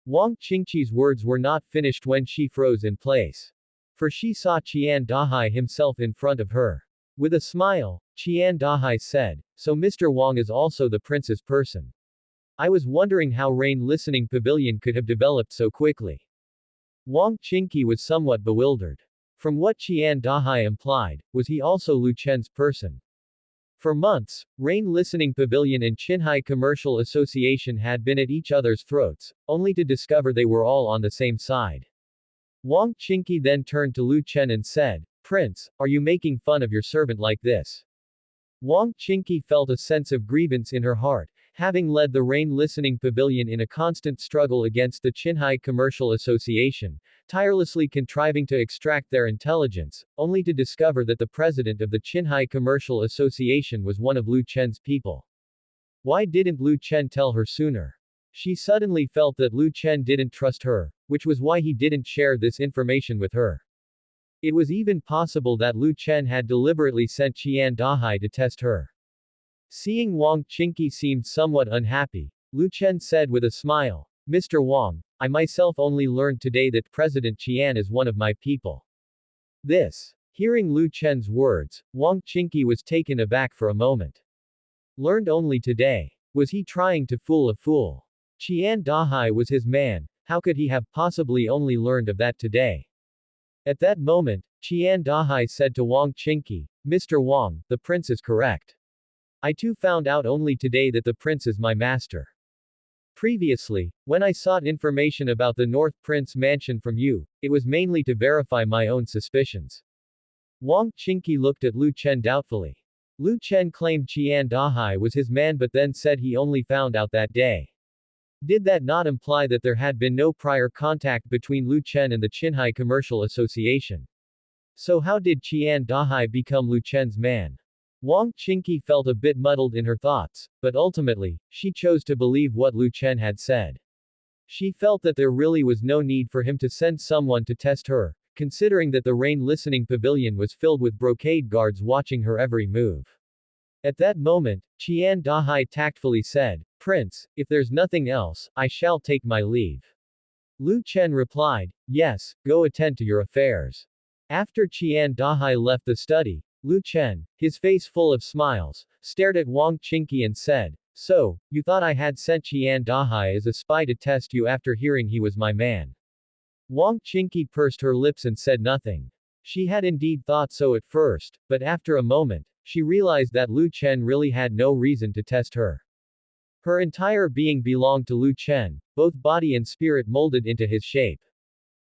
Wang Qingqi's words were not finished when she froze in place. For she saw Qian Dahai himself in front of her. With a smile, Qian Dahai said, so Mr. Wang is also the prince's person. I was wondering how Rain Listening Pavilion could have developed so quickly. Wang Qingqi was somewhat bewildered. From what Qian Dahai implied, was he also Lu Chen's person? For months, Rain Listening Pavilion and Qinghai Commercial Association had been at each other's throats, only to discover they were all on the same side. Wang Qingqi then turned to Lu Chen and said, Prince, are you making fun of your servant like this? Wang Qingqi felt a sense of grievance in her heart, having led the Rain Listening Pavilion in a constant struggle against the Qinghai Commercial Association, tirelessly contriving to extract their intelligence, only to discover that the president of the Qinghai Commercial Association was one of Lu Chen's people. Why didn't Lu Chen tell her sooner? She suddenly felt that Lu Chen didn't trust her, which was why he didn't share this information with her. It was even possible that Lu Chen had deliberately sent Qian Dahai to test her. Seeing Wang Qingqi seemed somewhat unhappy, Lu Chen said with a smile, Mr. Wang, I myself only learned today that President Qian is one of my people. This. Hearing Lu Chen's words, Wang Qingqi was taken aback for a moment. Learned only today. Was he trying to fool a fool? Qian Dahai was his man, how could he have possibly only learned of that today? At that moment, Qian Dahai said to Wang Qingqi, Mr. Wang, the prince is correct. I too found out only today that the prince is my master. Previously, when I sought information about the North Prince mansion from you, it was mainly to verify my own suspicions. Wang Qingqi looked at Lu Chen doubtfully. Lu Chen claimed Qian Dahai was his man but then said he only found out that day. Did that not imply that there had been no prior contact between Lu Chen and the Qinghai Commercial Association? So how did Qian Dahai become Lu Chen's man? Wang Qingqi felt a bit muddled in her thoughts, but ultimately, she chose to believe what Lu Chen had said. She felt that there really was no need for him to send someone to test her, considering that the Rain Listening Pavilion was filled with brocade guards watching her every move. At that moment, Qian Dahai tactfully said, Prince, if there's nothing else, I shall take my leave. Lu Chen replied, yes, go attend to your affairs. After Qian Dahai left the study, Lu Chen, his face full of smiles, stared at Wang Qingqi and said, so, you thought I had sent Qian Dahai as a spy to test you after hearing he was my man. Wang Qingqi pursed her lips and said nothing. She had indeed thought so at first, but after a moment, she realized that Lu Chen really had no reason to test her. Her entire being belonged to Lu Chen, both body and spirit molded into his shape.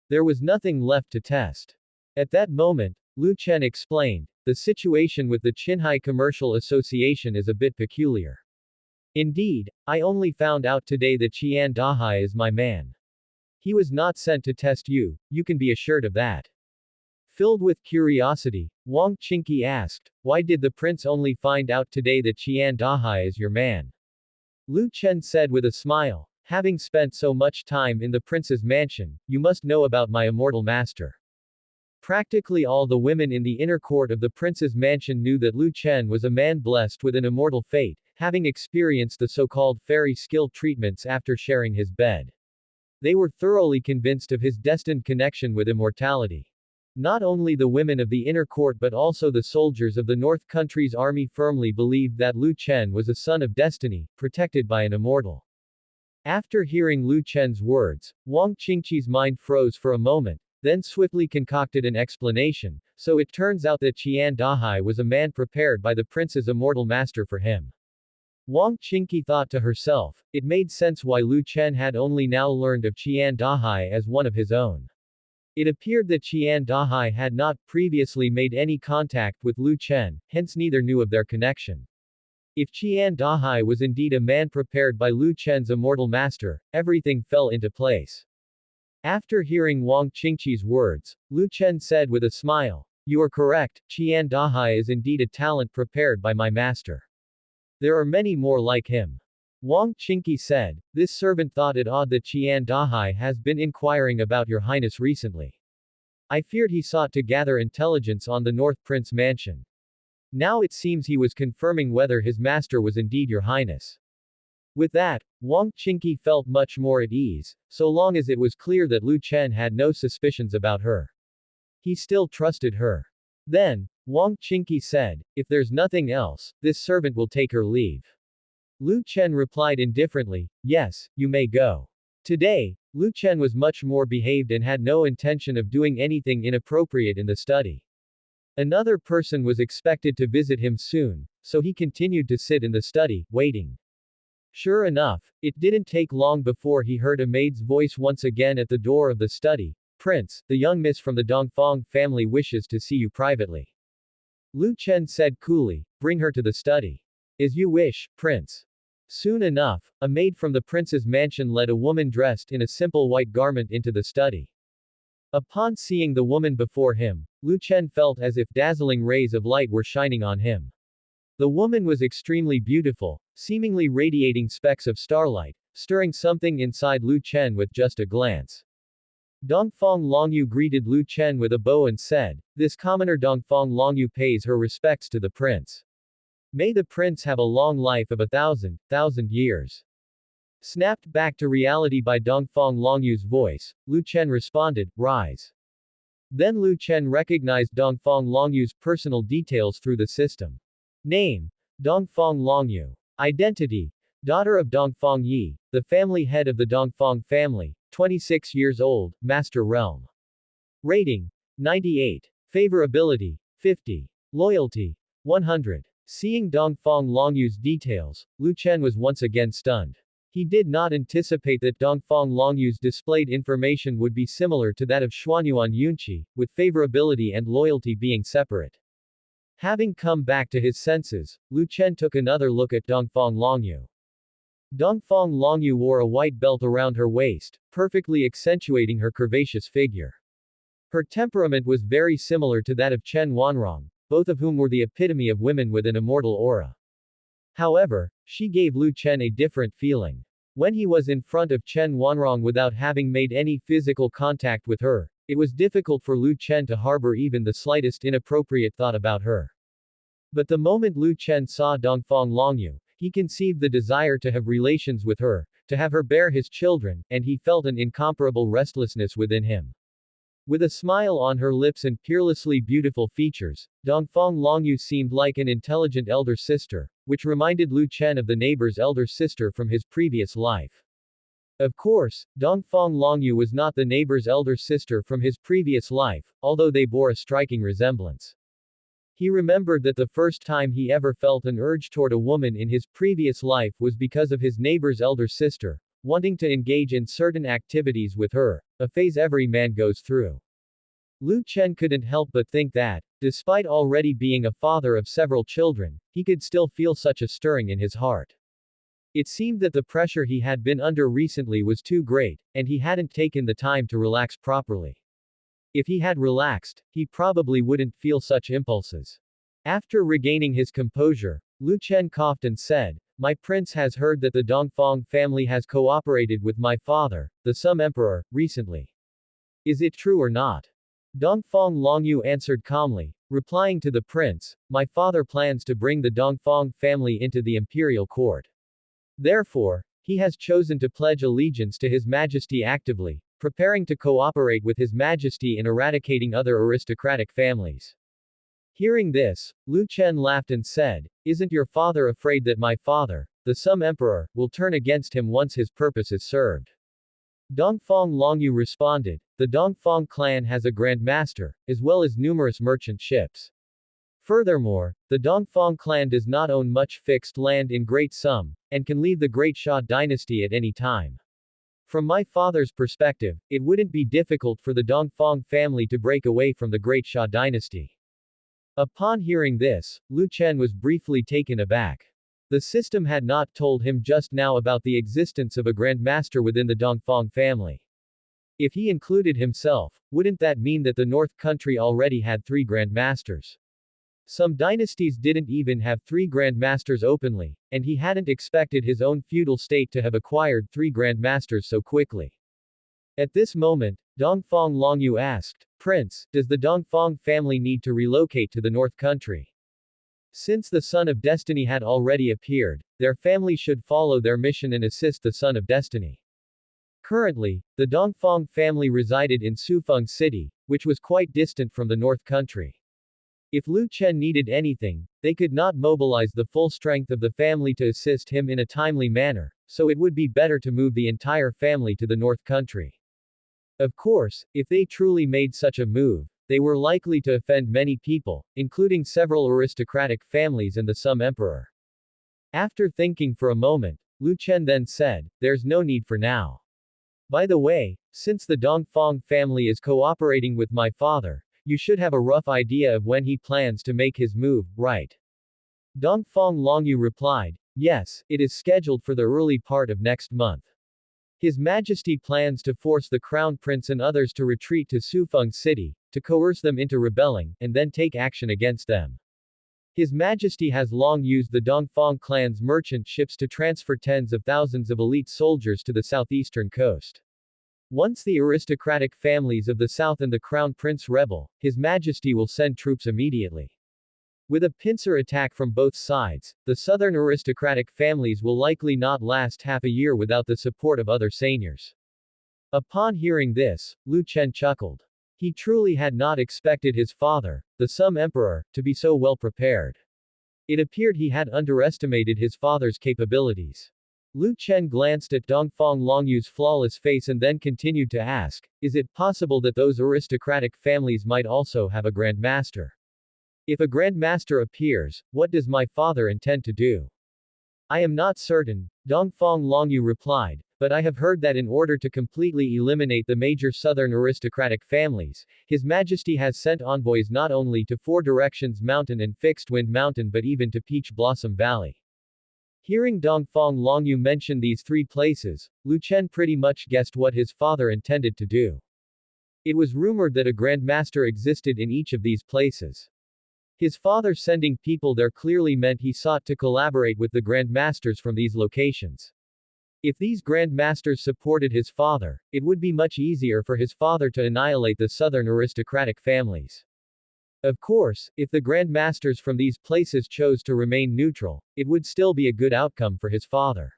There was nothing left to test. At that moment, Lu Chen explained, the situation with the Qinghai Commercial Association is a bit peculiar. Indeed, I only found out today that Qian Dahai is my man. He was not sent to test you, you can be assured of that. Filled with curiosity, Wang Qingqi asked, why did the prince only find out today that Qian Dahai is your man? Lu Chen said with a smile, Having spent so much time in the prince's mansion, you must know about my immortal master. Practically all the women in the inner court of the prince's mansion knew that Lu Chen was a man blessed with an immortal fate, having experienced the so-called fairy skill treatments after sharing his bed. They were thoroughly convinced of his destined connection with immortality. Not only the women of the inner court but also the soldiers of the North Country's army firmly believed that Lu Chen was a son of destiny, protected by an immortal. After hearing Lu Chen's words, Wang Qingqi's mind froze for a moment, then swiftly concocted an explanation, so it turns out that Qian Dahai was a man prepared by the prince's immortal master for him. Wang Qingqi thought to herself, it made sense why Lu Chen had only now learned of Qian Dahai as one of his own. It appeared that Qian Dahai had not previously made any contact with Lu Chen, hence neither knew of their connection. If Qian Dahai was indeed a man prepared by Lu Chen's immortal master, everything fell into place. After hearing Wang Qingqi's words, Lu Chen said with a smile, "You are correct, Qian Dahai is indeed a talent prepared by my master. There are many more like him." Wang Qingqi said, "This servant thought it odd that Qian Dahai has been inquiring about your highness recently. I feared he sought to gather intelligence on the North Prince mansion. Now it seems he was confirming whether his master was indeed your highness." With that, Wang Qingqi felt much more at ease, so long as it was clear that Lu Chen had no suspicions about her. He still trusted her. Then, Wang Qingqi said, "If there's nothing else, this servant will take her leave." Lu Chen replied indifferently, "Yes, you may go." Today, Lu Chen was much more behaved and had no intention of doing anything inappropriate in the study. Another person was expected to visit him soon, so he continued to sit in the study, waiting. Sure enough, it didn't take long before he heard a maid's voice once again at the door of the study. "Prince, the young miss from the Dongfang family wishes to see you privately." Lu Chen said coolly, "Bring her to the study." "As you wish, Prince." Soon enough, a maid from the prince's mansion led a woman dressed in a simple white garment into the study. Upon seeing the woman before him, Lu Chen felt as if dazzling rays of light were shining on him. The woman was extremely beautiful, seemingly radiating specks of starlight, stirring something inside Lu Chen with just a glance. Dongfang Longyu greeted Lu Chen with a bow and said, "This commoner Dongfang Longyu pays her respects to the prince. May the prince have a long life of 1,000 years." Snapped back to reality by Dongfang Longyu's voice, Lu Chen responded, "Rise." Then Lu Chen recognized Dongfang Longyu's personal details through the system. Name: Dongfang Longyu. Identity: daughter of Dongfang Yi, the family head of the Dongfang family, 26 years old, Master Realm. Rating: 98. Favorability: 50. Loyalty: 100. Seeing Dongfang Longyu's details, Lu Chen was once again stunned. He did not anticipate that Dongfang Longyu's displayed information would be similar to that of Xuanyuan Yunqi, with favorability and loyalty being separate. Having come back to his senses, Lu Chen took another look at Dongfang Longyu. Dongfang Longyu wore a white belt around her waist, perfectly accentuating her curvaceous figure. Her temperament was very similar to that of Chen Wanrong, both of whom were the epitome of women with an immortal aura. However, she gave Lu Chen a different feeling. When he was in front of Chen Wanrong without having made any physical contact with her, it was difficult for Lu Chen to harbor even the slightest inappropriate thought about her. But the moment Lu Chen saw Dongfang Longyu, he conceived the desire to have relations with her, to have her bear his children, and he felt an incomparable restlessness within him. With a smile on her lips and peerlessly beautiful features, Dongfang Longyu seemed like an intelligent elder sister, which reminded Lu Chen of the neighbor's elder sister from his previous life. Of course, Dongfang Longyu was not the neighbor's elder sister from his previous life, although they bore a striking resemblance. He remembered that the first time he ever felt an urge toward a woman in his previous life was because of his neighbor's elder sister, wanting to engage in certain activities with her, a phase every man goes through. Lu Chen couldn't help but think that, despite already being a father of several children, he could still feel such a stirring in his heart. It seemed that the pressure he had been under recently was too great, and he hadn't taken the time to relax properly. If he had relaxed, he probably wouldn't feel such impulses. After regaining his composure, Lu Chen coughed and said, my prince has heard that the Dongfang family has cooperated with my father, the Sum Emperor, recently. Is it true or not? Dongfang Longyu answered calmly, replying to the prince, my father plans to bring the Dongfang family into the imperial court. Therefore, he has chosen to pledge allegiance to His Majesty actively, preparing to cooperate with His Majesty in eradicating other aristocratic families. Hearing this, Lu Chen laughed and said, isn't your father afraid that my father, the Sum Emperor, will turn against him once his purpose is served? Dongfang Longyu responded, the Dongfang clan has a Grand Master, as well as numerous merchant ships. Furthermore, the Dongfang clan does not own much fixed land in Great Sum, and can leave the Great Xia dynasty at any time. From my father's perspective, it wouldn't be difficult for the Dongfang family to break away from the Great Xia dynasty. Upon hearing this, Lu Chen was briefly taken aback. The system had not told him just now about the existence of a Grand Master within the Dongfang family. If he included himself, wouldn't that mean that the North country already had 3 Grand Masters? Some dynasties didn't even have 3 Grand Masters openly, and he hadn't expected his own feudal state to have acquired 3 Grand Masters so quickly. At this moment, Dongfang Longyu asked, Prince, does the Dongfang family need to relocate to the North country? Since the Son of Destiny had already appeared, their family should follow their mission and assist the Son of Destiny. Currently, the Dongfang family resided in Sufeng City, which was quite distant from the North country. If Lu Chen needed anything, they could not mobilize the full strength of the family to assist him in a timely manner, so it would be better to move the entire family to the North country. Of course, if they truly made such a move, they were likely to offend many people, including several aristocratic families and the Sum Emperor. After thinking for a moment, Lu Chen then said, there's no need for now. By the way, since the Dongfang family is cooperating with my father, you should have a rough idea of when he plans to make his move, right? Dongfang Longyu replied, yes, it is scheduled for the early part of next month. His Majesty plans to force the Crown Prince and others to retreat to Sufeng City, to coerce them into rebelling, and then take action against them. His Majesty has long used the Dongfang clan's merchant ships to transfer tens of thousands of elite soldiers to the southeastern coast. Once the aristocratic families of the south and the Crown Prince rebel, His Majesty will send troops immediately. With a pincer attack from both sides, the southern aristocratic families will likely not last half a year without the support of other seigneurs. Upon hearing this, Lu Chen chuckled. He truly had not expected his father, the Sum Emperor, to be so well prepared. It appeared he had underestimated his father's capabilities. Lu Chen glanced at Dongfang Longyu's flawless face and then continued to ask, is it possible that those aristocratic families might also have a Grand Master? If a Grand Master appears, what does my father intend to do? I am not certain, Dongfang Longyu replied, but I have heard that in order to completely eliminate the major southern aristocratic families, His Majesty has sent envoys not only to Four Directions Mountain and Fixed Wind Mountain but even to Peach Blossom Valley. Hearing Dongfang Longyu mention these 3 places, Lu Chen pretty much guessed what his father intended to do. It was rumored that a Grand Master existed in each of these places. His father sending people there clearly meant he sought to collaborate with the Grand Masters from these locations. If these Grand Masters supported his father, it would be much easier for his father to annihilate the southern aristocratic families. Of course, if the Grand Masters from these places chose to remain neutral, it would still be a good outcome for his father.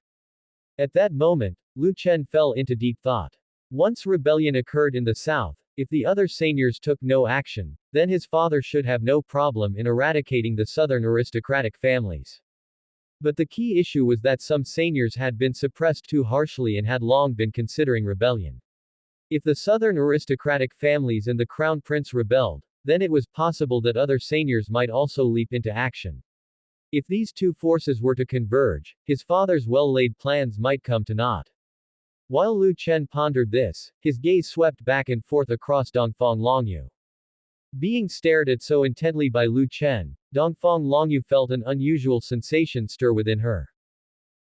At that moment, Lu Chen fell into deep thought. Once rebellion occurred in the south, if the other seigneurs took no action, then his father should have no problem in eradicating the southern aristocratic families. But the key issue was that some seigneurs had been suppressed too harshly and had long been considering rebellion. If the southern aristocratic families and the Crown Prince rebelled, then it was possible that other seigneurs might also leap into action. If these 2 forces were to converge, his father's well-laid plans might come to naught. While Lu Chen pondered this, his gaze swept back and forth across Dongfang Longyu. Being stared at so intently by Lu Chen, Dongfang Longyu felt an unusual sensation stir within her.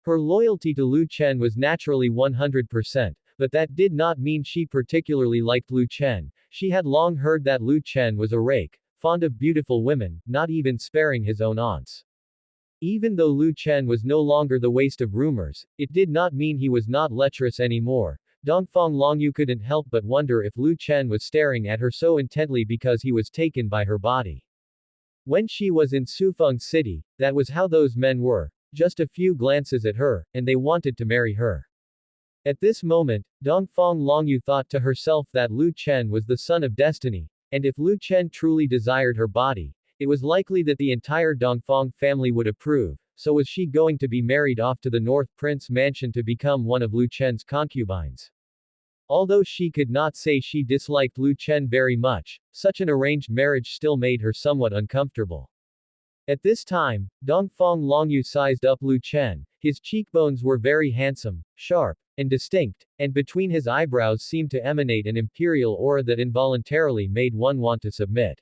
Her loyalty to Lu Chen was naturally 100%, but that did not mean she particularly liked Lu Chen. She had long heard that Lu Chen was a rake, fond of beautiful women, not even sparing his own aunts. Even though Lu Chen was no longer the waste of rumors, it did not mean he was not lecherous anymore. Dongfang Longyu couldn't help but wonder if Lu Chen was staring at her so intently because he was taken by her body. When she was in Sufeng City, that was how those men were, just a few glances at her, and they wanted to marry her. At this moment, Dongfang Longyu thought to herself that Lu Chen was the son of destiny, and if Lu Chen truly desired her body, it was likely that the entire Dongfang family would approve, so was she going to be married off to the North Prince Mansion to become one of Lu Chen's concubines. Although she could not say she disliked Lu Chen very much, such an arranged marriage still made her somewhat uncomfortable. At this time, Dongfang Longyu sized up Lu Chen. His cheekbones were very handsome, sharp, and distinct, and between his eyebrows seemed to emanate an imperial aura that involuntarily made one want to submit.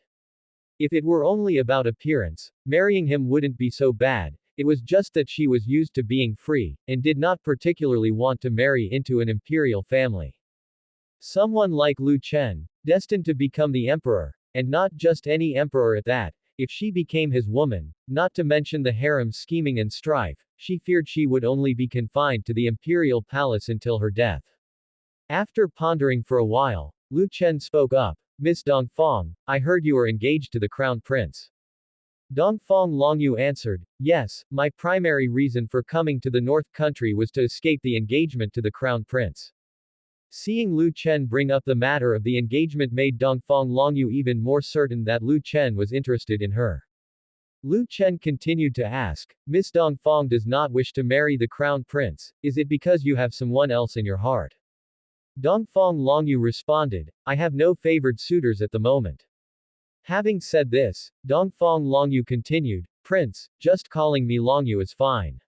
If it were only about appearance, marrying him wouldn't be so bad. It was just that she was used to being free, and did not particularly want to marry into an imperial family. Someone like Lu Chen, destined to become the emperor, and not just any emperor at that, if she became his woman, not to mention the harem scheming and strife, she feared she would only be confined to the imperial palace until her death. After pondering for a while, Lu Chen spoke up, "Miss Dongfang, I heard you are engaged to the crown prince." Dongfang Longyu answered, "Yes, my primary reason for coming to the north country was to escape the engagement to the crown prince." Seeing Lu Chen bring up the matter of the engagement made Dongfang Longyu even more certain that Lu Chen was interested in her. Lu Chen continued to ask, "Miss Dongfang does not wish to marry the crown prince, is it because you have someone else in your heart?" Dongfang Longyu responded, "I have no favored suitors at the moment." Having said this, Dongfang Longyu continued, "Prince, just calling me Longyu is fine."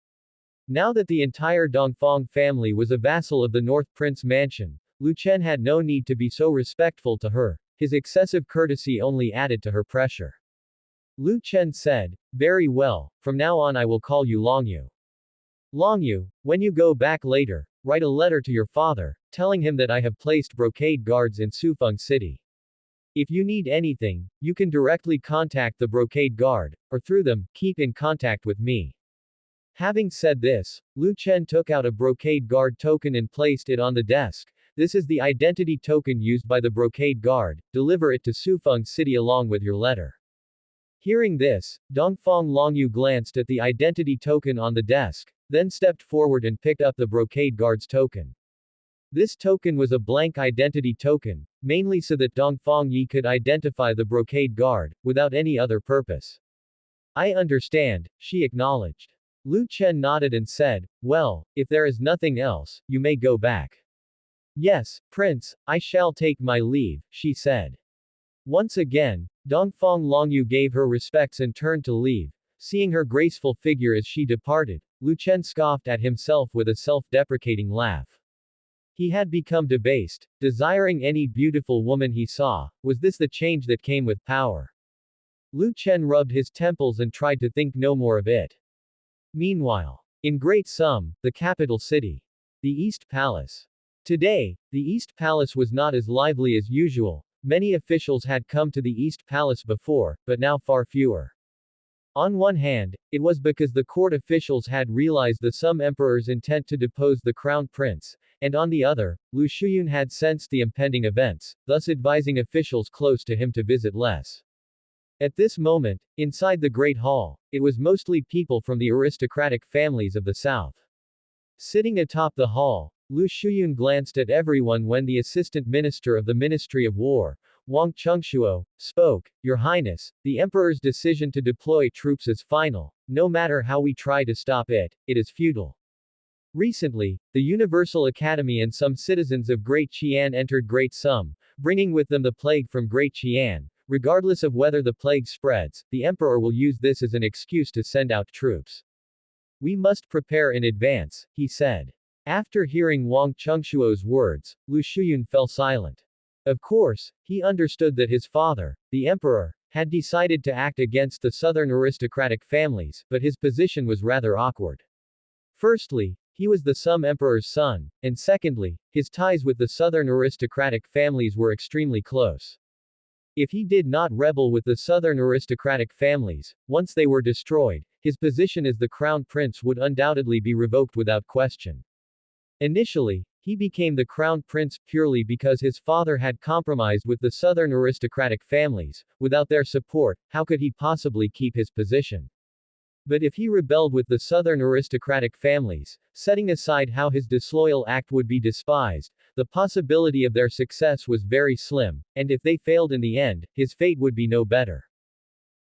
Now that the entire Dongfang family was a vassal of the North Prince Mansion, Lu Chen had no need to be so respectful to her. His excessive courtesy only added to her pressure. Lu Chen said, "Very well, from now on I will call you Longyu. Longyu, when you go back later, write a letter to your father, telling him that I have placed brocade guards in Sufeng City. If you need anything, you can directly contact the brocade guard, or through them, keep in contact with me." Having said this, Lu Chen took out a brocade guard token and placed it on the desk. "This is the identity token used by the brocade guard, deliver it to Sufeng City along with your letter." Hearing this, Dongfang Longyu glanced at the identity token on the desk, then stepped forward and picked up the brocade guard's token. This token was a blank identity token, mainly so that Dongfang Yi could identify the brocade guard, without any other purpose. "I understand," she acknowledged. Lu Chen nodded and said, "Well, if there is nothing else, you may go back." "Yes, Prince, I shall take my leave," she said. Once again, Dongfang Longyu gave her respects and turned to leave. Seeing her graceful figure as she departed, Lu Chen scoffed at himself with a self-deprecating laugh. He had become debased, desiring any beautiful woman he saw. Was this the change that came with power? Lu Chen rubbed his temples and tried to think no more of it. Meanwhile, in Great Sum, the capital city. The East Palace. Today, the East Palace was not as lively as usual. Many officials had come to the East Palace before, but now far fewer. On one hand, it was because the court officials had realized the Sum Emperor's intent to depose the crown prince, and on the other, Lu Shuyun had sensed the impending events, thus advising officials close to him to visit less. At this moment, inside the Great Hall, it was mostly people from the aristocratic families of the south. Sitting atop the hall, Lu Shuyun glanced at everyone when the Assistant Minister of the Ministry of War, Wang Chengshuo, spoke, "Your Highness, the Emperor's decision to deploy troops is final. No matter how we try to stop it, it is futile." Recently, the Universal Academy and some citizens of Great Qian entered Great Sum, bringing with them the plague from Great Qian. Regardless of whether the plague spreads, the Emperor will use this as an excuse to send out troops. "We must prepare in advance," he said. After hearing Wang Chengshuo's words, Lu Shuyun fell silent. Of course, he understood that his father, the Emperor, had decided to act against the southern aristocratic families, but his position was rather awkward. Firstly, he was the Sum Emperor's son, and secondly, his ties with the southern aristocratic families were extremely close. If he did not rebel with the southern aristocratic families, once they were destroyed, his position as the crown prince would undoubtedly be revoked without question. Initially, he became the crown prince purely because his father had compromised with the southern aristocratic families. Without their support, how could he possibly keep his position? But if he rebelled with the southern aristocratic families, setting aside how his disloyal act would be despised, the possibility of their success was very slim, and if they failed in the end, his fate would be no better.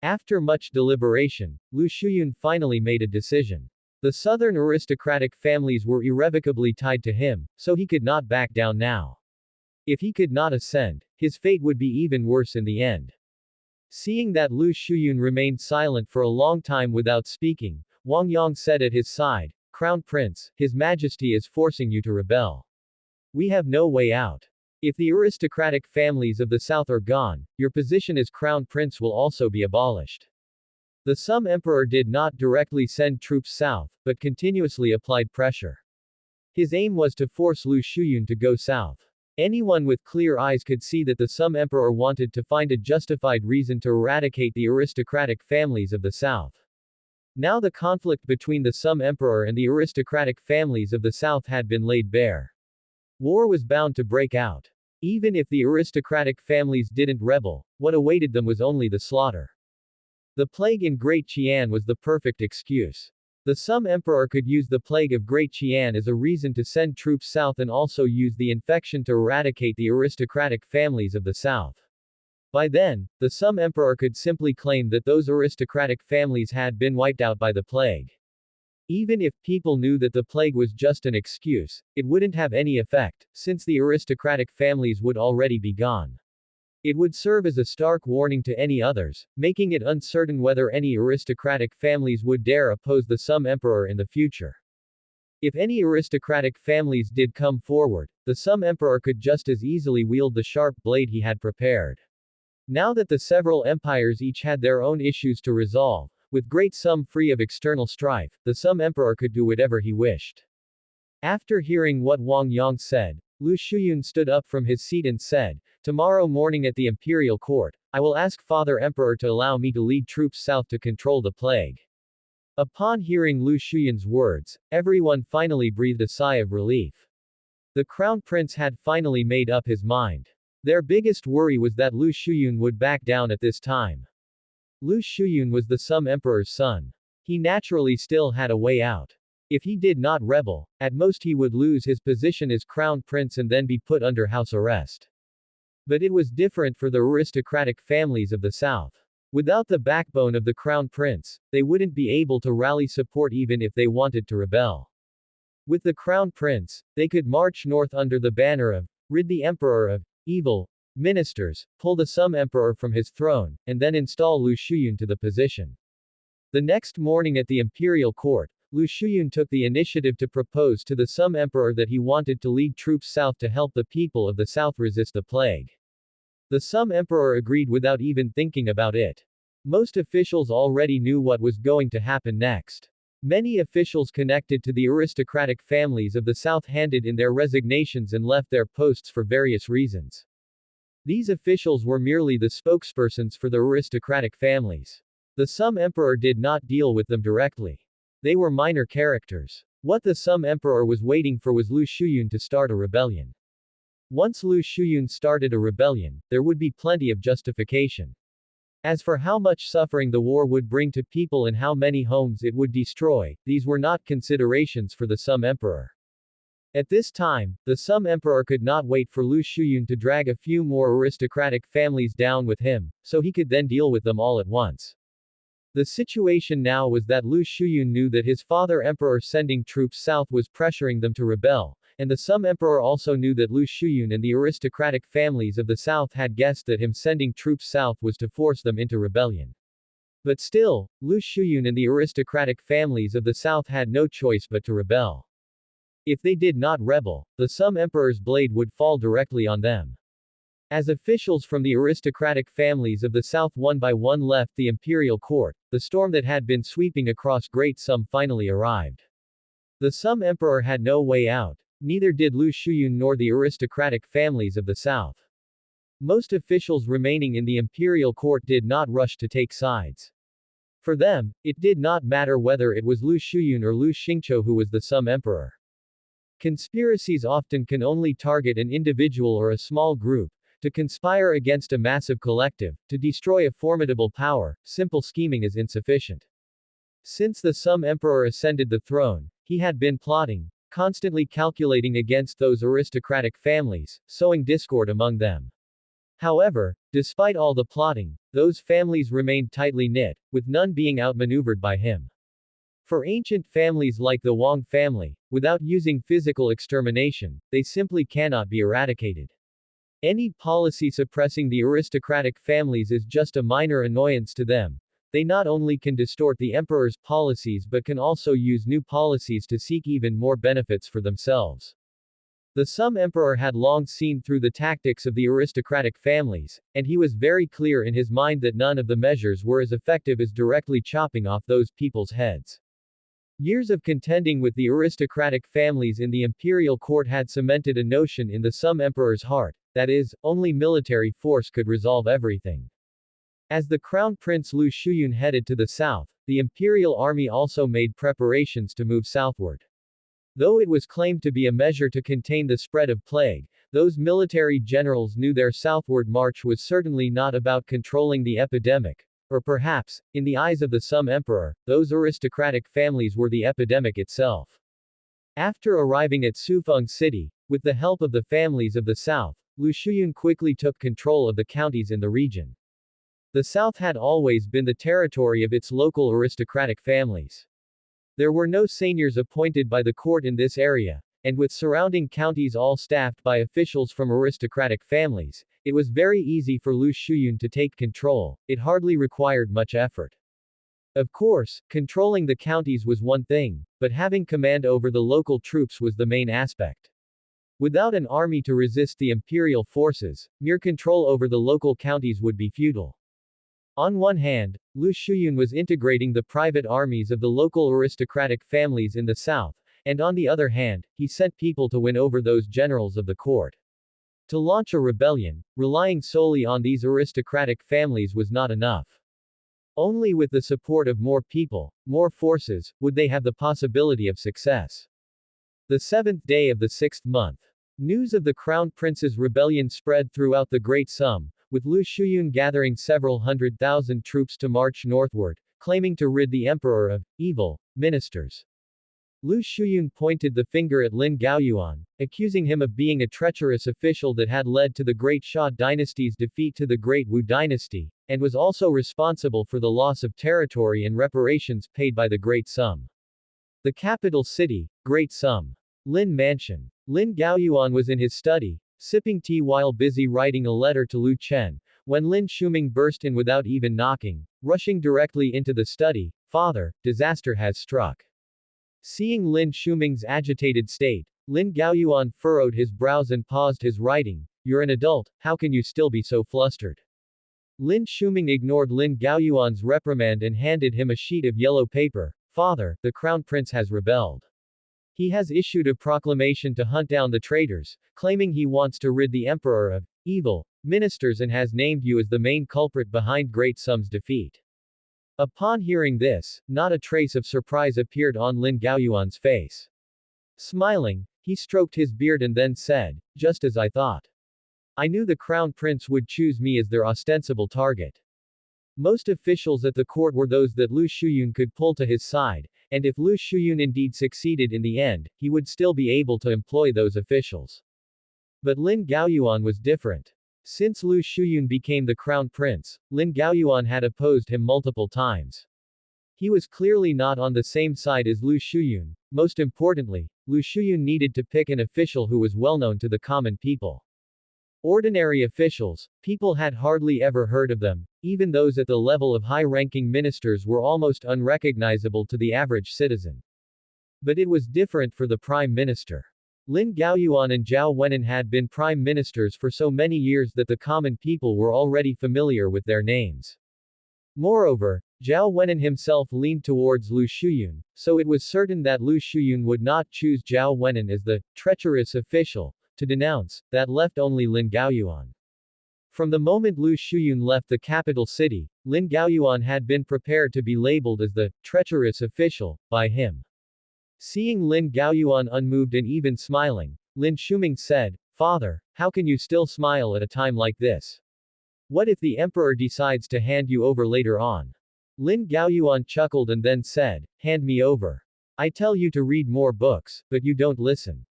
After much deliberation, Lu Shuyun finally made a decision. The southern aristocratic families were irrevocably tied to him, so he could not back down now. If he could not ascend, his fate would be even worse in the end. Seeing that Lu Shuyun remained silent for a long time without speaking, Wang Yang said at his side, "Crown Prince, His Majesty is forcing you to rebel. We have no way out. If the aristocratic families of the south are gone, your position as Crown Prince will also be abolished." The Sum Emperor did not directly send troops south, but continuously applied pressure. His aim was to force Lu Shuyun to go south. Anyone with clear eyes could see that the Sum Emperor wanted to find a justified reason to eradicate the aristocratic families of the south. Now the conflict between the Sum Emperor and the aristocratic families of the south had been laid bare. War was bound to break out. Even if the aristocratic families didn't rebel, what awaited them was only the slaughter. The plague in Great Qian was the perfect excuse. The Sum Emperor could use the plague of Great Qian as a reason to send troops south and also use the infection to eradicate the aristocratic families of the south. By then, the Sum Emperor could simply claim that those aristocratic families had been wiped out by the plague. Even if people knew that the plague was just an excuse, it wouldn't have any effect, since the aristocratic families would already be gone. It would serve as a stark warning to any others, making it uncertain whether any aristocratic families would dare oppose the Sum Emperor in the future. If any aristocratic families did come forward, the Sum Emperor could just as easily wield the sharp blade he had prepared. Now that the several empires each had their own issues to resolve, with Great Sum free of external strife, the Sum Emperor could do whatever he wished. After hearing what Wang Yang said, Lu Shuyun stood up from his seat and said, "Tomorrow morning at the imperial court, I will ask Father Emperor to allow me to lead troops south to control the plague." Upon hearing Lu Shuyun's words, everyone finally breathed a sigh of relief. The crown prince had finally made up his mind. Their biggest worry was that Lu Shuyun would back down at this time. Lu Shuyun was the Sum Emperor's son. He naturally still had a way out. If he did not rebel, at most he would lose his position as crown prince and then be put under house arrest. But it was different for the aristocratic families of the south. Without the backbone of the crown prince, they wouldn't be able to rally support even if they wanted to rebel. With the crown prince, they could march north under the banner of, "Rid the emperor of evil ministers, pull the Sum Emperor from his throne, and then install Lu Shuyun to the position." The next morning at the imperial court, Lu Shuyun took the initiative to propose to the Sum Emperor that he wanted to lead troops south to help the people of the south resist the plague. The Sum Emperor agreed without even thinking about it. Most officials already knew what was going to happen next. Many officials connected to the aristocratic families of the south handed in their resignations and left their posts for various reasons. These officials were merely the spokespersons for the aristocratic families. The Sum Emperor did not deal with them directly. They were minor characters. What the Sum Emperor was waiting for was Lu Shuyun to start a rebellion. Once Lu Shuyun started a rebellion, there would be plenty of justification. As for how much suffering the war would bring to people and how many homes it would destroy, these were not considerations for the Sum Emperor. At this time, the Sum Emperor could not wait for Lu Shuyun to drag a few more aristocratic families down with him, so he could then deal with them all at once. The situation now was that Lu Shuyun knew that his father emperor sending troops south was pressuring them to rebel, and the Sum Emperor also knew that Lu Shuyun and the aristocratic families of the south had guessed that him sending troops south was to force them into rebellion. But still, Lu Shuyun and the aristocratic families of the south had no choice but to rebel. If they did not rebel, the Sum Emperor's blade would fall directly on them. As officials from the aristocratic families of the south one by one left the imperial court, the storm that had been sweeping across Great Sum finally arrived. The Sum Emperor had no way out, neither did Lu Shuyun nor the aristocratic families of the south. Most officials remaining in the imperial court did not rush to take sides. For them, it did not matter whether it was Lu Shuyun or Lu Xingqiu who was the Sum Emperor. Conspiracies often can only target an individual or a small group. To conspire against a massive collective, to destroy a formidable power, simple scheming is insufficient. Since the Sum Emperor ascended the throne, he had been plotting, constantly calculating against those aristocratic families, sowing discord among them. However, despite all the plotting, those families remained tightly knit, with none being outmaneuvered by him. For ancient families like the Wang family, without using physical extermination, they simply cannot be eradicated. Any policy suppressing the aristocratic families is just a minor annoyance to them. They not only can distort the emperor's policies but can also use new policies to seek even more benefits for themselves. The Sum Emperor had long seen through the tactics of the aristocratic families, and he was very clear in his mind that none of the measures were as effective as directly chopping off those people's heads. Years of contending with the aristocratic families in the imperial court had cemented a notion in the Sum Emperor's heart, that is, only military force could resolve everything. As the Crown Prince Lu Shuyun headed to the south, the imperial army also made preparations to move southward. Though it was claimed to be a measure to contain the spread of plague, those military generals knew their southward march was certainly not about controlling the epidemic. Or perhaps, in the eyes of the Sum Emperor, those aristocratic families were the epidemic itself. After arriving at Sufeng City, with the help of the families of the south, Lu Shuyun quickly took control of the counties in the region. The south had always been the territory of its local aristocratic families. There were no seigneurs appointed by the court in this area, and with surrounding counties all staffed by officials from aristocratic families, it was very easy for Lu Shuyun to take control. It hardly required much effort. Of course, controlling the counties was one thing, but having command over the local troops was the main aspect. Without an army to resist the imperial forces, mere control over the local counties would be futile. On one hand, Lu Shuyun was integrating the private armies of the local aristocratic families in the south, and on the other hand, he sent people to win over those generals of the court. To launch a rebellion, relying solely on these aristocratic families was not enough. Only with the support of more people, more forces, would they have the possibility of success. The 7th day of the 6th month. News of the Crown Prince's rebellion spread throughout the Great Sum, with Lu Shuyun gathering several 100,000 troops to march northward, claiming to rid the emperor of evil ministers. Lu Shuyun pointed the finger at Lin Gaoyuan, accusing him of being a treacherous official that had led to the Great Xia dynasty's defeat to the Great Wu dynasty, and was also responsible for the loss of territory and reparations paid by the Great Sum. The capital city, Great Sum. Lin Mansion. Lin Gaoyuan was in his study, sipping tea while busy writing a letter to Lu Chen, when Lin Shuming burst in without even knocking, rushing directly into the study. "Father, disaster has struck." Seeing Lin Shuming's agitated state, Lin Gaoyuan furrowed his brows and paused his writing. "You're an adult, how can you still be so flustered?" Lin Shuming ignored Lin Gaoyuan's reprimand and handed him a sheet of yellow paper. "Father, the Crown Prince has rebelled. He has issued a proclamation to hunt down the traitors, claiming he wants to rid the emperor of evil ministers and has named you as the main culprit behind Great Sum's defeat." Upon hearing this, not a trace of surprise appeared on Lin Gaoyuan's face. Smiling, he stroked his beard and then said, "Just as I thought. I knew the Crown Prince would choose me as their ostensible target. Most officials at the court were those that Lu Shuyun could pull to his side, and if Lu Shuyun indeed succeeded in the end, he would still be able to employ those officials. But Lin Gaoyuan was different. Since Lu Shuyun became the crown prince, Lin Gaoyuan had opposed him multiple times. He was clearly not on the same side as Lu Shuyun. Most importantly, Lu Shuyun needed to pick an official who was well known to the common people. Ordinary officials, people had hardly ever heard of them, even those at the level of high-ranking ministers were almost unrecognizable to the average citizen. But it was different for the prime minister. Lin Gaoyuan and Zhao Wenan had been prime ministers for so many years that the common people were already familiar with their names. Moreover, Zhao Wenan himself leaned towards Lu Shuyun, so it was certain that Lu Shuyun would not choose Zhao Wenan as the treacherous official to denounce. That left only Lin Gaoyuan. From the moment Lu Shuyun left the capital city, Lin Gaoyuan had been prepared to be labeled as the treacherous official by him. Seeing Lin Gaoyuan unmoved and even smiling, Lin Shuming said, "Father, how can you still smile at a time like this? What if the emperor decides to hand you over later on?" Lin Gaoyuan chuckled and then said, "Hand me over. I tell you to read more books, but you don't listen.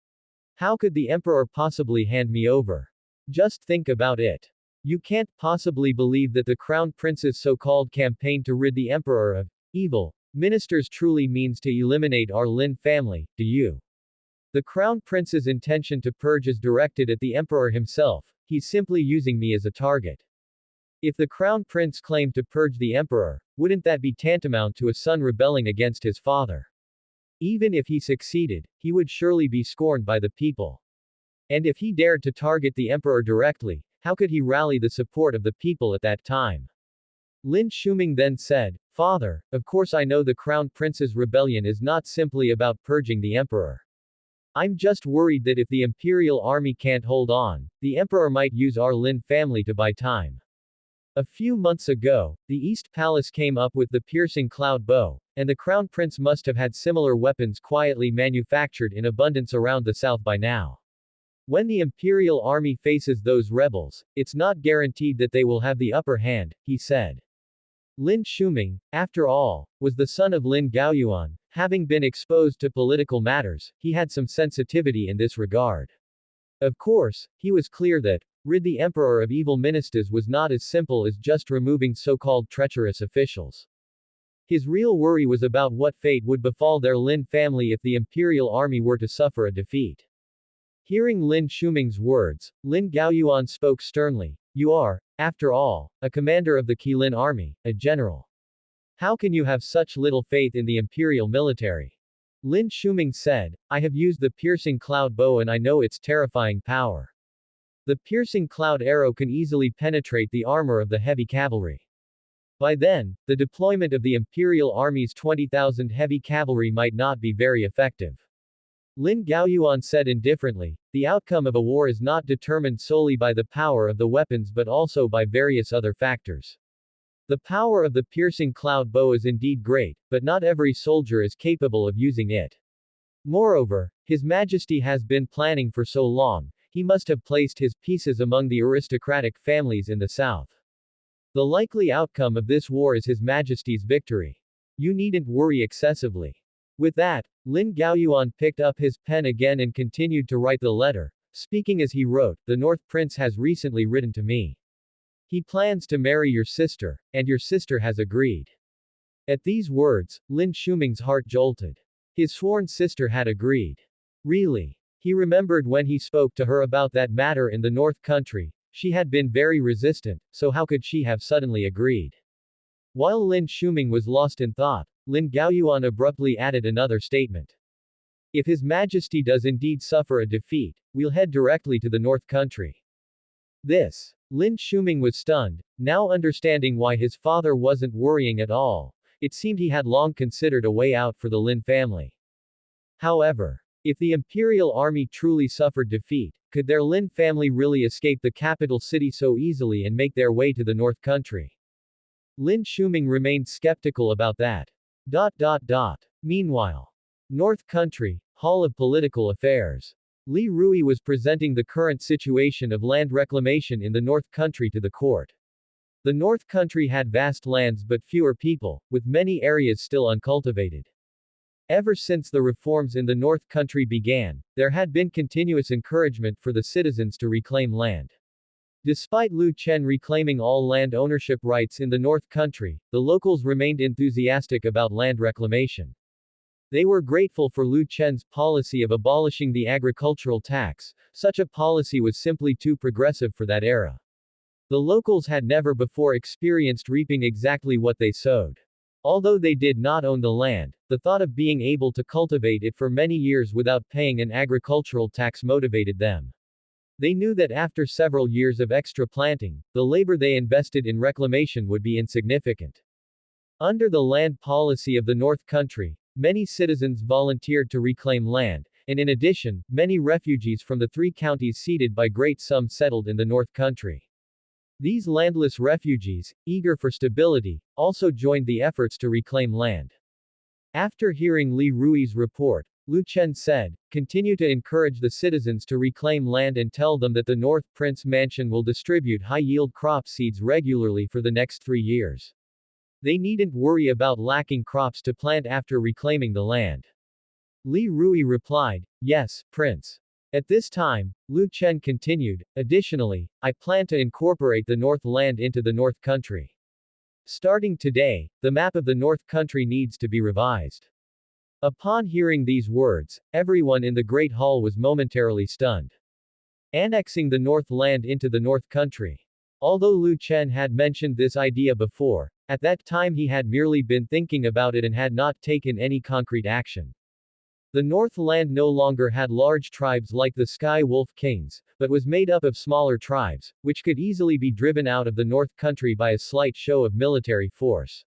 How could the emperor possibly hand me over? Just think about it. You can't possibly believe that the crown prince's so-called campaign to rid the emperor of evil ministers truly means to eliminate our Lin family, do you? The crown prince's intention to purge is directed at the emperor himself, he's simply using me as a target. If the crown prince claimed to purge the emperor, wouldn't that be tantamount to a son rebelling against his father? Even if he succeeded, he would surely be scorned by the people. And if he dared to target the emperor directly, how could he rally the support of the people at that time?" Lin Shuming then said, "Father, of course I know the crown prince's rebellion is not simply about purging the emperor. I'm just worried that if the imperial army can't hold on, the emperor might use our Lin family to buy time." A few months ago, the East Palace came up with the piercing cloud bow, and the crown prince must have had similar weapons quietly manufactured in abundance around the south by now. When the imperial army faces those rebels, it's not guaranteed that they will have the upper hand, he said. Lin Shuming, after all, was the son of Lin Gaoyuan. Having been exposed to political matters, he had some sensitivity in this regard. Of course, he was clear that rid the emperor of evil ministers was not as simple as just removing so-called treacherous officials. His real worry was about what fate would befall their Lin family if the imperial army were to suffer a defeat. Hearing Lin Shuming's words, Lin Gaoyuan spoke sternly, "You are, after all, a commander of the Qilin army, a general. How can you have such little faith in the imperial military?" Lin Shuming said, "I have used the piercing cloud bow and I know its terrifying power. The piercing cloud arrow can easily penetrate the armor of the heavy cavalry. By then, the deployment of the imperial army's 20,000 heavy cavalry might not be very effective." Lin Gaoyuan said indifferently, "The outcome of a war is not determined solely by the power of the weapons but also by various other factors. The power of the piercing cloud bow is indeed great, but not every soldier is capable of using it. Moreover, His Majesty has been planning for so long, he must have placed his pieces among the aristocratic families in the south. The likely outcome of this war is His Majesty's victory. You needn't worry excessively." With that, Lin Gaoyuan picked up his pen again and continued to write the letter, speaking as he wrote, "The North Prince has recently written to me. He plans to marry your sister, and your sister has agreed." At these words, Lin Shuming's heart jolted. His sworn sister had agreed. Really? He remembered when he spoke to her about that matter in the North Country, she had been very resistant, so how could she have suddenly agreed? While Lin Shuming was lost in thought, Lin Gaoyuan abruptly added another statement. "If His Majesty does indeed suffer a defeat, we'll head directly to the North Country." This. Lin Shuming was stunned, now understanding why his father wasn't worrying at all. It seemed he had long considered a way out for the Lin family. However, if the imperial army truly suffered defeat, could their Lin family really escape the capital city so easily and make their way to the North Country? Lin Shuming remained skeptical about that. Meanwhile, North Country, Hall of Political Affairs. Li Rui was presenting the current situation of land reclamation in the North Country to the court. The North Country had vast lands but fewer people, with many areas still uncultivated. Ever since the reforms in the North Country began, there had been continuous encouragement for the citizens to reclaim land. Despite Lu Chen reclaiming all land ownership rights in the North Country, the locals remained enthusiastic about land reclamation. They were grateful for Lu Chen's policy of abolishing the agricultural tax. Such a policy was simply too progressive for that era. The locals had never before experienced reaping exactly what they sowed. Although they did not own the land, the thought of being able to cultivate it for many years without paying an agricultural tax motivated them. They knew that after several years of extra planting, the labor they invested in reclamation would be insignificant. Under the land policy of the North Country, many citizens volunteered to reclaim land, and in addition, many refugees from the 3 counties ceded by Great Sum settled in the North Country. These landless refugees, eager for stability, also joined the efforts to reclaim land. After hearing Li Rui's report, Lu Chen said, "Continue to encourage the citizens to reclaim land and tell them that the North Prince Mansion will distribute high-yield crop seeds regularly for the next 3 years. They needn't worry about lacking crops to plant after reclaiming the land." Li Rui replied, "Yes, Prince." At this time, Lu Chen continued, "Additionally, I plan to incorporate the North Land into the North Country. Starting today, the map of the North Country needs to be revised." Upon hearing these words, everyone in the Great Hall was momentarily stunned. Annexing the North Land into the North Country. Although Lu Chen had mentioned this idea before, at that time he had merely been thinking about it and had not taken any concrete action. The North Land no longer had large tribes like the Sky Wolf Kings, but was made up of smaller tribes, which could easily be driven out of the North Country by a slight show of military force.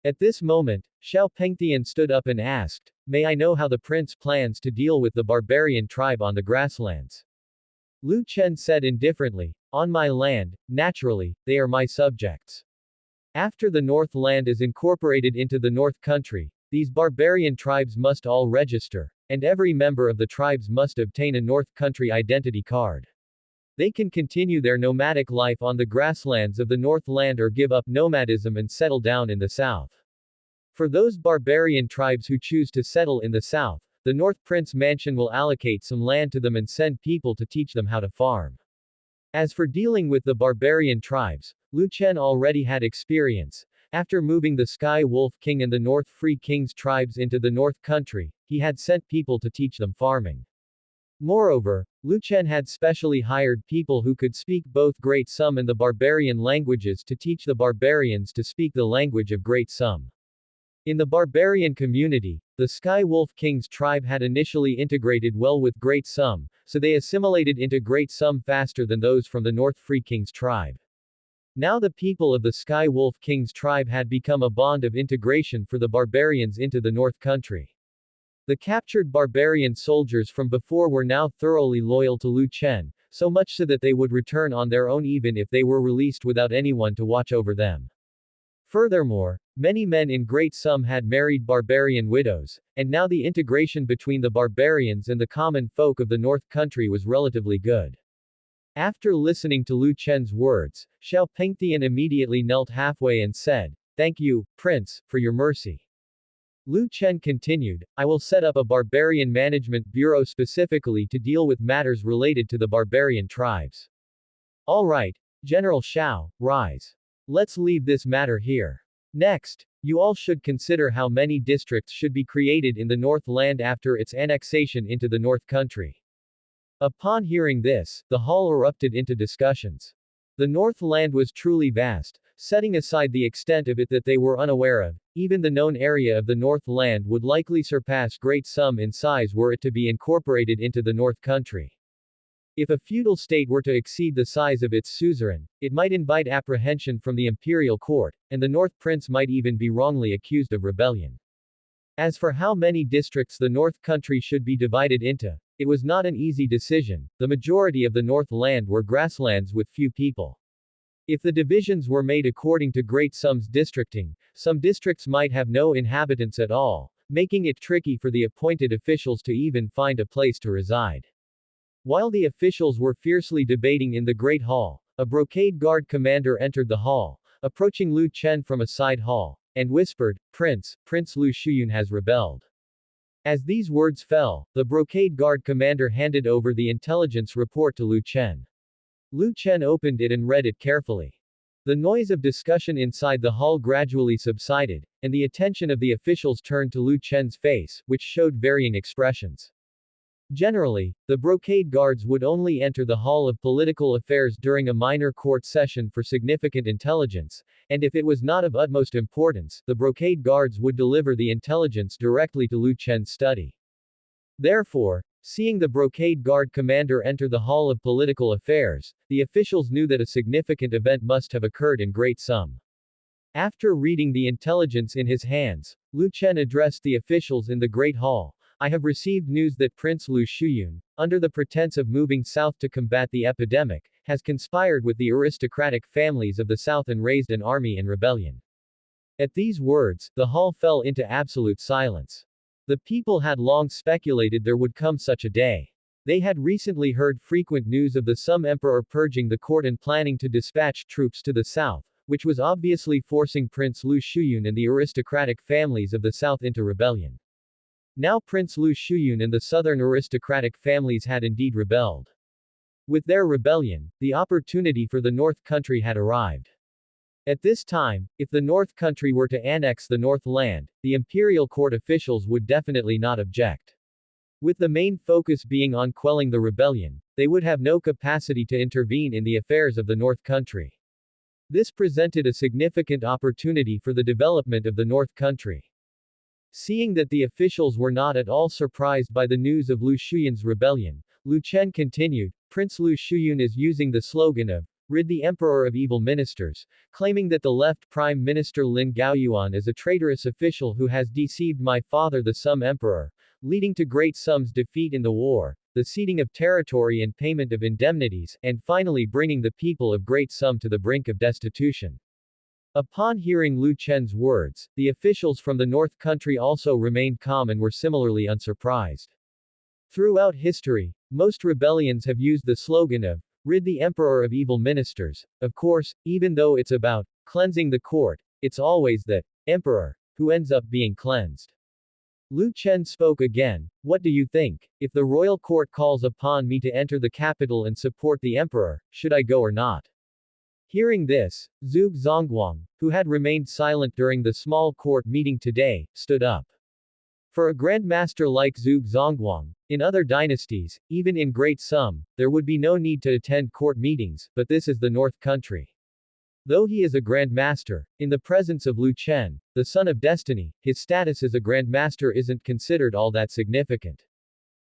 At this moment, Xiao Pengtian stood up and asked, "May I know how the prince plans to deal with the barbarian tribe on the grasslands?" Lu Chen said indifferently, "On my land, naturally, they are my subjects. After the North Land is incorporated into the North Country, these barbarian tribes must all register, and every member of the tribes must obtain a North Country identity card. They can continue their nomadic life on the grasslands of the North Land or give up nomadism and settle down in the south. For those barbarian tribes who choose to settle in the south, the North Prince Mansion will allocate some land to them and send people to teach them how to farm." As for dealing with the barbarian tribes, Lu Chen already had experience. After moving the Sky Wolf King and the North Free King's tribes into the North Country, he had sent people to teach them farming. Moreover, Lu Chen had specially hired people who could speak both Great Sum and the barbarian languages to teach the barbarians to speak the language of Great Sum. In the barbarian community, the Sky Wolf King's tribe had initially integrated well with Great Sum, so they assimilated into Great Sum faster than those from the North Free King's tribe. Now the people of the Sky Wolf King's tribe had become a bond of integration for the barbarians into the North Country. The captured barbarian soldiers from before were now thoroughly loyal to Lu Chen, so much so that they would return on their own even if they were released without anyone to watch over them. Furthermore, many men in Great Sum had married barbarian widows, and now the integration between the barbarians and the common folk of the North Country was relatively good. After listening to Lu Chen's words, Xiao Pengtian immediately knelt halfway and said, "Thank you, Prince, for your mercy." Lu Chen continued, "I will set up a barbarian management bureau specifically to deal with matters related to the barbarian tribes." "All right, General Xiao, rise. Let's leave this matter here. Next, you all should consider how many districts should be created in the North Land after its annexation into the North Country." Upon hearing this, the hall erupted into discussions. The North Land was truly vast, setting aside the extent of it that they were unaware of. Even the known area of the North Land would likely surpass Great Sum in size were it to be incorporated into the North Country. If a feudal state were to exceed the size of its suzerain, it might invite apprehension from the imperial court, and the North Prince might even be wrongly accused of rebellion. As for how many districts the North Country should be divided into, it was not an easy decision. The majority of the North Land were grasslands with few people. If the divisions were made according to Great Sum's districting, some districts might have no inhabitants at all, making it tricky for the appointed officials to even find a place to reside. While the officials were fiercely debating in the Great Hall, a brocade guard commander entered the hall, approaching Lu Chen from a side hall, and whispered, Prince Lu Shuyun has rebelled." As these words fell, the brocade guard commander handed over the intelligence report to Lu Chen. Lu Chen opened it and read it carefully. The noise of discussion inside the hall gradually subsided, and the attention of the officials turned to Lu Chen's face, which showed varying expressions. Generally, the brocade guards would only enter the Hall of Political Affairs during a minor court session for significant intelligence, and if it was not of utmost importance, the brocade guards would deliver the intelligence directly to Lu Chen's study. Therefore, seeing the brocade guard commander enter the Hall of Political Affairs, the officials knew that a significant event must have occurred in Great Sum. After reading the intelligence in his hands, Lu Chen addressed the officials in the Great Hall. "I have received news that Prince Lu Shuyun, under the pretense of moving south to combat the epidemic, has conspired with the aristocratic families of the south and raised an army in rebellion. At these words, the hall fell into absolute silence. The people had long speculated there would come such a day. They had recently heard frequent news of the Sum Emperor purging the court and planning to dispatch troops to the south, which was obviously forcing Prince Lu Shuyun and the aristocratic families of the south into rebellion. Now Prince Lu Shuyun and the southern aristocratic families had indeed rebelled. With their rebellion, the opportunity for the North Country had arrived. At this time, if the North Country were to annex the North Land, the imperial court officials would definitely not object. With the main focus being on quelling the rebellion, they would have no capacity to intervene in the affairs of the North Country. This presented a significant opportunity for the development of the North Country. Seeing that the officials were not at all surprised by the news of Lu Shuyun's rebellion, Lu Chen continued, Prince Lu Shuyun is using the slogan of, rid the emperor of evil ministers, claiming that the left Prime Minister Lin Gaoyuan is a traitorous official who has deceived my father the Sum Emperor, leading to Great Sum's defeat in the war, the ceding of territory and payment of indemnities, and finally bringing the people of Great Sum to the brink of destitution. Upon hearing Lu Chen's words, the officials from the North Country also remained calm and were similarly unsurprised. Throughout history, most rebellions have used the slogan of, rid the emperor of evil ministers. Of course, even though it's about cleansing the court, it's always the emperor who ends up being cleansed. Lu Chen spoke again, what do you think? If the royal court calls upon me to enter the capital and support the emperor, should I go or not? Hearing this, Zhuge Zongguang, who had remained silent during the small court meeting today, stood up. For a grandmaster like Zhuge Zongguang, in other dynasties, even in Great Sum, there would be no need to attend court meetings, but this is the North Country. Though he is a grandmaster, in the presence of Lu Chen, the son of destiny, his status as a grandmaster isn't considered all that significant.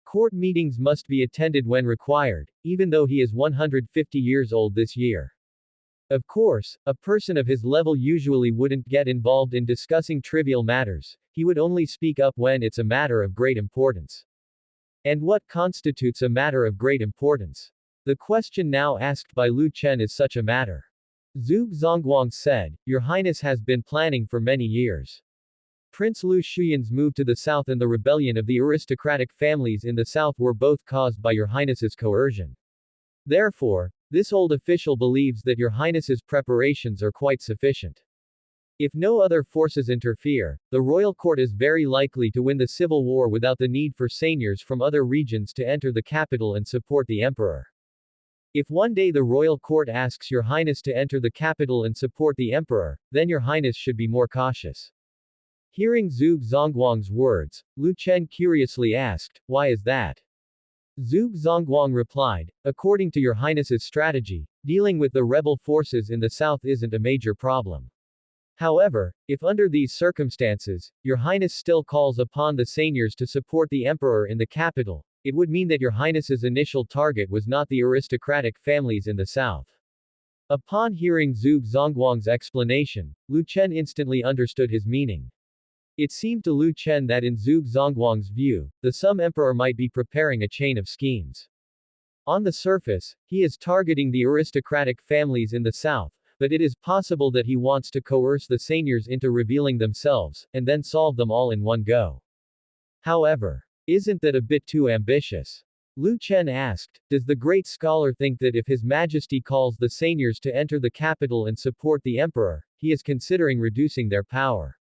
Court meetings must be attended when required, even though he is 150 years old this year. Of course, a person of his level usually wouldn't get involved in discussing trivial matters, he would only speak up when it's a matter of great importance. And what constitutes a matter of great importance? The question now asked by Lu Chen is such a matter. Zhuge Zongguang said, Your Highness has been planning for many years. Prince Lu Shuyun's move to the south and the rebellion of the aristocratic families in the south were both caused by Your Highness's coercion. Therefore, this old official believes that Your Highness's preparations are quite sufficient. If no other forces interfere, the royal court is very likely to win the civil war without the need for seigneurs from other regions to enter the capital and support the emperor. If one day the royal court asks Your Highness to enter the capital and support the emperor, then Your Highness should be more cautious. Hearing Zhuge Zongguang's words, Lu Chen curiously asked, why is that? Zhuge Zongguang replied, according to Your Highness's strategy, dealing with the rebel forces in the south isn't a major problem. However, if under these circumstances, Your Highness still calls upon the seigneurs to support the emperor in the capital, it would mean that Your Highness's initial target was not the aristocratic families in the south. Upon hearing Zhuge Zongguang's explanation, Lu Chen instantly understood his meaning. It seemed to Lu Chen that in Zhuge Zongguang's view, the Sum Emperor might be preparing a chain of schemes. On the surface, he is targeting the aristocratic families in the south, but it is possible that he wants to coerce the seigneurs into revealing themselves, and then solve them all in one go. However, isn't that a bit too ambitious? Lu Chen asked, does the great scholar think that if His Majesty calls the seigneurs to enter the capital and support the emperor, he is considering reducing their power?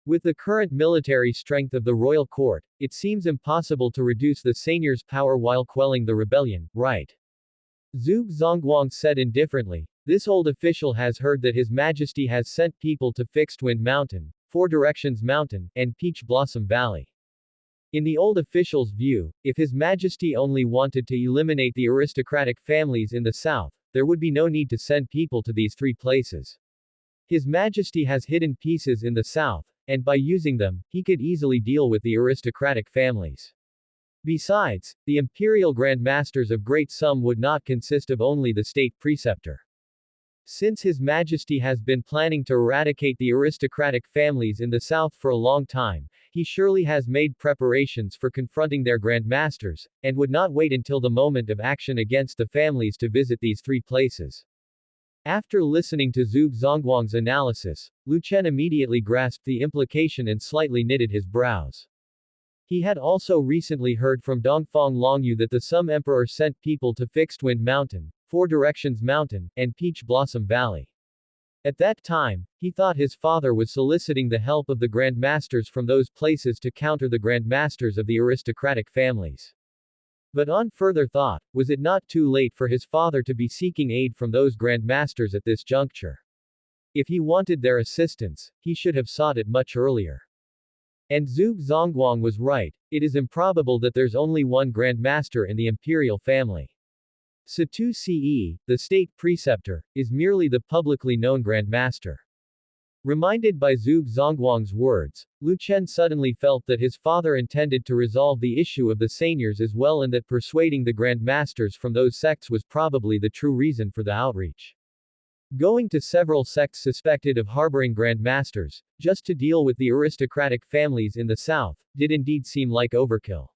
With the current military strength of the royal court, it seems impossible to reduce the seigneurs' power while quelling the rebellion, right? Zhuge Zongguang said indifferently, this old official has heard that His Majesty has sent people to Fixed Wind Mountain, Four Directions Mountain, and Peach Blossom Valley. In the old official's view, if His Majesty only wanted to eliminate the aristocratic families in the south, there would be no need to send people to these three places. His Majesty has hidden pieces in the south, and by using them, he could easily deal with the aristocratic families. Besides, the imperial Grand Masters of Great Sum would not consist of only the state preceptor. Since His Majesty has been planning to eradicate the aristocratic families in the south for a long time, he surely has made preparations for confronting their Grand Masters, and would not wait until the moment of action against the families to visit these three places. After listening to Zhuge Zongguang's analysis, Lu Chen immediately grasped the implication and slightly knitted his brows. He had also recently heard from Dongfang Longyu that the Sum Emperor sent people to Fixed Wind Mountain, Four Directions Mountain, and Peach Blossom Valley. At that time, he thought his father was soliciting the help of the Grand Masters from those places to counter the Grand Masters of the aristocratic families. But on further thought, was it not too late for his father to be seeking aid from those Grand Masters at this juncture? If he wanted their assistance, he should have sought it much earlier. And Zhuge Zongguang was right, it is improbable that there's only one Grand Master in the imperial family. Situ Ce, the state preceptor, is merely the publicly known Grand Master. Reminded by Zhuge Zongguang's words, Lu Chen suddenly felt that his father intended to resolve the issue of the seigneurs as well, and that persuading the Grand Masters from those sects was probably the true reason for the outreach. Going to several sects suspected of harboring Grand Masters, just to deal with the aristocratic families in the south, did indeed seem like overkill.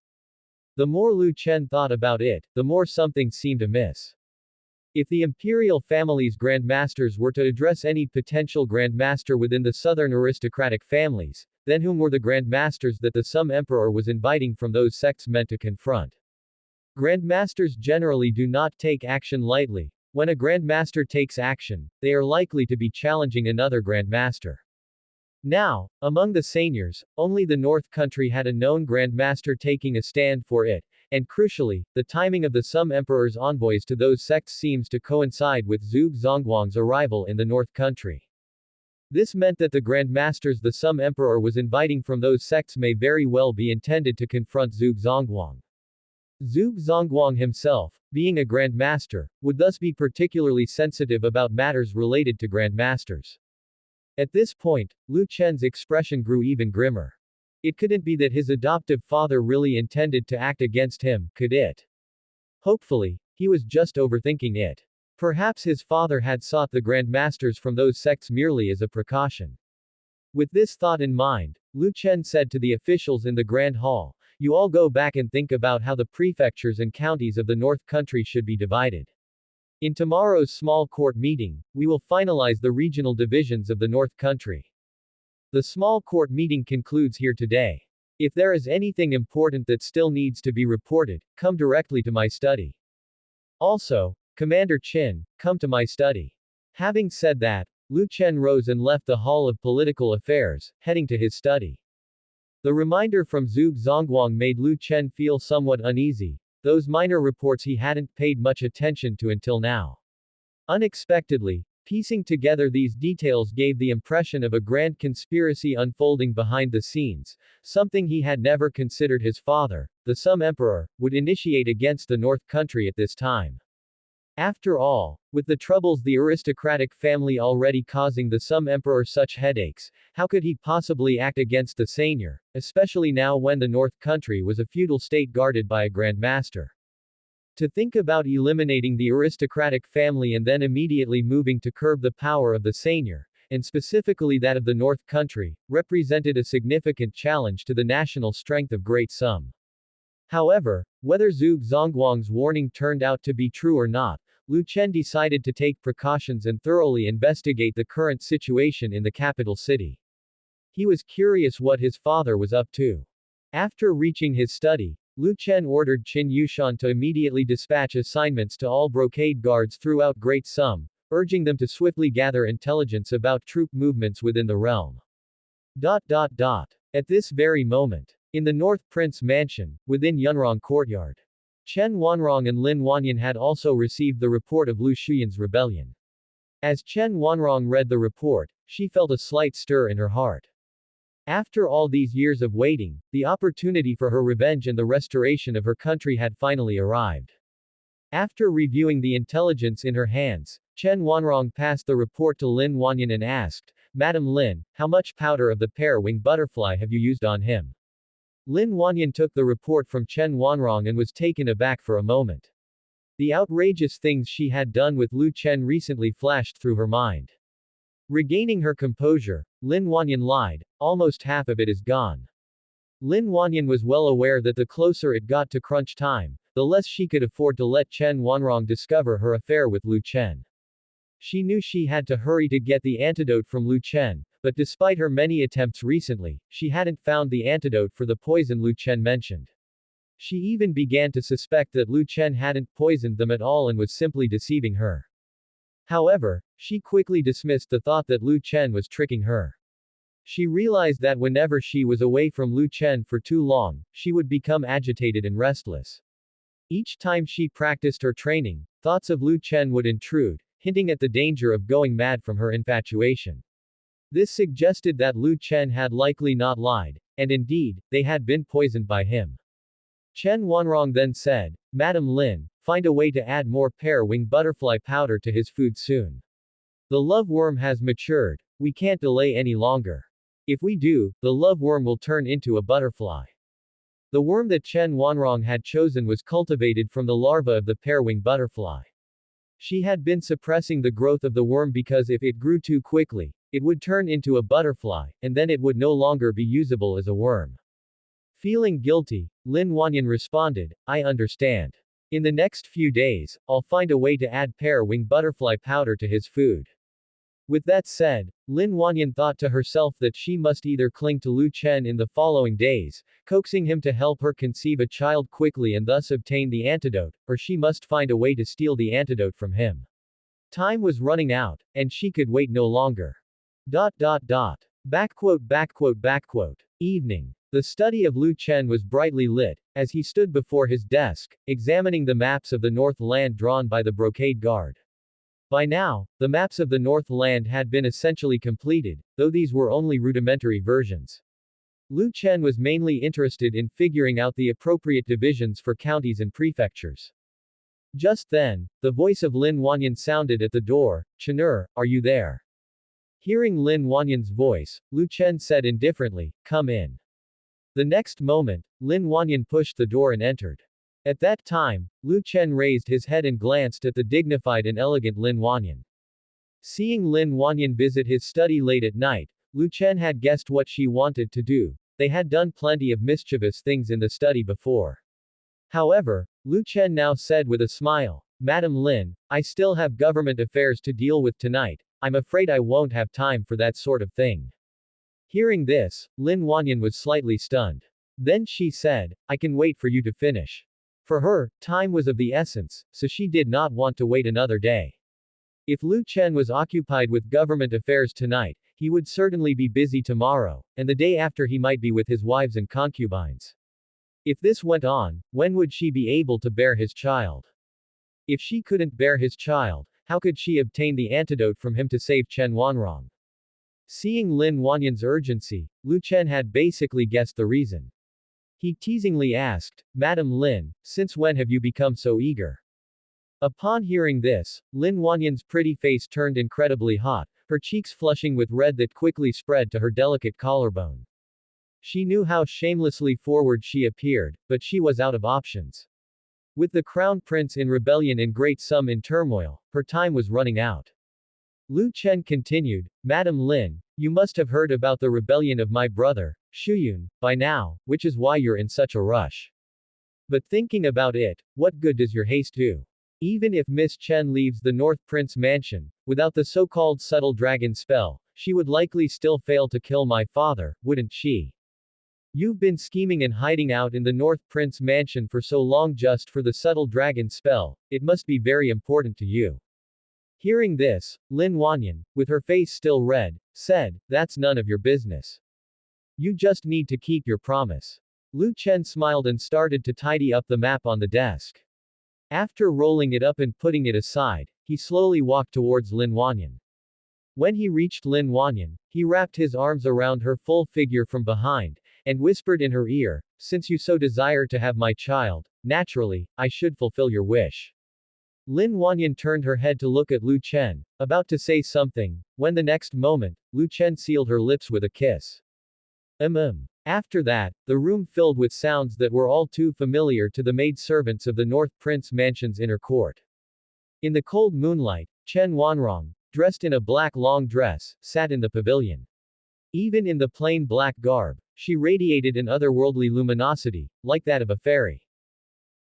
The more Lu Chen thought about it, the more something seemed amiss. If the imperial family's Grand Masters were to address any potential Grand Master within the southern aristocratic families, then whom were the Grand Masters that the Sum Emperor was inviting from those sects meant to confront? Grand Masters generally do not take action lightly. When a Grand Master takes action, they are likely to be challenging another Grand Master. Now, among the seigneurs, only the North Country had a known Grand Master taking a stand for it, and crucially, the timing of the Sum Emperor's envoys to those sects seems to coincide with Zhuge Zongguang's arrival in the North Country. This meant that the Grand Masters the Sum Emperor was inviting from those sects may very well be intended to confront Zhuge Zongguang. Zhuge Zongguang himself, being a Grand Master, would thus be particularly sensitive about matters related to Grand Masters. At this point, Lu Chen's expression grew even grimmer. It couldn't be that his adoptive father really intended to act against him, could it? Hopefully, he was just overthinking it. Perhaps his father had sought the Grand Masters from those sects merely as a precaution. With this thought in mind, Lu Chen said to the officials in the Grand Hall, "You all go back and think about how the prefectures and counties of the North Country should be divided. In tomorrow's small court meeting, we will finalize the regional divisions of the North Country." The small court meeting concludes here today. If there is anything important that still needs to be reported, come directly to my study. Also, Commander Qin, come to my study. Having said that, Lu Chen rose and left the Hall of Political Affairs, heading to his study. The reminder from Zhuge Zongguang made Lu Chen feel somewhat uneasy, those minor reports he hadn't paid much attention to until now. Unexpectedly, piecing together these details gave the impression of a grand conspiracy unfolding behind the scenes, something he had never considered his father, the Sum Emperor, would initiate against the North Country at this time. After all, with the troubles the aristocratic family already causing the Sum Emperor such headaches, how could he possibly act against the seigneur, especially now when the North Country was a feudal state guarded by a Grand Master? To think about eliminating the aristocratic family and then immediately moving to curb the power of the seigneur, and specifically that of the North Country, represented a significant challenge to the national strength of Great Sum. However, whether Zhuge Zongguang's warning turned out to be true or not, Lu Chen decided to take precautions and thoroughly investigate the current situation in the capital city. He was curious what his father was up to. After reaching his study, Lu Chen ordered Qin Yushan to immediately dispatch assignments to all brocade guards throughout Great Sum, urging them to swiftly gather intelligence about troop movements within the realm. At this very moment, in the North Prince Mansion, within Yunrong Courtyard, Chen Wanrong and Lin Wanyan had also received the report of Lu Shuyan's rebellion. As Chen Wanrong read the report, she felt a slight stir in her heart. After all these years of waiting, the opportunity for her revenge and the restoration of her country had finally arrived. After reviewing the intelligence in her hands, Chen Wanrong passed the report to Lin Wanyan and asked, "Madam Lin, how much powder of the pear-winged butterfly have you used on him?" Lin Wanyan took the report from Chen Wanrong and was taken aback for a moment. The outrageous things she had done with Lu Chen recently flashed through her mind. Regaining her composure, Lin Wanyan lied, almost half of it is gone. Lin Wanyan was well aware that the closer it got to crunch time, the less she could afford to let Chen Wanrong discover her affair with Lu Chen. She knew she had to hurry to get the antidote from Lu Chen, but despite her many attempts recently, she hadn't found the antidote for the poison Lu Chen mentioned. She even began to suspect that Lu Chen hadn't poisoned them at all and was simply deceiving her. However, she quickly dismissed the thought that Lu Chen was tricking her. She realized that whenever she was away from Lu Chen for too long, she would become agitated and restless. Each time she practiced her training, thoughts of Lu Chen would intrude, hinting at the danger of going mad from her infatuation. This suggested that Lu Chen had likely not lied, and indeed, they had been poisoned by him. Chen Wanrong then said, "Madam Lin, find a way to add more pear-wing butterfly powder to his food soon. The love worm has matured, we can't delay any longer. If we do, the love worm will turn into a butterfly." The worm that Chen Wanrong had chosen was cultivated from the larva of the pear-wing butterfly. She had been suppressing the growth of the worm because if it grew too quickly, it would turn into a butterfly, and then it would no longer be usable as a worm. Feeling guilty, Lin Wanyan responded, "I understand. In the next few days, I'll find a way to add pear-wing butterfly powder to his food." With that said, Lin Wanyan thought to herself that she must either cling to Lu Chen in the following days, coaxing him to help her conceive a child quickly and thus obtain the antidote, or she must find a way to steal the antidote from him. Time was running out, and she could wait no longer. Evening. The study of Lu Chen was brightly lit, as he stood before his desk, examining the maps of the North Land drawn by the brocade guard. By now, the maps of the North Land had been essentially completed, though these were only rudimentary versions. Lu Chen was mainly interested in figuring out the appropriate divisions for counties and prefectures. Just then, the voice of Lin Wanyan sounded at the door. "Chen'er, are you there?" Hearing Lin Wanyan's voice, Lu Chen said indifferently, "Come in." The next moment, Lin Wanyan pushed the door and entered. At that time, Lu Chen raised his head and glanced at the dignified and elegant Lin Wanyan. Seeing Lin Wanyan visit his study late at night, Lu Chen had guessed what she wanted to do. They had done plenty of mischievous things in the study before. However, Lu Chen now said with a smile, "Madam Lin, I still have government affairs to deal with tonight. I'm afraid I won't have time for that sort of thing." Hearing this, Lin Wanyan was slightly stunned. Then she said, "I can wait for you to finish." For her, time was of the essence, so she did not want to wait another day. If Lu Chen was occupied with government affairs tonight, he would certainly be busy tomorrow, and the day after he might be with his wives and concubines. If this went on, when would she be able to bear his child? If she couldn't bear his child, how could she obtain the antidote from him to save Chen Wanrong? Seeing Lin Wanyan's urgency, Lu Chen had basically guessed the reason. He teasingly asked, "Madam Lin, since when have you become so eager?" Upon hearing this, Lin Wanyan's pretty face turned incredibly hot, her cheeks flushing with red that quickly spread to her delicate collarbone. She knew how shamelessly forward she appeared, but she was out of options. With the crown prince in rebellion and great sum in turmoil, her time was running out. Lu Chen continued, "Madam Lin, you must have heard about the rebellion of my brother, Shuyun, by now, which is why you're in such a rush. But thinking about it, what good does your haste do? Even if Miss Chen leaves the North Prince mansion, without the so-called subtle dragon spell, she would likely still fail to kill my father, wouldn't she? You've been scheming and hiding out in the North Prince mansion for so long just for the subtle dragon spell, it must be very important to you." Hearing this, Lin Wanyan, with her face still red, said, "That's none of your business. You just need to keep your promise." Lu Chen smiled and started to tidy up the map on the desk. After rolling it up and putting it aside, he slowly walked towards Lin Wanyan. When he reached Lin Wanyan, he wrapped his arms around her full figure from behind, and whispered in her ear, "Since you so desire to have my child, naturally, I should fulfill your wish." Lin Wanyan turned her head to look at Lu Chen, about to say something, when the next moment, Lu Chen sealed her lips with a kiss. After that, the room filled with sounds that were all too familiar to the maidservants of the North Prince Mansion's inner court. In the cold moonlight, Chen Wanrong, dressed in a black long dress, sat in the pavilion. Even in the plain black garb, she radiated an otherworldly luminosity, like that of a fairy.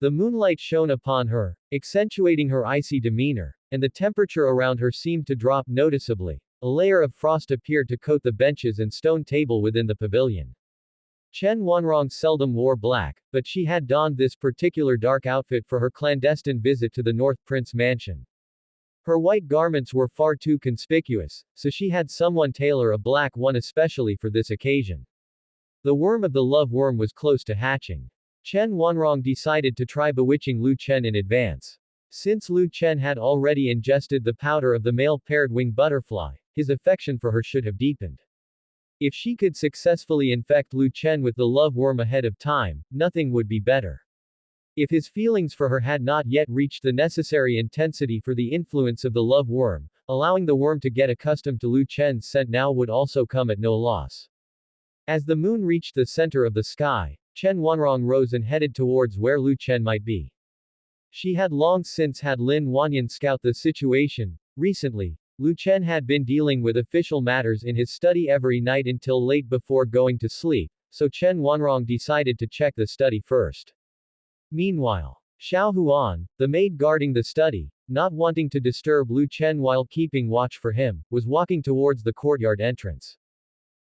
The moonlight shone upon her, accentuating her icy demeanor, and the temperature around her seemed to drop noticeably. A layer of frost appeared to coat the benches and stone table within the pavilion. Chen Wanrong seldom wore black, but she had donned this particular dark outfit for her clandestine visit to the North Prince Mansion. Her white garments were far too conspicuous, so she had someone tailor a black one especially for this occasion. The worm of the love worm was close to hatching. Chen Wanrong decided to try bewitching Lu Chen in advance. Since Lu Chen had already ingested the powder of the male paired wing butterfly, his affection for her should have deepened. If she could successfully infect Lu Chen with the love worm ahead of time, nothing would be better. If his feelings for her had not yet reached the necessary intensity for the influence of the love worm, allowing the worm to get accustomed to Lu Chen's scent now would also come at no loss. As the moon reached the center of the sky, Chen Wanrong rose and headed towards where Lu Chen might be. She had long since had Lin Wanyan scout the situation. Recently, Lu Chen had been dealing with official matters in his study every night until late before going to sleep, so Chen Wanrong decided to check the study first. Meanwhile, Xiao Huan, the maid guarding the study, not wanting to disturb Lu Chen while keeping watch for him, was walking towards the courtyard entrance.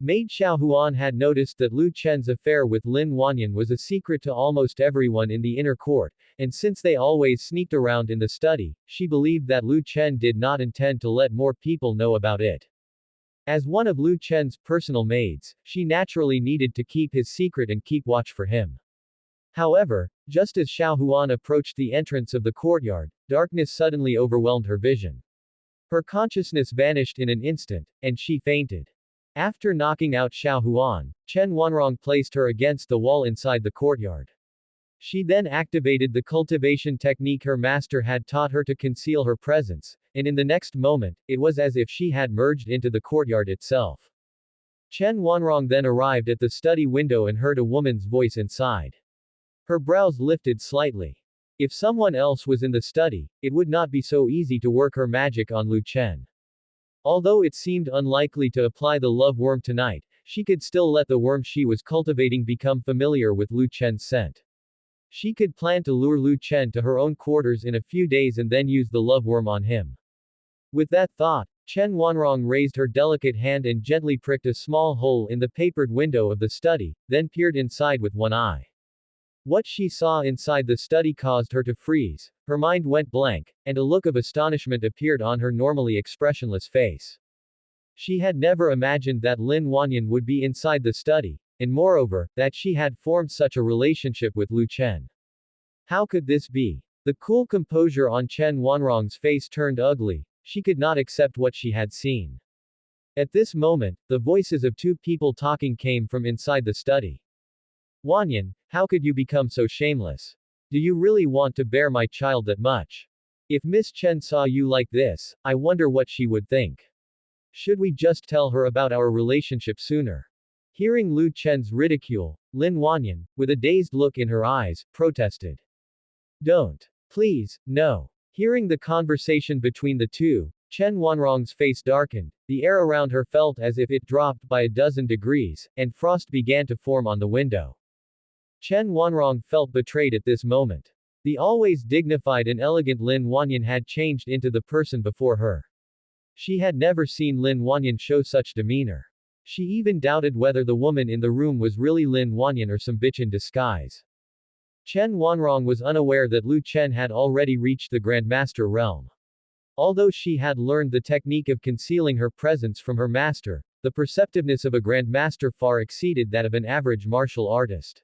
Maid Xiao Huan had noticed that Lu Chen's affair with Lin Wanyan was a secret to almost everyone in the inner court, and since they always sneaked around in the study, she believed that Lu Chen did not intend to let more people know about it. As one of Lu Chen's personal maids, she naturally needed to keep his secret and keep watch for him. However, just as Xiao Huan approached the entrance of the courtyard, darkness suddenly overwhelmed her vision. Her consciousness vanished in an instant, and she fainted. After knocking out Xiao Huan, Chen Wanrong placed her against the wall inside the courtyard. She then activated the cultivation technique her master had taught her to conceal her presence, and in the next moment, it was as if she had merged into the courtyard itself. Chen Wanrong then arrived at the study window and heard a woman's voice inside. Her brows lifted slightly. If someone else was in the study, it would not be so easy to work her magic on Lu Chen. Although it seemed unlikely to apply the love worm tonight, she could still let the worm she was cultivating become familiar with Lu Chen's scent. She could plan to lure Lu Chen to her own quarters in a few days and then use the love worm on him. With that thought, Chen Wanrong raised her delicate hand and gently pricked a small hole in the papered window of the study, then peered inside with one eye. What she saw inside the study caused her to freeze, her mind went blank, and a look of astonishment appeared on her normally expressionless face. She had never imagined that Lin Wanyan would be inside the study, and moreover, that she had formed such a relationship with Lu Chen. How could this be? The cool composure on Chen Wanrong's face turned ugly, she could not accept what she had seen. At this moment, the voices of two people talking came from inside the study. Wanyan, how could you become so shameless? Do you really want to bear my child that much? If Miss Chen saw you like this, I wonder what she would think. Should we just tell her about our relationship sooner? Hearing Lu Chen's ridicule, Lin Wanyan, with a dazed look in her eyes, protested. Don't. Please, no. Hearing the conversation between the two, Chen Wanrong's face darkened, the air around her felt as if it dropped by a dozen degrees, and frost began to form on the window. Chen Wanrong felt betrayed at this moment. The always dignified and elegant Lin Wanyan had changed into the person before her. She had never seen Lin Wanyan show such demeanor. She even doubted whether the woman in the room was really Lin Wanyan or some bitch in disguise. Chen Wanrong was unaware that Lu Chen had already reached the Grandmaster realm. Although she had learned the technique of concealing her presence from her master, the perceptiveness of a Grandmaster far exceeded that of an average martial artist.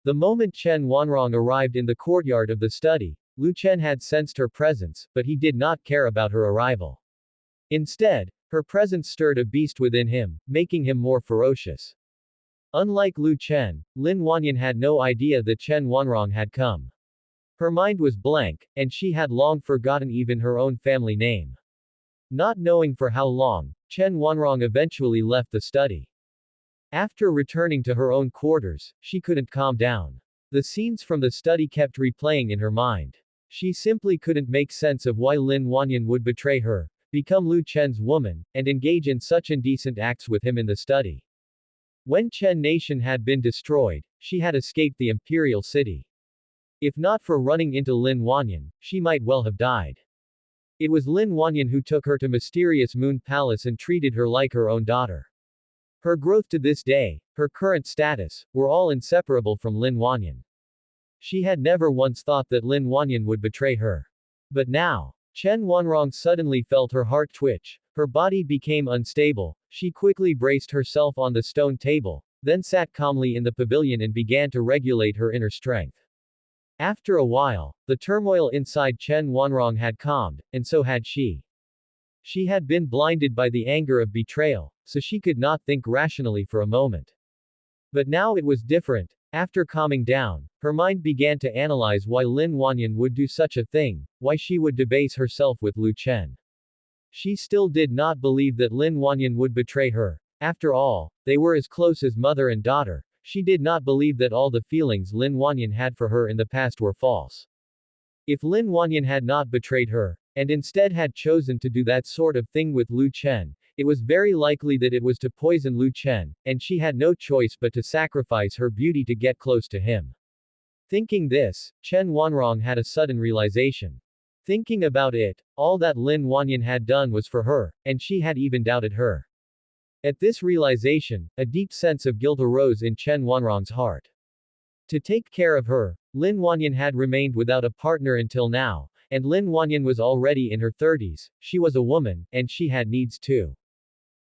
The moment Chen Wanrong arrived in the courtyard of the study, Lu Chen had sensed her presence, but he did not care about her arrival. Instead, her presence stirred a beast within him, making him more ferocious. Unlike Lu Chen, Lin Wanyan had no idea that Chen Wanrong had come. Her mind was blank, and she had long forgotten even her own family name. Not knowing for how long, Chen Wanrong eventually left the study. After returning to her own quarters, she couldn't calm down. The scenes from the study kept replaying in her mind. She simply couldn't make sense of why Lin Wanyan would betray her, become Lu Chen's woman, and engage in such indecent acts with him in the study. When Chen Nation had been destroyed, she had escaped the imperial city. If not for running into Lin Wanyan, she might well have died. It was Lin Wanyan who took her to Mysterious Moon Palace and treated her like her own daughter. Her growth to this day, her current status, were all inseparable from Lin Wanyan. She had never once thought that Lin Wanyan would betray her. But now, Chen Wanrong suddenly felt her heart twitch, her body became unstable, she quickly braced herself on the stone table, then sat calmly in the pavilion and began to regulate her inner strength. After a while, the turmoil inside Chen Wanrong had calmed, and so had she. She had been blinded by the anger of betrayal, so she could not think rationally for a moment. But now it was different. After calming down, her mind began to analyze why Lin Wanyan would do such a thing, why she would debase herself with Lu Chen. She still did not believe that Lin Wanyan would betray her. After all, they were as close as mother and daughter. She did not believe that all the feelings Lin Wanyan had for her in the past were false. If Lin Wanyan had not betrayed her, and instead had chosen to do that sort of thing with Lu Chen, it was very likely that it was to poison Lu Chen, and she had no choice but to sacrifice her beauty to get close to him. Thinking this, Chen Wanrong had a sudden realization. Thinking about it, all that Lin Wanyan had done was for her, and she had even doubted her. At this realization, a deep sense of guilt arose in Chen Wanrong's heart. To take care of her, Lin Wanyan had remained without a partner until now, and Lin Wanyan was already in her 30s, she was a woman, and she had needs too.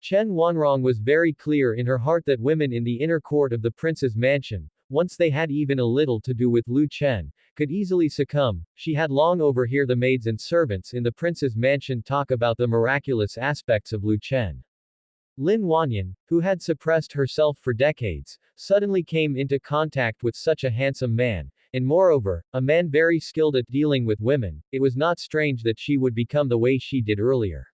Chen Wanrong was very clear in her heart that women in the inner court of the prince's mansion, once they had even a little to do with Lu Chen, could easily succumb. She had long overheard the maids and servants in the prince's mansion talk about the miraculous aspects of Lu Chen. Lin Wanyan, who had suppressed herself for decades, suddenly came into contact with such a handsome man, and moreover, a man very skilled at dealing with women. It was not strange that she would become the way she did earlier.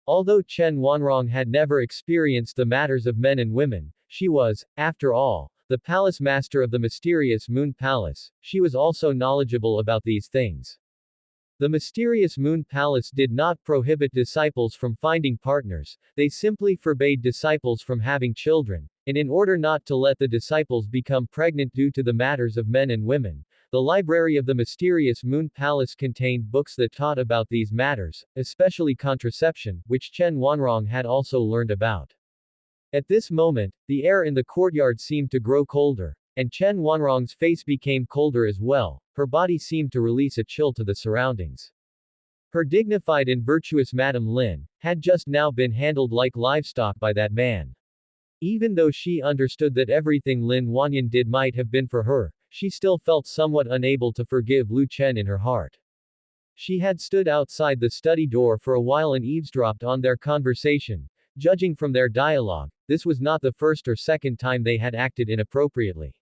Although Chen Wanrong had never experienced the matters of men and women, she was, after all, the palace master of the mysterious Moon Palace. She was also knowledgeable about these things. The mysterious Moon Palace did not prohibit disciples from finding partners, they simply forbade disciples from having children, and in order not to let the disciples become pregnant due to the matters of men and women, the library of the mysterious Moon Palace contained books that taught about these matters, especially contraception, which Chen Wanrong had also learned about. At this moment, the air in the courtyard seemed to grow colder, and Chen Wanrong's face became colder as well. Her body seemed to release a chill to the surroundings. Her dignified and virtuous Madame Lin had just now been handled like livestock by that man. Even though she understood that everything Lin Wanyan did might have been for her, she still felt somewhat unable to forgive Lu Chen in her heart. She had stood outside the study door for a while and eavesdropped on their conversation. Judging from their dialogue, this was not the first or second time they had acted inappropriately.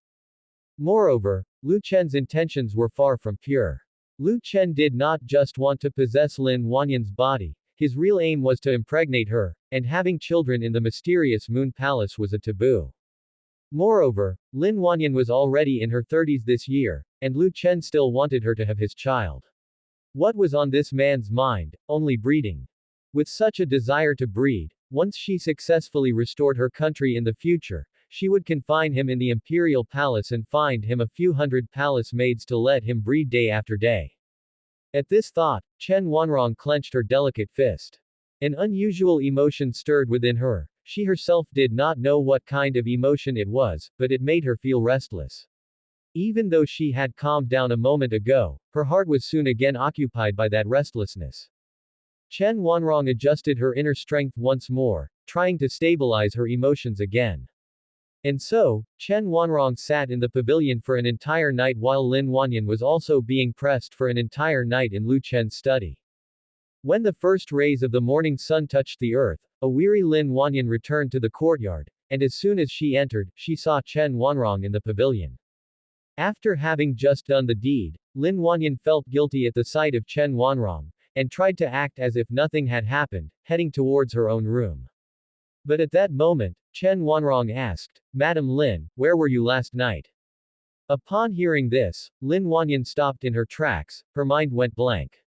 Moreover, Lu Chen's intentions were far from pure. Lu Chen did not just want to possess Lin Wanyan's body, his real aim was to impregnate her, and having children in the mysterious Moon Palace was a taboo. Moreover, Lin Wanyan was already in her 30s this year, and Lu Chen still wanted her to have his child. What was on this man's mind? Only breeding. With such a desire to breed, once she successfully restored her country in the future, she would confine him in the imperial palace and find him a few hundred palace maids to let him breed day after day. At this thought, Chen Wanrong clenched her delicate fist. An unusual emotion stirred within her. She herself did not know what kind of emotion it was, but it made her feel restless. Even though she had calmed down a moment ago, her heart was soon again occupied by that restlessness. Chen Wanrong adjusted her inner strength once more, trying to stabilize her emotions again. And so, Chen Wanrong sat in the pavilion for an entire night while Lin Wanyan was also being pressed for an entire night in Lu Chen's study. When the first rays of the morning sun touched the earth, a weary Lin Wanyan returned to the courtyard, and as soon as she entered, she saw Chen Wanrong in the pavilion. After having just done the deed, Lin Wanyan felt guilty at the sight of Chen Wanrong, and tried to act as if nothing had happened, heading towards her own room. But at that moment, Chen Wanrong asked, Madam Lin, where were you last night? Upon hearing this, Lin Wanyan stopped in her tracks, her mind went blank.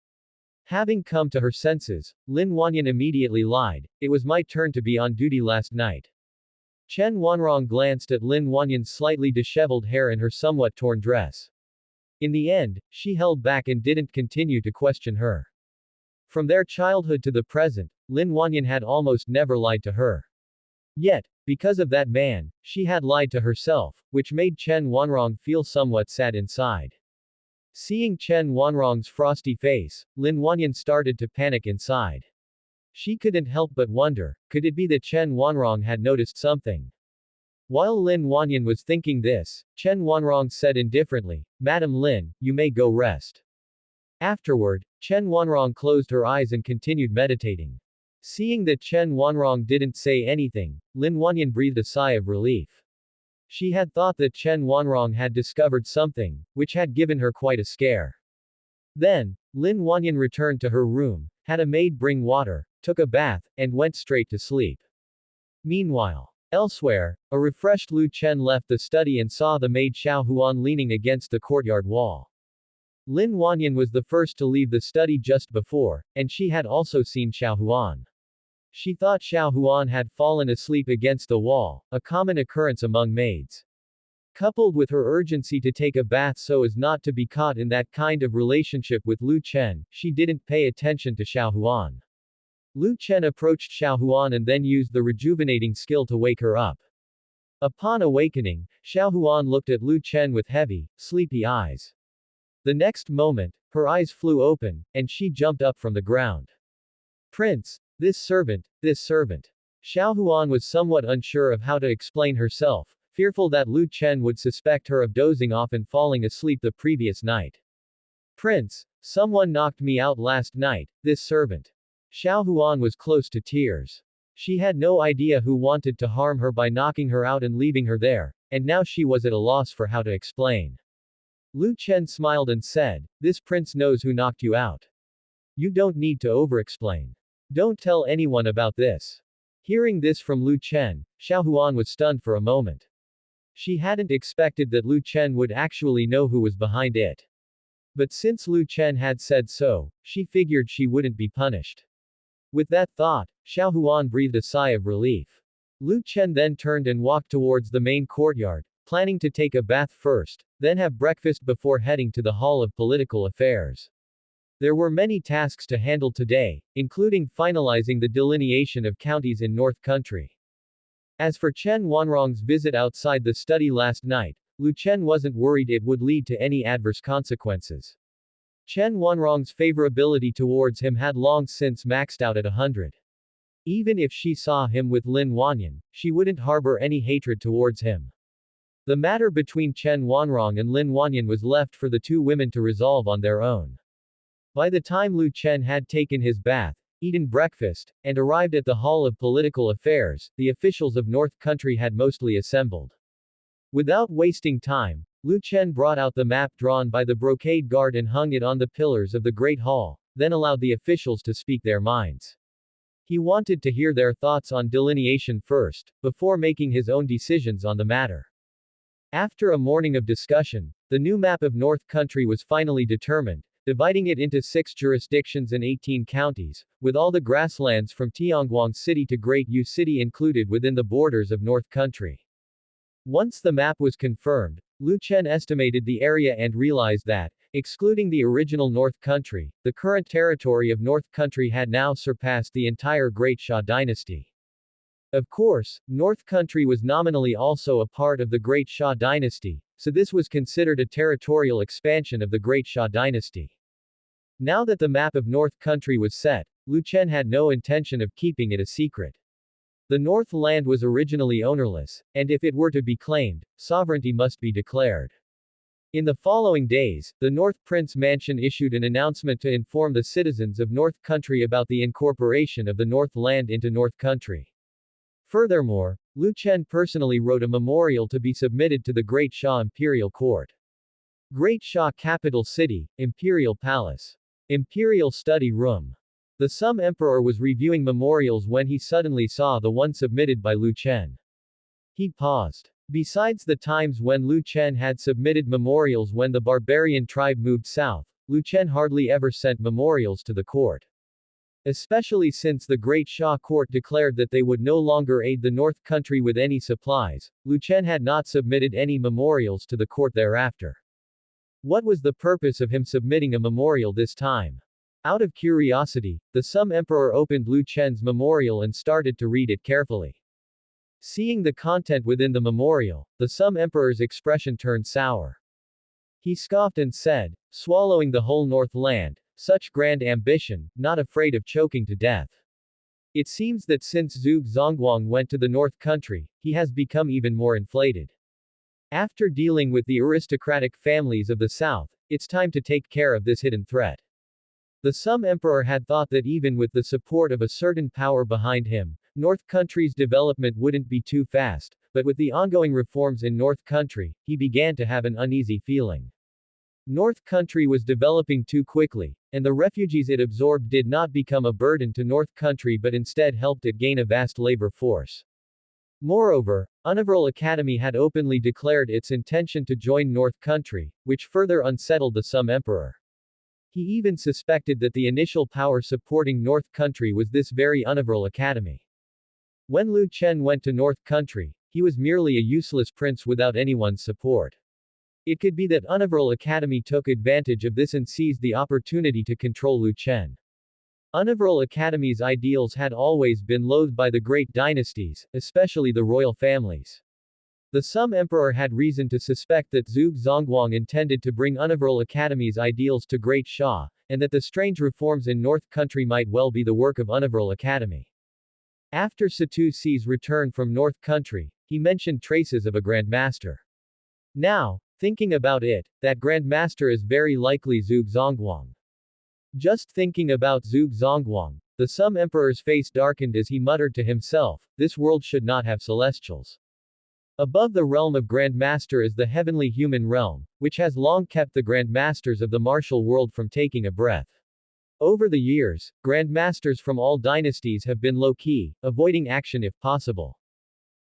Having come to her senses, Lin Wanyan immediately lied, it was my turn to be on duty last night. Chen Wanrong glanced at Lin Wanyan's slightly disheveled hair and her somewhat torn dress. In the end, she held back and didn't continue to question her. From their childhood to the present, Lin Wanyan had almost never lied to her. Yet, because of that man, she had lied to herself, which made Chen Wanrong feel somewhat sad inside. Seeing Chen Wanrong's frosty face, Lin Wanyan started to panic inside. She couldn't help but wonder, could it be that Chen Wanrong had noticed something? While Lin Wanyan was thinking this, Chen Wanrong said indifferently, Madam Lin, you may go rest. Afterward, Chen Wanrong closed her eyes and continued meditating. Seeing that Chen Wanrong didn't say anything, Lin Wanyan breathed a sigh of relief. She had thought that Chen Wanrong had discovered something, which had given her quite a scare. Then, Lin Wanyan returned to her room, had a maid bring water, took a bath, and went straight to sleep. Meanwhile, elsewhere, a refreshed Lu Chen left the study and saw the maid Xiao Huan leaning against the courtyard wall. Lin Wanyan was the first to leave the study just before, and she had also seen Xiao Huan. She thought Xiao Huan had fallen asleep against the wall, a common occurrence among maids. Coupled with her urgency to take a bath so as not to be caught in that kind of relationship with Lu Chen, she didn't pay attention to Xiao Huan. Lu Chen approached Xiao Huan and then used the rejuvenating skill to wake her up. Upon awakening, Xiao Huan looked at Lu Chen with heavy, sleepy eyes. The next moment, her eyes flew open, and she jumped up from the ground. Prince, this servant. Xiao Huan was somewhat unsure of how to explain herself, fearful that Lu Chen would suspect her of dozing off and falling asleep the previous night. Prince, someone knocked me out last night, this servant. Xiao Huan was close to tears. She had no idea who wanted to harm her by knocking her out and leaving her there, and now she was at a loss for how to explain. Lu Chen smiled and said, this prince knows who knocked you out. You don't need to over-explain. Don't tell anyone about this. Hearing this from Lu Chen, Xiao Huan was stunned for a moment. She hadn't expected that Lu Chen would actually know who was behind it. But since Lu Chen had said so, she figured she wouldn't be punished. With that thought, Xiao Huan breathed a sigh of relief. Lu Chen then turned and walked towards the main courtyard, planning to take a bath first, then have breakfast before heading to the Hall of Political Affairs. There were many tasks to handle today, including finalizing the delineation of counties in North Country. As for Chen Wanrong's visit outside the study last night, Lu Chen wasn't worried it would lead to any adverse consequences. Chen Wanrong's favorability towards him had long since maxed out at 100. Even if she saw him with Lin Wanyan, she wouldn't harbor any hatred towards him. The matter between Chen Wanrong and Lin Wanyan was left for the two women to resolve on their own. By the time Lu Chen had taken his bath, eaten breakfast, and arrived at the Hall of Political Affairs, the officials of North Country had mostly assembled. Without wasting time, Lu Chen brought out the map drawn by the brocade guard and hung it on the pillars of the Great Hall, then allowed the officials to speak their minds. He wanted to hear their thoughts on delineation first, before making his own decisions on the matter. After a morning of discussion, the new map of North Country was finally determined, dividing it into 6 jurisdictions and 18 counties, with all the grasslands from Tianguang City to Great Yu City included within the borders of North Country. Once the map was confirmed, Lu Chen estimated the area and realized that, excluding the original North Country, the current territory of North Country had now surpassed the entire Great Xia dynasty. Of course, North Country was nominally also a part of the Great Xia dynasty, so this was considered a territorial expansion of the Great Xia dynasty. Now that the map of North Country was set, Lu Chen had no intention of keeping it a secret. The North land was originally ownerless, and if it were to be claimed, sovereignty must be declared. In the following days, the North Prince Mansion issued an announcement to inform the citizens of North Country about the incorporation of the North land into North Country. Furthermore, Lu Chen personally wrote a memorial to be submitted to the Great Xia Imperial Court. Great Xia Capital City, Imperial Palace. Imperial Study Room. The Sum Emperor was reviewing memorials when he suddenly saw the one submitted by Lu Chen. He paused. Besides the times when Lu Chen had submitted memorials when the barbarian tribe moved south, Lu Chen hardly ever sent memorials to the court. Especially since the Great Sha court declared that they would no longer aid the North country with any supplies, Lu Chen had not submitted any memorials to the court thereafter. What was the purpose of him submitting a memorial this time? Out of curiosity, the Sum Emperor opened Lu Chen's memorial and started to read it carefully. Seeing the content within the memorial, the Sum Emperor's expression turned sour. He scoffed and said, "Swallowing the whole North land, such grand ambition, not afraid of choking to death. It seems that since Zhuge Zongguang went to the North country, he has become even more inflated. After dealing with the aristocratic families of the South, it's time to take care of this hidden threat." The Sum Emperor had thought that even with the support of a certain power behind him, North country's development wouldn't be too fast, but with the ongoing reforms in North country, he began to have an uneasy feeling. North country was developing too quickly, and the refugees it absorbed did not become a burden to North country but instead helped it gain a vast labor force. Moreover, Unavril Academy had openly declared its intention to join North country, which further unsettled the Sum Emperor. He even suspected that the initial power supporting North country was this very Unavril Academy. When Lu Chen went to North country, he was merely a useless prince without anyone's support. It could be that Unavril Academy took advantage of this and seized the opportunity to control Lu Chen. Unavril Academy's ideals had always been loathed by the great dynasties, especially the royal families. The Sum Emperor had reason to suspect that Zhuge Zongguang intended to bring Unavril Academy's ideals to Great Sha, and that the strange reforms in North country might well be the work of Unavril Academy. After Satusi's return from North country, he mentioned traces of a Grand Master. Now, thinking about it, that Grand Master is very likely Zhuge Zongguang. Just thinking about Zhuge Zongguang, the Sum Emperor's face darkened as he muttered to himself, "This world should not have celestials." Above the realm of Grand Master is the heavenly human realm, which has long kept the Grand Masters of the martial world from taking a breath. Over the years, Grand Masters from all dynasties have been low-key, avoiding action if possible.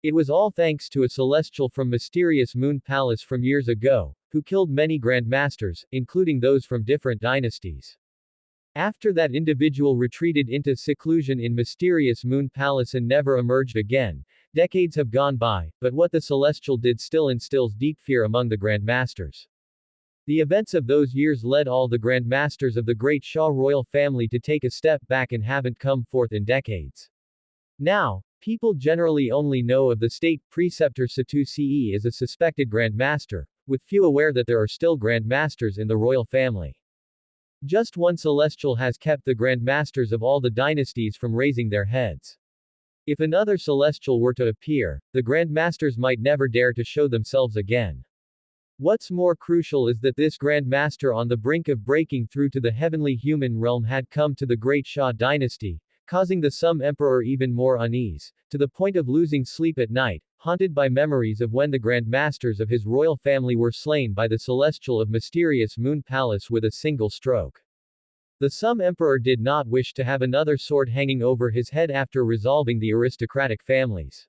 It was all thanks to a celestial from mysterious Moon Palace from years ago, who killed many Grand Masters, including those from different dynasties. After that individual retreated into seclusion in mysterious Moon Palace and never emerged again. Decades have gone by, but what the Celestial did still instills deep fear among the Grand Masters. The events of those years led all the Grand Masters of the Great Sha royal family to take a step back and haven't come forth in decades. Now, people generally only know of the state preceptor Satusi as a suspected Grand Master, with few aware that there are still Grand Masters in the royal family. Just one Celestial has kept the Grand Masters of all the dynasties from raising their heads. If another Celestial were to appear, the Grand Masters might never dare to show themselves again. What's more crucial is that this Grand Master on the brink of breaking through to the heavenly human realm had come to the Great Sha dynasty, causing the Sum Emperor even more unease, to the point of losing sleep at night, haunted by memories of when the Grand Masters of his royal family were slain by the Celestial of mysterious Moon Palace with a single stroke. The Sum Emperor did not wish to have another sword hanging over his head after resolving the aristocratic families.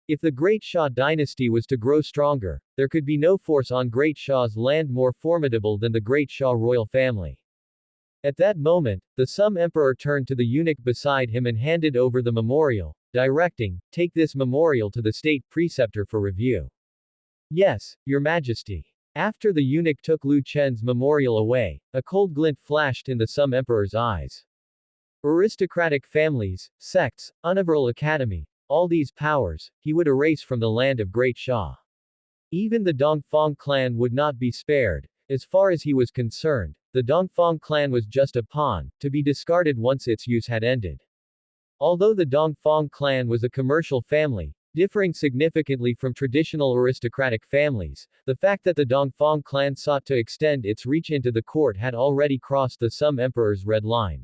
If the Great Sha dynasty was to grow stronger, there could be no force on Great Sha's land more formidable than the Great Sha royal family. At that moment, the Sum Emperor turned to the eunuch beside him and handed over the memorial, directing, "Take this memorial to the state preceptor for review." "Yes, Your Majesty." After the eunuch took Lu Chen's memorial away, a cold glint flashed in the Sum Emperor's eyes. Aristocratic families, sects, Unavril Academy, all these powers, he would erase from the land of Great Sha. Even the Dongfang clan would not be spared. As far as he was concerned, the Dongfang clan was just a pawn, to be discarded once its use had ended. Although the Dongfang clan was a commercial family, differing significantly from traditional aristocratic families, the fact that the Dongfang clan sought to extend its reach into the court had already crossed the Sum Emperor's red line.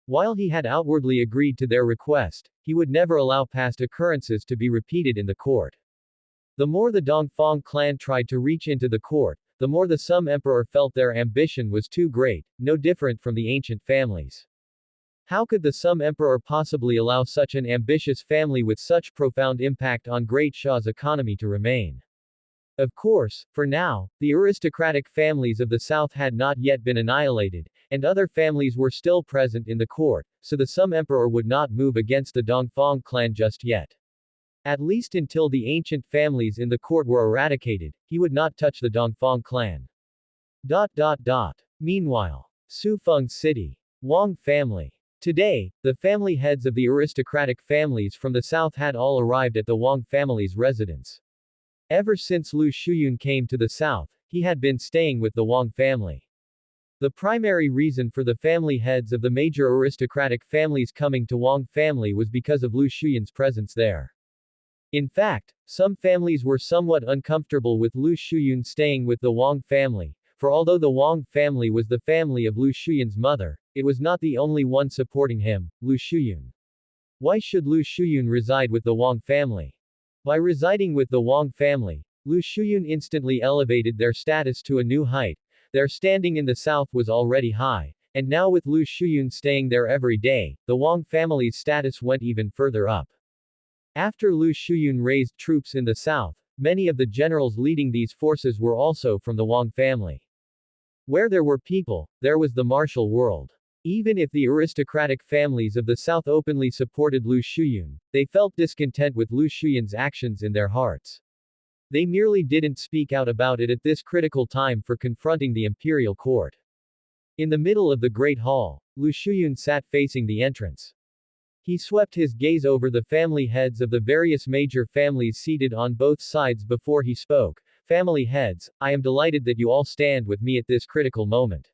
While he had outwardly agreed to their request, he would never allow past occurrences to be repeated in the court. The more the Dongfang clan tried to reach into the court, the more the Sum Emperor felt their ambition was too great, no different from the ancient families. How could the Sum Emperor possibly allow such an ambitious family with such profound impact on Great Shah's economy to remain? Of course, for now, the aristocratic families of the south had not yet been annihilated, and other families were still present in the court, so the Sum Emperor would not move against the Dongfang clan just yet. At least until the ancient families in the court were eradicated, he would not touch the Dongfang clan. Meanwhile, Sufeng City. Wang family. Today, the family heads of the aristocratic families from the south had all arrived at the Wang family's residence. Ever since Lu Shuyun came to the south, he had been staying with the Wang family. The primary reason for the family heads of the major aristocratic families coming to Wang family was because of Lu Shuyun's presence there. In fact, some families were somewhat uncomfortable with Lu Shuyun staying with the Wang family, for although the Wang family was the family of Lu Shuyun's mother, it was not the only one supporting him, Lu Shuyun. Why should Lu Shuyun reside with the Wang family? By residing with the Wang family, Lu Shuyun instantly elevated their status to a new height. Their standing in the south was already high, and now with Lu Shuyun staying there every day, the Wang family's status went even further up. After Lu Shuyun raised troops in the south, many of the generals leading these forces were also from the Wang family. Where there were people, there was the martial world. Even if the aristocratic families of the south openly supported Lu Shuyun, they felt discontent with Lu Shuyun's actions in their hearts. They merely didn't speak out about it at this critical time for confronting the imperial court. In the middle of the great hall, Lu Shuyun sat facing the entrance. He swept his gaze over the family heads of the various major families seated on both sides before he spoke. Family heads, I am delighted that you all stand with me at this critical moment.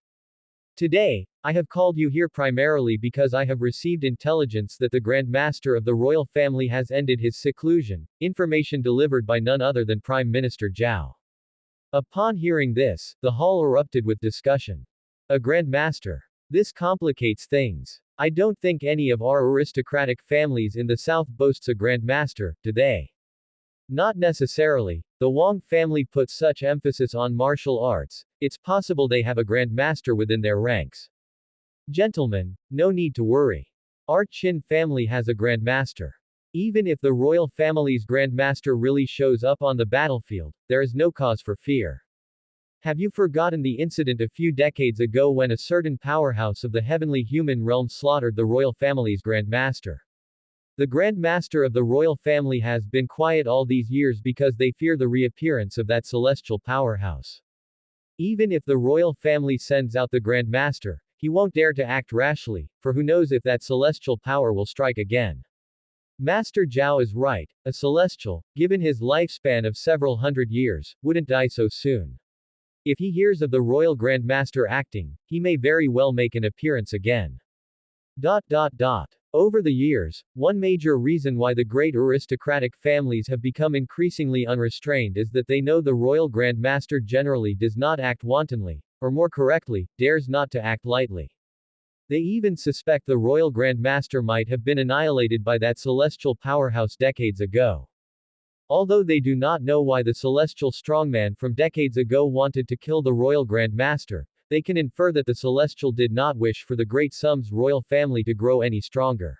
Today, I have called you here primarily because I have received intelligence that the Grand Master of the royal family has ended his seclusion, information delivered by none other than Prime Minister Zhao. Upon hearing this, the hall erupted with discussion. A Grand Master. This complicates things. I don't think any of our aristocratic families in the south boasts a Grand Master, do they? Not necessarily. The Wang family puts such emphasis on martial arts, it's possible they have a Grand Master within their ranks. Gentlemen, no need to worry. Our Qin family has a Grand Master. Even if the royal family's Grand Master really shows up on the battlefield, there is no cause for fear. Have you forgotten the incident a few decades ago when a certain powerhouse of the heavenly human realm slaughtered the royal family's Grand Master? The Grand Master of the royal family has been quiet all these years because they fear the reappearance of that celestial powerhouse. Even if the royal family sends out the Grand Master, he won't dare to act rashly, for who knows if that celestial power will strike again. Master Zhao is right, a celestial, given his lifespan of several hundred years, wouldn't die so soon. If he hears of the royal Grand Master acting, he may very well make an appearance again. Over the years, one major reason why the great aristocratic families have become increasingly unrestrained is that they know the royal Grand Master generally does not act wantonly, or more correctly, dares not to act lightly. They even suspect the royal Grand Master might have been annihilated by that celestial powerhouse decades ago. Although they do not know why the celestial strongman from decades ago wanted to kill the royal Grand Master, they can infer that the celestial did not wish for the Great Sum's royal family to grow any stronger.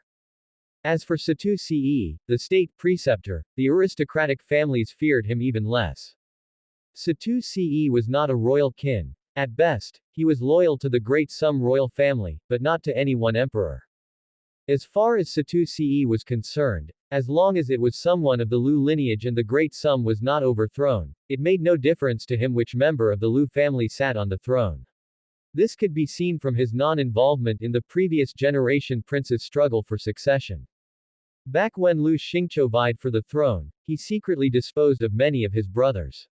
As for Satu Ce, the state preceptor, the aristocratic families feared him even less. Satu Ce was not a royal kin. At best, he was loyal to the Great Sum royal family, but not to any one emperor. As far as Satu Ce was concerned, as long as it was someone of the Lu lineage and the Great Sum was not overthrown, it made no difference to him which member of the Lu family sat on the throne. This could be seen from his non-involvement in the previous generation prince's struggle for succession. Back when Lu Xingqiu vied for the throne, he secretly disposed of many of his brothers.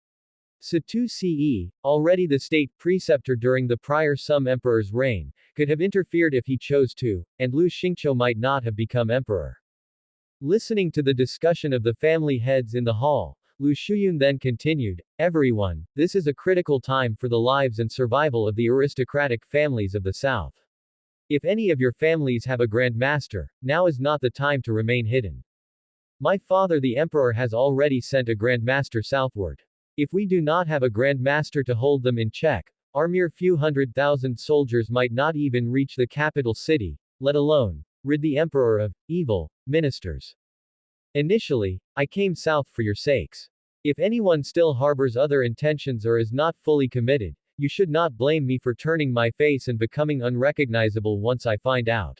Satu Ce, already the state preceptor during the prior Sum emperor's reign, could have interfered if he chose to, and Lu Xingqiu might not have become emperor. Listening to the discussion of the family heads in the hall, Lu Shuyun then continued, "Everyone, this is a critical time for the lives and survival of the aristocratic families of the South. If any of your families have a Grand Master, now is not the time to remain hidden. My father the Emperor has already sent a Grand Master southward. If we do not have a Grand Master to hold them in check, our mere few 100,000 soldiers might not even reach the capital city, let alone rid the emperor of evil ministers. Initially, I came south for your sakes. If anyone still harbors other intentions or is not fully committed, you should not blame me for turning my face and becoming unrecognizable once I find out.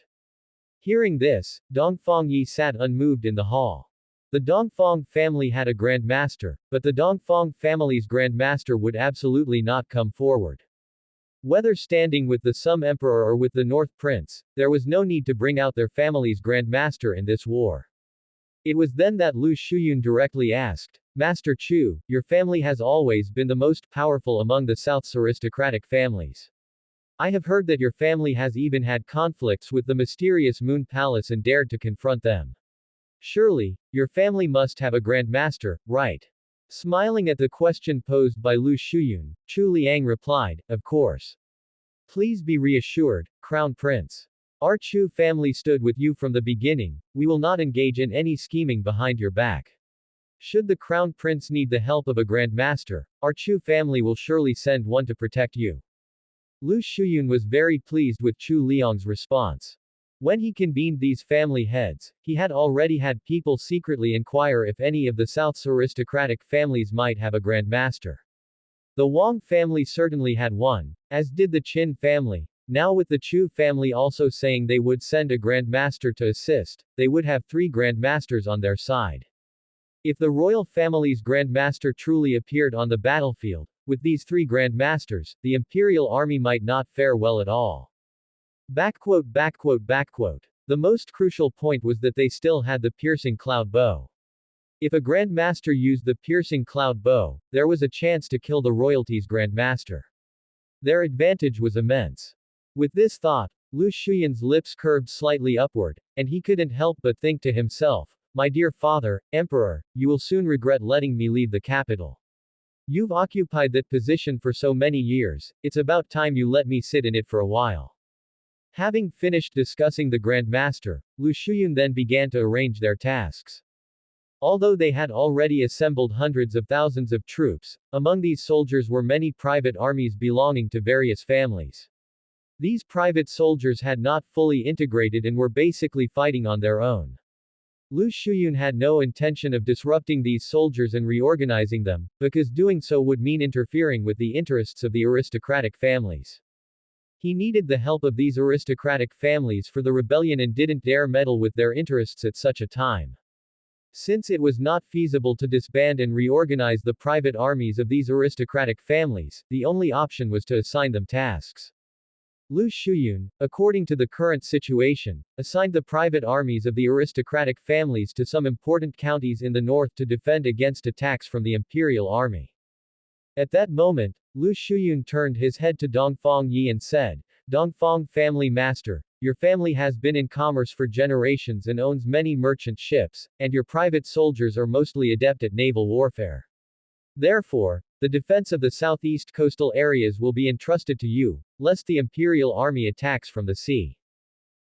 Hearing this, Dongfang Yi sat unmoved in the hall. The Dongfang family had a Grand Master, but the Dongfang family's Grand Master would absolutely not come forward. Whether standing with the Sum Emperor or with the North Prince, there was no need to bring out their family's Grand Master in this war. It was then that Lu Shuyun directly asked, Master Chu, your family has always been the most powerful among the South's aristocratic families. I have heard that your family has even had conflicts with the mysterious Moon Palace and dared to confront them. Surely, your family must have a Grand Master, right? Smiling at the question posed by Lu Shuyun, Chu Liang replied, of course. Please be reassured, Crown Prince. Our Chu family stood with you from the beginning, we will not engage in any scheming behind your back. Should the Crown Prince need the help of a Grand Master, our Chu family will surely send one to protect you. Lu Shuyun was very pleased with Chu Liang's response. When he convened these family heads, he had already had people secretly inquire if any of the South's aristocratic families might have a Grand Master. The Wang family certainly had one, as did the Qin family. Now with the Chu family also saying they would send a Grand Master to assist, they would have 3 Grand Masters on their side. If the royal family's Grand Master truly appeared on the battlefield, with these 3 Grand Masters, the imperial army might not fare well at all. The most crucial point was that they still had the piercing cloud bow. If a Grand Master used the piercing cloud bow, there was a chance to kill the royalty's Grand Master. Their advantage was immense. With this thought, Lu Shuyun's lips curved slightly upward, and he couldn't help but think to himself, my dear father, Emperor, you will soon regret letting me leave the capital. You've occupied that position for so many years, it's about time you let me sit in it for a while. Having finished discussing the Grand Master, Lu Shuyun then began to arrange their tasks. Although they had already assembled hundreds of thousands of troops, among these soldiers were many private armies belonging to various families. These private soldiers had not fully integrated and were basically fighting on their own. Lu Shuyun had no intention of disrupting these soldiers and reorganizing them, because doing so would mean interfering with the interests of the aristocratic families. He needed the help of these aristocratic families for the rebellion and didn't dare meddle with their interests at such a time. Since it was not feasible to disband and reorganize the private armies of these aristocratic families, the only option was to assign them tasks. Lu Shuyun, according to the current situation, assigned the private armies of the aristocratic families to some important counties in the north to defend against attacks from the imperial army. At that moment, Lu Shuyun turned his head to Dongfang Yi and said, Dongfang family master, your family has been in commerce for generations and owns many merchant ships, and your private soldiers are mostly adept at naval warfare. Therefore, the defense of the southeast coastal areas will be entrusted to you, lest the imperial army attacks from the sea.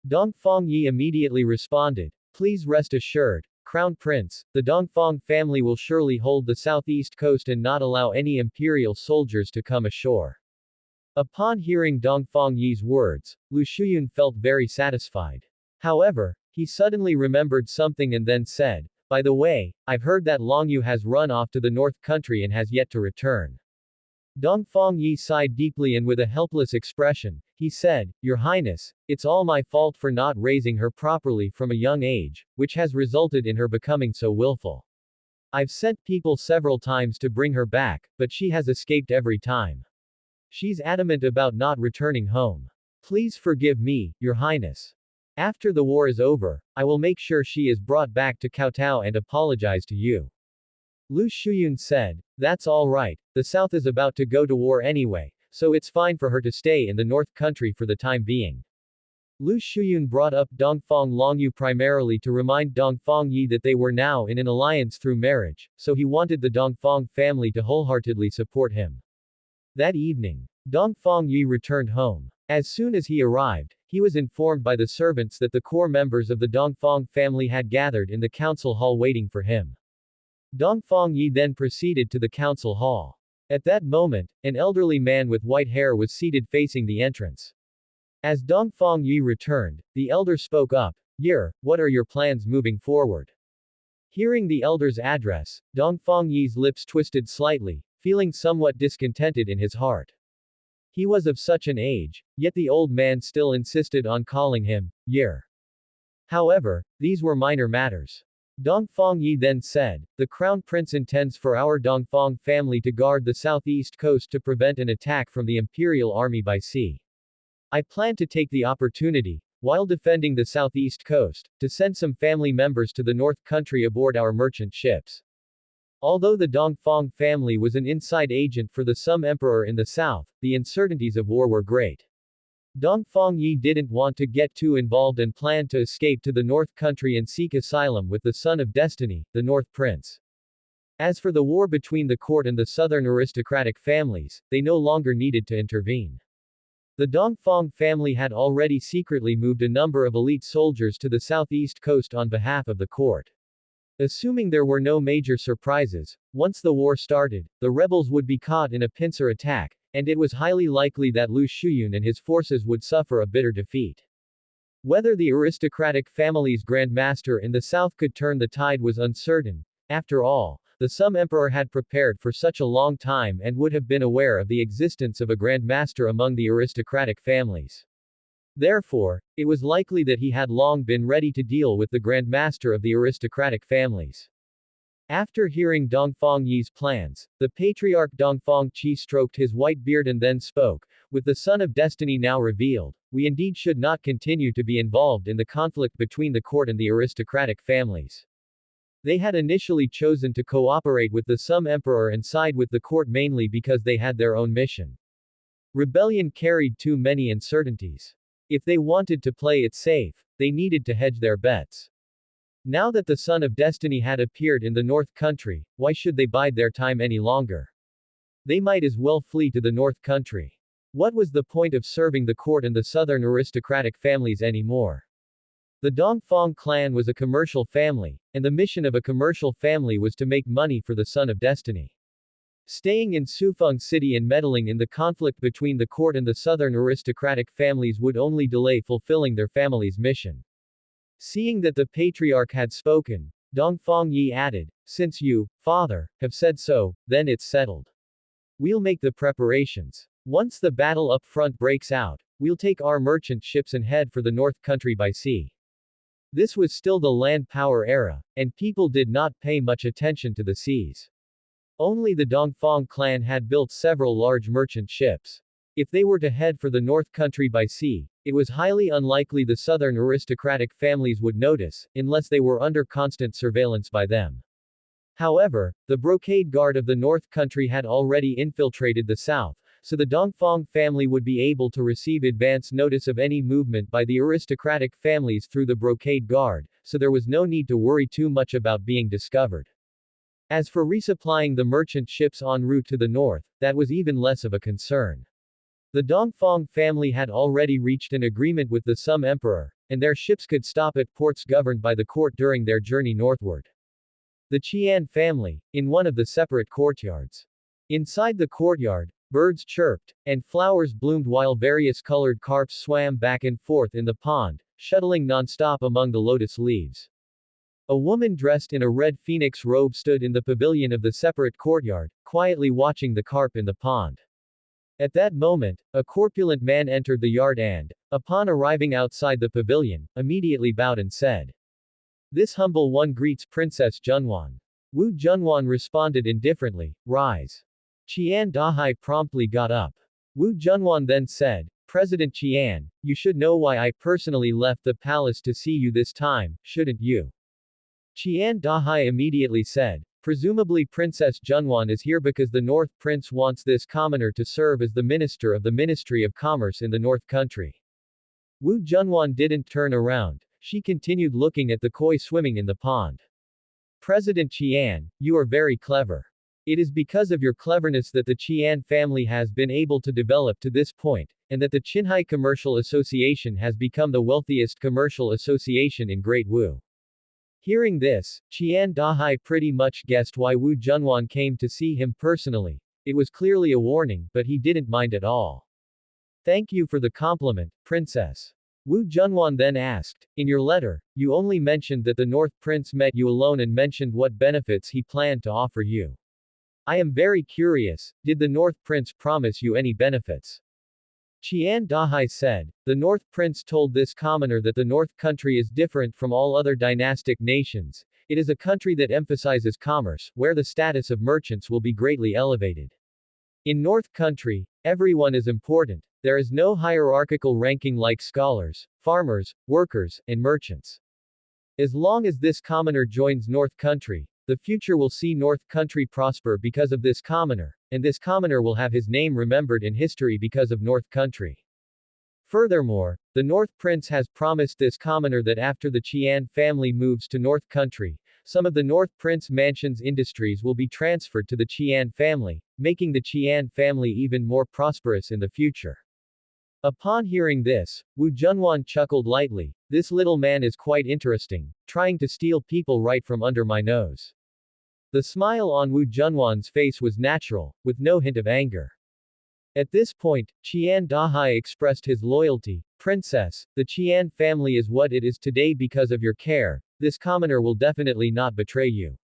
Dongfang Yi immediately responded, please rest assured, Crown Prince, the Dongfang family will surely hold the southeast coast and not allow any imperial soldiers to come ashore. Upon hearing Dongfang Yi's words, Lu Shuyun felt very satisfied. However, he suddenly remembered something and then said, by the way, I've heard that Long Yu has run off to the north country and has yet to return. Dongfang Yi sighed deeply and with a helpless expression, he said, Your Highness, it's all my fault for not raising her properly from a young age, which has resulted in her becoming so willful. I've sent people several times to bring her back, but she has escaped every time. She's adamant about not returning home. Please forgive me, Your Highness. After the war is over, I will make sure she is brought back to Kowtow and apologize to you. Lu Shuyun said, that's all right, the South is about to go to war anyway, so it's fine for her to stay in the North country for the time being. Lu Shuyun brought up Dongfang Longyu primarily to remind Dongfang Yi that they were now in an alliance through marriage, so he wanted the Dongfang family to wholeheartedly support him. That evening, Dongfang Yi returned home. As soon as he arrived, he was informed by the servants that the core members of the Dongfang family had gathered in the council hall waiting for him. Dongfang Yi then proceeded to the council hall. At that moment, an elderly man with white hair was seated facing the entrance. As Dongfang Yi returned, the elder spoke up. Yer, what are your plans moving forward? Hearing the elder's address, Dongfang Yi's lips twisted slightly, feeling somewhat discontented in his heart. He was of such an age, yet the old man still insisted on calling him Yer. However, these were minor matters. Dongfang Yi then said, the crown prince intends for our Dongfang family to guard the southeast coast to prevent an attack from the imperial army by sea. I plan to take the opportunity, while defending the southeast coast, to send some family members to the north country aboard our merchant ships. Although the Dongfang family was an inside agent for the Sum Emperor in the south, the uncertainties of war were great. Dongfang Yi didn't want to get too involved and planned to escape to the north country and seek asylum with the Son of Destiny, the North Prince. As for the war between the court and the southern aristocratic families, they no longer needed to intervene. The Dongfang family had already secretly moved a number of elite soldiers to the southeast coast on behalf of the court. Assuming there were no major surprises, once the war started, the rebels would be caught in a pincer attack, and it was highly likely that Lu Shuyun and his forces would suffer a bitter defeat. Whether the aristocratic family's Grand Master in the south could turn the tide was uncertain. After all, the Sum Emperor had prepared for such a long time and would have been aware of the existence of a Grand Master among the aristocratic families. Therefore, it was likely that he had long been ready to deal with the Grand Master of the aristocratic families. After hearing Dongfang Yi's plans, the patriarch Dongfang Qi stroked his white beard and then spoke, with the Son of Destiny now revealed, we indeed should not continue to be involved in the conflict between the court and the aristocratic families. They had initially chosen to cooperate with the Sum Emperor and side with the court mainly because they had their own mission. Rebellion carried too many uncertainties. If they wanted to play it safe, they needed to hedge their bets. Now that the Son of Destiny had appeared in the North Country, why should they bide their time any longer? They might as well flee to the North Country. What was the point of serving the court and the southern aristocratic families anymore? The Dongfang clan was a commercial family, and the mission of a commercial family was to make money for the Son of Destiny. Staying in Sufeng City and meddling in the conflict between the court and the southern aristocratic families would only delay fulfilling their family's mission. Seeing that the patriarch had spoken, Dongfang Yi added, since you, father, have said so, then it's settled. We'll make the preparations. Once the battle up front breaks out, we'll take our merchant ships and head for the North Country by sea. This was still the land power era, and people did not pay much attention to the seas. Only the Dongfang clan had built several large merchant ships. If they were to head for the North Country by sea, it was highly unlikely the southern aristocratic families would notice, unless they were under constant surveillance by them. However, the brocade guard of the North Country had already infiltrated the south, so the Dongfang family would be able to receive advance notice of any movement by the aristocratic families through the brocade guard, so there was no need to worry too much about being discovered. As for resupplying the merchant ships en route to the north, that was even less of a concern. The Dongfang family had already reached an agreement with the Sum Emperor, and their ships could stop at ports governed by the court during their journey northward. The Qian family, in one of the separate courtyards. Inside the courtyard, birds chirped, and flowers bloomed while various colored carps swam back and forth in the pond, shuttling non-stop among the lotus leaves. A woman dressed in a red phoenix robe stood in the pavilion of the separate courtyard, quietly watching the carp in the pond. At that moment, a corpulent man entered the yard and, upon arriving outside the pavilion, immediately bowed and said, "This humble one greets Princess Junwan." Wu Junwan responded indifferently, "Rise." Qian Dahai promptly got up. Wu Junwan then said, "President Qian, you should know why I personally left the palace to see you this time, shouldn't you?" Qian Dahai immediately said, "Presumably Princess Junwan is here because the North Prince wants this commoner to serve as the minister of the Ministry of Commerce in the North Country." Wu Junwan didn't turn around. She continued looking at the koi swimming in the pond. "President Qian, you are very clever. It is because of your cleverness that the Qian family has been able to develop to this point, and that the Qinghai Commercial Association has become the wealthiest commercial association in Great Wu." Hearing this, Qian Dahai pretty much guessed why Wu Junwan came to see him personally. It was clearly a warning, but he didn't mind at all. Thank you for the compliment, Princess. Wu Junwan then asked, in your letter, you only mentioned that the North Prince met you alone and mentioned what benefits he planned to offer you. I am very curious, did the North Prince promise you any benefits? Qian Dahai said, the North Prince told this commoner that the North country is different from all other dynastic nations. It is a country that emphasizes commerce, where the status of merchants will be greatly elevated. In North country, everyone is important. There is no hierarchical ranking like scholars, farmers, workers, and merchants. As long as this commoner joins North country, the future will see North country prosper because of this commoner, and this commoner will have his name remembered in history because of North country. Furthermore, the North Prince has promised this commoner that after the Qian family moves to North country, some of the North Prince Mansion's industries will be transferred to the Qian family, making the Qian family even more prosperous in the future. Upon hearing this, Wu Junwan chuckled lightly, this little man is quite interesting, trying to steal people right from under my nose. The smile on Wu Junwan's face was natural, with no hint of anger. At this point, Qian Dahai expressed his loyalty, Princess, the Qian family is what it is today because of your care, this commoner will definitely not betray you.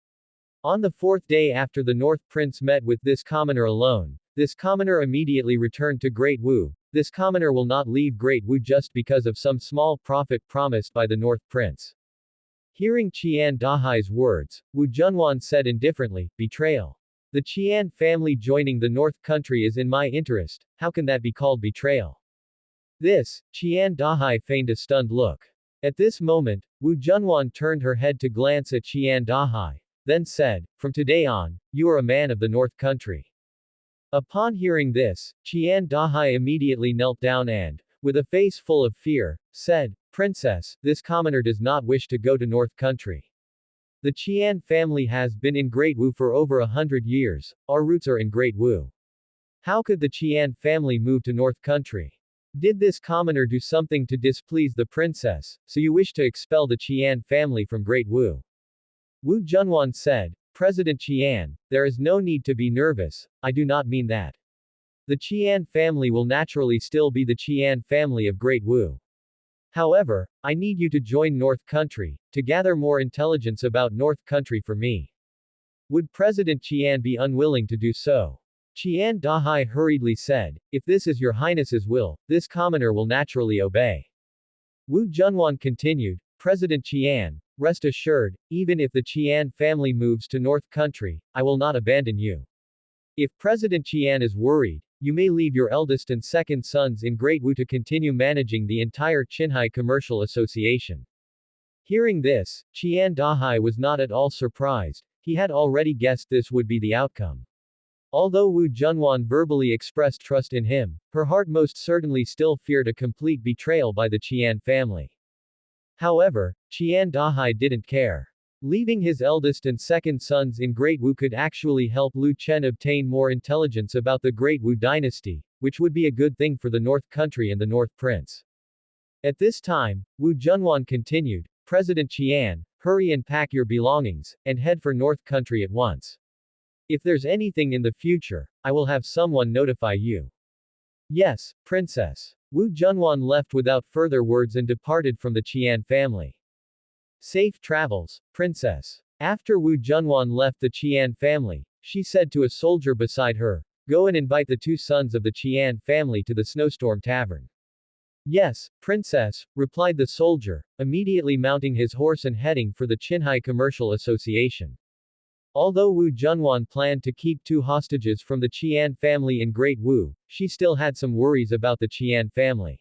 On the fourth day after the North Prince met with this commoner alone, this commoner immediately returned to Great Wu. This commoner will not leave Great Wu just because of some small profit promised by the North Prince. Hearing Qian Dahai's words, Wu Junwan said indifferently, betrayal. The Qian family joining the North country is in my interest, how can that be called betrayal? This, Qian Dahai feigned a stunned look. At this moment, Wu Junwan turned her head to glance at Qian Dahai, then said, from today on, you are a man of the North country. Upon hearing this, Qian Dahai immediately knelt down and, with a face full of fear, said, Princess, this commoner does not wish to go to North country. The Qian family has been in Great Wu for over 100 years, our roots are in Great Wu. How could the Qian family move to North country? Did this commoner do something to displease the princess, so you wish to expel the Qian family from Great Wu? Wu Junwan said, President Qian, there is no need to be nervous, I do not mean that. The Qian family will naturally still be the Qian family of Great Wu. However, I need you to join North country, to gather more intelligence about North country for me. Would President Qian be unwilling to do so? Qian Dahai hurriedly said, if this is your highness's will, this commoner will naturally obey. Wu Junwan continued, President Qian, rest assured, even if the Qian family moves to North country, I will not abandon you. If President Qian is worried, you may leave your eldest and second sons in Great Wu to continue managing the entire Qinghai Commercial Association. Hearing this, Qian Dahai was not at all surprised, he had already guessed this would be the outcome. Although Wu Junwan verbally expressed trust in him, her heart most certainly still feared a complete betrayal by the Qian family. However, Qian Dahai didn't care. Leaving his eldest and second sons in Great Wu could actually help Lu Chen obtain more intelligence about the Great Wu dynasty, which would be a good thing for the North country and the North Prince. At this time, Wu Junwan continued, President Qian, hurry and pack your belongings, and head for North country at once. If there's anything in the future, I will have someone notify you. Yes, Princess. Wu Junwan left without further words and departed from the Qian family. Safe travels, Princess. After Wu Junwan left the Qian family, she said to a soldier beside her, go and invite the two sons of the Qian family to the Snowstorm Tavern. Yes, Princess, replied the soldier, immediately mounting his horse and heading for the Qinghai Commercial Association. Although Wu Junwan planned to keep two hostages from the Qian family in Great Wu, she still had some worries about the Qian family.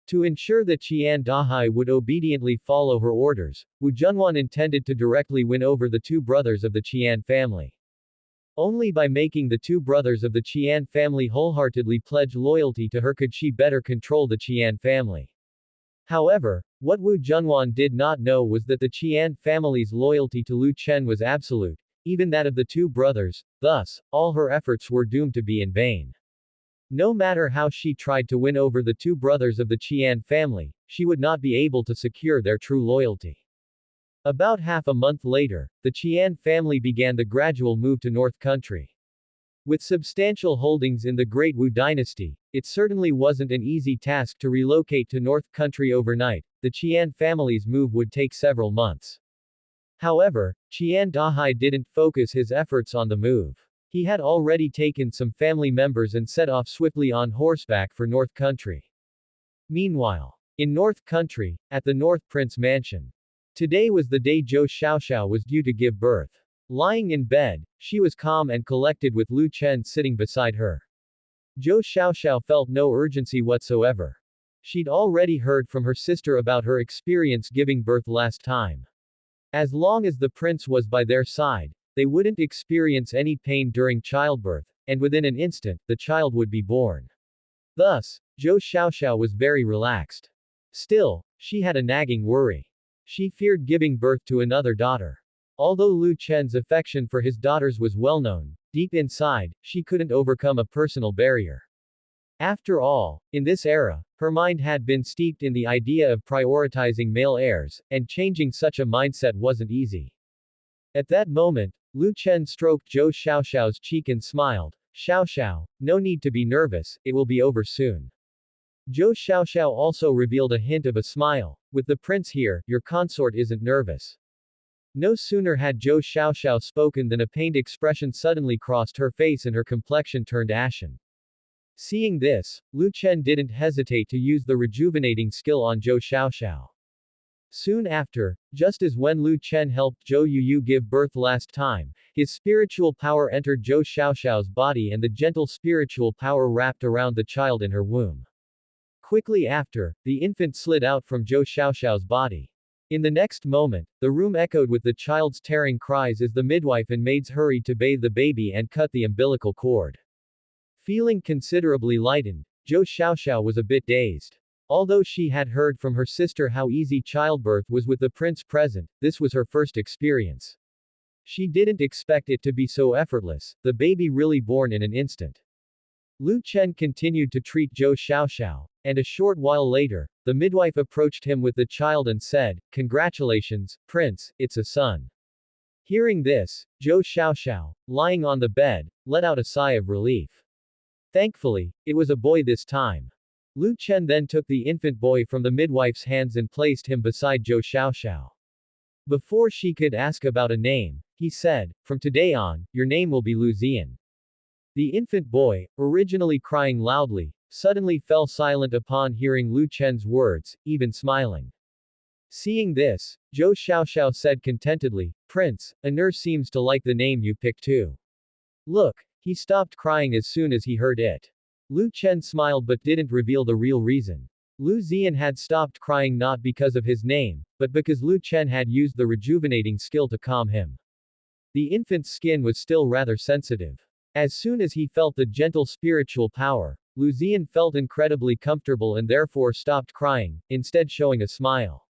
To ensure that Qian Dahai would obediently follow her orders, Wu Junwan intended to directly win over the two brothers of the Qian family. Only by making the two brothers of the Qian family wholeheartedly pledge loyalty to her could she better control the Qian family. However, what Wu Junwan did not know was that the Qian family's loyalty to Lu Chen was absolute, even that of the two brothers, thus, all her efforts were doomed to be in vain. No matter how she tried to win over the two brothers of the Qian family, she would not be able to secure their true loyalty. About half a month later, the Qian family began the gradual move to North country. With substantial holdings in the Great Wu dynasty, It certainly wasn't an easy task to relocate to North Country overnight. The Qian family's move would take several months. However, Qian Dahai didn't focus his efforts on the move. He had already taken some family members and set off swiftly on horseback for North Country. Meanwhile, in North Country, at the North Prince Mansion. Today was the day Zhou Xiaoxiao was due to give birth. Lying in bed, she was calm and collected with Lu Chen sitting beside her. Zhou Xiaoxiao felt no urgency whatsoever. She'd already heard from her sister about her experience giving birth last time. As long as the prince was by their side, they wouldn't experience any pain during childbirth, and within an instant, the child would be born. Thus, Zhou Xiaoxiao was very relaxed. Still, she had a nagging worry. She feared giving birth to another daughter. Although Lu Chen's affection for his daughters was well known, deep inside, she couldn't overcome a personal barrier. After all, in this era, her mind had been steeped in the idea of prioritizing male heirs, and changing such a mindset wasn't easy. At that moment, Lu Chen stroked Zhou Xiaoxiao's cheek and smiled. Xiaoxiao, no need to be nervous, it will be over soon. Zhou Xiaoxiao also revealed a hint of a smile. With the prince here, your consort isn't nervous. No sooner had Zhou Xiaoxiao spoken than a pained expression suddenly crossed her face and her complexion turned ashen. Seeing this, Lu Chen didn't hesitate to use the rejuvenating skill on Zhou Xiaoxiao. Soon after, just as when Lu Chen helped Zhou Yuyu give birth last time, his spiritual power entered Zhou Xiaoxiao's body and the gentle spiritual power wrapped around the child in her womb. Quickly after, the infant slid out from Zhou Xiaoxiao's body. In the next moment, the room echoed with the child's tearing cries as the midwife and maids hurried to bathe the baby and cut the umbilical cord. Feeling considerably lightened, Zhou Xiaoxiao was a bit dazed. Although she had heard from her sister how easy childbirth was with the prince present, this was her first experience. She didn't expect it to be so effortless, the baby really born in an instant. Lu Chen continued to treat Zhou Xiaoxiao, and a short while later, the midwife approached him with the child and said, "Congratulations, prince, it's a son." Hearing this, Zhou Xiaoxiao, lying on the bed, let out a sigh of relief. Thankfully, it was a boy this time. Lu Chen then took the infant boy from the midwife's hands and placed him beside Zhou Xiaoxiao. Before she could ask about a name, he said, "From today on, your name will be Lu Zian." The infant boy, originally crying loudly, suddenly fell silent upon hearing Lu Chen's words, even smiling. Seeing this, Zhou Xiaoxiao said contentedly, "Prince, a nurse seems to like the name you picked too." Look, he stopped crying as soon as he heard it. Lu Chen smiled but didn't reveal the real reason. Lu Zian had stopped crying not because of his name, but because Lu Chen had used the rejuvenating skill to calm him. The infant's skin was still rather sensitive. As soon as he felt the gentle spiritual power, Lu Zian felt incredibly comfortable and therefore stopped crying, instead showing a smile.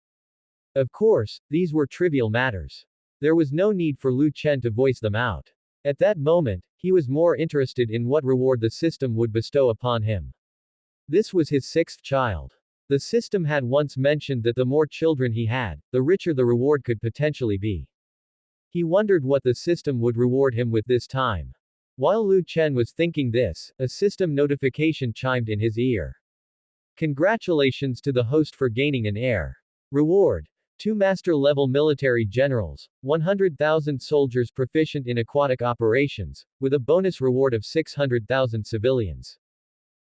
Of course, these were trivial matters. There was no need for Lu Chen to voice them out. At that moment, he was more interested in what reward the system would bestow upon him. This was his sixth child. The system had once mentioned that the more children he had, the richer the reward could potentially be. He wondered what the system would reward him with this time. While Lu Chen was thinking this, a system notification chimed in his ear. Congratulations to the host for gaining an heir. Reward. 2 master-level military generals, 100,000 soldiers proficient in aquatic operations, with a bonus reward of 600,000 civilians.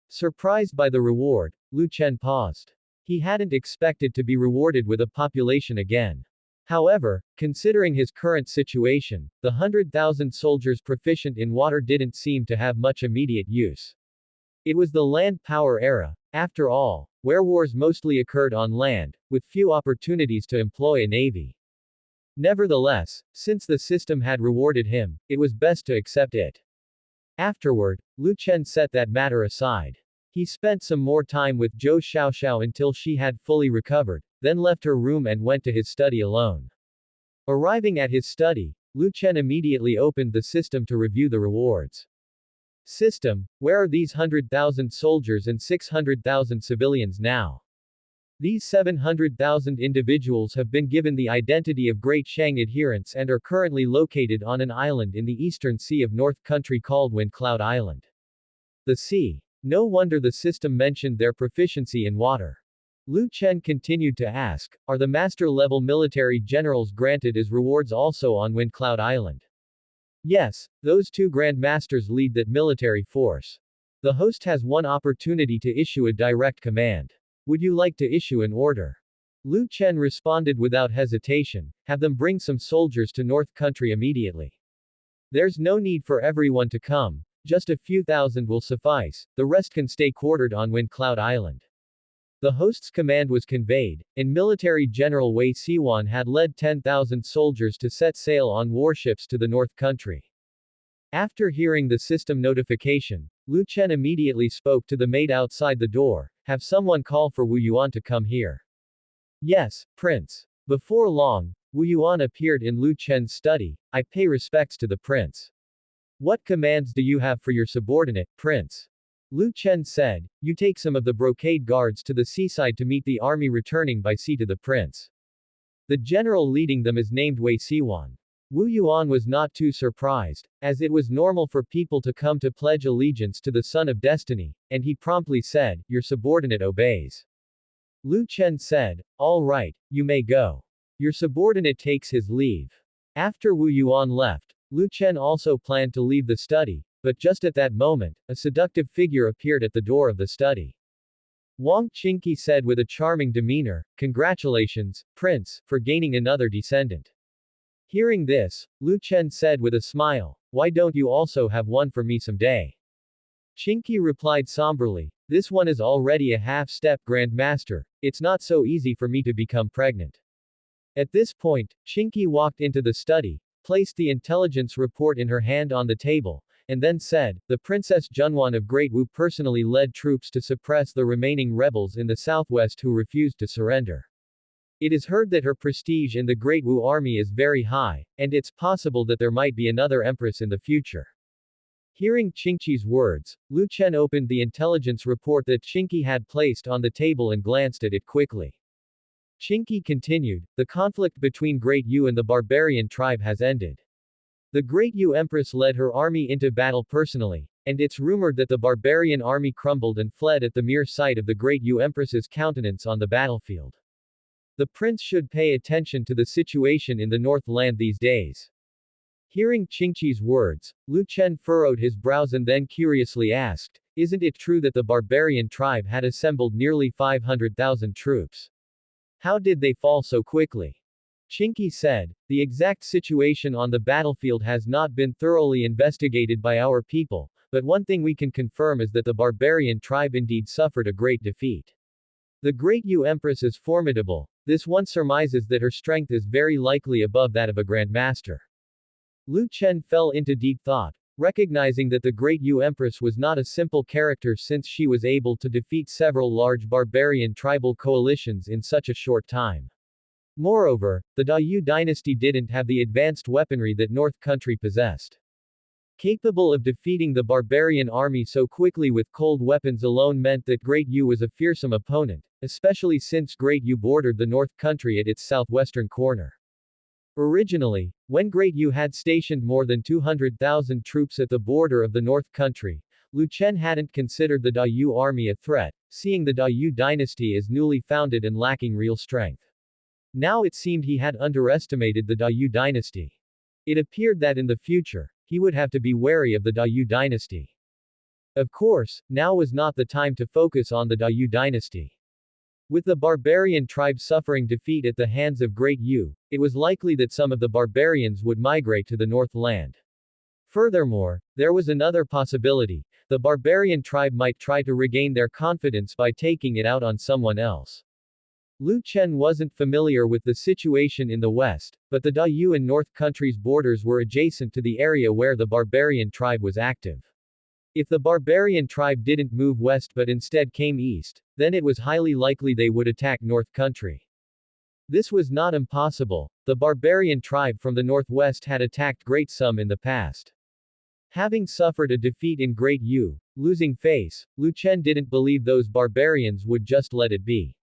Surprised by the reward, Lu Chen paused. He hadn't expected to be rewarded with a population again. However, considering his current situation, the 100,000 soldiers proficient in water didn't seem to have much immediate use. It was the land power era, after all, where wars mostly occurred on land, with few opportunities to employ a navy. Nevertheless, since the system had rewarded him, it was best to accept it. Afterward, Lu Chen set that matter aside. He spent some more time with Zhou Xiaoxiao until she had fully recovered, then left her room and went to his study alone. Arriving at his study, Lu Chen immediately opened the system to review the rewards. System, where are these 100,000 soldiers and 600,000 civilians now? These 700,000 individuals have been given the identity of Great Shang adherents and are currently located on an island in the eastern sea of North Country called Wind Cloud Island. The sea. No wonder the system mentioned their proficiency in water. Lu Chen continued to ask, are the master-level military generals granted as rewards also on Windcloud Island? Yes, those two Grand Masters lead that military force. The host has one opportunity to issue a direct command. Would you like to issue an order? Lu Chen responded without hesitation, have them bring some soldiers to North Country immediately. There's no need for everyone to come, just a few thousand will suffice, the rest can stay quartered on Windcloud Island. The host's command was conveyed, and Military General Wei Siwan had led 10,000 soldiers to set sail on warships to the North Country. After hearing the system notification, Lu Chen immediately spoke to the maid outside the door, have someone call for Wu Yuan to come here. Yes, Prince. Before long, Wu Yuan appeared in Lu Chen's study, I pay respects to the prince. What commands do you have for your subordinate, Prince? Lu Chen said, you take some of the brocade guards to the seaside to meet the army returning by sea to the prince. The general leading them is named Wei Siwan. Wu Yuan was not too surprised, as it was normal for people to come to pledge allegiance to the Son of Destiny, and he promptly said, your subordinate obeys. Lu Chen said, all right, you may go. Your subordinate takes his leave. After Wu Yuan left, Lu Chen also planned to leave the study, but just at that moment, a seductive figure appeared at the door of the study. Wang Qingqi said with a charming demeanor, congratulations, Prince, for gaining another descendant. Hearing this, Lu Chen said with a smile, why don't you also have one for me someday? Qingqi replied somberly, this one is already a half-step Grand Master, it's not so easy for me to become pregnant. At this point, Qingqi walked into the study, placed the intelligence report in her hand on the table, and then said, the Princess Junwan of Great Wu personally led troops to suppress the remaining rebels in the southwest who refused to surrender. It is heard that her prestige in the Great Wu army is very high, and it's possible that there might be another empress in the future. Hearing Qingqi's words, Lu Chen opened the intelligence report that Qingqi had placed on the table and glanced at it quickly. Qingqi continued, the conflict between Great Yu and the barbarian tribe has ended. The Great Yu Empress led her army into battle personally, and it's rumored that the barbarian army crumbled and fled at the mere sight of the Great Yu Empress's countenance on the battlefield. The prince should pay attention to the situation in the North Land these days. Hearing Qingqi's words, Lu Chen furrowed his brows and then curiously asked, isn't it true that the barbarian tribe had assembled nearly 500,000 troops? How did they fall so quickly? Qingqi said, the exact situation on the battlefield has not been thoroughly investigated by our people, but one thing we can confirm is that the barbarian tribe indeed suffered a great defeat. The Great Yu Empress is formidable, this one surmises that her strength is very likely above that of a Grand Master. Lu Chen fell into deep thought, recognizing that the Great Yu Empress was not a simple character since she was able to defeat several large barbarian tribal coalitions in such a short time. Moreover, the Da Yu dynasty didn't have the advanced weaponry that North Country possessed. Capable of defeating the barbarian army so quickly with cold weapons alone meant that Great Yu was a fearsome opponent, especially since Great Yu bordered the North Country at its southwestern corner. Originally, when Great Yu had stationed more than 200,000 troops at the border of the North Country, Lu Chen hadn't considered the Da Yu army a threat, seeing the Da Yu dynasty as newly founded and lacking real strength. Now it seemed he had underestimated the Da Yu dynasty. It appeared that in the future, he would have to be wary of the Da Yu dynasty. Of course, now was not the time to focus on the Da Yu dynasty. With the barbarian tribe suffering defeat at the hands of Great Yu, it was likely that some of the barbarians would migrate to the North Land. Furthermore, there was another possibility, the barbarian tribe might try to regain their confidence by taking it out on someone else. Lu Chen wasn't familiar with the situation in the west, but the Da Yu and North Country's borders were adjacent to the area where the barbarian tribe was active. If the barbarian tribe didn't move west but instead came east, then it was highly likely they would attack North Country. This was not impossible, the barbarian tribe from the northwest had attacked Great Sum in the past. Having suffered a defeat in Great Yu, losing face, Lu Chen didn't believe those barbarians would just let it be.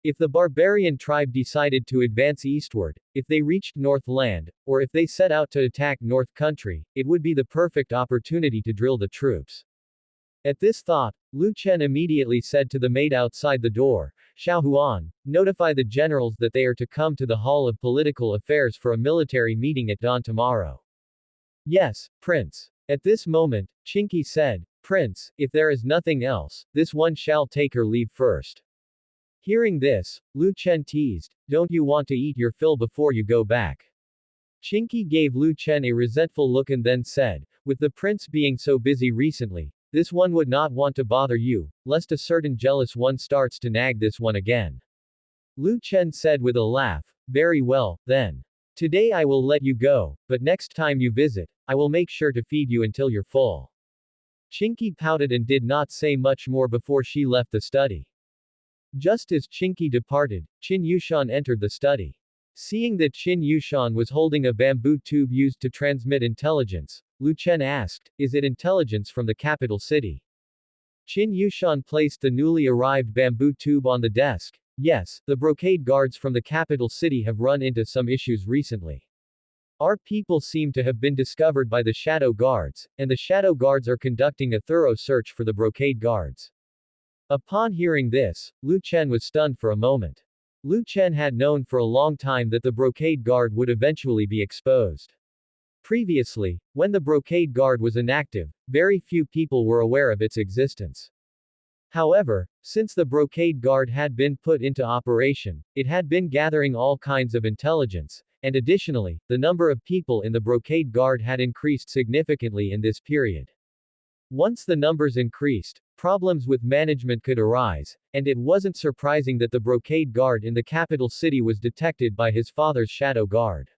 If the barbarian tribe decided to advance eastward, if they reached North Land, or if they set out to attack North Country, it would be the perfect opportunity to drill the troops. At this thought, Lu Chen immediately said to the maid outside the door, Xiao Huan, notify the generals that they are to come to the Hall of Political Affairs for a military meeting at dawn tomorrow. Yes, Prince. At this moment, Chinky said, Prince, if there is nothing else, this one shall take her leave first. Hearing this, Lu Chen teased, don't you want to eat your fill before you go back? Chinky gave Lu Chen a resentful look and then said, with the prince being so busy recently, this one would not want to bother you, lest a certain jealous one starts to nag this one again. Lu Chen said with a laugh, very well, then. Today I will let you go, but next time you visit, I will make sure to feed you until you're full. Chinky pouted and did not say much more before she left the study. Just as Chinky departed, Qin Yushan entered the study. Seeing that Qin Yushan was holding a bamboo tube used to transmit intelligence, Lu Chen asked, is it intelligence from the capital city? Qin Yushan placed the newly arrived bamboo tube on the desk. Yes, the brocade guards from the capital city have run into some issues recently. Our people seem to have been discovered by the shadow guards, and the shadow guards are conducting a thorough search for the brocade guards. Upon hearing this, Lu Chen was stunned for a moment. Lu Chen had known for a long time that the brocade guard would eventually be exposed. Previously, when the brocade guard was inactive, very few people were aware of its existence. However, since the brocade guard had been put into operation, it had been gathering all kinds of intelligence, and additionally, the number of people in the brocade guard had increased significantly in this period. Once the numbers increased, problems with management could arise, and it wasn't surprising that the brocade guard in the capital city was detected by his father's shadow guard.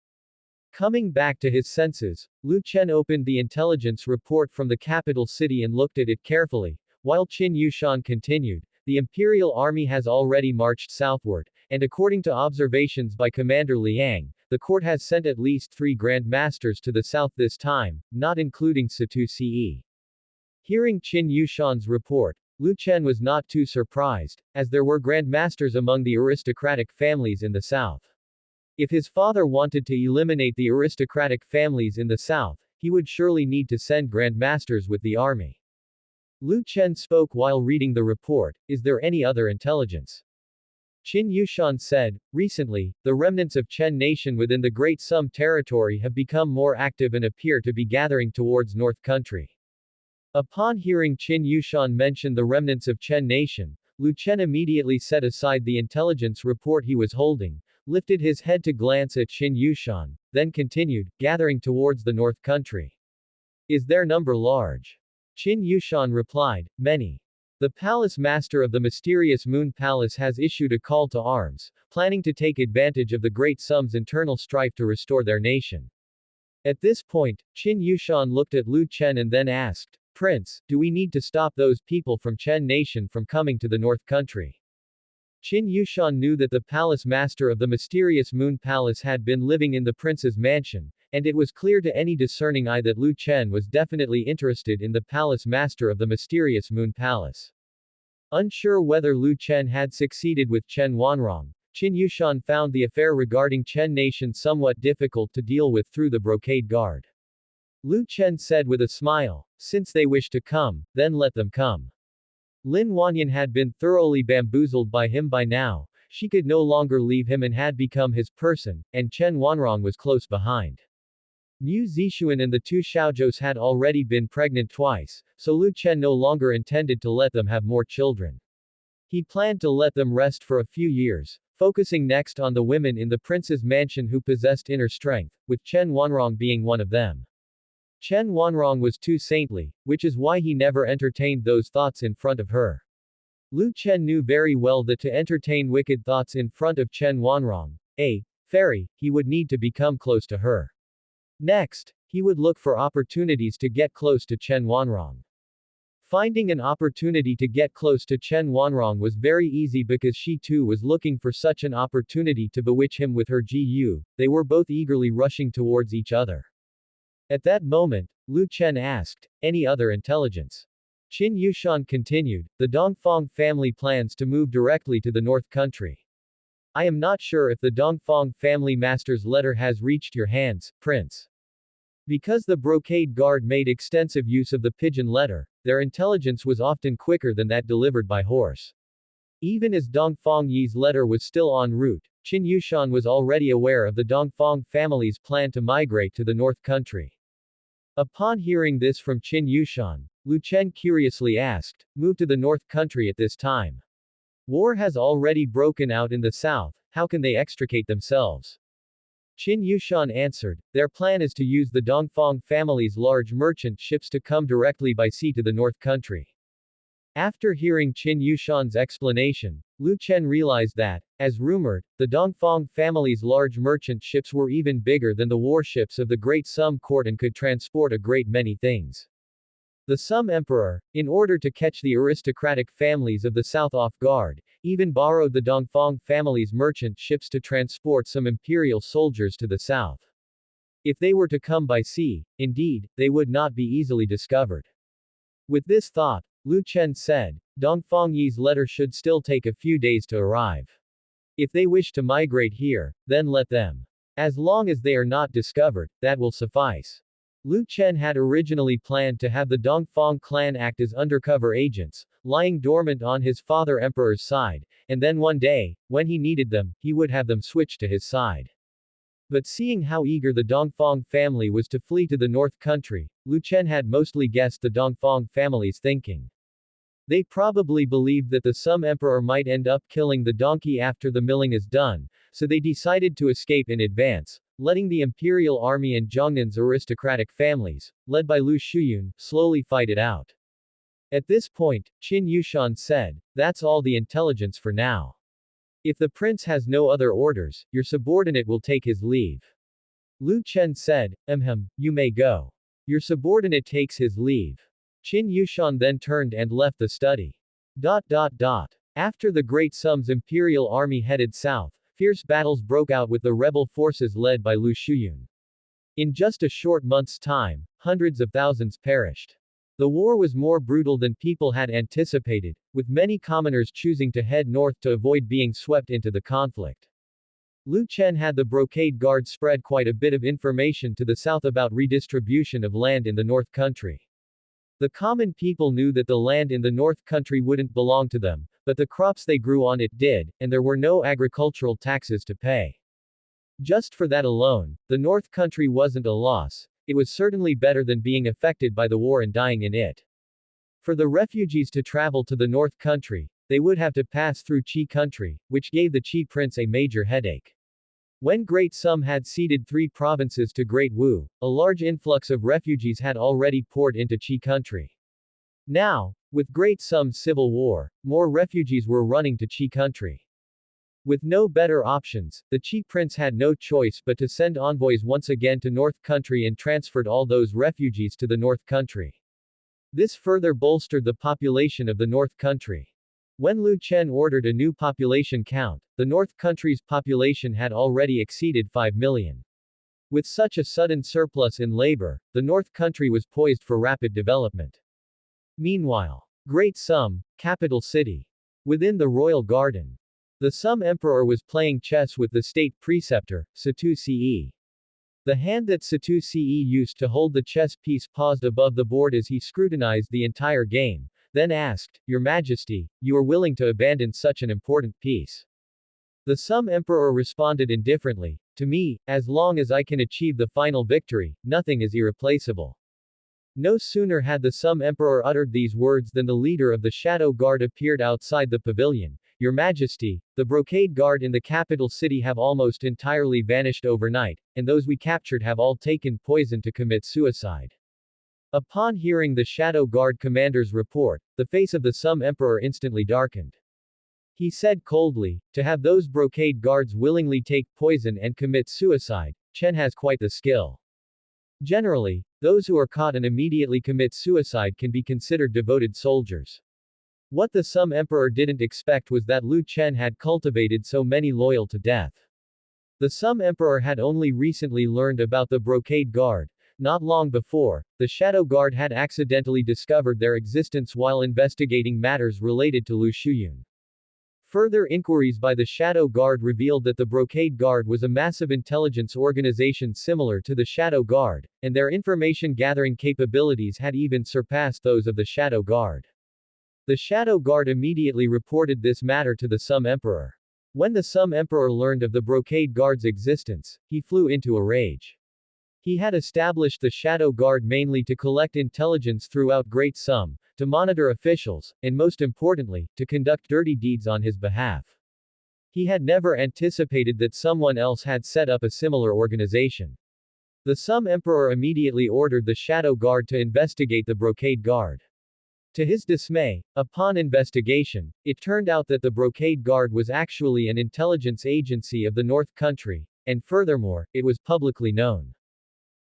Coming back to his senses, Lu Chen opened the intelligence report from the capital city and looked at it carefully, while Qin Yushan continued, the Imperial Army has already marched southward, and according to observations by Commander Liang, the court has sent at least 3 Grand Masters to the south this time, not including Satu Ce. Hearing Qin Yushan's report, Lu Chen was not too surprised, as there were Grand Masters among the aristocratic families in the south. If his father wanted to eliminate the aristocratic families in the south, he would surely need to send Grand Masters with the army. Lu Chen spoke while reading the report, is there any other intelligence? Qin Yushan said, recently, the remnants of Chen nation within the Great Sum territory have become more active and appear to be gathering towards North Country. Upon hearing Qin Yushan mention the remnants of Chen nation, Lu Chen immediately set aside the intelligence report he was holding, lifted his head to glance at Qin Yushan, then continued, gathering towards the North Country. Is their number large? Qin Yushan replied, many. The palace master of the mysterious Moon Palace has issued a call to arms, planning to take advantage of the Great Sum's internal strife to restore their nation. At this point, Qin Yushan looked at Lu Chen and then asked, Prince, do we need to stop those people from Chen nation from coming to the North Country? Qin Yushan knew that the palace master of the mysterious Moon Palace had been living in the prince's mansion, and it was clear to any discerning eye that Lu Chen was definitely interested in the palace master of the mysterious Moon Palace. Unsure whether Lu Chen had succeeded with Chen Wanrong, Qin Yushan found the affair regarding Chen nation somewhat difficult to deal with through the brocade guard. Lu Chen said with a smile, since they wish to come, then let them come. Lin Wanyan had been thoroughly bamboozled by him by now, she could no longer leave him and had become his person, and Chen Wanrong was close behind. Mu Zixuan and the 2 Xiaozhous had already been pregnant twice, so Lu Chen no longer intended to let them have more children. He planned to let them rest for a few years, focusing next on the women in the prince's mansion who possessed inner strength, with Chen Wanrong being one of them. Chen Wanrong was too saintly, which is why he never entertained those thoughts in front of her. Lu Chen knew very well that to entertain wicked thoughts in front of Chen Wanrong, a fairy, he would need to become close to her. Next, he would look for opportunities to get close to Chen Wanrong. Finding an opportunity to get close to Chen Wanrong was very easy because she too was looking for such an opportunity to bewitch him with her Gu, they were both eagerly rushing towards each other. At that moment, Lu Chen asked, any other intelligence? Qin Yushan continued, the Dongfang family plans to move directly to the North Country. I am not sure if the Dongfang family master's letter has reached your hands, Prince. Because the brocade guard made extensive use of the pigeon letter, their intelligence was often quicker than that delivered by horse. Even as Dongfang Yi's letter was still en route, Qin Yushan was already aware of the Dongfang family's plan to migrate to the North Country. Upon hearing this from Qin Yushan, Lu Chen curiously asked, "Move to the North Country at this time? War has already broken out in the south, how can they extricate themselves?" Qin Yushan answered, "Their plan is to use the Dongfang family's large merchant ships to come directly by sea to the North Country." After hearing Qin Yushan's explanation, Lu Chen realized that, as rumored, the Dongfang family's large merchant ships were even bigger than the warships of the Great Sum court and could transport a great many things. The Sum Emperor, in order to catch the aristocratic families of the south off guard, even borrowed the Dongfang family's merchant ships to transport some imperial soldiers to the south. If they were to come by sea, indeed, they would not be easily discovered. With this thought, Lu Chen said, "Dongfang Yi's letter should still take a few days to arrive. If they wish to migrate here, then let them. As long as they are not discovered, that will suffice." Lu Chen had originally planned to have the Dongfang clan act as undercover agents, lying dormant on his father emperor's side, and then one day, when he needed them, he would have them switch to his side. But seeing how eager the Dongfang family was to flee to the North Country, Lu Chen had mostly guessed the Dongfang family's thinking. They probably believed that the Sum Emperor might end up killing the donkey after the milling is done, so they decided to escape in advance, letting the imperial army and Zhongnan's aristocratic families, led by Lu Shuyun, slowly fight it out. At this point, Qin Yushan said, "That's all the intelligence for now. If the prince has no other orders, your subordinate will take his leave." Lu Chen said, "You may go. Your subordinate takes his leave." Qin Yushan then turned and left the study. After the Great Sum's imperial army headed south, fierce battles broke out with the rebel forces led by Lu Shuyun. In just a short month's time, hundreds of thousands perished. The war was more brutal than people had anticipated, with many commoners choosing to head north to avoid being swept into the conflict. Lu Chen had the Brocade Guard spread quite a bit of information to the south about redistribution of land in the North Country. The common people knew that the land in the North Country wouldn't belong to them, but the crops they grew on it did, and there were no agricultural taxes to pay. Just for that alone, the North Country wasn't a loss, it was certainly better than being affected by the war and dying in it. For the refugees to travel to the North Country, they would have to pass through Qi Country, which gave the Qi prince a major headache. When Great Sum had ceded 3 provinces to Great Wu, a large influx of refugees had already poured into Qi Country. Now, with Great Sum's civil war, more refugees were running to Qi Country. With no better options, the Qi prince had no choice but to send envoys once again to North Country and transferred all those refugees to the North Country. This further bolstered the population of the North Country. When Lu Chen ordered a new population count, the North Country's population had already exceeded 5 million. With such a sudden surplus in labor, the North Country was poised for rapid development. Meanwhile, Great Sum, capital city. Within the royal garden, the Sum Emperor was playing chess with the state preceptor, Satu Ce. The hand that Satu Ce used to hold the chess piece paused above the board as he scrutinized the entire game, then asked, "Your Majesty, you are willing to abandon such an important piece?" The Sum Emperor responded indifferently, "To me, as long as I can achieve the final victory, nothing is irreplaceable." No sooner had the Sum Emperor uttered these words than the leader of the Shadow Guard appeared outside the pavilion. "Your Majesty, the Brocade Guard in the capital city have almost entirely vanished overnight, and those we captured have all taken poison to commit suicide." Upon hearing the Shadow Guard commander's report, the face of the Sum Emperor instantly darkened. He said coldly, "To have those Brocade Guards willingly take poison and commit suicide, Chen has quite the skill. Generally, those who are caught and immediately commit suicide can be considered devoted soldiers." What the Sum Emperor didn't expect was that Lu Chen had cultivated so many loyal to death. The Sum Emperor had only recently learned about the Brocade Guard. Not long before, the Shadow Guard had accidentally discovered their existence while investigating matters related to Lu Shuyun. Further inquiries by the Shadow Guard revealed that the Brocade Guard was a massive intelligence organization similar to the Shadow Guard, and their information-gathering capabilities had even surpassed those of the Shadow Guard. The Shadow Guard immediately reported this matter to the Sum Emperor. When the Sum Emperor learned of the Brocade Guard's existence, he flew into a rage. He had established the Shadow Guard mainly to collect intelligence throughout Great Sum, to monitor officials, and most importantly, to conduct dirty deeds on his behalf. He had never anticipated that someone else had set up a similar organization. The Sum Emperor immediately ordered the Shadow Guard to investigate the Brocade Guard. To his dismay, upon investigation, it turned out that the Brocade Guard was actually an intelligence agency of the North Country, and furthermore, it was publicly known.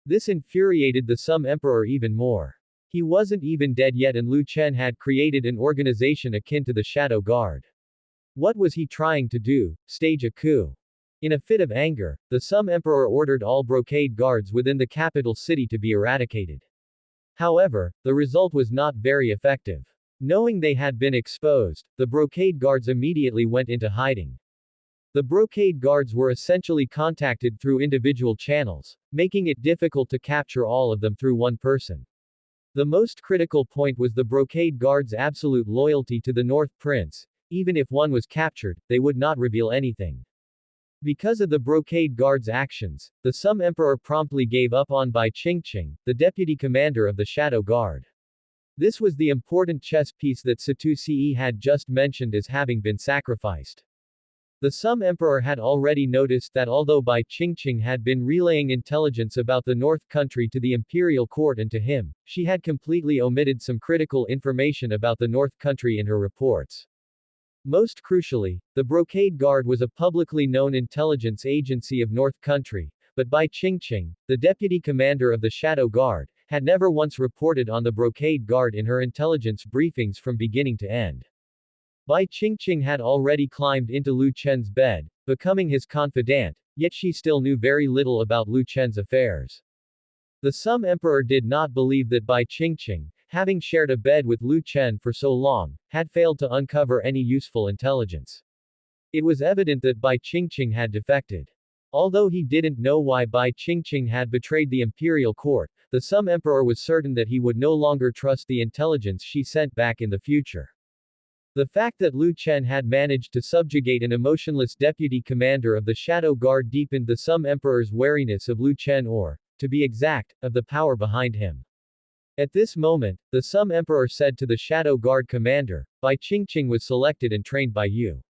This infuriated the Sum Emperor even more. He wasn't even dead yet and Lu Chen had created an organization akin to the Shadow Guard. What was he trying to do? Stage a coup? In a fit of anger, the Sum Emperor ordered all Brocade Guards within the capital city to be eradicated. However, the result was not very effective. Knowing they had been exposed, the Brocade Guards immediately went into hiding. The Brocade Guards were essentially contacted through individual channels, making it difficult to capture all of them through one person. The most critical point was the Brocade Guards' absolute loyalty to the North Prince. Even if one was captured, they would not reveal anything. Because of the Brocade Guard's actions, the Sum Emperor promptly gave up on Bai Qingqing, the deputy commander of the Shadow Guard. This was the important chess piece that Satu-Ce had just mentioned as having been sacrificed. The Sum Emperor had already noticed that although Bai Qingqing had been relaying intelligence about the North Country to the imperial court and to him, she had completely omitted some critical information about the North Country in her reports. Most crucially, the Brocade Guard was a publicly known intelligence agency of North Country, but Bai Qingqing, the deputy commander of the Shadow Guard, had never once reported on the Brocade Guard in her intelligence briefings from beginning to end. Bai Qingqing had already climbed into Lu Chen's bed, becoming his confidant, yet she still knew very little about Lu Chen's affairs. The Sum Emperor did not believe that Bai Qingqing, having shared a bed with Lu Chen for so long, had failed to uncover any useful intelligence. It was evident that Bai Qingqing had defected. Although he didn't know why Bai Qingqing had betrayed the imperial court, the Sum Emperor was certain that he would no longer trust the intelligence she sent back in the future. The fact that Lu Chen had managed to subjugate an emotionless deputy commander of the Shadow Guard deepened the Sum Emperor's wariness of Lu Chen or, to be exact, of the power behind him. At this moment, the Sum Emperor said to the Shadow Guard commander, Bai Qingqing was selected and trained by you.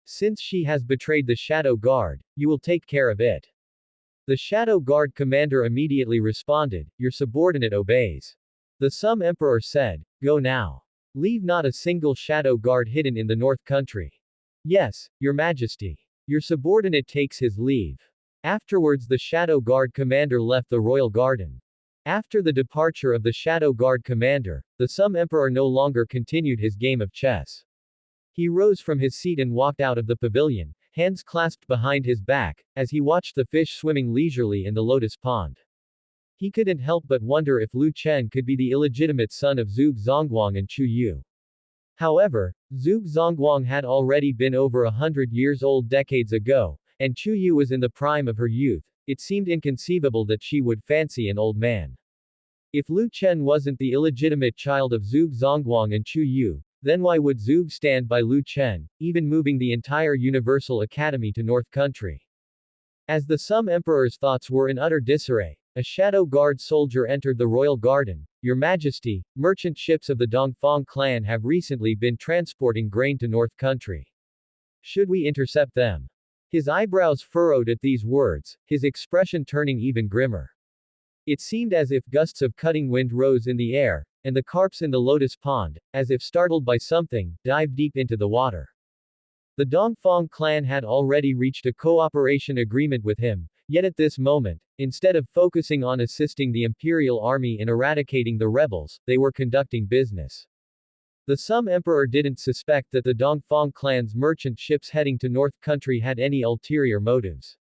Since she has betrayed the Shadow Guard, you will take care of it. The Shadow Guard commander immediately responded, your subordinate obeys. The Sum Emperor said, go now. Leave not a single Shadow Guard hidden in the North Country. Yes, Your Majesty. Your subordinate takes his leave. Afterwards the Shadow Guard commander left the royal garden. After the departure of the Shadow Guard commander, the Sum Emperor no longer continued his game of chess. He rose from his seat and walked out of the pavilion, hands clasped behind his back, as he watched the fish swimming leisurely in the lotus pond. He couldn't help but wonder if Lu Chen could be the illegitimate son of Zhuge Zongguang and Chu Yu. However, Zhuge Zongguang had already been over 100 years old decades ago, and Chu Yu was in the prime of her youth. It seemed inconceivable that she would fancy an old man. If Lu Chen wasn't the illegitimate child of Zhuge Zongguang and Chu Yu, then why would Zhuge stand by Lu Chen, even moving the entire Universal Academy to North Country? As the Sum Emperor's thoughts were in utter disarray, a Shadow Guard soldier entered the royal garden. Your Majesty, merchant ships of the Dongfang clan have recently been transporting grain to North Country. Should we intercept them? His eyebrows furrowed at these words, his expression turning even grimmer. It seemed as if gusts of cutting wind rose in the air, and the carps in the lotus pond, as if startled by something, dived deep into the water. The Dongfang clan had already reached a cooperation agreement with him, yet at this moment, instead of focusing on assisting the imperial army in eradicating the rebels, they were conducting business. The Sum Emperor didn't suspect that the Dongfang clan's merchant ships heading to North Country had any ulterior motives.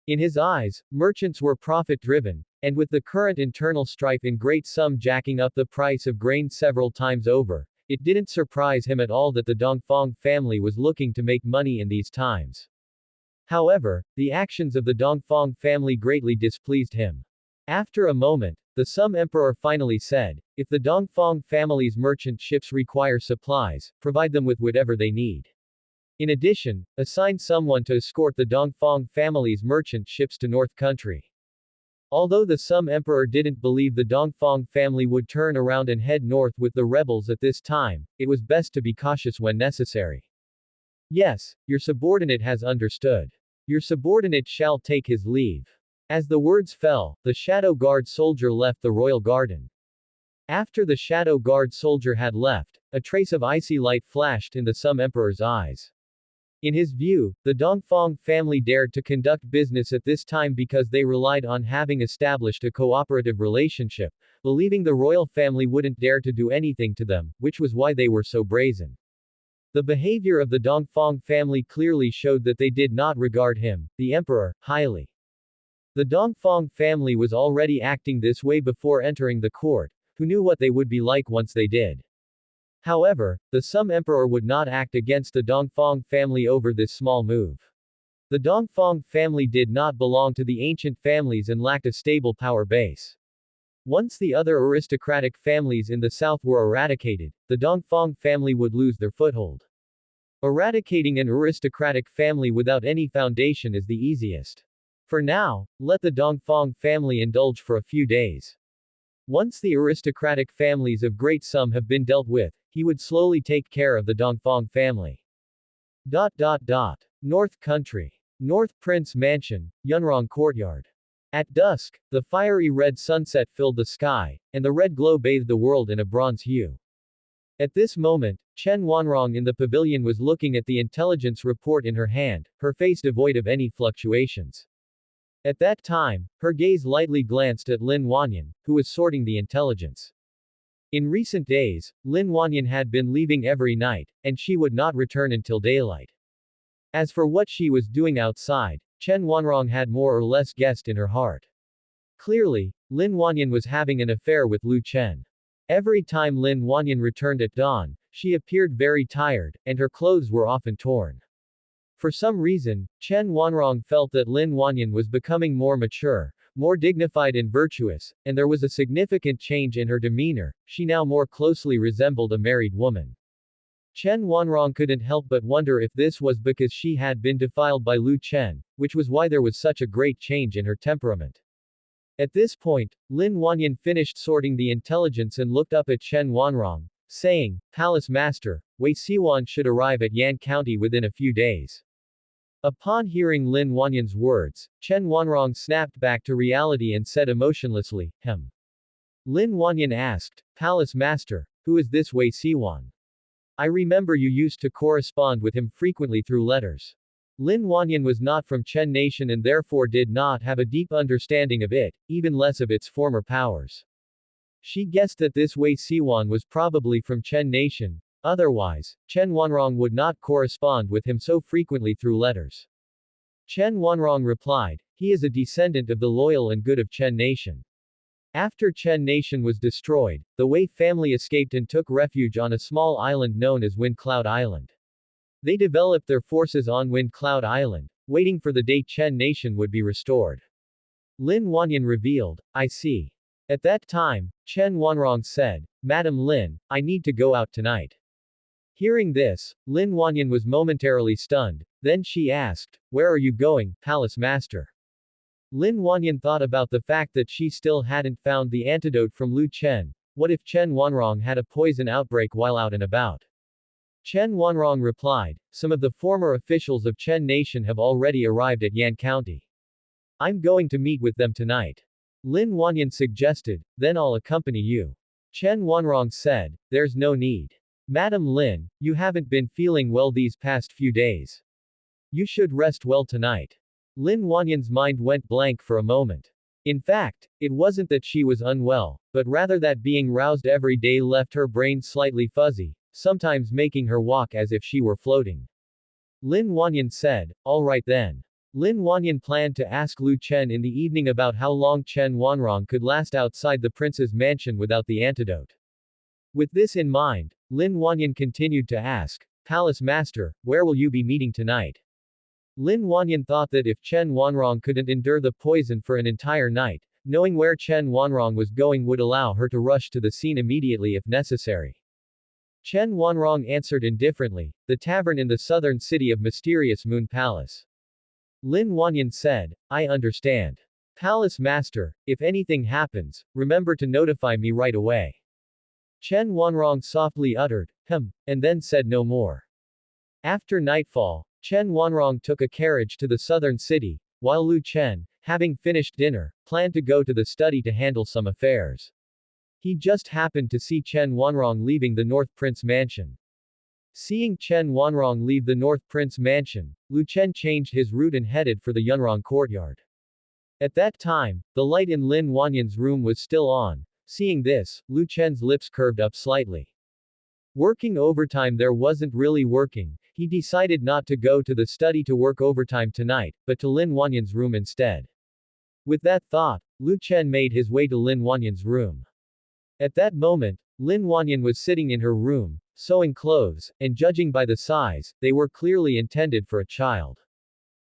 In his eyes, merchants were profit-driven, and with the current internal strife in Great Sum jacking up the price of grain several times over, it didn't surprise him at all that the Dongfang family was looking to make money in these times. However, the actions of the Dongfang family greatly displeased him. After a moment, the Sum Emperor finally said, "If the Dongfang family's merchant ships require supplies, provide them with whatever they need. In addition, assign someone to escort the Dongfang family's merchant ships to North Country." Although the Sum Emperor didn't believe the Dongfang family would turn around and head north with the rebels at this time, it was best to be cautious when necessary. "Yes, your subordinate has understood. Your subordinate shall take his leave." As the words fell, the Shadow Guard soldier left the royal garden. After the Shadow Guard soldier had left, a trace of icy light flashed in the Sum Emperor's eyes. In his view, the Dongfang family dared to conduct business at this time because they relied on having established a cooperative relationship, believing the royal family wouldn't dare to do anything to them, which was why they were so brazen. The behavior of the Dongfang family clearly showed that they did not regard him, the emperor, highly. The Dongfang family was already acting this way before entering the court, who knew what they would be like once they did. However, the Sum Emperor would not act against the Dongfang family over this small move. The Dongfang family did not belong to the ancient families and lacked a stable power base. Once the other aristocratic families in the south were eradicated, the Dongfang family would lose their foothold. Eradicating an aristocratic family without any foundation is the easiest. For now, let the Dongfang family indulge for a few days. Once the aristocratic families of Great Sum have been dealt with, he would slowly take care of the Dongfang family. North Country. North Prince Mansion, Yunrong Courtyard. At dusk, the fiery red sunset filled the sky, and the red glow bathed the world in a bronze hue. At this moment, Chen Wanrong in the pavilion was looking at the intelligence report in her hand, her face devoid of any fluctuations. At that time, her gaze lightly glanced at Lin Wanyan, who was sorting the intelligence. In recent days, Lin Wanyan had been leaving every night, and she would not return until daylight. As for what she was doing outside, Chen Wanrong had more or less guessed in her heart. Clearly, Lin Wanyan was having an affair with Lu Chen. Every time Lin Wanyan returned at dawn, she appeared very tired, and her clothes were often torn. For some reason, Chen Wanrong felt that Lin Wanyan was becoming more mature, more dignified and virtuous, and there was a significant change in her demeanor. She now more closely resembled a married woman. Chen Wanrong couldn't help but wonder if this was because she had been defiled by Lu Chen, which was why there was such a great change in her temperament. At this point, Lin Wanyan finished sorting the intelligence and looked up at Chen Wanrong, saying, "Palace Master, Wei Siwan should arrive at Yan County within a few days." Upon hearing Lin Wanyan's words, Chen Wanrong snapped back to reality and said emotionlessly, Lin Wanyan asked, "Palace Master, who is this Wei Siwan? I remember you used to correspond with him frequently through letters." Lin Wanyan was not from Chen Nation and therefore did not have a deep understanding of it, even less of its former powers. She guessed that this Wei Siwan was probably from Chen Nation. Otherwise, Chen Wanrong would not correspond with him so frequently through letters. Chen Wanrong replied, "He is a descendant of the loyal and good of Chen Nation." After Chen Nation was destroyed, the Wei family escaped and took refuge on a small island known as Wind Cloud Island. They developed their forces on Wind Cloud Island, waiting for the day Chen Nation would be restored. Lin Wanyan revealed, "I see." At that time, Chen Wanrong said, "Madam Lin, I need to go out tonight." Hearing this, Lin Wanyan was momentarily stunned, then she asked, "Where are you going, Palace Master?" Lin Wanyan thought about the fact that she still hadn't found the antidote from Lu Chen. What if Chen Wanrong had a poison outbreak while out and about? Chen Wanrong replied, "Some of the former officials of Chen Nation have already arrived at Yan County. I'm going to meet with them tonight." Lin Wanyan suggested, "Then I'll accompany you." Chen Wanrong said, "There's no need. Madam Lin, you haven't been feeling well these past few days. You should rest well tonight." Lin Wanyan's mind went blank for a moment. In fact, it wasn't that she was unwell, but rather that being roused every day left her brain slightly fuzzy, sometimes making her walk as if she were floating. Lin Wanyan said, "All right then." Lin Wanyan planned to ask Lu Chen in the evening about how long Chen Wanrong could last outside the prince's mansion without the antidote. With this in mind, Lin Wanyan continued to ask, Palace Master, where will you be meeting tonight? Lin Wanyan thought that if Chen Wanrong couldn't endure the poison for an entire night, knowing where Chen Wanrong was going would allow her to rush to the scene immediately if necessary. Chen Wanrong answered indifferently, the tavern in the southern city of Mysterious Moon Palace. Lin Wanyan said, I understand. Palace Master, if anything happens, remember to notify me right away. Chen Wanrong softly uttered, and then said no more. After nightfall, Chen Wanrong took a carriage to the southern city, while Lu Chen, having finished dinner, planned to go to the study to handle some affairs. He just happened to see Chen Wanrong leaving the North Prince Mansion. Seeing Chen Wanrong leave the North Prince Mansion, Lu Chen changed his route and headed for the Yunrong courtyard. At that time, the light in Lin Wanyan's room was still on. Seeing this, Lu Chen's lips curved up slightly. Working overtime there wasn't really working, he decided not to go to the study to work overtime tonight, but to Lin Wanyan's room instead. With that thought, Lu Chen made his way to Lin Wanyan's room. At that moment, Lin Wanyan was sitting in her room, sewing clothes, and judging by the size, they were clearly intended for a child.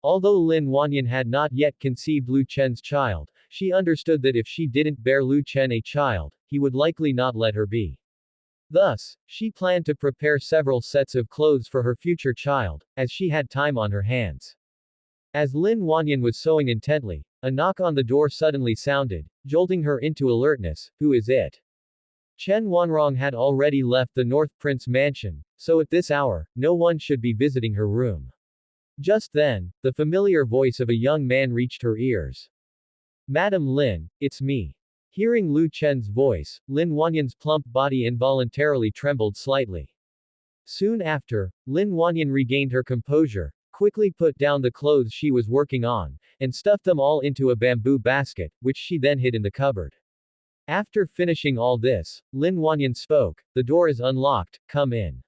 Although Lin Wanyan had not yet conceived Lu Chen's child, she understood that if she didn't bear Lu Chen a child, he would likely not let her be. Thus, she planned to prepare several sets of clothes for her future child, as she had time on her hands. As Lin Wanyan was sewing intently, a knock on the door suddenly sounded, jolting her into alertness. Who is it? Chen Wanrong had already left the North Prince Mansion, so at this hour, no one should be visiting her room. Just then, the familiar voice of a young man reached her ears. Madam Lin, it's me. Hearing Lu Chen's voice, Lin Wanyan's plump body involuntarily trembled slightly. Soon after, Lin Wanyan regained her composure, quickly put down the clothes she was working on, and stuffed them all into a bamboo basket, which she then hid in the cupboard. After finishing all this, Lin Wanyan spoke, the door is unlocked, come in.